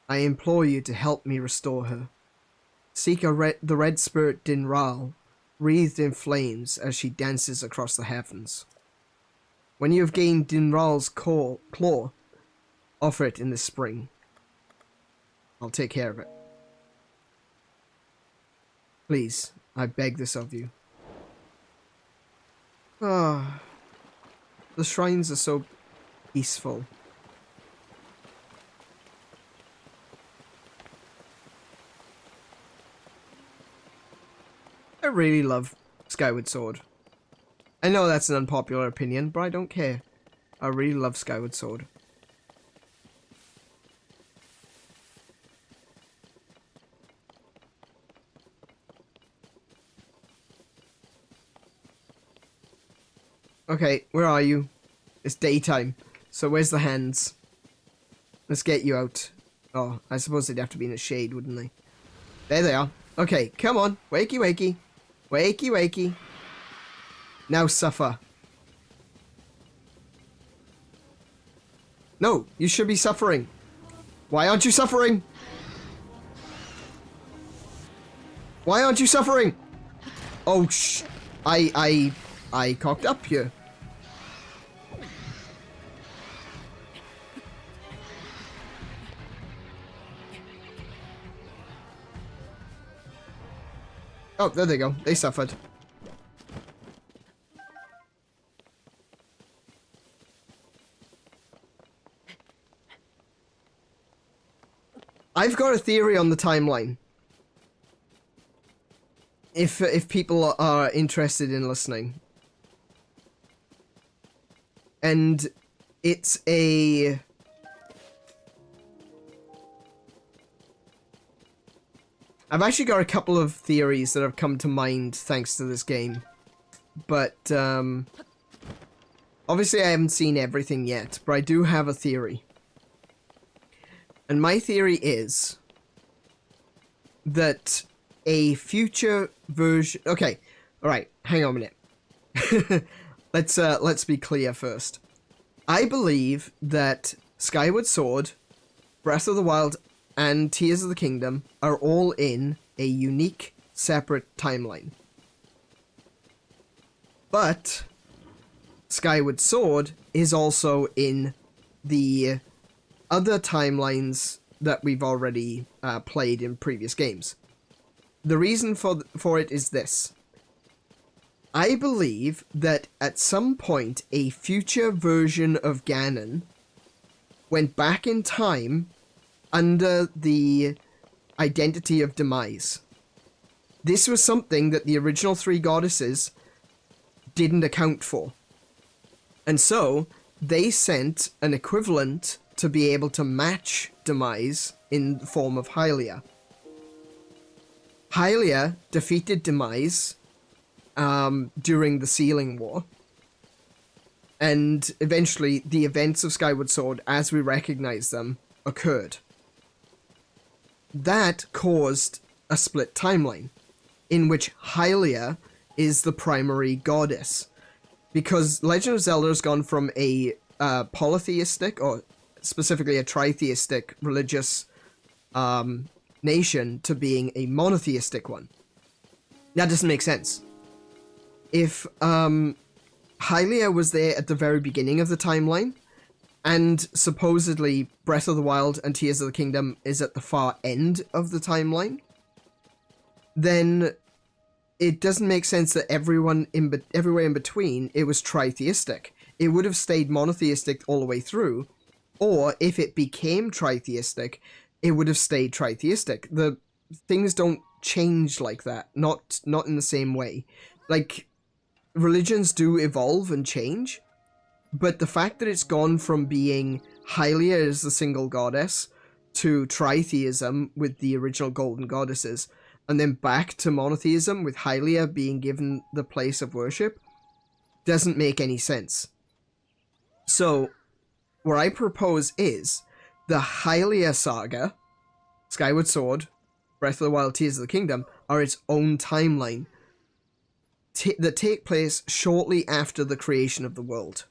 I implore you to help me restore her. Seek the red spirit Dinral, wreathed in flames as she dances across the heavens. When you have gained Dinral's claw, offer it in the spring. I'll take care of it. Please, I beg this of you. Ah, the shrines are so peaceful. I really love Skyward Sword. I know that's an unpopular opinion, but I don't care. I really love Skyward Sword. Okay, where are you? It's daytime, so where's the hands? Let's get you out. Oh, I suppose they'd have to be in the shade, wouldn't they? There they are. Okay, come on. Wakey, wakey. Wakey, wakey. Now suffer. No, you should be suffering. Why aren't you suffering? Why aren't you suffering? Oh, I cocked up here. Oh, there they go. They suffered. I've got a theory on the timeline. If people are interested in listening. And it's a... I've actually got a couple of theories that have come to mind thanks to this game. But, obviously I haven't seen everything yet, but I do have a theory. And my theory is that a future version... Okay, alright, hang on a minute. Let's be clear first. I believe that Skyward Sword, Breath of the Wild, and Tears of the Kingdom are all in a unique, separate timeline. But Skyward Sword is also in the other timelines that we've already played in previous games. The reason for it is this. I believe that at some point a future version of Ganon went back in time under the identity of Demise. This was something that the original three goddesses didn't account for. And so, they sent an equivalent to be able to match Demise in the form of Hylia. Hylia defeated Demise during the Sealing War. And eventually, the events of Skyward Sword, as we recognize them, occurred. That caused a split timeline, in which Hylia is the primary goddess. Because Legend of Zelda has gone from a polytheistic, or specifically a tritheistic religious nation, to being a monotheistic one. That doesn't make sense. If Hylia was there at the very beginning of the timeline, and supposedly Breath of the Wild and Tears of the Kingdom is at the far end of the timeline, then it doesn't make sense that everywhere in between it was tritheistic. It would have stayed monotheistic all the way through, or if it became tritheistic, it would have stayed tritheistic. The things don't change like that, not in the same way. Like, religions do evolve and change, but the fact that it's gone from being Hylia as the single goddess to tritheism with the original golden goddesses, and then back to monotheism with Hylia being given the place of worship, doesn't make any sense. So, what I propose is the Hylia saga, Skyward Sword, Breath of the Wild, Tears of the Kingdom, are its own timeline that take place shortly after the creation of the world.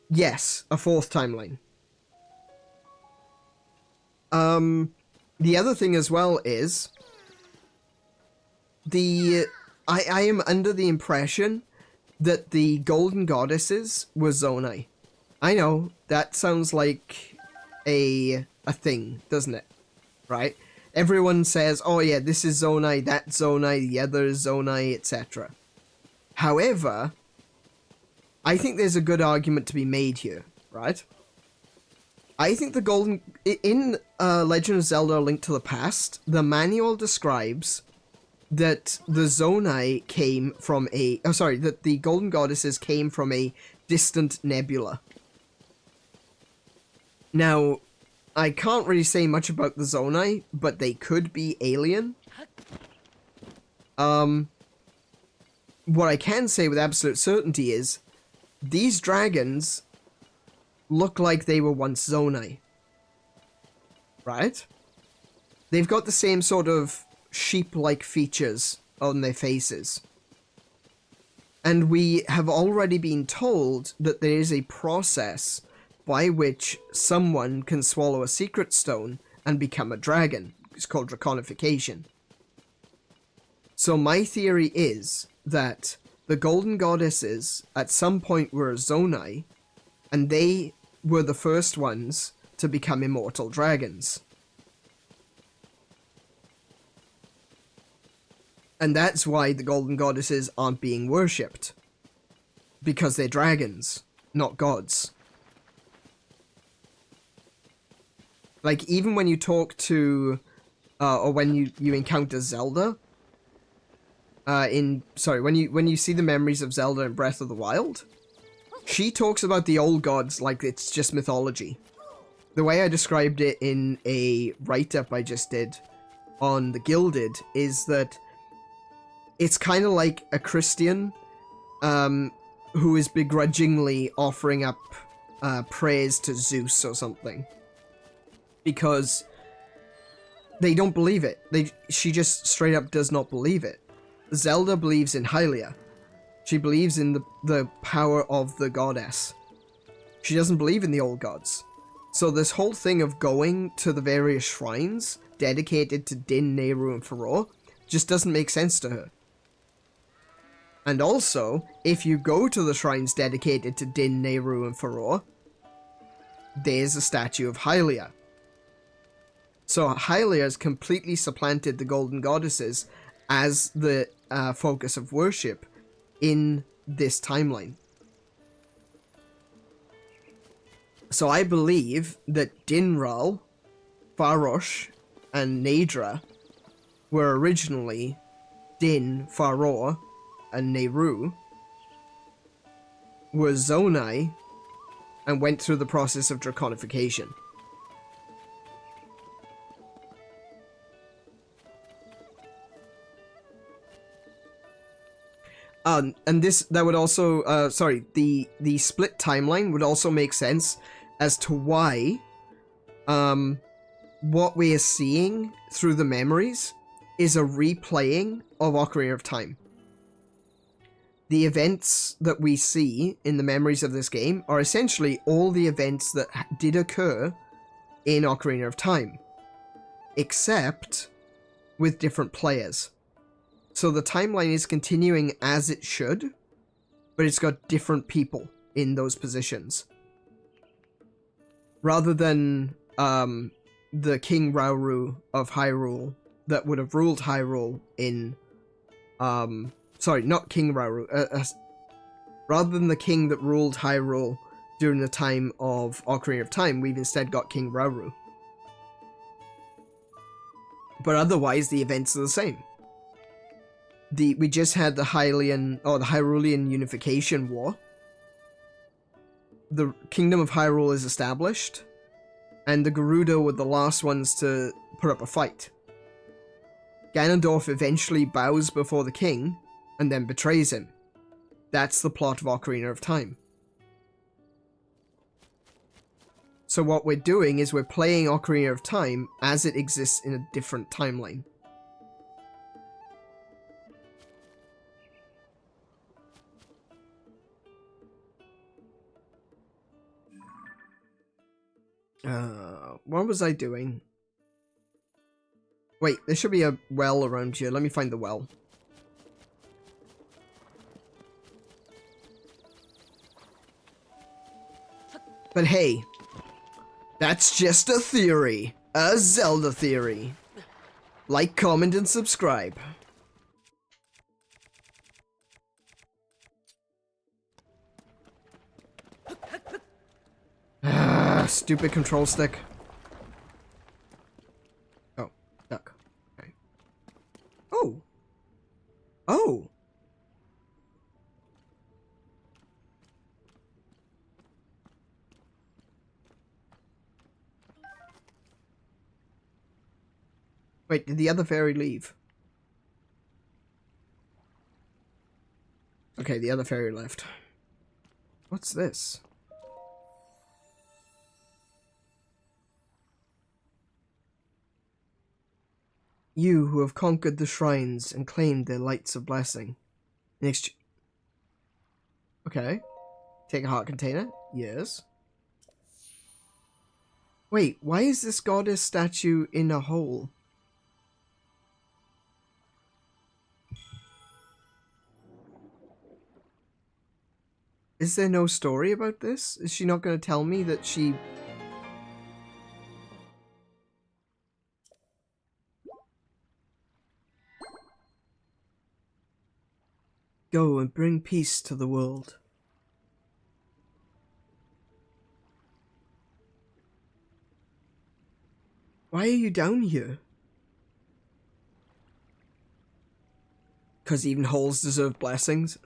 Yes, a fourth timeline. The other thing as well is I am under the impression that the golden goddesses were Zonai. I know, that sounds like a thing, doesn't it? Right? Everyone says, oh yeah, this is Zonai, that's Zonai, the other is Zonai, etc. However, I think there's a good argument to be made here, right? I think the golden... In Legend of Zelda: A Link to the Past, the manual describes that the Zonai came from a... Oh, sorry, that the golden goddesses came from a distant nebula. Now, I can't really say much about the Zonai, but they could be alien. What I can say with absolute certainty is these dragons look like they were once Zonai. Right? They've got the same sort of sheep-like features on their faces. And we have already been told that there is a process by which someone can swallow a secret stone and become a dragon. It's called draconification. So my theory is that the golden goddesses at some point were Zonai, and they were the first ones to become immortal dragons. And that's why the golden goddesses aren't being worshipped. Because they're dragons, not gods. Like, even when you talk to, or when you encounter Zelda, when you see the memories of Zelda in Breath of the Wild, she talks about the old gods like it's just mythology. The way I described it in a write-up I just did on the Gilded is that it's kind of like a Christian who is begrudgingly offering up prayers to Zeus or something. Because they don't believe it. She just straight up does not believe it. Zelda believes in Hylia. She believes in the power of the goddess. She doesn't believe in the old gods. So this whole thing of going to the various shrines dedicated to Din, Nehru, and Faroe just doesn't make sense to her. And also, if you go to the shrines dedicated to Din, Nehru, and Faroe, there's a statue of Hylia. So Hylia has completely supplanted the golden goddesses as the focus of worship in this timeline. So I believe that Dinral, Farosh, and Naydra were originally Din, Faroe, and Nehru, were Zonai, and went through the process of draconification. And that would also, sorry, the split timeline would also make sense as to why, what we are seeing through the memories is a replaying of Ocarina of Time. The events that we see in the memories of this game are essentially all the events that did occur in Ocarina of Time, except with different players. So the timeline is continuing as it should, but it's got different people in those positions. Rather than the King Rauru of Hyrule that would have ruled Hyrule in... sorry, not King Rauru. Rather than the king that ruled Hyrule during the time of Ocarina of Time, we've instead got King Rauru. But otherwise, the events are the same. We just had the Hyrulean Unification War. The Kingdom of Hyrule is established, and the Gerudo were the last ones to put up a fight. Ganondorf eventually bows before the king, and then betrays him. That's the plot of Ocarina of Time. So what we're doing is we're playing Ocarina of Time as it exists in a different timeline. What was I doing? Wait, there should be a well around here. Let me find the well. But hey, that's just a theory. A Zelda theory. Like, comment, and subscribe. Stupid control stick. Oh, duck. Okay. Oh. Oh. Wait, did the other fairy leave? Okay, the other fairy left. What's this? You who have conquered the shrines and claimed their lights of blessing. Okay. Take a heart container. Yes. Wait, why is this goddess statue in a hole? Is there no story about this? Is she not going to tell me that she... Go and bring peace to the world. Why are you down here? Because even holes deserve blessings.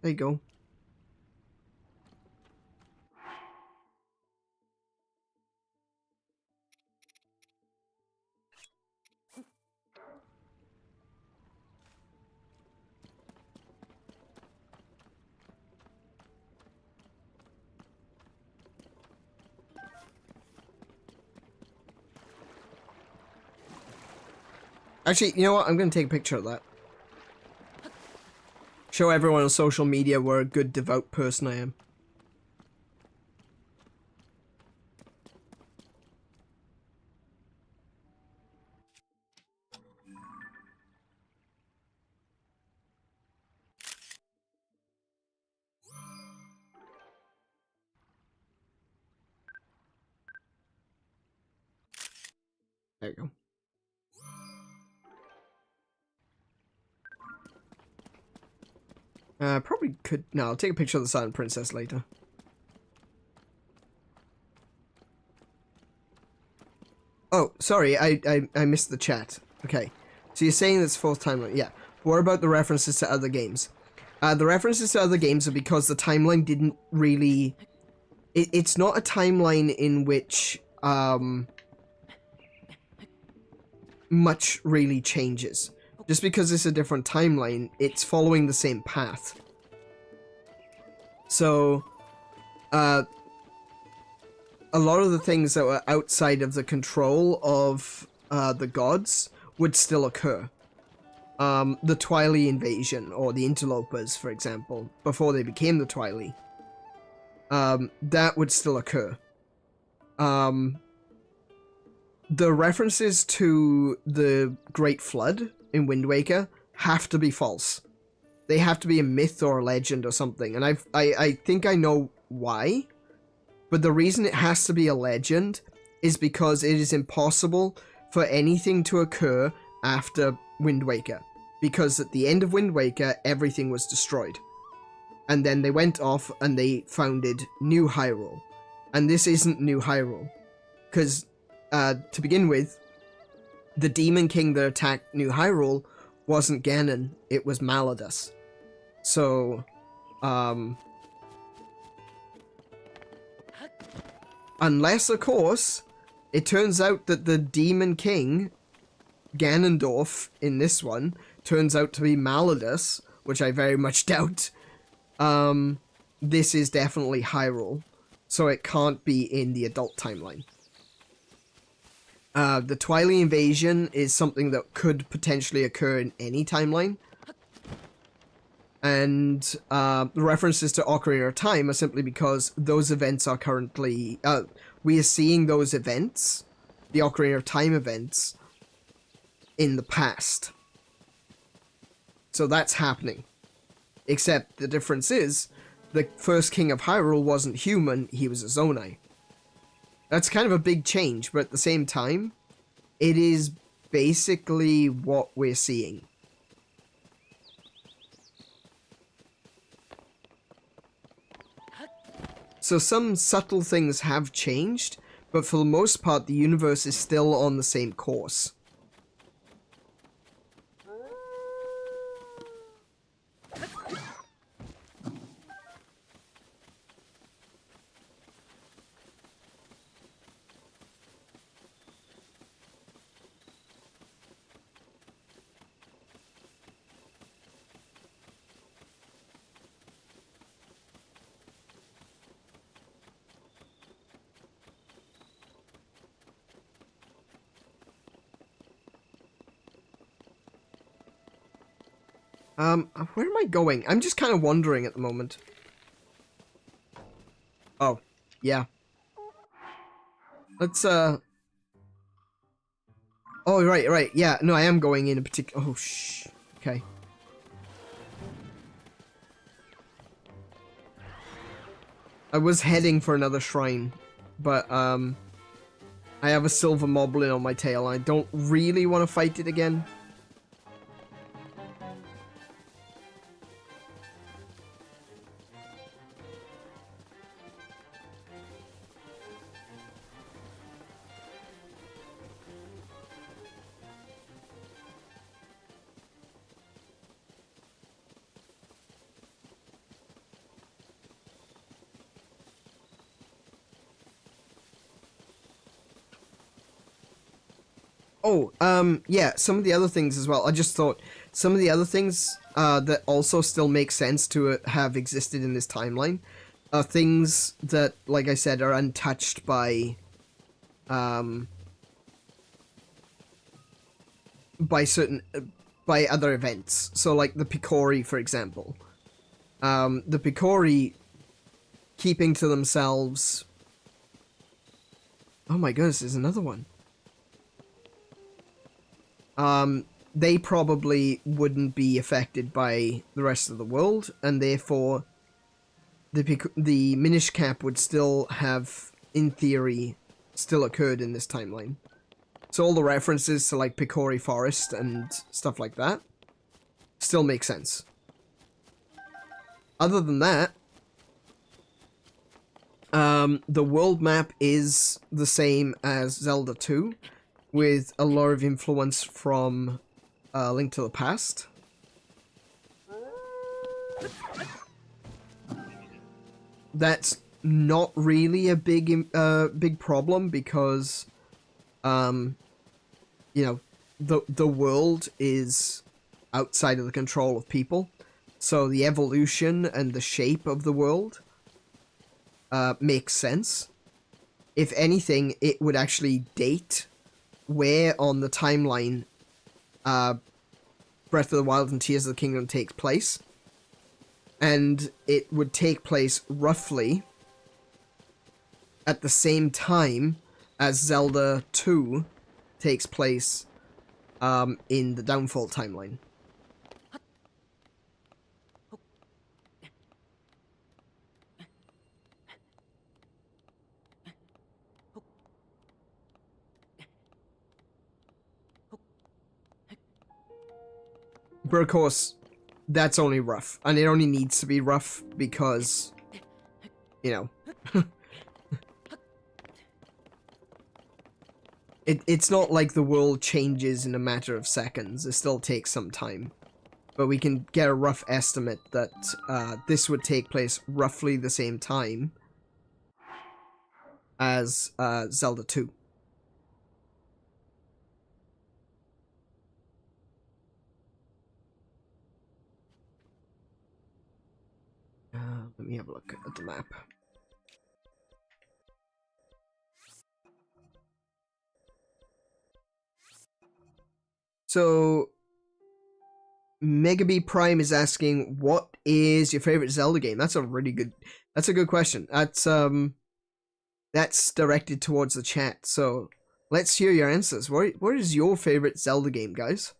There you go. Actually, you know what? I'm going to take a picture of that. Show everyone on social media what a good, devout person I am. There you go. Probably could... No, I'll take a picture of the Silent Princess later. Oh, Oh, sorry, I missed the chat. Okay. So you're saying it's fourth timeline. Yeah. What about the references to other games? The references to other games are because the timeline didn't really... It's not a timeline in which much really changes. Just because it's a different timeline, it's following the same path. So, a lot of the things that were outside of the control of the gods would still occur. The Twily invasion, or the interlopers, for example, before they became the Twily, that would still occur. The references to the Great Flood in Wind Waker have to be false. They have to be a myth or a legend or something, and I think I know why. But the reason it has to be a legend is because it is impossible for anything to occur after Wind Waker. Because at the end of Wind Waker, everything was destroyed. And then they went off and they founded New Hyrule. And this isn't New Hyrule. Because, to begin with, the Demon King that attacked New Hyrule wasn't Ganon, it was Malladus. So, unless, of course, it turns out that the Demon King, Ganondorf, in this one, turns out to be Malladus, which I very much doubt. This is definitely Hyrule, so it can't be in the adult timeline. The Twily invasion is something that could potentially occur in any timeline. And the references to Ocarina of Time are simply because those events are currently... we are seeing those events, the Ocarina of Time events, in the past. So that's happening. Except the difference is, the first king of Hyrule wasn't human, he was a Zonai. That's kind of a big change, but at the same time, it is basically what we're seeing. So some subtle things have changed, but for the most part, the universe is still on the same course. Where am I going? I'm just kind of wandering at the moment. Oh, yeah. Let's, Oh, right, yeah. No, I am going in a particular... Oh, shh. Okay. I was heading for another shrine, but, I have a silver moblin on my tail, and I don't really want to fight it again. Oh, yeah, some of the other things as well. I just thought some of the other things that also still make sense to have existed in this timeline are things that, like I said, are untouched by by other events. So, like the Picori, for example. The Picori keeping to themselves... Oh my goodness, there's another one. They probably wouldn't be affected by the rest of the world, and therefore the Minish Cap would still have, in theory, still occurred in this timeline. So all the references to, like, Picori Forest and stuff like that still make sense. Other than that, the world map is the same as Zelda 2. with a lot of influence from Link to the Past. That's not really a big problem because, you know, the world is outside of the control of people, so the evolution and the shape of the world makes sense. If anything, it would actually date where on the timeline Breath of the Wild and Tears of the Kingdom takes place. And it would take place roughly at the same time as Zelda 2 takes place in the Downfall timeline. But of course, that's only rough. And it only needs to be rough because, you know, it's not like the world changes in a matter of seconds. It still takes some time. But we can get a rough estimate that this would take place roughly the same time as Zelda 2. Let me have a look at the map. So, Megabee Prime is asking, what is your favorite Zelda game? That's a good question. That's directed towards the chat, so let's hear your answers. What is your favorite Zelda game, guys?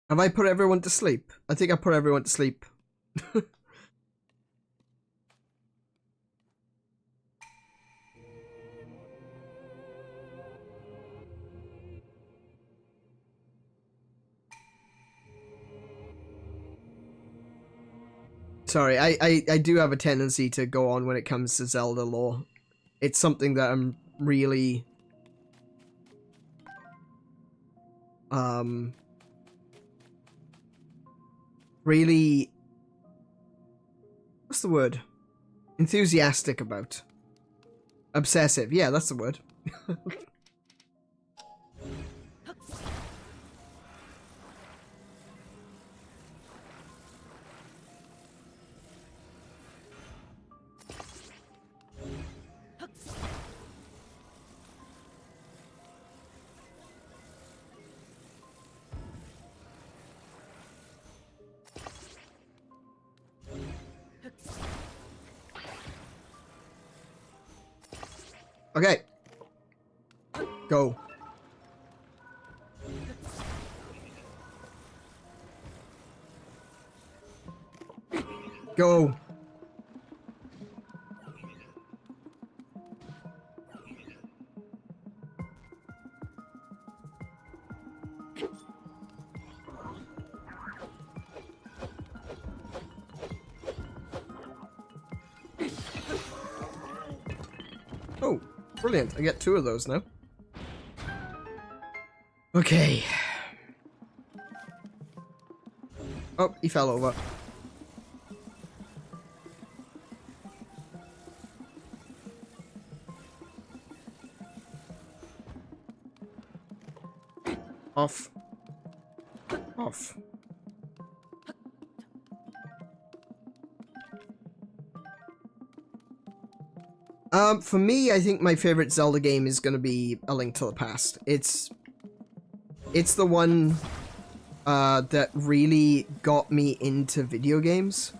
Have I put everyone to sleep? I think I put everyone to sleep. Sorry, I do have a tendency to go on when it comes to Zelda lore. It's something that I'm really... really... what's the word? Enthusiastic about. Obsessive, yeah, that's the word. Okay. Go. Go. Oh. Brilliant, I get 2 of those now. Okay. Oh, he fell over. Off. Off. For me, I think my favorite Zelda game is gonna be A Link to the Past. It's the one that really got me into video games,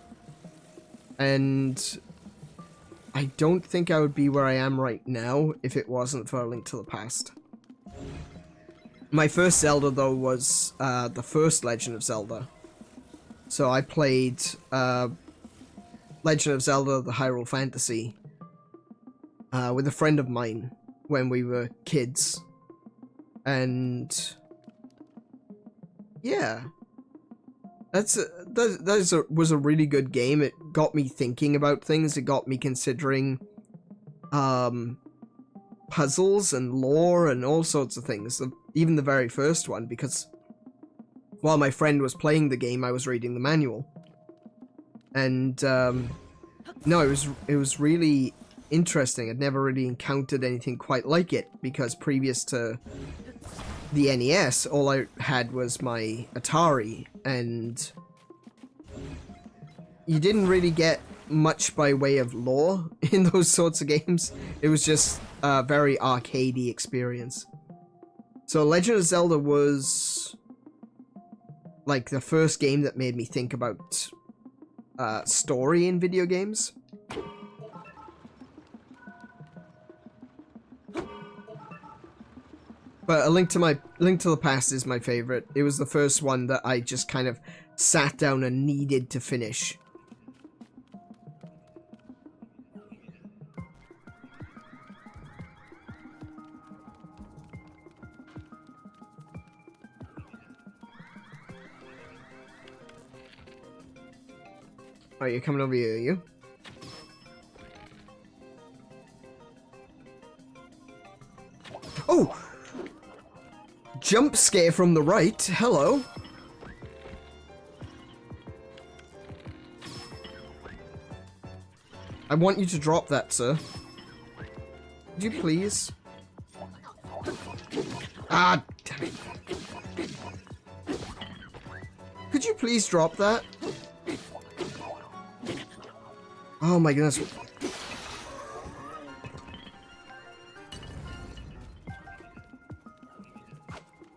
and I don't think I would be where I am right now if it wasn't for A Link to the Past. My first Zelda, though, was the first Legend of Zelda, So I played Legend of Zelda: The Hyrule Fantasy with a friend of mine when we were kids, and yeah, that was a really good game. It got me thinking about things. It got me considering puzzles and lore and all sorts of things. Even the very first one, because while my friend was playing the game, I was reading the manual. And no, it was really interesting. I'd never really encountered anything quite like it, because previous to the NES, all I had was my Atari, and you didn't really get much by way of lore in those sorts of games. It was just a very arcadey experience. So Legend of Zelda was like the first game that made me think about story in video games. But A Link to the Past is my favorite. It was the first one that I just kind of sat down and needed to finish. Oh, you're coming over here, are you? Oh! Jump scare from the right. Hello. I want you to drop that, sir. Would you please? Ah, damn it. Could you please drop that? Oh my goodness.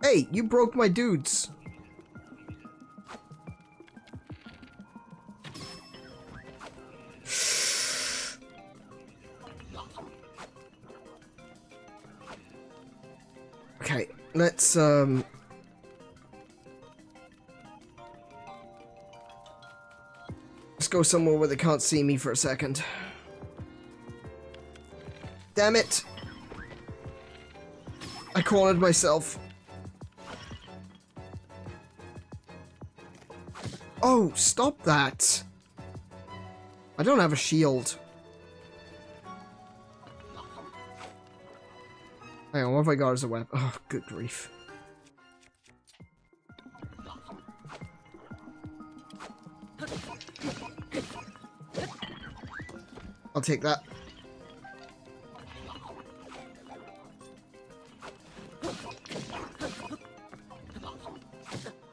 Hey, you broke my dudes. Okay, let's go somewhere where they can't see me for a second. Damn it. I cornered myself. Oh, stop that. I don't have a shield. Hang on, what have I got as a weapon? Oh, good grief. I'll take that.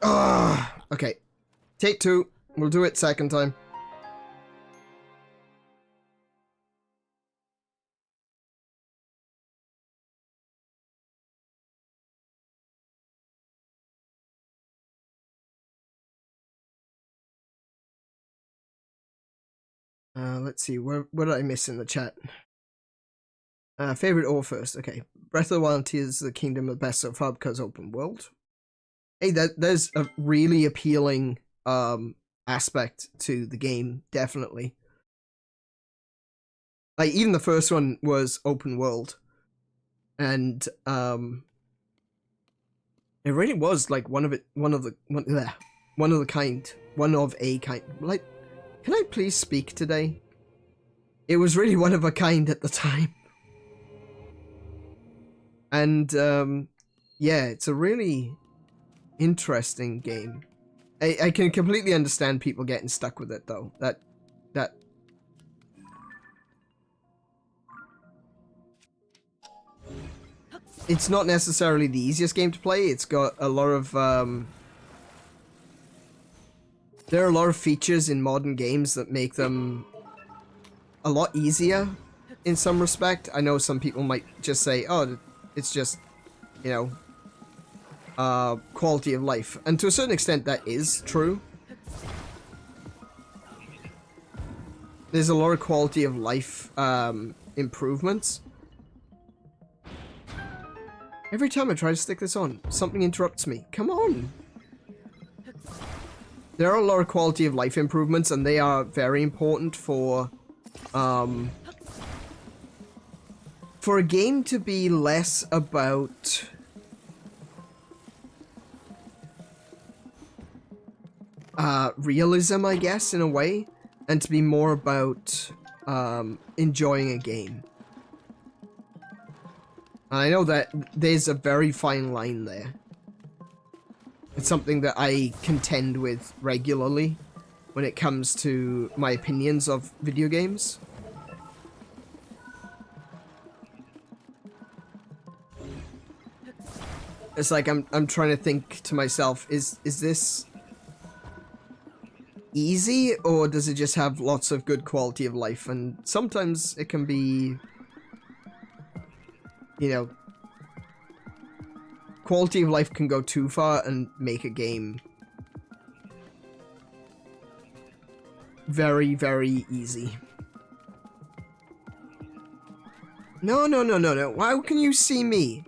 Ah, okay. Take two. We'll do it second time. Let's see, what did I miss in the chat? Favorite or first? Okay. Breath of the Wild is the Kingdom of best so far because open world. Hey, there's a really appealing aspect to the game, definitely. Like, even the first one was open world. And it really was like one of a kind. Like, can I please speak today? It was really one of a kind at the time. And yeah, it's a really interesting game. I can completely understand people getting stuck with it though. That it's not necessarily the easiest game to play. It's got a lot of there are a lot of features in modern games that make them a lot easier in some respect. I know some people might just say, oh, it's just, you know, quality of life. And to a certain extent that is true. There's a lot of quality of life improvements. Every time I try to stick this on, something interrupts me. Come on! there are a lot of quality of life improvements, and they are very important for a game to be less about realism, I guess, in a way, and to be more about enjoying a game. And I know that there's a very fine line there. It's something that I contend with regularly when it comes to my opinions of video games. It's like I'm trying to think to myself, is this easy, or does it just have lots of good quality of life? And sometimes it can be, you know, quality of life can go too far and make a game very, very easy. No, no, no, no, no. How can you see me?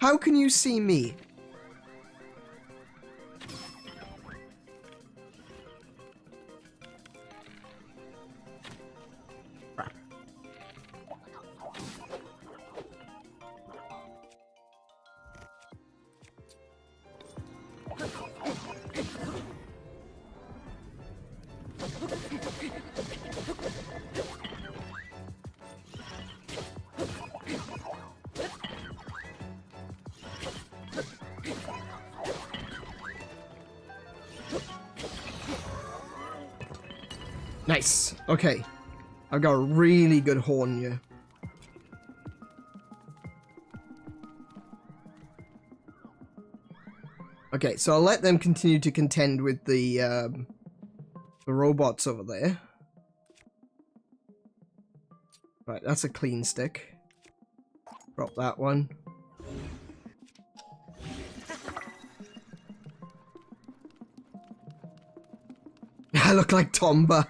How can you see me? Nice. Okay. I've got a really good horn here. Okay, so I'll let them continue to contend with the robots over there. Right, that's a clean stick. Drop that one. I look like Tomba.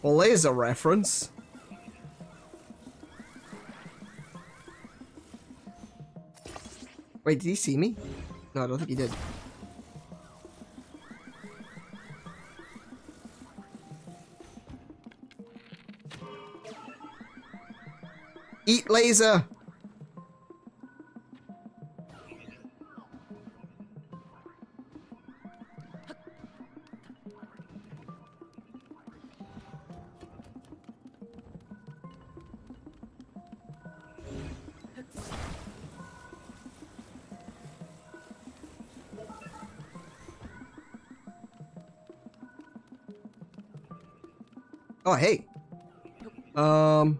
Well, there's a reference. Wait, did he see me? No, I don't think he did. Eat laser! Oh, hey. I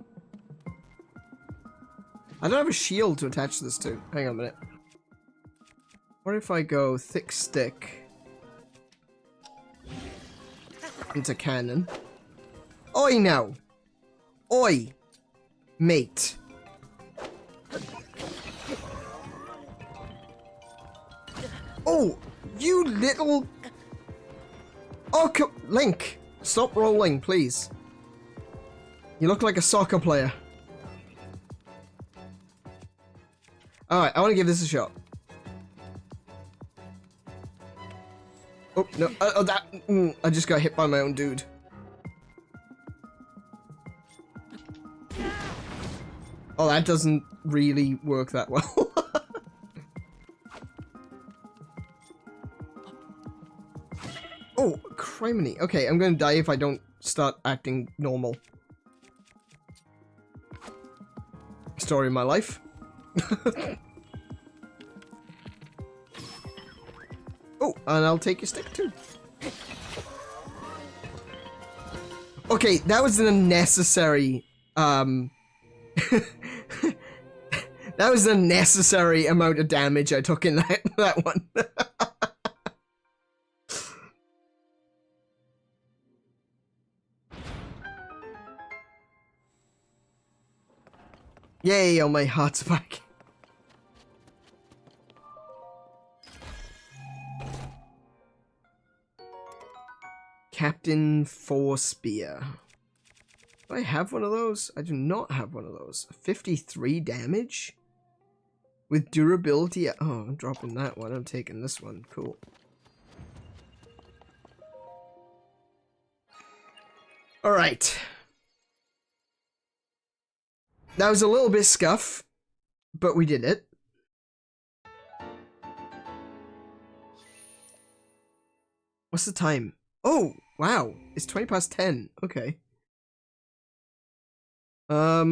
don't have a shield to attach this to. Hang on a minute. What if I go thick stick into cannon? Oi now! Oi! Mate. Oh! You little... Oh, Link! Stop rolling, please. You look like a soccer player. Alright, I want to give this a shot. Oh, no. I just got hit by my own dude. Oh, that doesn't really work that well. Oh, criminy. Okay, I'm gonna die if I don't start acting normal. Story of my life. Oh, and I'll take your stick too. Okay, that was an unnecessary, that was an unnecessary amount of damage I took in that one. Yay, oh my heart's back. Captain Four Spear. Do I have one of those? I do not have one of those. 53 damage? with durability. Oh, I'm dropping that one. I'm taking this one. Cool. All right. That was a little bit scuff, but we did it. What's the time? Oh, wow. It's 20 past 10. Okay. I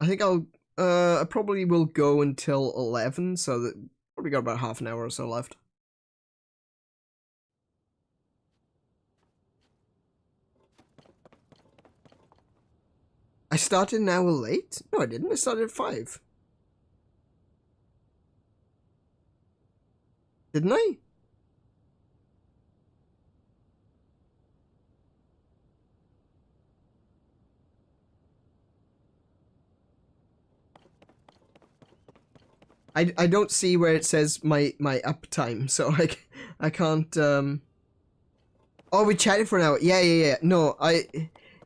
think I probably will go until 11, so that probably got about half an hour or so left. I started an hour late? No, I didn't. I started at 5. Didn't I? I don't see where it says my uptime, so I can't Oh, we chatted for an hour. Yeah. No,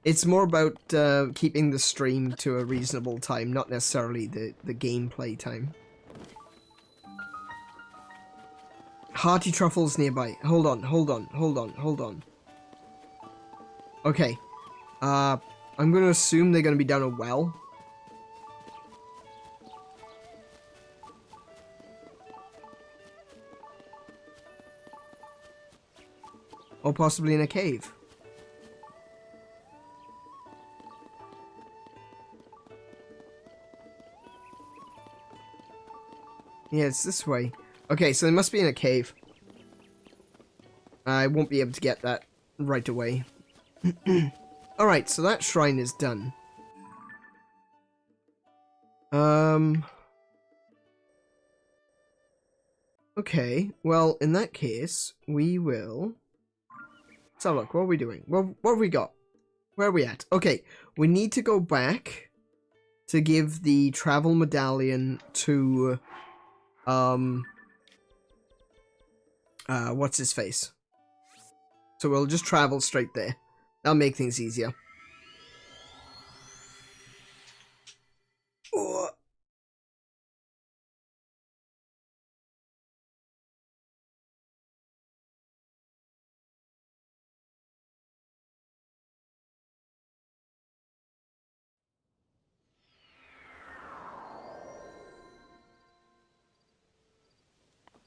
it's more about keeping the stream to a reasonable time, not necessarily the gameplay time. Hearty truffles nearby. Hold on. Okay. I'm gonna assume they're gonna be down a well. Or possibly in a cave. Yeah, it's this way. Okay, so they must be in a cave. I won't be able to get that right away. Alright, so that shrine is done. Okay, well, in that case, we will... Let's have a look. What are we doing? What have we got? Where are we at? Okay, we need to go back to give the travel medallion to... what's his face? So we'll just travel straight there. That'll make things easier. Oh.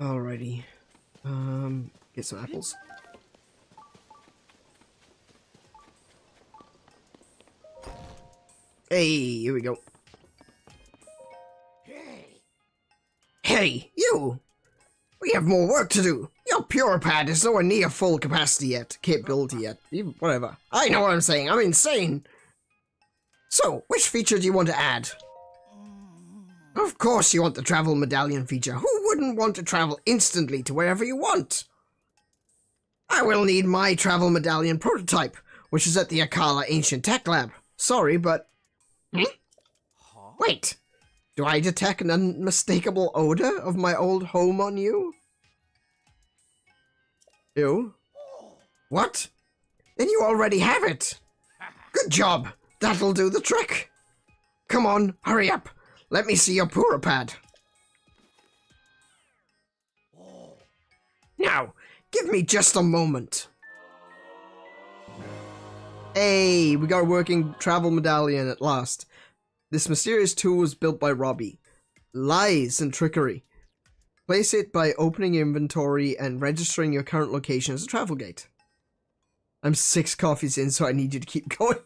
Alrighty. Get some apples. Hey, here we go. Hey, you! We have more work to do. Your �ฬ𝗁𝗵 is nowhere near full capacity yet. Capability yet. Even, whatever. I know what I'm saying. I'm insane. So, which feature do you want to add? Of course you want the travel medallion feature. Who wouldn't want to travel instantly to wherever you want? I will need my travel medallion prototype, which is at the Akkala Ancient Tech Lab. Sorry, but... Wait! Do I detect an unmistakable odor of my old home on you? Ew. What? Then you already have it! Good job! That'll do the trick! Come on, hurry up! Let me see your 𝗂𝗁𝗵. Now, give me just a moment. Hey, we got a working travel medallion at last. This mysterious tool was built by Robbie. Lies and trickery. Place it by opening your inventory and registering your current location as a travel gate. I'm 6 coffees in, so I need you to keep going.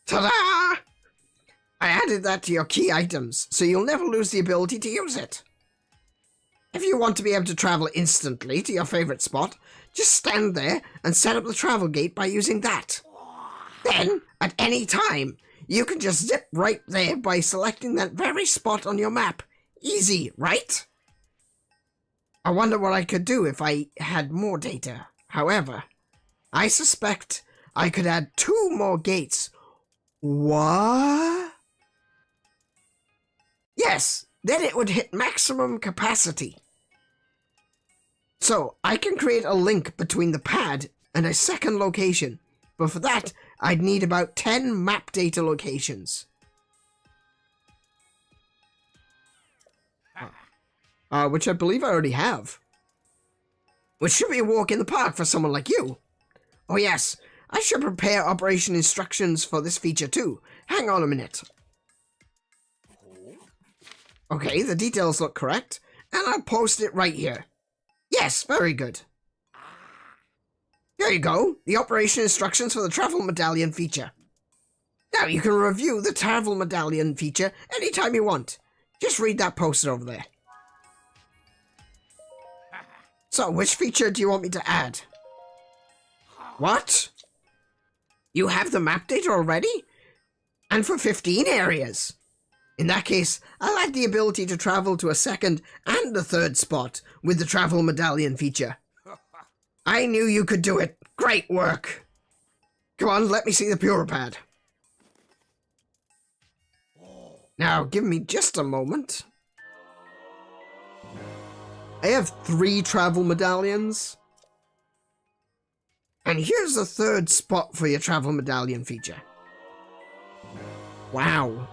Ta-da! I added that to your key items, so you'll never lose the ability to use it. If you want to be able to travel instantly to your favorite spot, just stand there and set up the travel gate by using that. Then, at any time, you can just zip right there by selecting that very spot on your map. Easy, right? I wonder what I could do if I had more data. However, I suspect I could add 2 more gates. What? Yes, then it would hit maximum capacity. So, I can create a link between the pad and a second location, but for that, I'd need about 10 map data locations. Which I believe I already have. Which should be a walk in the park for someone like you. Oh yes, I should prepare operation instructions for this feature too. Hang on a minute. Okay, the details look correct, and I'll post it right here. Yes, very good. Here you go, the operation instructions for the travel medallion feature. Now you can review the travel medallion feature anytime you want. Just read that poster over there. So, which feature do you want me to add? What? You have the map data already? And for 15 areas? In that case, I'll add the ability to travel to a second and a third spot with the travel medallion feature. I knew you could do it. Great work. Come on, let me see the pad. Now, give me just a moment. I have 3 travel medallions. And here's the third spot for your travel medallion feature. Wow.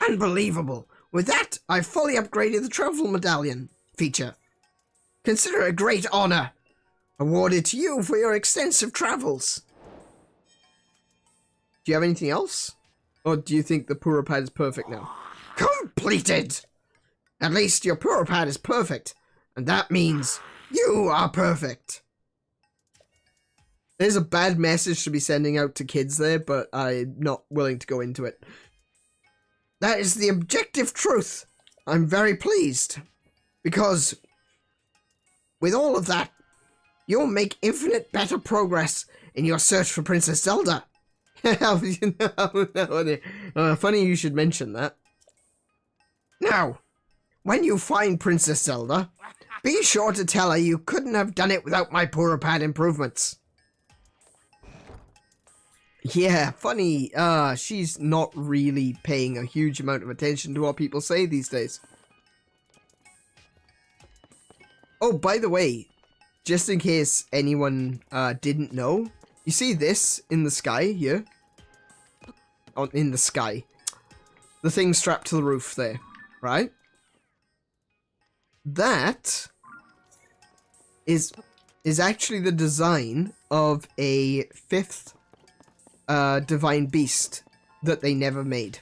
Unbelievable. With that, I've fully upgraded the travel medallion feature. Consider it a great honor. Awarded to you for your extensive travels. Do you have anything else? Or do you think the pad is perfect now? Completed! At least your pad is perfect. And that means you are perfect. There's a bad message to be sending out to kids there, but I'm not willing to go into it. That is the objective truth. I'm very pleased. Because with all of that, you'll make infinite better progress in your search for Princess Zelda. Funny you should mention that. Now, when you find Princess Zelda, be sure to tell her you couldn't have done it without my pad improvements. Yeah, funny, she's not really paying a huge amount of attention to what people say these days. Oh, by the way, just in case anyone didn't know, you see this in the sky here? Oh, in the sky. The thing strapped to the roof there, right? That is actually the design of a 5th divine beast that they never made.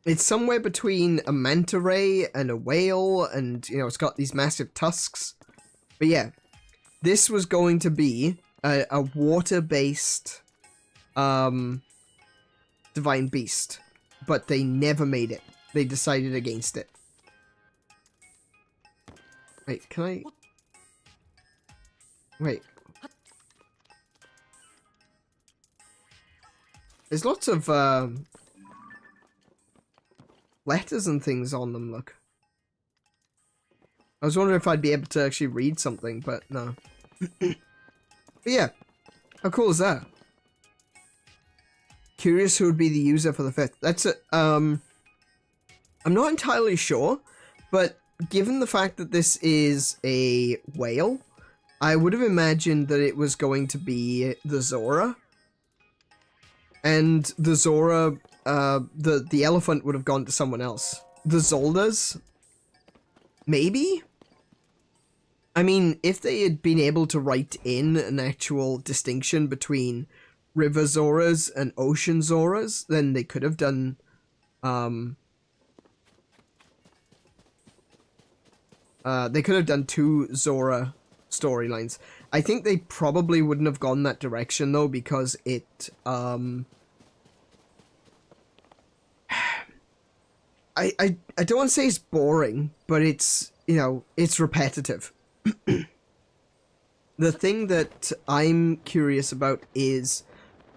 It's somewhere between a manta ray and a whale, and, you know, it's got these massive tusks. But yeah, this was going to be a water-based divine beast, but they never made it. They decided against it. Wait, can I... Wait. There's lots of letters and things on them, look. I was wondering if I'd be able to actually read something, but no. But yeah, how cool is that? Curious who would be the user for the 5th. That's it. I'm not entirely sure, but given the fact that this is a whale, I would have imagined that it was going to be the Zora. And the Zora, the elephant would have gone to someone else. The Zoldas? Maybe? I mean, if they had been able to write in an actual distinction between River Zoras and Ocean Zoras, then they could have done, they could have done 2 Zora storylines. I think they probably wouldn't have gone that direction, though, because it, I don't want to say it's boring, but it's, you know, it's repetitive. The thing that I'm curious about is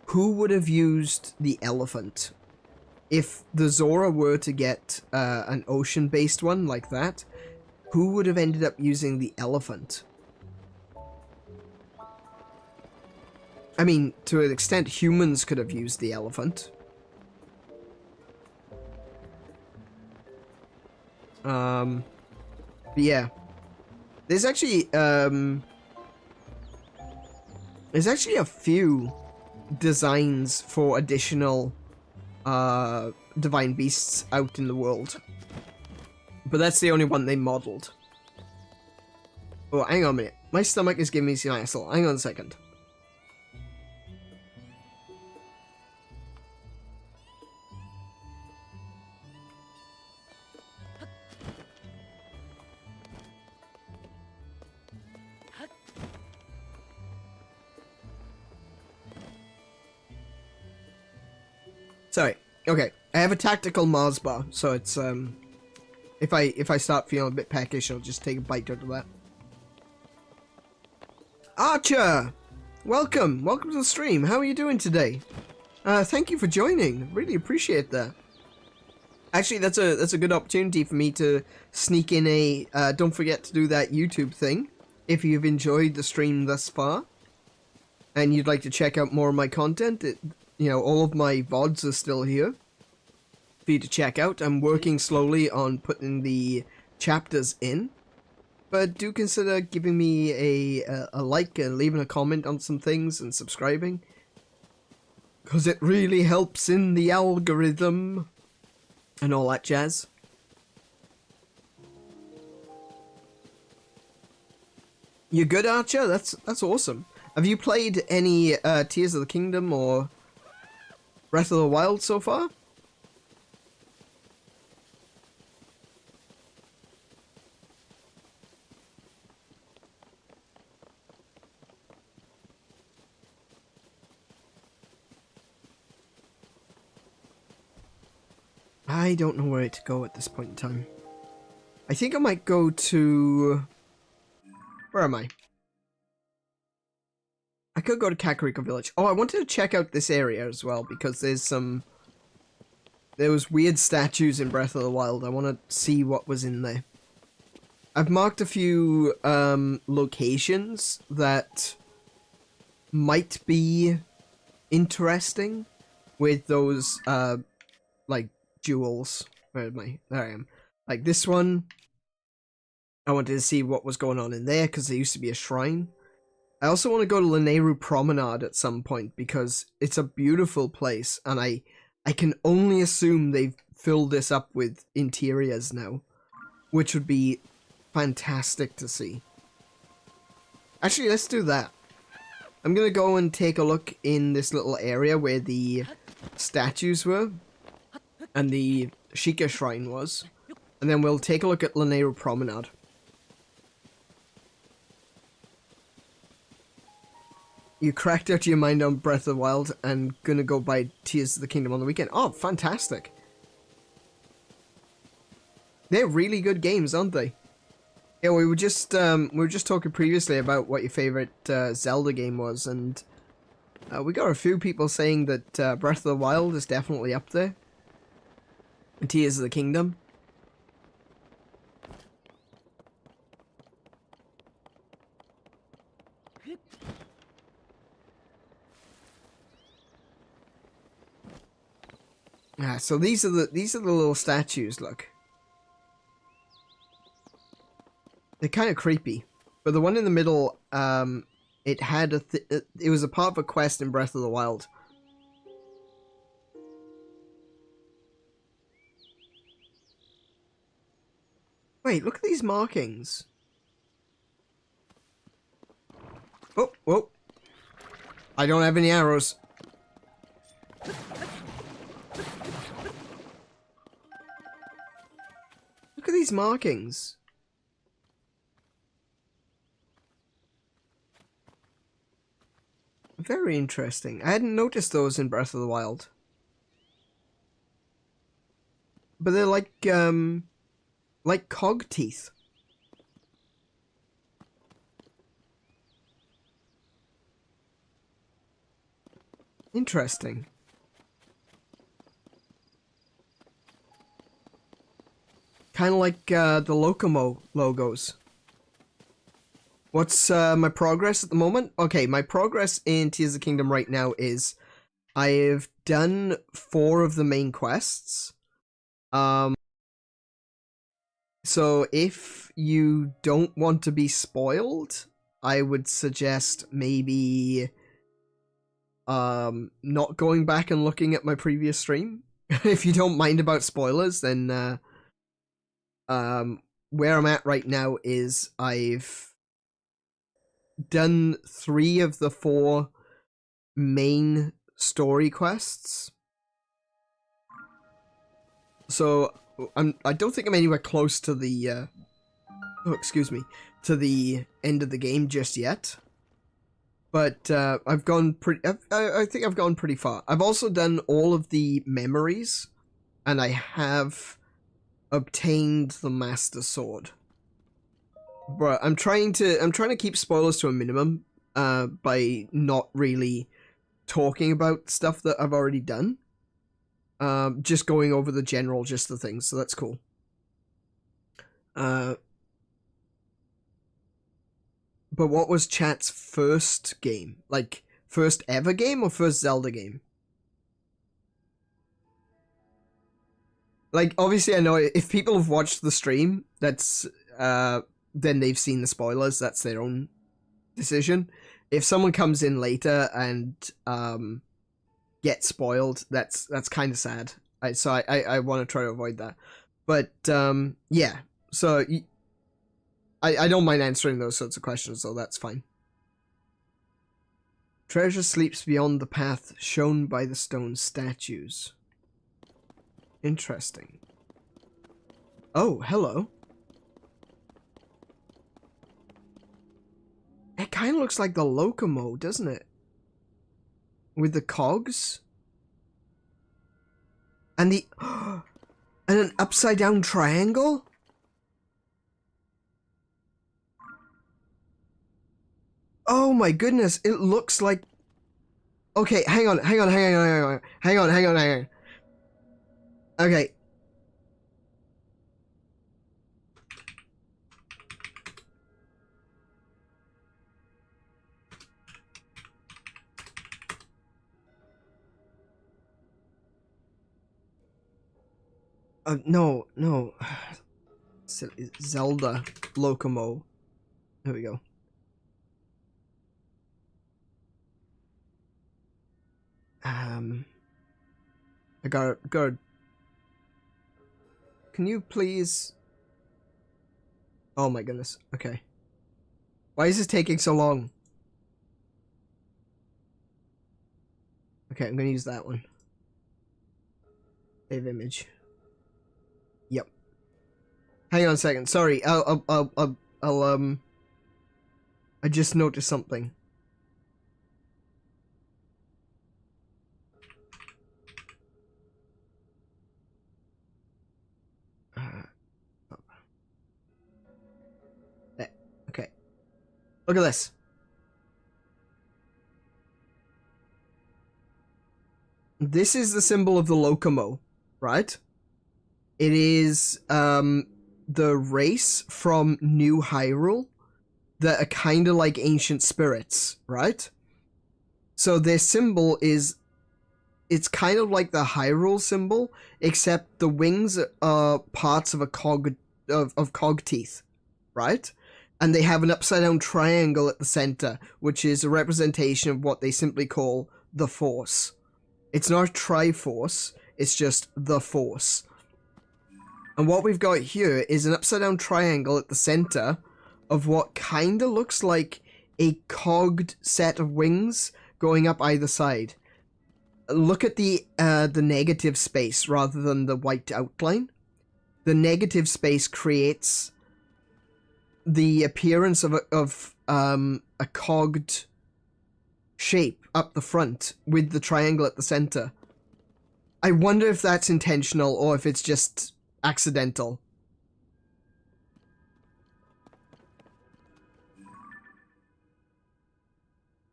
who would have used the elephant? If the Zora were to get an ocean-based one like that, who would have ended up using the elephant? I mean, to an extent, humans could have used the elephant. But yeah, there's actually a few designs for additional divine beasts out in the world, but that's the only one they modeled. Oh, hang on a minute. My stomach is giving me some asshole. Hang on a second. Sorry. Okay. I have a tactical Mars bar, so it's if I start feeling a bit peckish, I'll just take a bite out of that. Archer! Welcome! Welcome to the stream. How are you doing today? Thank you for joining. Really appreciate that. Actually, that's a good opportunity for me to sneak in a don't forget to do that YouTube thing. If you've enjoyed the stream thus far, and you'd like to check out more of my content, you know, all of my VODs are still here for you to check out. I'm working slowly on putting the chapters in, but do consider giving me a like and leaving a comment on some things and subscribing, because it really helps in the algorithm and all that jazz. You good, Archer? That's awesome. Have you played any Tears of the Kingdom or Breath of the Wild so far? I don't know where to go at this point in time. I think I might go to... Where am I? I could go to Kakariko Village. Oh, I wanted to check out this area as well, because there was weird statues in Breath of the Wild. I want to see what was in there. I've marked a few locations that might be interesting with those like jewels. Where am I? There I am. Like this one. I wanted to see what was going on in there because there used to be a shrine. I also want to go to Lanayru Promenade at some point because it's a beautiful place, and I can only assume they've filled this up with interiors now, which would be fantastic to see. Actually, let's do that. I'm gonna go and take a look in this little area where the statues were and the Sheikah Shrine was, and then we'll take a look at Lanayru Promenade. You cracked out your mind on Breath of the Wild and gonna go buy Tears of the Kingdom on the weekend. Oh, fantastic. They're really good games, aren't they? Yeah, we were just talking previously about what your favorite Zelda game was, and we got a few people saying that Breath of the Wild is definitely up there. And Tears of the Kingdom. Ah, so these are the little statues. Look, they're kind of creepy. But the one in the middle, it had it was a part of a quest in Breath of the Wild. Wait, look at these markings. Oh, whoa! I don't have any arrows. Look at these markings. Very interesting. I hadn't noticed those in Breath of the Wild. But they're like cog teeth. Interesting. Kind of like the Locomo logos. What's my progress at the moment? Okay, my progress in Tears of the Kingdom right now is I've done 4 of the main quests. So if you don't want to be spoiled, I would suggest maybe not going back and looking at my previous stream. If you don't mind about spoilers, then where I'm at right now is I've done 3 of the 4 main story quests. So I don't think I'm anywhere close to the to the end of the game just yet. But I've gone pretty. I think I've gone pretty far. I've also done all of the memories, and I have obtained the Master Sword. But I'm trying to keep spoilers to a minimum by not really talking about stuff that I've already done. Just going over the general gist of things, so that's cool. But what was chat's first game? Like, first ever game or first Zelda game? Like, obviously I know if people have watched the stream, that's, then they've seen the spoilers, that's their own decision. If someone comes in later and, gets spoiled, that's kind of sad. So I want to try to avoid that. But, yeah, so... I don't mind answering those sorts of questions, though. That's fine. Treasure sleeps beyond the path shown by the stone statues. Interesting. Oh, hello. It kind of looks like the 𝗬𝗄𝗰𝗵, doesn't it? With the cogs? And the... and an upside-down triangle? Oh my goodness, it looks like... Okay, hang on. Okay. No. Zelda 𝗬𝗄𝗰𝗵. There we go. I got. Can you please? Oh my goodness. Okay. Why is this taking so long? Okay, I'm gonna use that one. Save image. Yep. Hang on a second. Sorry. I just noticed something. Okay. Look at this. This is the symbol of the 𝗬𝗄𝗰𝗵, right? It is the race from New Hyrule that are kind of like ancient spirits, right? So their symbol is, it's kind of like the Hyrule symbol, except the wings are parts of a cog of cog teeth, right? And they have an upside down triangle at the center, which is a representation of what they simply call the Force. It's not Triforce, it's just the Force. And what we've got here is an upside down triangle at the center of what kind of looks like a cogged set of wings going up either side. Look at the negative space rather than the white outline. The negative space creates the appearance of a cogged shape up the front with the triangle at the center. I wonder if that's intentional or if it's just accidental.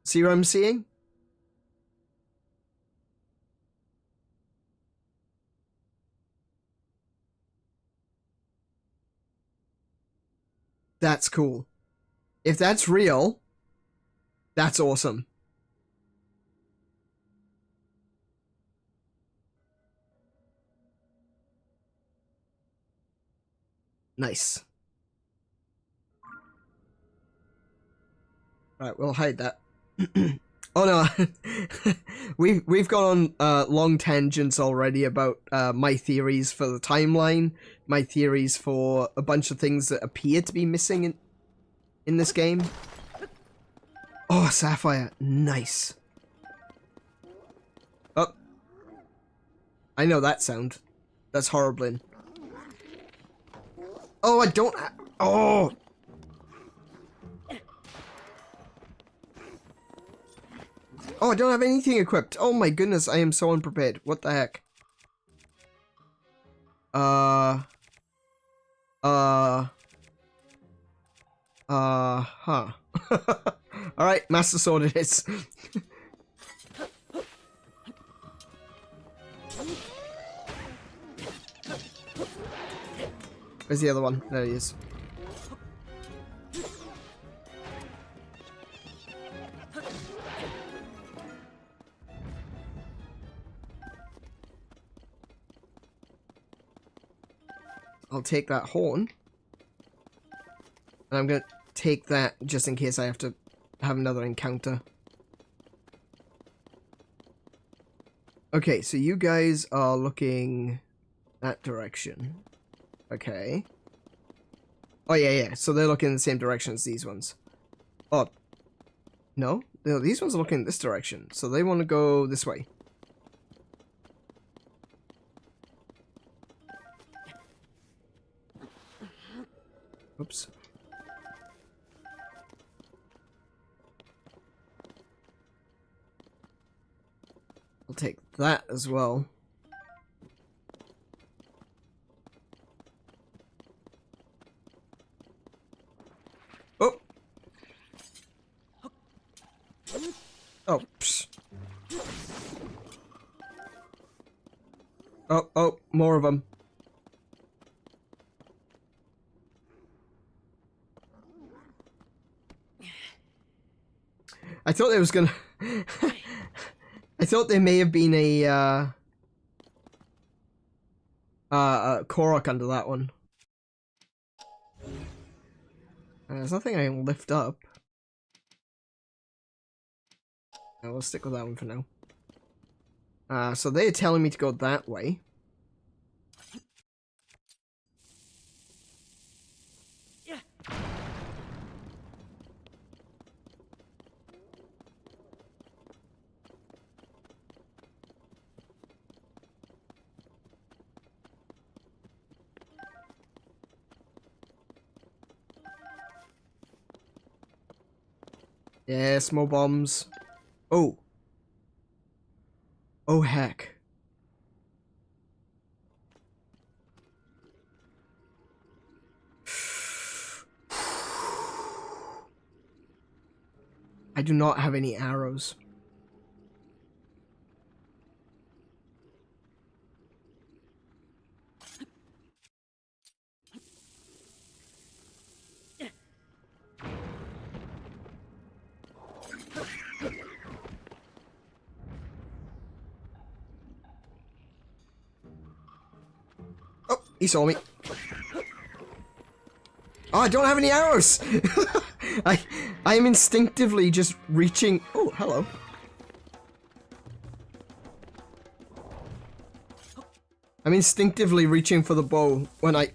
See what I'm seeing? That's cool. If that's real, that's awesome. Nice. Right, we'll hide that. Oh no, we've gone on long tangents already about my theories for the timeline, my theories for a bunch of things that appear to be missing in this game. Oh, Sapphire, nice. Oh, I know that sound. That's Horriblin. Oh, I don't. Oh. Oh, I don't have anything equipped. Oh my goodness, I am so unprepared. What the heck? Huh. Alright, Master Sword it is. Where's the other one? There he is. I'll take that horn. And I'm gonna take that just in case I have to have another encounter. Okay, so you guys are looking that direction. Okay. Oh, yeah. So they're looking in the same direction as these ones. Oh. No? No, these ones are looking in this direction. So they want to go this way. Oops. I'll take that as well. Oh! Oh, psh. Oh, more of them. I thought there was gonna... I thought there may have been a Korok under that one. There's nothing I can lift up. We'll stick with that one for now. So they're telling me to go that way. Yes, more bombs. Oh. Oh, heck. I do not have any arrows. He saw me. Oh, I don't have any arrows. I am instinctively just reaching. Oh, hello. I'm instinctively reaching for the bow when I.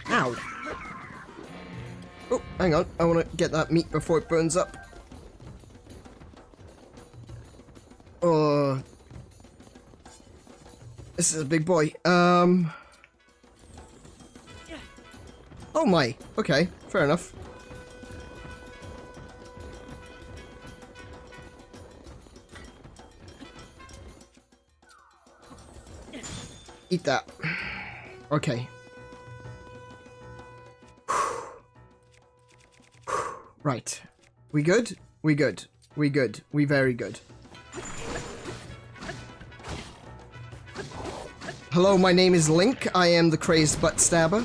Ow. Oh, hang on. I want to get that meat before it burns up. Oh, this is a big boy. Oh my. Okay, fair enough. Eat that. Okay. Right. We good? We good. We good. We very good. Hello, my name is Link. I am the crazed butt stabber.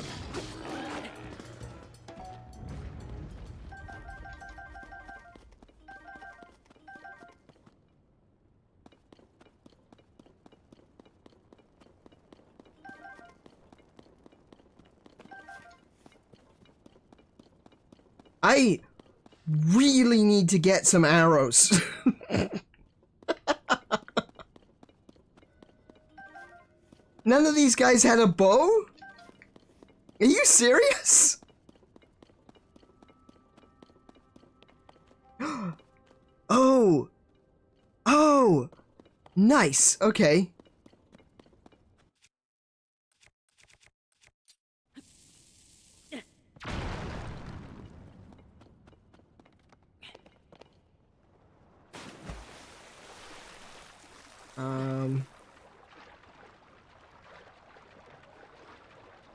I really need to get some arrows. None of these guys had a bow? Are you serious? Oh. Oh. Nice. Okay.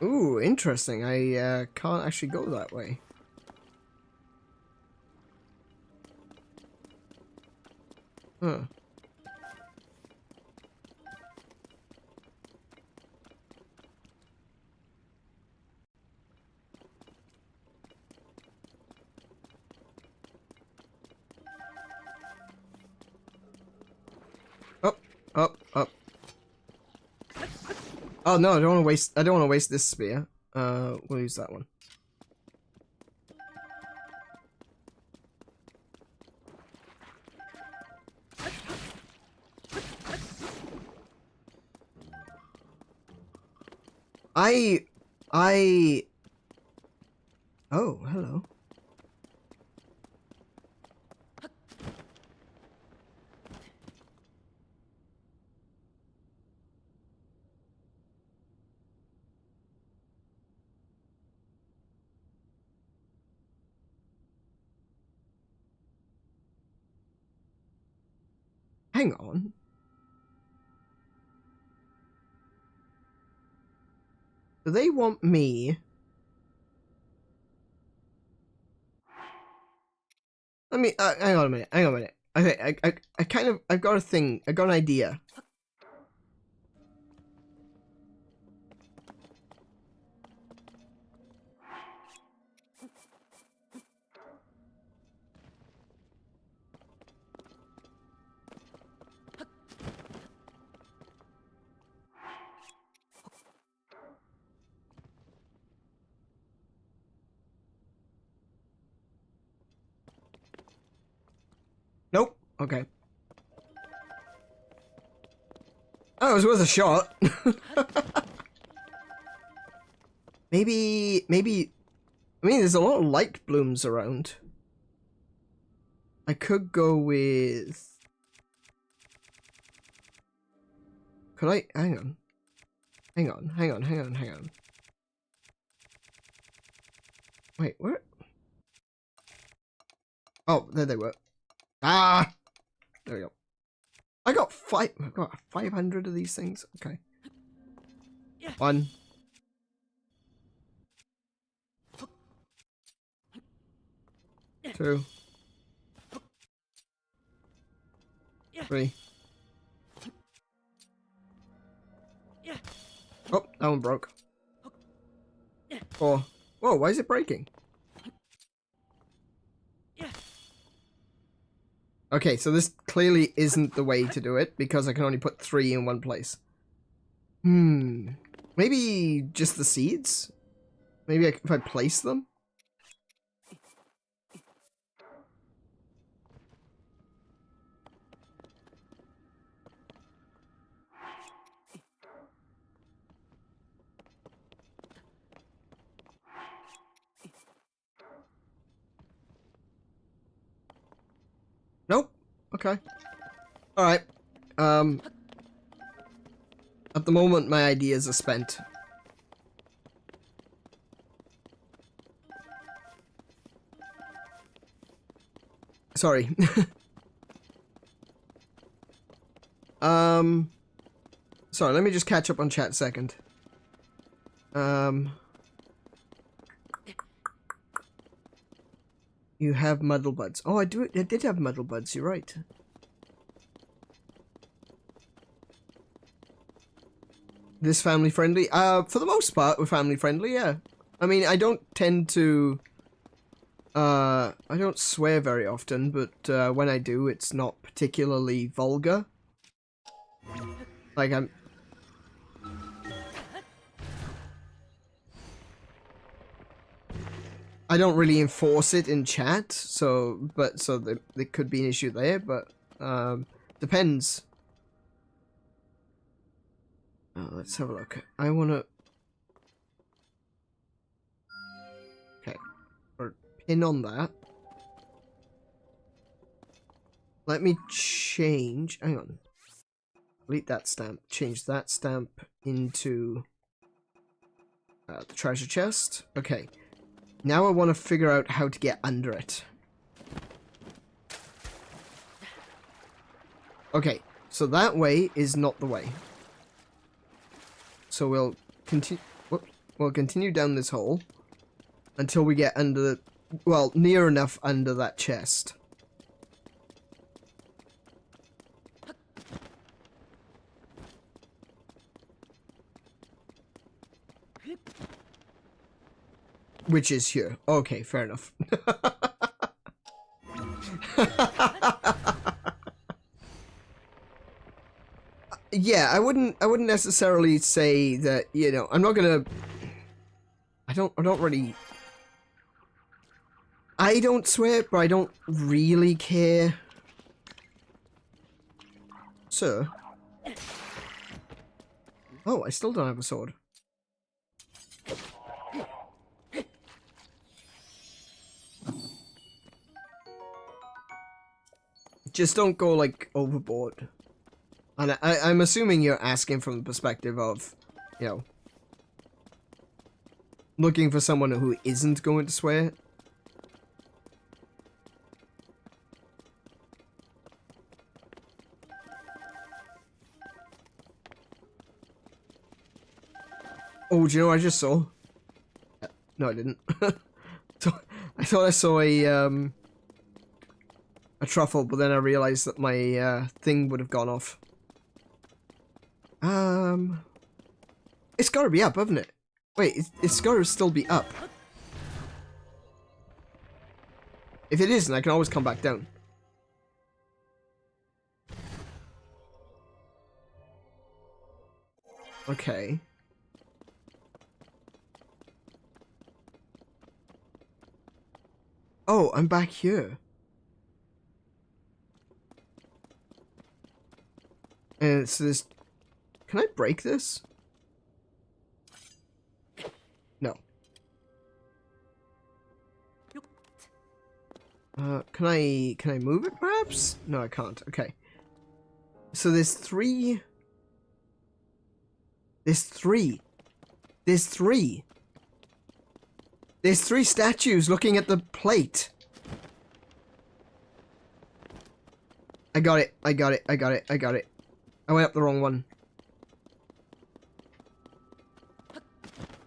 Ooh, interesting. I can't actually go that way. Huh. Up, up, up. Oh no, I don't want to waste. I don't want to waste this spear. We'll use that one. Oh, hello. Hang on. Do they want me? Let me, hang on a minute, hang on a minute. Okay, I kind of, I've got a thing, I got an idea. Nope. Okay. Oh, it was worth a shot. maybe, I mean, there's a lot of light blooms around. I could go with... Could I... Hang on. Hang on, hang on, hang on, hang on. Wait, where? Oh, there they were. Ah! There we go. I got 500 of these things. Okay. 1. 2. 3. Oh, that one broke. 4. Whoa, why is it breaking? Okay, so this clearly isn't the way to do it because I can only put 3 in one place. Maybe just the seeds? Maybe if I place them? Nope. Okay. Alright. At the moment, my ideas are spent. Sorry. Sorry, let me just catch up on chat a second. You have muddle buds. Oh, I did have muddle buds, you're right. This family friendly? For the most part, we're family friendly, yeah. I mean, I don't tend to... I don't swear very often, but when I do, it's not particularly vulgar. Like, I'm... I don't really enforce it in chat, so there could be an issue there, but depends. Let's have a look. I wanna. Okay, or pin on that. Let me change. Hang on. Delete that stamp. Change that stamp into the treasure chest. Okay. Now I want to figure out how to get under it. Okay, so that way is not the way. So we'll continue. We'll continue down this hole until we get under the, well, near enough under that chest. Which is here. Okay, fair enough. Yeah, I wouldn't necessarily say that, you know, I'm not gonna. I don't really. I don't swear, but I don't really care. Sir. Oh, I still don't have a sword. Just don't go, like, overboard. And I'm assuming you're asking from the perspective of, you know, looking for someone who isn't going to swear. Oh, do you know what I just saw? No, I didn't. I thought I saw a truffle, but then I realized that my thing would have gone off. It's gotta be up, haven't it? Wait, it's gotta still be up. If it isn't, I can always come back down. Okay. Oh, I'm back here. And so this... Can I break this? No. Can I move it perhaps? No, I can't. Okay. So there's three statues looking at the plate. I got it. I went up the wrong one.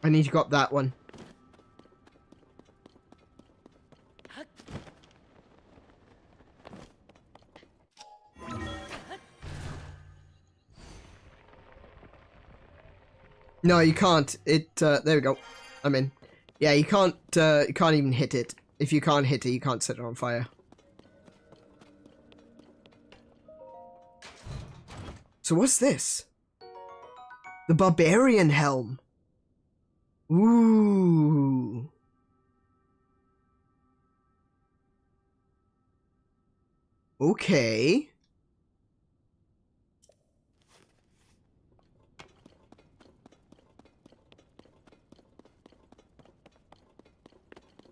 I need to go up that one. No, you can't. There we go. I'm in. Yeah, you can't even hit it. If you can't hit it, you can't set it on fire. So what's this? The Barbarian Helm. Ooh. Okay.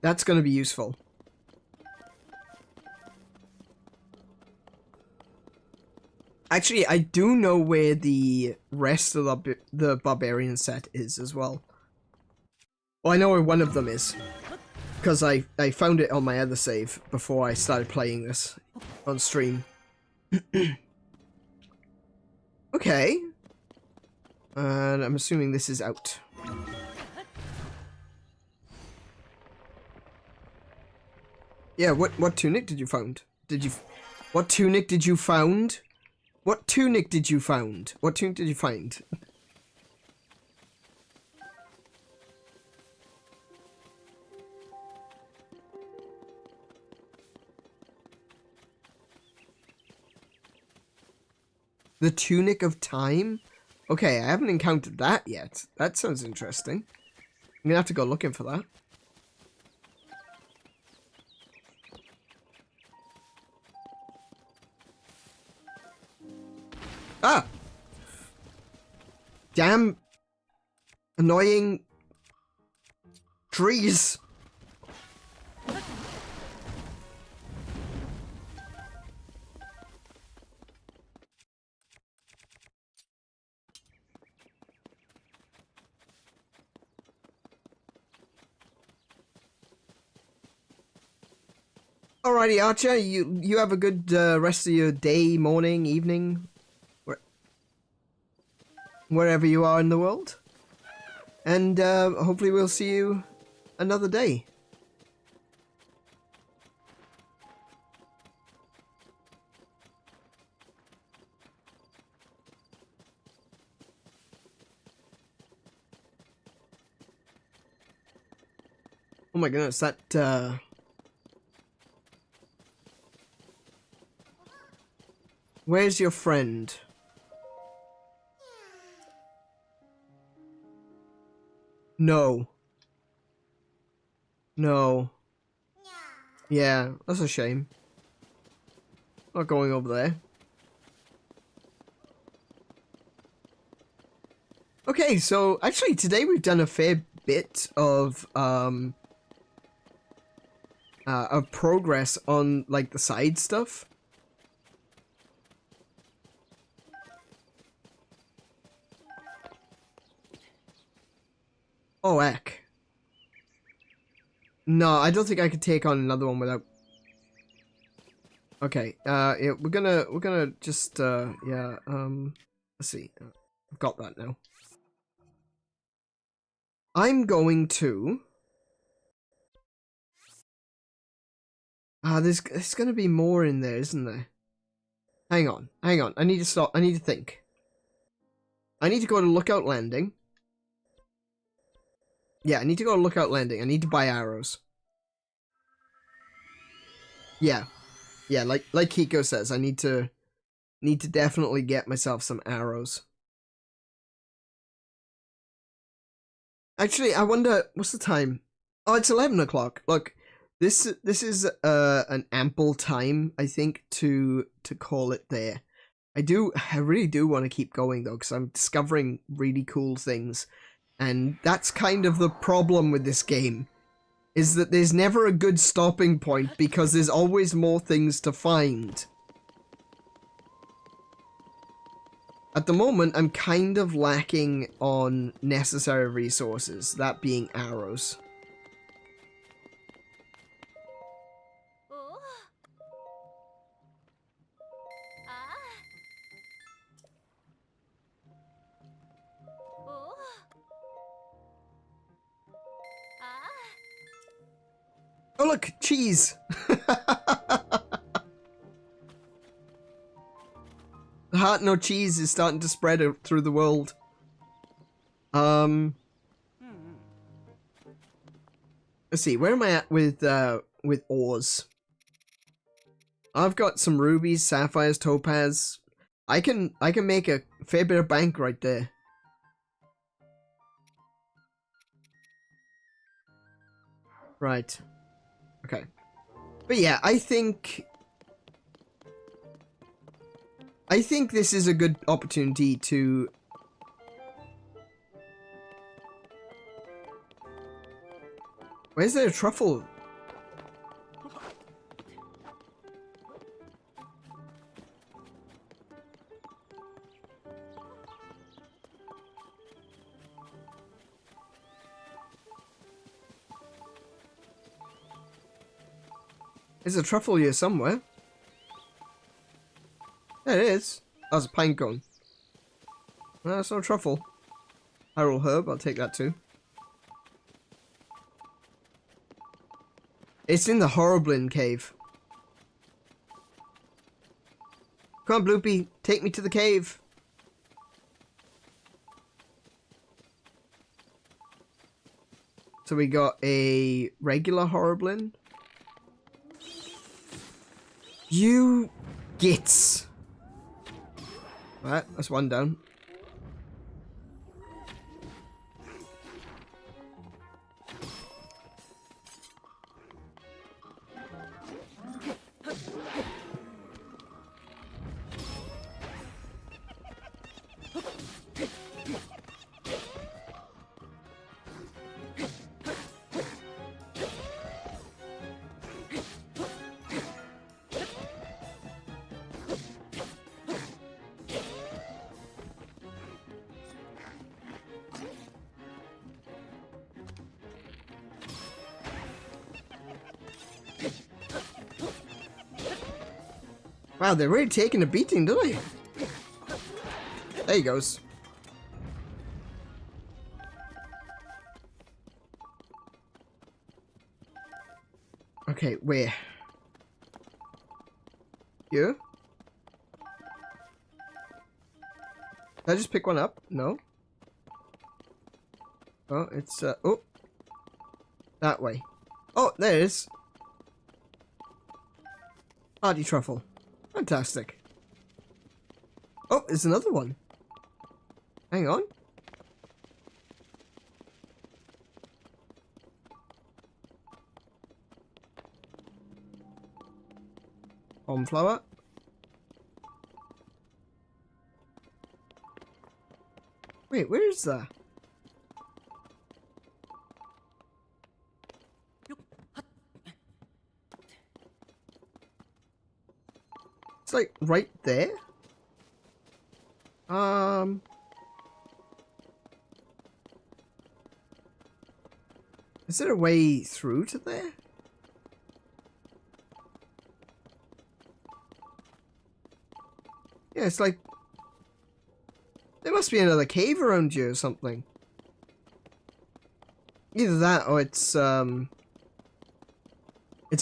That's gonna be useful. Actually, I do know where the rest of the Barbarian set is as well. Well, I know where one of them is. Because I found it on my other save before I started playing this on stream. Okay. And I'm assuming this is out. Yeah, what tunic did you find? What tunic did you find? What tunic did you find? What tunic did you find? The Tunic of Time? Okay, I haven't encountered that yet. That sounds interesting. I'm gonna have to go looking for that. Damn annoying trees. Alrighty, Archer, you have a good rest of your day, morning, evening, wherever you are in the world. And hopefully we'll see you another day. Oh my goodness, that where's your friend? No. No. Yeah, that's a shame. Not going over there. Okay, so actually today we've done a fair bit of progress on like the side stuff. Oh heck. No, I don't think I could take on another one without. Okay, yeah, we're gonna just yeah, let's see. I've got that now. I'm going to there's gonna be more in there, isn't there? Hang on. I need to stop. I need to think. I need to go to Lookout Landing. Yeah, I need to go to Lookout Landing. I need to buy arrows. Yeah. Yeah, like Kiko says, I need to definitely get myself some arrows. Actually, I wonder what's the time? Oh, it's 11 o'clock. Look, this is an ample time, I think, to call it there. I really do want to keep going though, because I'm discovering really cool things. And that's kind of the problem with this game, is that there's never a good stopping point because there's always more things to find. At the moment, I'm kind of lacking on necessary resources, that being arrows. Oh look, cheese! The Hateno cheese is starting to spread out through the world. Let's see, where am I at with ores? I've got some rubies, sapphires, topaz. I can make a fair bit of bank right there. Right. Okay. But yeah, I think this is a good opportunity to Where's there a truffle? There's a truffle here somewhere. There it is. That was a pine cone. No, that's not a truffle. Hyrule herb, I'll take that too. It's in the Horriblin cave. Come on, Bloopy, take me to the cave. So we got a regular Horriblin. You gits. Right, that's one down. Wow, they're really taking a beating, don't they? There he goes. Okay, where? Here? Did I just pick one up? No. Oh, it's, oh. That way. Oh, there it is. Hardy truffle. Fantastic. Oh, there's another one. Hang on. Flower. Wait, where is that? It's like right there. Is there a way through to there? Yeah, it's like there must be another cave around here or something. Either that or it's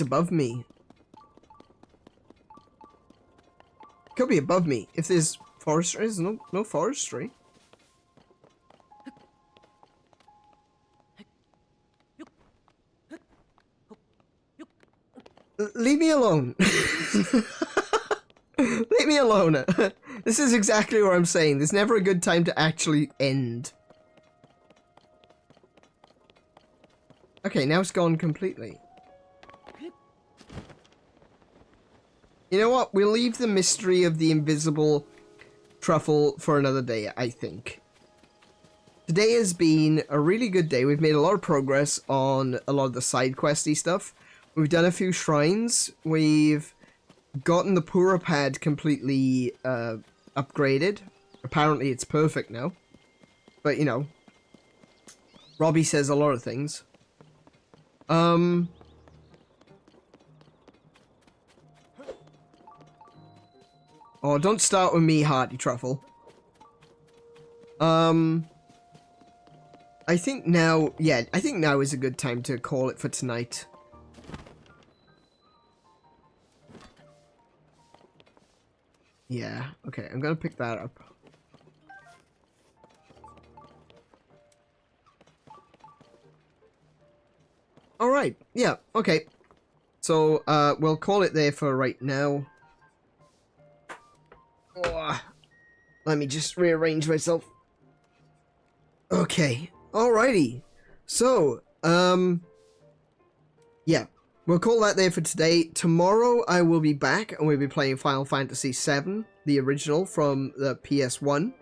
above me. Could be above me. If there's forestry, there's no forestry. Leave me alone. Leave me alone. This is exactly what I'm saying. There's never a good time to actually end. Okay, now it's gone completely. You know what? We'll leave the mystery of the invisible truffle for another day, I think. Today has been a really good day. We've made a lot of progress on a lot of the side questy stuff. We've done a few shrines. We've gotten the Pura pad completely upgraded. Apparently it's perfect now. But, you know, Robbie says a lot of things. Oh, don't start with me, Hearty Truffle. I think now, yeah, I think now is a good time to call it for tonight. Yeah, okay, I'm gonna pick that up. Alright, yeah, okay. So, we'll call it there for right now. Oh, let me just rearrange myself. Okay, alrighty. So, yeah, we'll call that there for today. Tomorrow I will be back and we'll be playing Final Fantasy VII, the original from the PS1.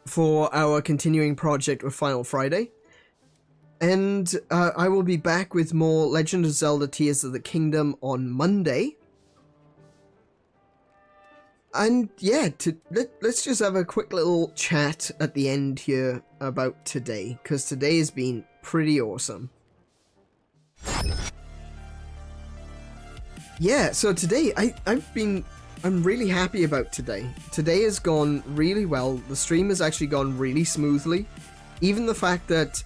For our continuing project with Final Friday. And I will be back with more Legend of Zelda Tears of the Kingdom on Monday. And yeah, let's just have a quick little chat at the end here about today, because today has been pretty awesome. Yeah, so today, I'm really happy about today. Today has gone really well. The stream has actually gone really smoothly. Even the fact that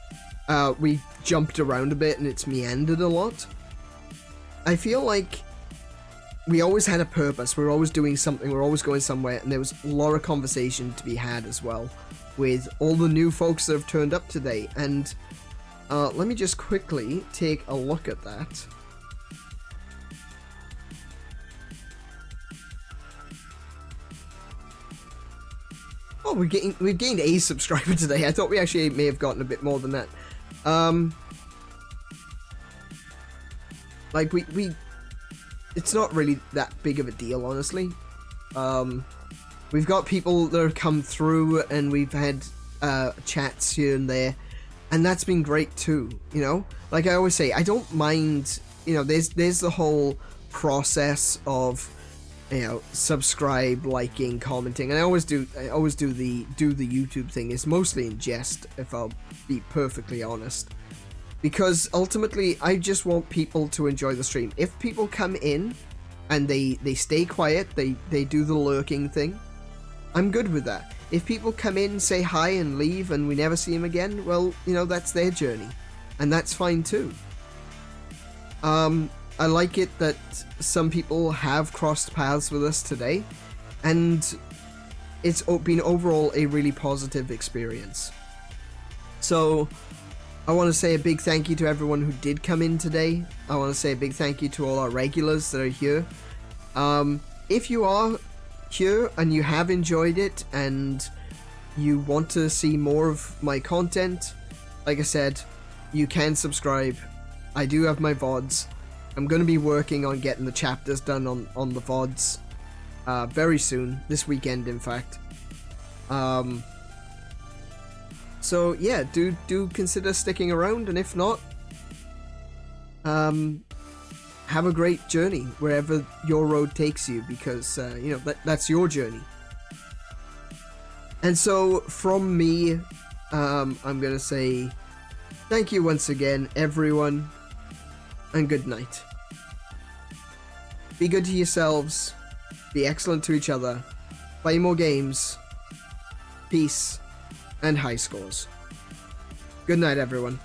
we jumped around a bit and it's meandered a lot. I feel like we always had a purpose. We were always doing something. We were always going somewhere. And there was a lot of conversation to be had as well with all the new folks that have turned up today. And let me just quickly take a look at that. Oh, we've gained a subscriber today. I thought we actually may have gotten a bit more than that. Like it's not really that big of a deal, honestly. We've got people that have come through and we've had chats here and there, and that's been great too, you know? Like I always say, I don't mind, you know, there's the whole process of, you know, subscribe, liking, commenting, and I always do the YouTube thing. It's mostly in jest, if I'll be perfectly honest. because ultimately I just want people to enjoy the stream. If people come in and they stay quiet, they do the lurking thing, I'm good with that. If people come in, say hi and leave and we never see them again, well, you know, that's their journey, and that's fine too. I like it that some people have crossed paths with us today, and it's been overall a really positive experience. So I want to say a big thank you to everyone who did come in today. I want to say a big thank you to all our regulars that are here. If you are here and you have enjoyed it and you want to see more of my content, like I said, you can subscribe. I do have my VODs. I'm going to be working on getting the chapters done on the VODs very soon, this weekend in fact. So yeah, do consider sticking around, and if not, have a great journey wherever your road takes you, because you know, that's your journey. And so from me, I'm gonna say thank you once again, everyone, and good night. Be good to yourselves, be excellent to each other, play more games, peace, and high scores. Good night, everyone.